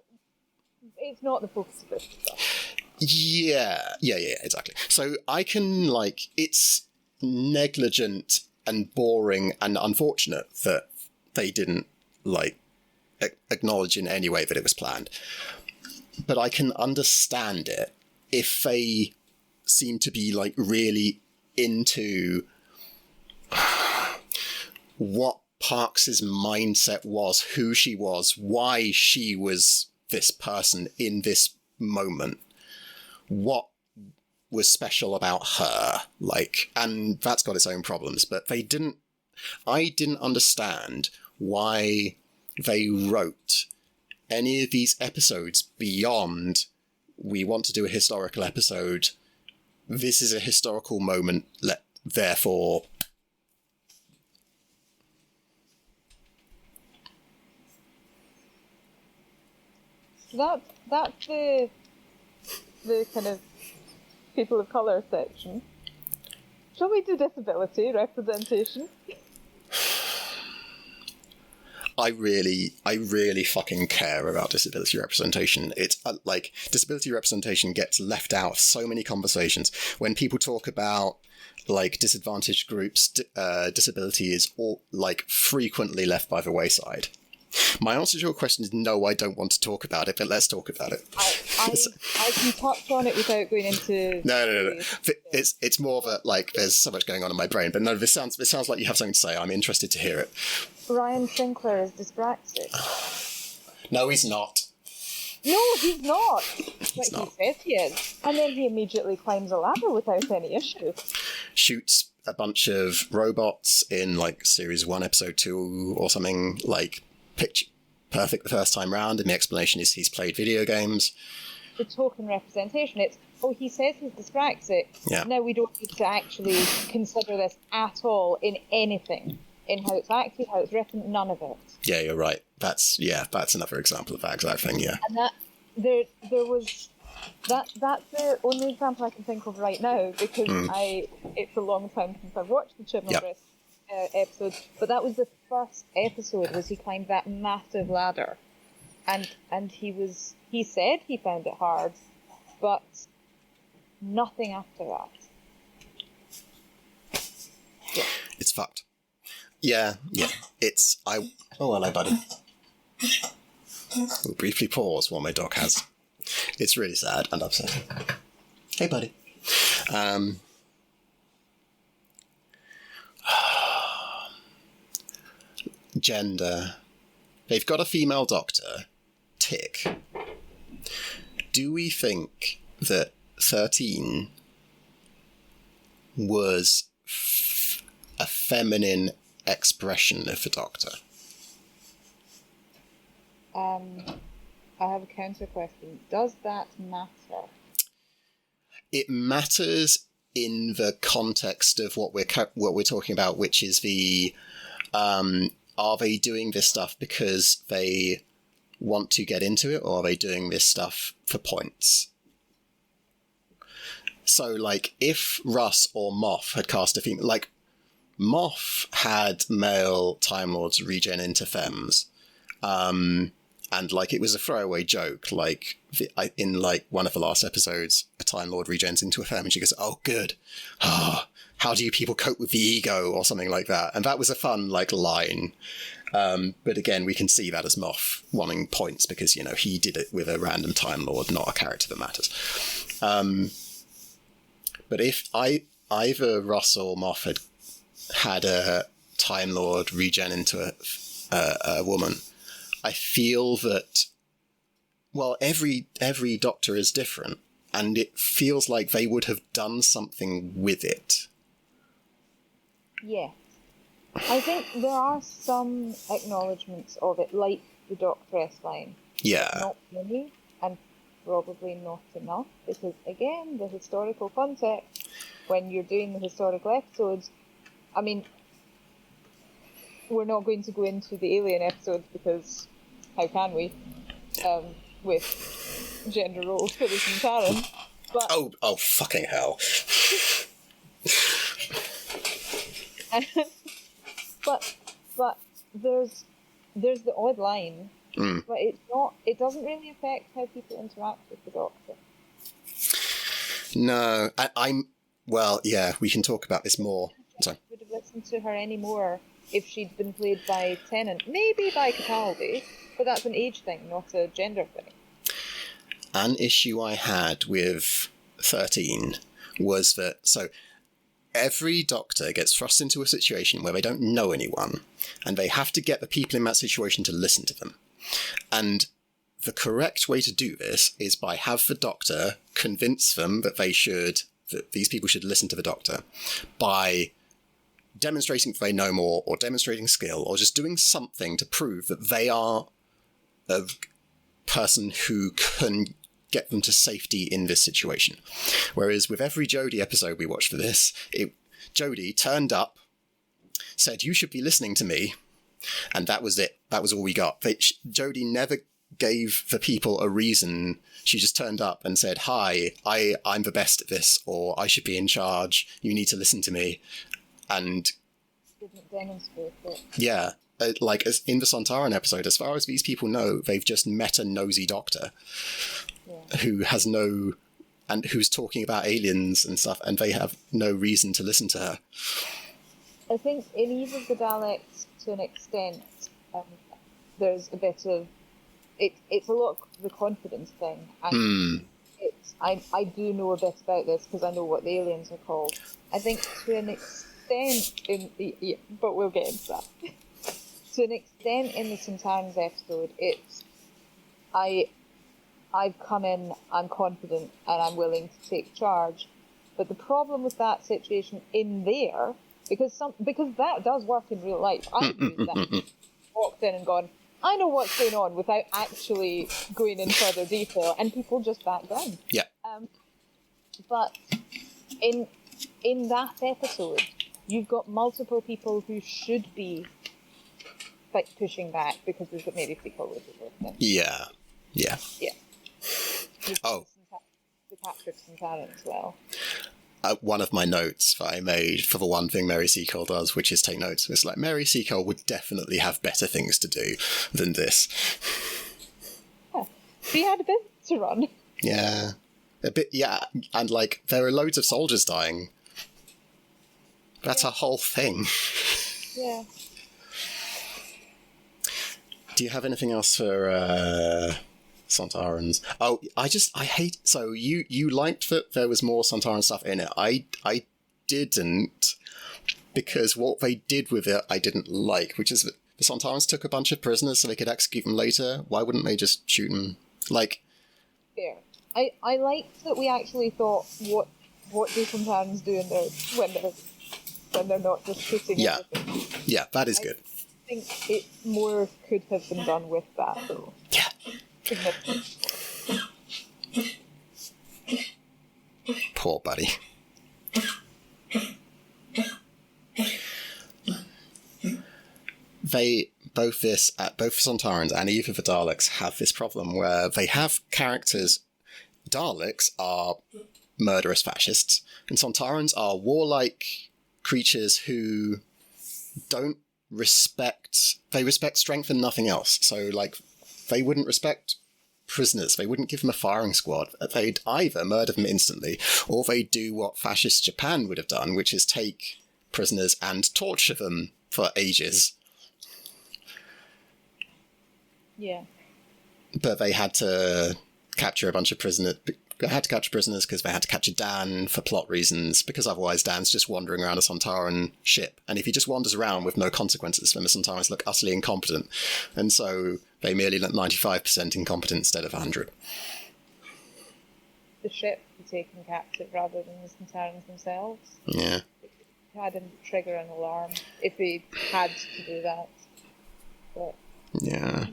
it's not the focus of this stuff. Yeah, exactly. So I can like it's negligent and boring and unfortunate that they didn't like acknowledge in any way that it was planned. But I can understand it if they seem to be like really into what Parks's mindset was, who she was, why she was this person in this moment, what was special about her, like, and that's got its own problems. But I didn't understand why they wrote any of these episodes beyond we want to do a historical episode, this is a historical moment, therefore that's the kind of people of colour section. Shall we do disability representation? I really fucking care about disability representation. It's like disability representation gets left out of so many conversations. When people talk about like disadvantaged groups, disability is all like frequently left by the wayside. My answer to your question is no, I don't want to talk about it, but let's talk about it. I can touch on it without going into... No. It's more that like there's so much going on in my brain, but no, this sounds like you have something to say. I'm interested to hear it. Ryan Sinclair is dyspraxic. No, he's not. No, he's not. He says he is. And then he immediately climbs a ladder without any issue. Shoots a bunch of robots in like series 1, episode 2 or something, like picture perfect the first time round, and the explanation is he's played video games. The token representation, it's, oh, he says he's dyspraxic. Yeah. Now we don't need to actually consider this at all in anything. In how it's acted, how it's written, none of it. Yeah, you're right. That's another example of that exact thing, yeah. And that there was that's the only example I can think of right now, because it's a long time since I've watched the Chibnall episode, but that was the first episode. Was he climbed that massive ladder, and he said he found it hard, but nothing after that. Yeah. It's fucked. Yeah. It's Oh, hello, buddy. We'll briefly pause while my dog has. It's really sad and upsetting. Hey, buddy. Gender. They've got a female doctor. Tick. Do we think that 13 was a feminine expression of the Doctor? I have a counter question. Does that matter? It matters in the context of what we're talking about, which is the are they doing this stuff because they want to get into it, or are they doing this stuff for points? So, like, if Russ or Moff had cast a female, like, Moff had male Time Lords regen into femmes, and, like, it was a throwaway joke, like, in, like, one of the last episodes, a Time Lord regens into a femme, and she goes, oh, good. How do you people cope with the ego, or something like that? And that was a fun, like, line. But again, we can see that as Moff wanting points, because, you know, he did it with a random Time Lord, not a character that matters. But if either Russ or Moff had a Time Lord regen into a woman, I feel that, well, every Doctor is different, and it feels like they would have done something with it. Yeah. I think there are some acknowledgements of it, like the Doctoress line. Yeah. Not many, and probably not enough, because, again, the historical context, when you're doing the historical episodes, I mean, we're not going to go into the Alien episodes, because how can we, with gender roles for this and Karen, but... Oh, fucking hell. But there's the odd line, but it doesn't really affect how people interact with the Doctor. No, well, yeah, we can talk about this more. Sorry. Would have listened to her anymore if she'd been played by Tennant, maybe by Capaldi, but that's an age thing, not a gender thing. An issue I had with 13 was that, so every Doctor gets thrust into a situation where they don't know anyone, and they have to get the people in that situation to listen to them. And the correct way to do this is by have the Doctor convince them that these people should listen to the Doctor by demonstrating that they know more, or demonstrating skill, or just doing something to prove that they are a person who can get them to safety in this situation. Whereas with every Jodie episode we watched for this, Jodie turned up, said, you should be listening to me, and that was it. That was all we got. Jodie never gave the people a reason. She just turned up and said, hi, I'm the best at this, or I should be in charge, you need to listen to me. And didn't demonstrate it. Yeah, like as in the Sontaran episode, as far as these people know, they've just met a nosy Doctor who has and who's talking about aliens and stuff, and they have no reason to listen to her. I think in Eve of the Daleks, to an extent, there's a bit of it's a lot of the confidence thing, and I do know a bit about this because I know what the aliens are called. I think to an extent but we'll get into that. To an extent in the Sontarans episode, it's I've come in, I'm confident, and I'm willing to take charge. But the problem with that situation in there, because that does work in real life, I've used that. Walked in and gone, I know what's going on, without actually going in further detail, and people just back down. Yeah. But in that episode, you've got multiple people who should be like pushing back because there's maybe psychology with it. Yeah. The Patrick Sontaran as well. one of my notes that I made for the one thing Mary Seacole does, which is take notes. It's like, Mary Seacole would definitely have better things to do than this. Yeah. She had a bit to run. Yeah. A bit, yeah. And, like, there are loads of soldiers dying. That's a whole thing. Yeah. Do you have anything else for Sontarans? Oh, I hate... So, you liked that there was more Sontaran stuff in it. I didn't, because what they did with it I didn't like, which is that the Sontarans took a bunch of prisoners so they could execute them later. Why wouldn't they just shoot them? Like... Fair. I liked that we actually thought, what do Sontarans do when they're not just shooting everything? Yeah, that is good. I think it more could have been done with that, though. Yeah. Poor buddy. Both Sontarans and even the Daleks have this problem where they have characters. Daleks are murderous fascists, and Sontarans are warlike creatures who don't respect strength and nothing else. So, like, they wouldn't respect prisoners. They wouldn't give them a firing squad. They'd either murder them instantly, or they'd do what fascist Japan would have done, which is take prisoners and torture them for ages. Yeah. But they had to capture a bunch of prisoners. They had to capture prisoners because they had to capture Dan for plot reasons, because otherwise Dan's just wandering around a Sontaran ship. And if he just wanders around with no consequences, then the Sontarans look utterly incompetent. And so they merely look 95% incompetent instead of 100. The ship was taken captive rather than the Sontarans themselves. Yeah. It had to trigger an alarm if they had to do that. But yeah.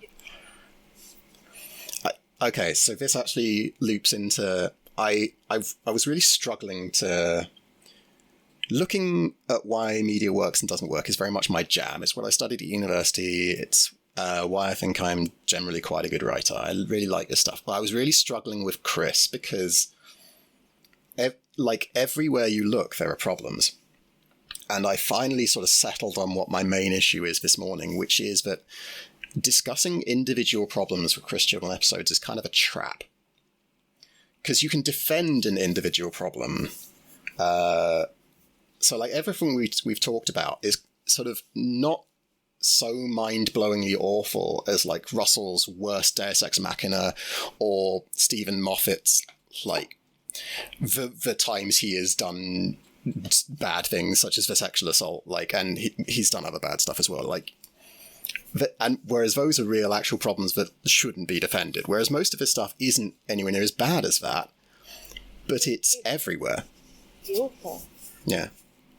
Okay, so this actually loops into... I was really struggling to... Looking at why media works and doesn't work is very much my jam. It's what I studied at university. It's why I think I'm generally quite a good writer. I really like this stuff. But I was really struggling with Chris because, everywhere you look, there are problems. And I finally sort of settled on what my main issue is this morning, which is that discussing individual problems for Chris Chibnall episodes is kind of a trap. Because you can defend an individual problem. So, like, everything we've talked about is sort of not so mind-blowingly awful as, like, Russell's worst Deus Ex Machina or Stephen Moffat's, like, the times he has done bad things, such as the sexual assault, like, and he's done other bad stuff as well, like... And whereas those are real actual problems that shouldn't be defended, whereas most of his stuff isn't anywhere near as bad as that, but it's everywhere. mediocre. Yeah.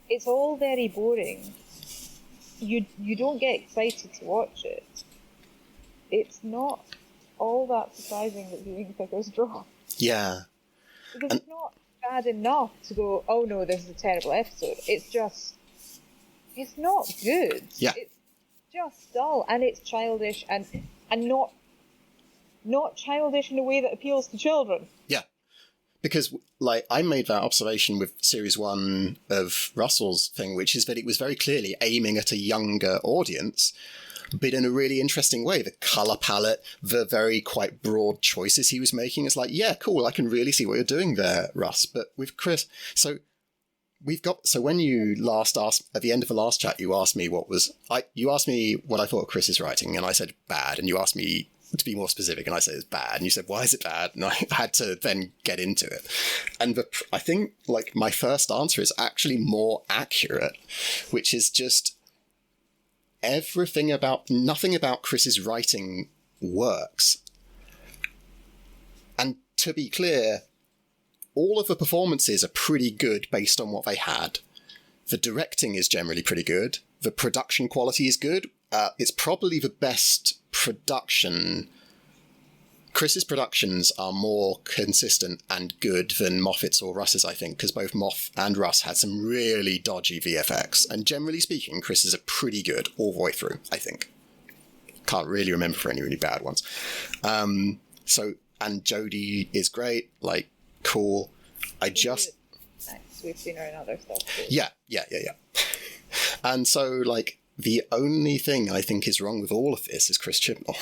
It's all very boring. You don't get excited to watch it. It's not all that surprising that viewing figures drop. Yeah. Because it's not bad enough to go, oh no, this is a terrible episode. It's just, it's not good. Yeah. It's just dull, and it's childish, and not childish in a way that appeals to children. Yeah. Because, like, I made that observation with Series 1 of Russell's thing, which is that it was very clearly aiming at a younger audience, but in a really interesting way. The colour palette, the very quite broad choices he was making, is like, yeah, cool, I can really see what you're doing there, Russ. But with Chris, so when you last asked, at the end of the last chat, you asked me you asked me what I thought of Chris's writing, and I said bad, and you asked me to be more specific, and I said it's bad, and you said, why is it bad? And I had to then get into it. And I think, like, my first answer is actually more accurate, which is just nothing about Chris's writing works. And to be clear, all of the performances are pretty good based on what they had. The directing is generally pretty good. The production quality is good. It's probably the best production. Chris's productions are more consistent and good than Moffat's or Russ's, I think, because both Moff and Russ had some really dodgy VFX. And generally speaking, Chris's are pretty good all the way through, I think. Can't really remember for any really bad ones. And Jodie is great, like, cool. We've seen her in other stuff too. Yeah. And so, like, the only thing I think is wrong with all of this is Chris Chibnall.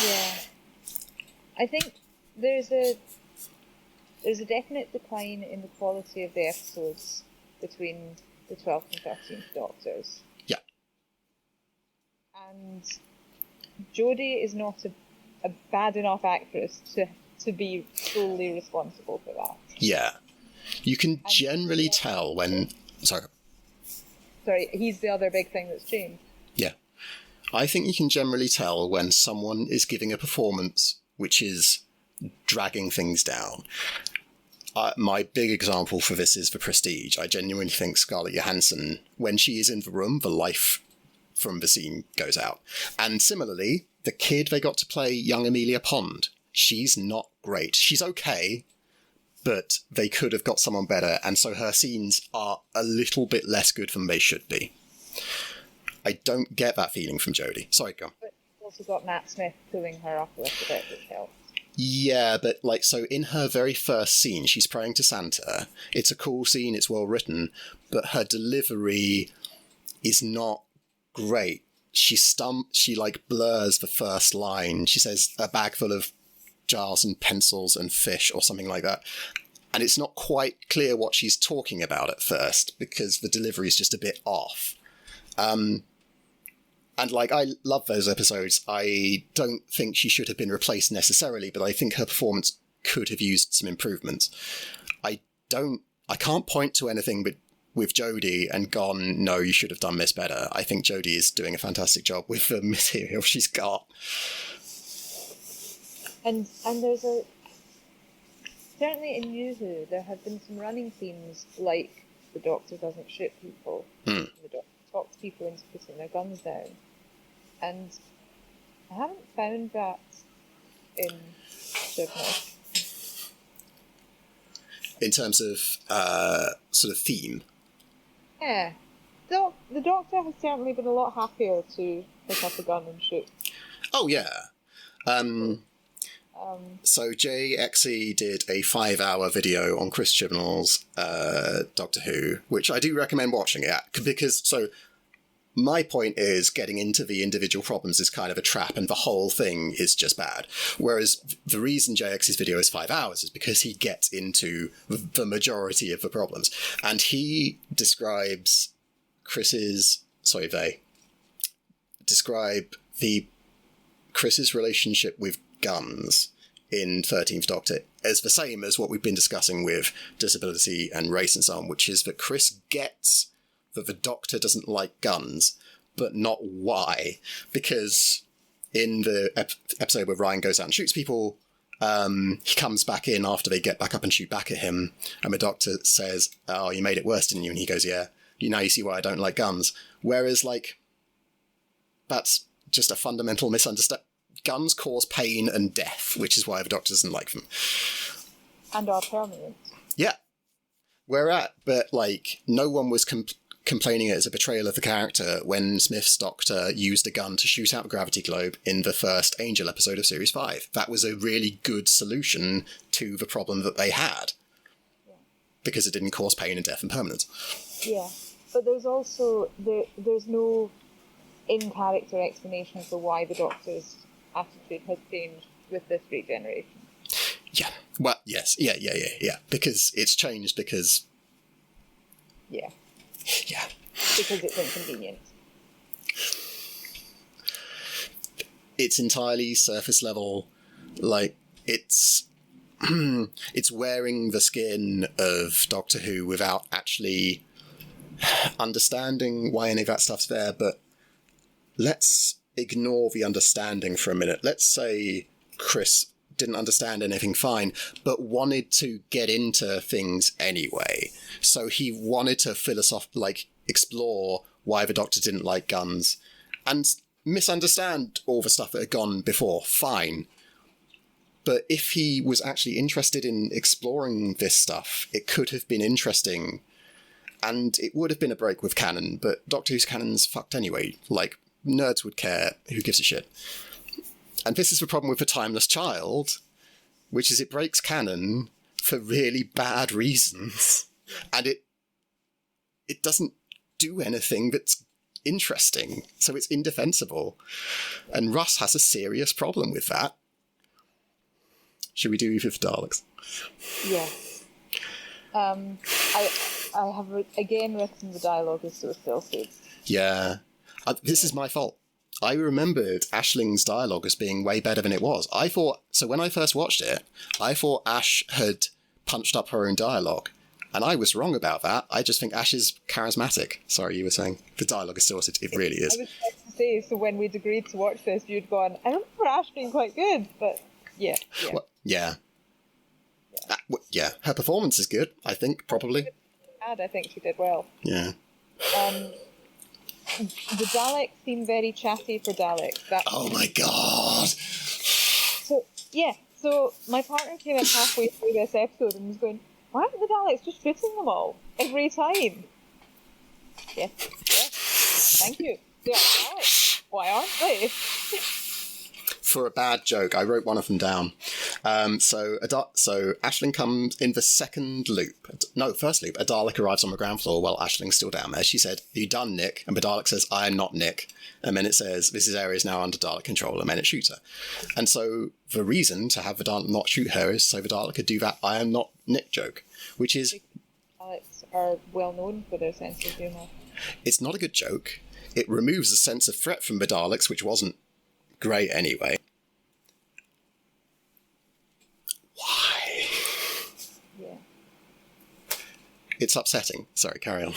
Yeah. I think there's a definite decline in the quality of the episodes between the 12th and 13th Doctors. Yeah. And Jodie is not a bad enough actress to be solely responsible for that. Yeah. You can generally tell when... Sorry, he's the other big thing that's changed. Yeah. I think you can generally tell when someone is giving a performance which is dragging things down. My big example for this is The Prestige. I genuinely think Scarlett Johansson, when she is in the room, the life from the scene goes out. And similarly, the kid they got to play, young Amelia Pond, she's not great. She's okay, but they could have got someone better, and so her scenes are a little bit less good than they should be. I don't get that feeling from Jodie. Sorry, go on. But you've also got Matt Smith pulling her up a little bit, which helps. Yeah, but like, so in her very first scene, she's praying to Santa. It's a cool scene, it's well written, but her delivery is not great. She like blurs the first line. She says a bag full of jars and pencils and fish or something like that. And it's not quite clear what she's talking about at first because the delivery is just a bit off. And like, I love those episodes. I don't think she should have been replaced necessarily, but I think her performance could have used some improvements. I can't point to anything but with Jodie and gone, no, you should have done this better. I think Jodie is doing a fantastic job with the material she's got. And there's certainly in New Who, there have been some running themes like the Doctor doesn't shoot people, the Doctor talks people into putting their guns down, and I haven't found that in Xmas. In terms of sort of theme. Yeah, the Doctor has certainly been a lot happier to pick up a gun and shoot. Oh yeah. So JXE did a 5-hour video on Chris Chibnall's Doctor Who, which I do recommend watching it, because, so my point is getting into the individual problems is kind of a trap and the whole thing is just bad. Whereas the reason JX's video is 5 hours is because he gets into the majority of the problems. And he describes Chris's relationship with guns in 13th Doctor as the same as what we've been discussing with disability and race and so on, which is that Chris gets that the Doctor doesn't like guns, but not why. Because in the episode where Ryan goes out and shoots people, he comes back in after they get back up and shoot back at him, and the Doctor says, oh, you made it worse, didn't you? And he goes, yeah, now you see why I don't like guns. Whereas, like, that's just a fundamental misunderstanding. Guns cause pain and death, which is why the Doctor doesn't like them. And are permanent. Yeah. But, like, no one was complaining it as a betrayal of the character when Smith's Doctor used a gun to shoot out a gravity globe in the first Angel episode of Series 5. That was a really good solution to the problem that they had. Yeah. Because it didn't cause pain and death and permanence. Yeah, but there's also, there's no in-character explanation for why the Doctor's attitude has changed with this regeneration. Yeah, well, yes, yeah. Because it's changed because... Yeah. Yeah. Because it's inconvenient. It's entirely surface level. Like, it's wearing the skin of Doctor Who without actually understanding why any of that stuff's there, but let's ignore the understanding for a minute. Let's say Chris didn't understand anything fine, but wanted to get into things anyway. So he wanted to explore why the Doctor didn't like guns and misunderstand all the stuff that had gone before. Fine. But if he was actually interested in exploring this stuff, it could have been interesting. And it would have been a break with canon, but Doctor Who's canon's fucked anyway. Like, nerds would care. Who gives a shit? And this is the problem with The Timeless Child, which is it breaks canon for really bad reasons, and it doesn't do anything that's interesting, so it's indefensible. And Russ has a serious problem with that. Should we do Eve of Daleks? Yes. I have again written the dialogue is so filthy. Yeah. This is my fault. I remembered Aisling's dialogue as being way better than it was. So when I first watched it, I thought Ash had punched up her own dialogue. And I was wrong about that. I just think Ash is charismatic. Sorry, you were saying the dialogue is sorted. It really is. I was about to say, so when we'd agreed to watch this, you'd gone, I remember Ash being quite good, but yeah. Well, yeah. Her performance is good, I think, probably. And I think she did well. Yeah. The Daleks seem very chatty for Daleks. Oh my god! So my partner came in halfway through this episode and was going, why aren't the Daleks just shooting them all every time? Yes, thank you. They are Daleks. Why aren't they? For a bad joke, I wrote one of them down. So Aisling comes in the second loop. No, first loop. A Dalek arrives on the ground floor while Aisling's still down there. She said, "Are you done, Nick?" And the Dalek says, "I am not Nick." And then it says, "This area is now under Dalek control," and then it shoots her. And so the reason to have the Dalek not shoot her is so the Dalek could do that "I am not Nick" joke, which is... Daleks are well known for their sense of humour. It's not a good joke. It removes a sense of threat from the Daleks, which wasn't great anyway. Why? Yeah. It's upsetting. Sorry, carry on.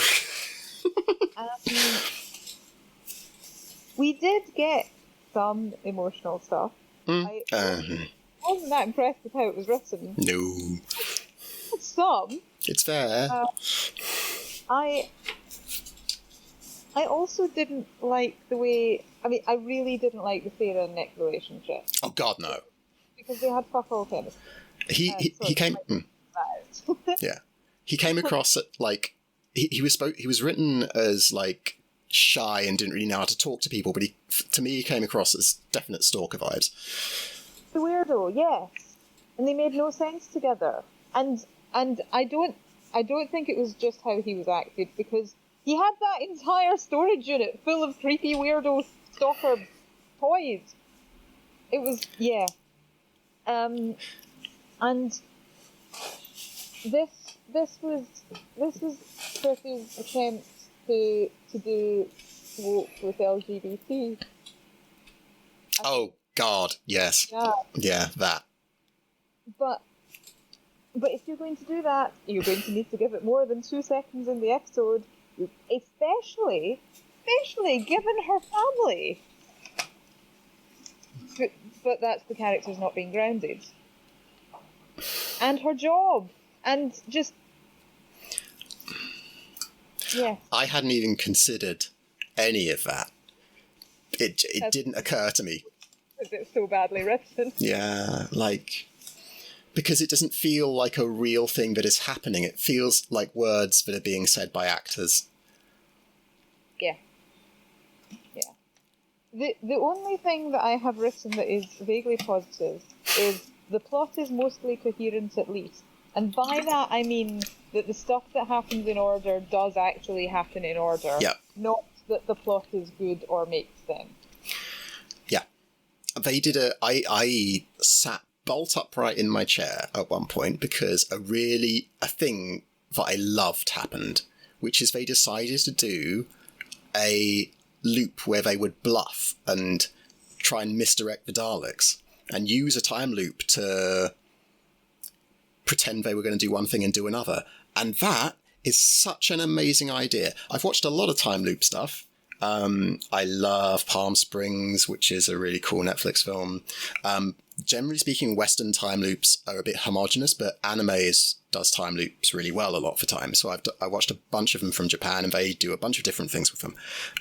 We did get some emotional stuff. I wasn't that impressed with how it was written. No. Some. It's fair. I also didn't like the way... I mean, I really didn't like the Sarah and Nick relationship. Oh, God, no. Because they had fuck all chemistry. He came... Yeah. He came across at, like... He was written as, like, shy and didn't really know how to talk to people, but to me he came across as definite stalker vibes. The weirdo, yes. And they made no sense together. And I don't think it was just how he was acted, because he had that entire storage unit full of creepy weirdo stalker toys. It was, yeah. And this was Chris's attempt to do woke with LGBT. Oh God, yes. Yeah, that. But if you're going to do that, you're going to need to give it more than 2 seconds in the episode, especially given her family. But that's the characters not being grounded. And her job. And just... Yeah. I hadn't even considered any of that. It didn't occur to me. Because it's so badly written. Yeah, like... Because it doesn't feel like a real thing that is happening. It feels like words that are being said by actors. Yeah. Yeah. The only thing that I have written that is vaguely positive is the plot is mostly coherent at least. And by that I mean that the stuff that happens in order does actually happen in order. Yeah. Not that the plot is good or makes sense. Yeah. They did I sat bolt upright in my chair at one point because a thing that I loved happened, which is they decided to do a loop where they would bluff and try and misdirect the Daleks and use a time loop to pretend they were going to do one thing and do another. And that is such an amazing idea. I've watched a lot of time loop stuff. I love Palm Springs, which is a really cool Netflix film. Generally speaking, Western time loops are a bit homogenous, but anime does time loops really well a lot for time. So I watched a bunch of them from Japan, and they do a bunch of different things with them.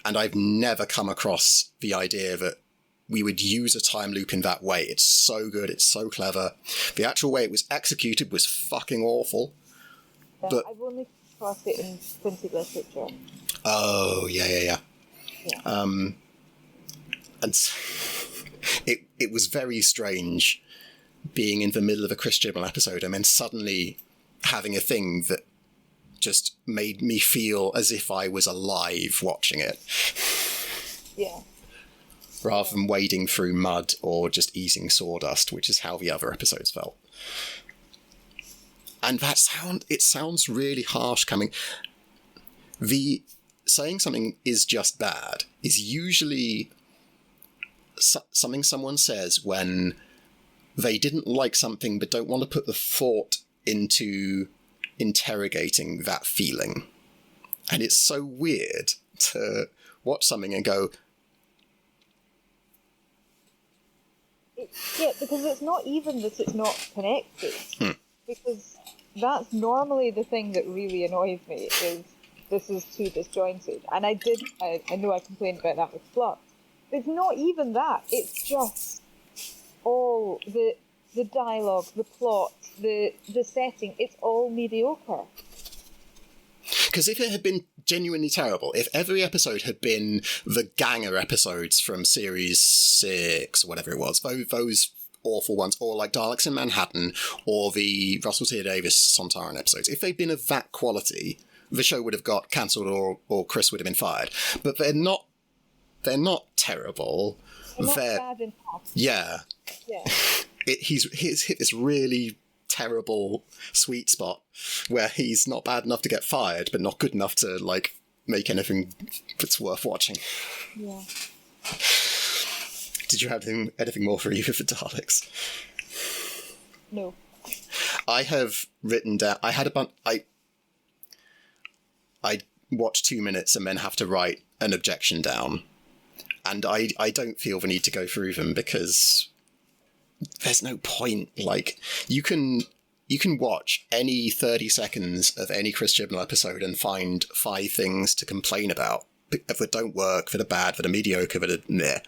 And I've never come across the idea that we would use a time loop in that way. It's so good. It's so clever. The actual way it was executed was fucking awful. But I've only come across it in printed literature. Oh, yeah. And it was very strange being in the middle of a Chris Chibnall episode and then suddenly having a thing that just made me feel as if I was alive watching it. Yeah. Rather than wading through mud or just eating sawdust, which is how the other episodes felt. And it sounds really harsh coming. The saying something is just bad is usually something someone says when they didn't like something but don't want to put the thought into interrogating that feeling. And it's so weird to watch something and go, yeah, because it's not even that it's not connected. Because that's normally the thing that really annoys me, is this is too disjointed. And I know I complained about that with Flux. It's not even that. It's just all the dialogue, the plot, the setting. It's all mediocre. Because if it had been genuinely terrible, if every episode had been the Ganger episodes from Series 6, or whatever it was, those awful ones, or like Daleks in Manhattan, or the Russell T. Davies Sontaran episodes, if they'd been of that quality, the show would have got cancelled or Chris would have been fired. But they're not terrible. They're not bad enough. Yeah. Yeah. He's hit this really terrible sweet spot where he's not bad enough to get fired, but not good enough to, like, make anything that's worth watching. Yeah. Did you have anything more for you for Daleks? No. I have written down... I had a bunch... I watch 2 minutes and then have to write an objection down. And I don't feel the need to go through them because there's no point. Like, you can watch any 30 seconds of any Chris Chibnall episode and find 5 things to complain about that don't work, that are bad, that are mediocre, that are meh.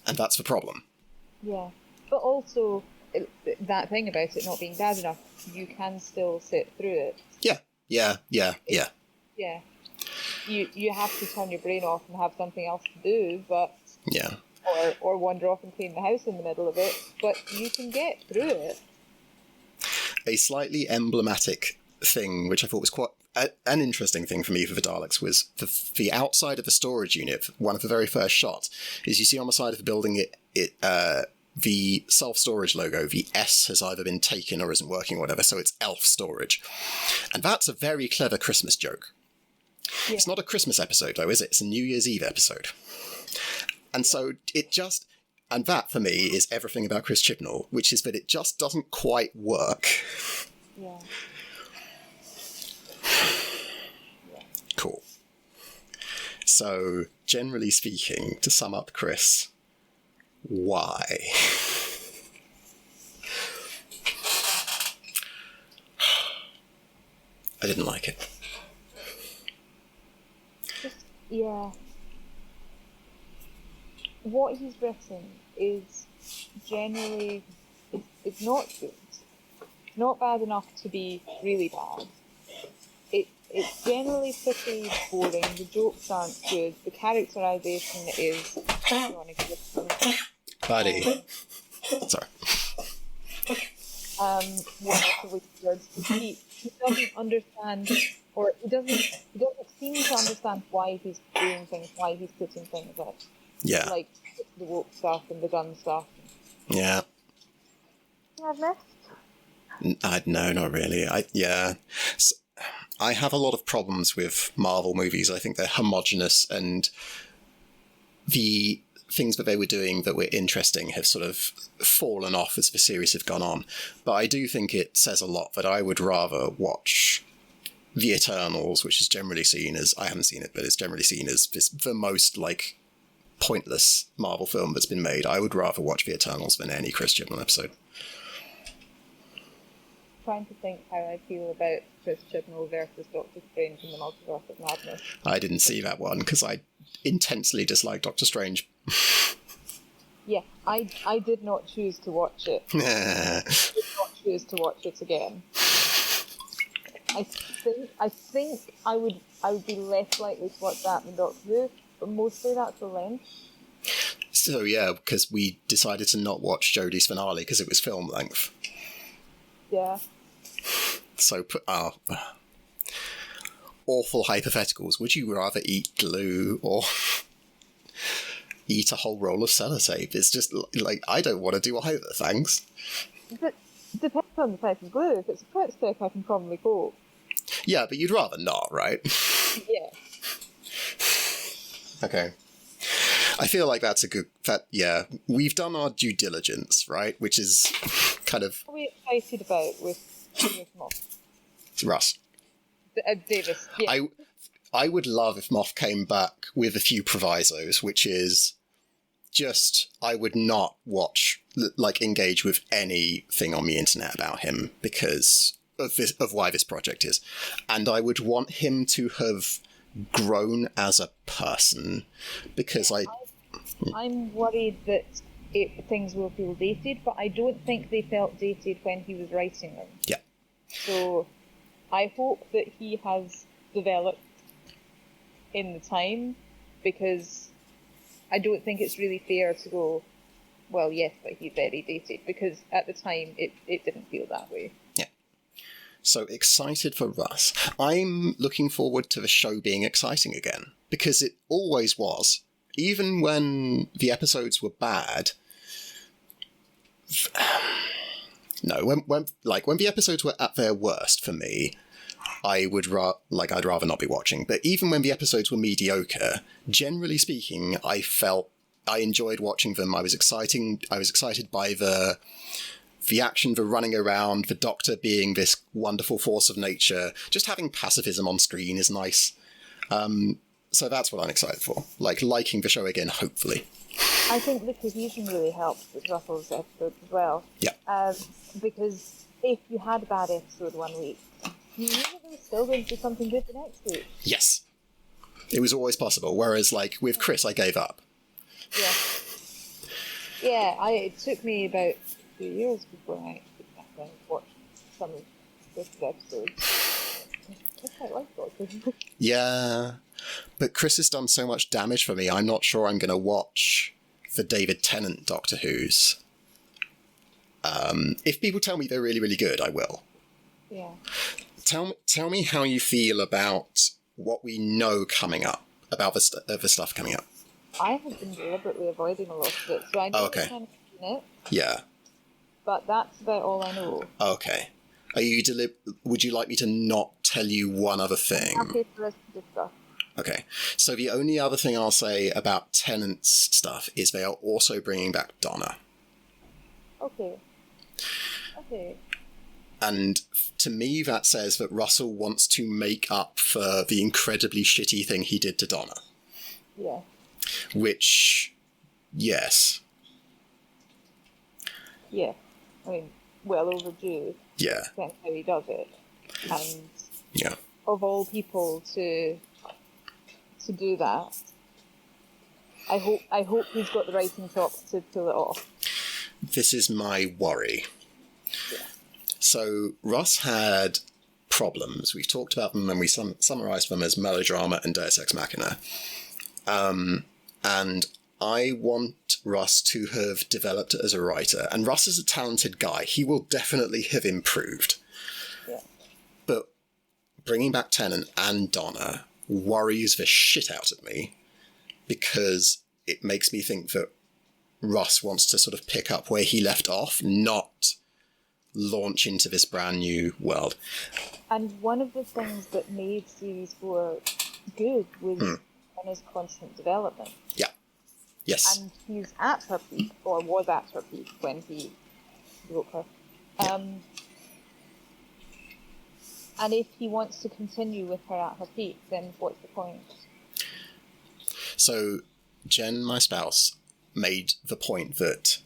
And that's the problem. Yeah. But also, that thing about it not being bad enough, you can still sit through it. Yeah. Yeah. Yeah. You have to turn your brain off and have something else to do, but... Yeah. Or wander off and clean the house in the middle of it, but you can get through it. A slightly emblematic thing, which I thought was quite an interesting thing for me for the Daleks, was the outside of the storage unit. One of the very first shots is you see on the side of the building the self-storage logo, the S has either been taken or isn't working or whatever, so it's Elf Storage. And that's a very clever Christmas joke. Yeah. It's not a Christmas episode, though, is it? It's a New Year's Eve episode. And so it just... And that, for me, is everything about Chris Chibnall, which is that it just doesn't quite work. Yeah. Cool. So, generally speaking, to sum up, Chris, why? I didn't like it. Yeah. What he's written is generally... It's not good. It's not bad enough to be really bad. It's generally pretty boring. The jokes aren't good. The characterisation is non-existent. Buddy. Sorry. What else words to speak. He doesn't understand, or he doesn't seem to understand why he's doing things, why he's putting things up. Yeah. Like the woke stuff and the gun stuff. Yeah. I've missed. No, not really. I have a lot of problems with Marvel movies. I think they're homogenous, and the things that they were doing that were interesting have sort of fallen off as the series have gone on. But I do think it says a lot that I would rather watch The Eternals, which is generally seen as, I haven't seen it, but it's generally seen as the most, like, pointless Marvel film that's been made. I would rather watch The Eternals than any Chris Chibnall episode. Trying to think how I feel about Chris Chibnall versus Doctor Strange in the Multiverse of Madness. I didn't see that one because I intensely dislike Doctor Strange. Yeah, I did not choose to watch it. I did not choose to watch it again. I think I would be less likely to watch that than Doctor Who, but mostly that's the length. So yeah, because we decided to not watch Jodie's finale because it was film length. Yeah. So put awful hypotheticals. Would you rather eat glue or eat a whole roll of sellotape? It's just like, I don't want to do either, thanks. But depends on the type of glue. If it's a quick stick, I can probably cope. Yeah, but you'd rather not, right? Yeah. Okay. I feel like that's a good... yeah, we've done our due diligence, right? Which is kind of... What are we excited about with Moff? Russ. Davis, yeah. I would love if Moff came back with a few provisos, which is just, I would not engage with anything on the internet about him because of why this project is. And I would want him to have grown as a person because I'm worried that things will feel dated, but I don't think they felt dated when he was writing them. Yeah. So I hope that he has developed in the time, because I don't think it's really fair to go, well, yes, but he's very dated, because at the time it didn't feel that way. Yeah. So excited for Russ. I'm looking forward to the show being exciting again, because it always was. Even when the episodes were bad... No, when the episodes were at their worst for me, I'd rather not be watching. But even when the episodes were mediocre, generally speaking, I enjoyed watching them. I was excited by the action, the running around, the Doctor being this wonderful force of nature. Just having pacifism on screen is nice. So that's what I'm excited for. Liking the show again, hopefully. I think the cohesion really helped with Russell's episodes as well. Yeah. Because if you had a bad episode one week, you knew that there was still going to be something good the next week. Yes. It was always possible. Whereas, with Chris, I gave up. Yeah. Yeah, it took me about 2 years before I actually watched some of Chris's episodes. I quite like Doctor. Yeah. But Chris has done so much damage for me, I'm not sure I'm going to watch the David Tennant Doctor Who's. If people tell me they're really, really good, I will. Yeah. Tell me how you feel about what we know coming up, about the stuff coming up. I have been deliberately avoiding a lot of it, so I know Okay. I've kind of seen it, Yeah. but that's about all I know. Okay. Are you would you like me to not tell you one other thing? Happy for us to discuss. Okay. So the only other thing I'll say about Tennant's stuff is they are also bringing back Donna. Okay. And to me, that says that Russell wants to make up for the incredibly shitty thing he did to Donna. Yeah. Which, yes. Yeah. I mean, well overdue. Yeah. That's how he does it. And Yeah. of all people to do that, I hope he's got the writing chops to pull it off. This is my worry. Yeah. So Russ had problems. We've talked about them and we summarised them as melodrama and Deus Ex Machina. And I want Russ to have developed as a writer. And Russ is a talented guy. He will definitely have improved. Yeah. But bringing back Tennant and Donna worries the shit out of me because it makes me think that Russ wants to sort of pick up where he left off, not launch into this brand new world. And one of the things that made Series 4 good was Donna's constant development. Yeah. Yes. And he's at her peak, or was at her peak when he wrote her. And if he wants to continue with her at her peak, then what's the point? So Jen, my spouse, made the point that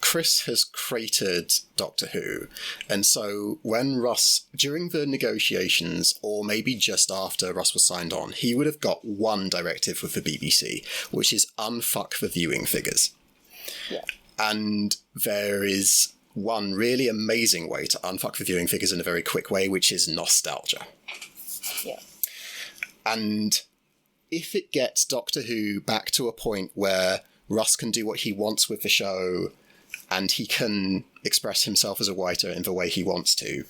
Chris has created Doctor Who, and so when Russ, during the negotiations, or maybe just after Russ was signed on, he would have got one directive with the BBC, which is unfuck the viewing figures. Yeah. And there is one really amazing way to unfuck the viewing figures in a very quick way, which is nostalgia. Yeah. And if it gets Doctor Who back to a point where Russ can do what he wants with the show and he can express himself as a writer in the way he wants to,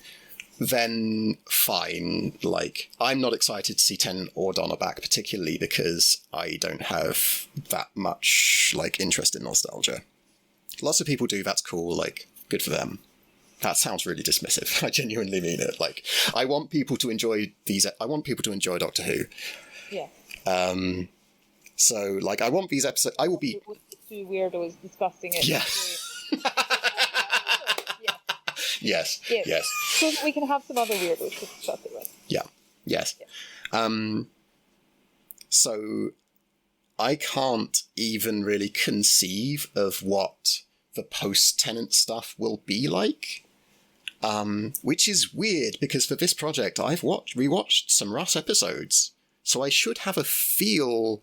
then fine. Like, I'm not excited to see Tennant or Donna back, particularly because I don't have that much, like, interest in nostalgia. Lots of people do, that's cool, like, good for them. That sounds really dismissive. I genuinely mean it. Like, I want people to enjoy Doctor Who. Yeah. So, like, I want these episodes... I will be... Two weirdos discussing it. Yeah. Yes. So that we can have some other weirdos to discuss it with. Yeah. Yes. So I can't even really conceive of what the post-Tennant stuff will be like. Which is weird, because for this project I've rewatched some Russ episodes, so I should have a feel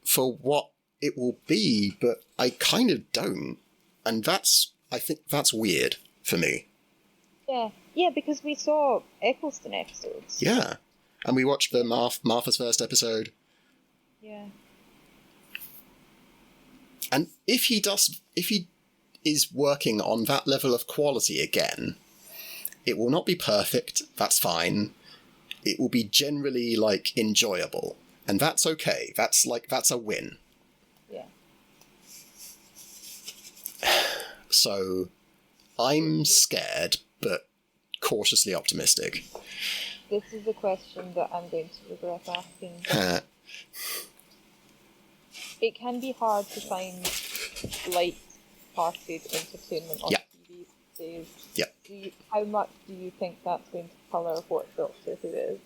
for what it will be, but I kind of don't. And I think that's weird for me. Yeah, because we saw Eccleston episodes. Yeah. And we watched the Martha's first episode. Yeah. And if he is working on that level of quality again, it will not be perfect, that's fine. It will be generally, like, enjoyable. And that's okay. That's a win. Yeah. So, I'm scared, but cautiously optimistic. This is a question that I'm going to regret asking. It can be hard to find light-hearted entertainment on TV these days. Yeah. How much do you think that's going to colour what Doctor Who is?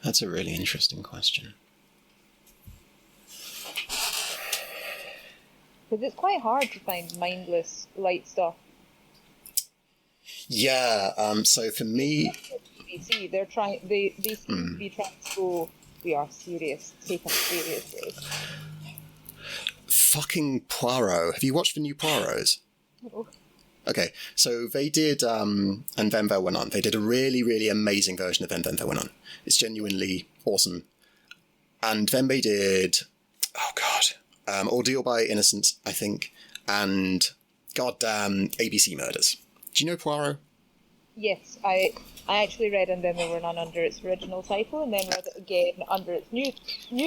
That's a really interesting question. Because it's quite hard to find mindless, light stuff. Yeah, so for me... BBC, they seem to be trying to go, we are serious, take us seriously. Fucking Poirot. Have you watched the new Poirots? No. Okay, so they did, and Then There Went On. They did a really, really amazing version of Then There Went On. It's genuinely awesome. And then they did, Ordeal by Innocence, I think, and goddamn ABC Murders. Do you know Poirot? Yes, I actually read And Then There Were None under its original title, and then read it again under its new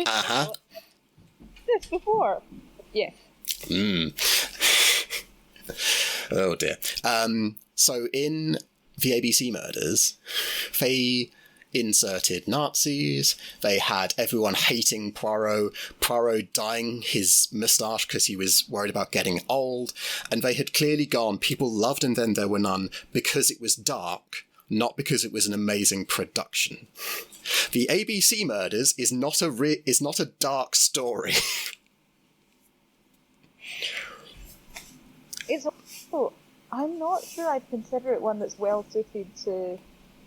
title. This before. Yes. Oh dear. So in the ABC Murders, they inserted Nazis, they had everyone hating Poirot dyeing his moustache because he was worried about getting old, and they had clearly gone, people loved And Then There Were None because it was dark, not because it was an amazing production. The ABC Murders is not a dark story. It's also, I'm not sure I'd consider it one that's well suited to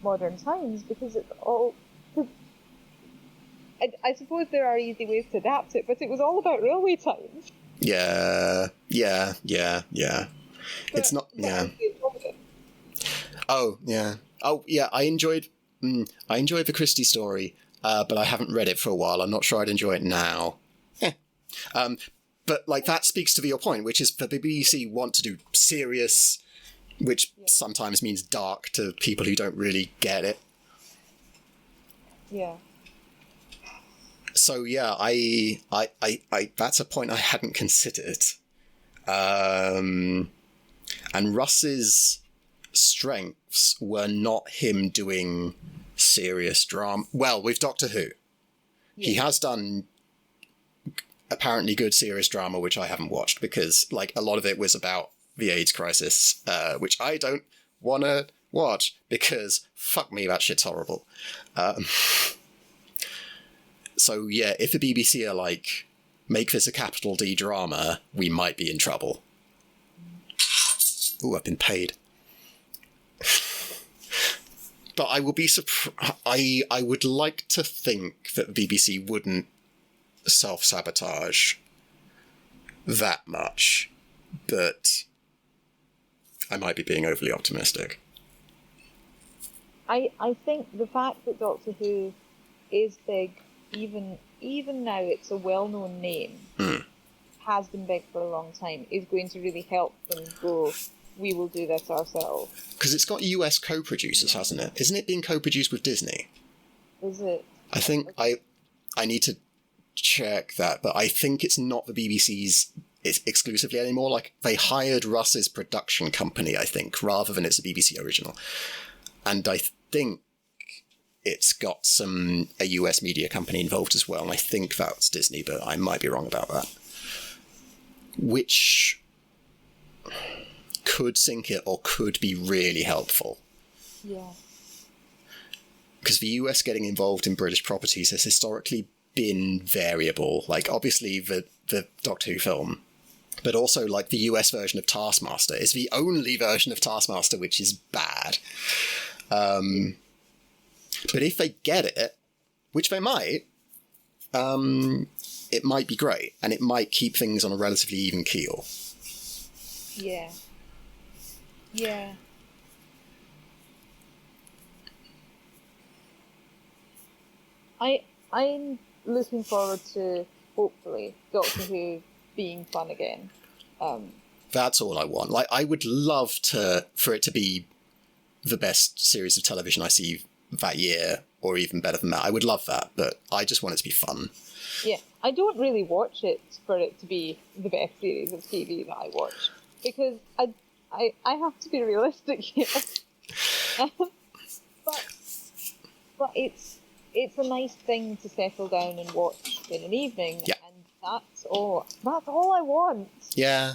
modern times, because it's all... I suppose there are easy ways to adapt it, but it was all about railway times. Yeah. It's not... Yeah. Oh, yeah. Oh, yeah, I enjoyed the Christie story, but I haven't read it for a while. I'm not sure I'd enjoy it now. But, like, that speaks to your point, which is the BBC want to do serious, which sometimes means dark to people who don't really get it. Yeah. So, yeah, I that's a point I hadn't considered. And Russ's strengths were not him doing serious drama. Well, with Doctor Who. He has done apparently good serious drama, which I haven't watched, because, like, a lot of it was about the AIDS crisis, which I don't want to watch, because fuck me, that shit's horrible. So, yeah, if the BBC are like, make this a capital D drama, we might be in trouble. Ooh, I've been paid. But I will be I would like to think that the BBC wouldn't self-sabotage that much, but I might be being overly optimistic. I think the fact that Doctor Who is big, even now it's a well-known name, has been big for a long time, is going to really help them go, we will do this ourselves. Because it's got US co-producers, hasn't it? Isn't it being co-produced with Disney? Is it? I think I need to check that, but I think it's not the BBC's exclusively anymore. Like, they hired Russ's production company, I think, rather than it's a BBC original. And I think it's got a US media company involved as well, and I think that's Disney, but I might be wrong about that. Which could sink it or could be really helpful. Yeah. Because the US getting involved in British properties has historically been variable. Like, obviously, the Doctor Who film, but also, like, the US version of Taskmaster is the only version of Taskmaster which is bad. But if they get it, which they might, it might be great, and it might keep things on a relatively even keel. Yeah. Yeah. I'm looking forward to, hopefully, Doctor Who being fun again. That's all I want. Like, I would love for it to be the best series of television I see that year, or even better than that. I would love that, but I just want it to be fun. Yeah, I don't really watch it for it to be the best series of TV that I watch, because I have to be realistic here. but it's a nice thing to settle down and watch in an evening, and that's all I want. Yeah,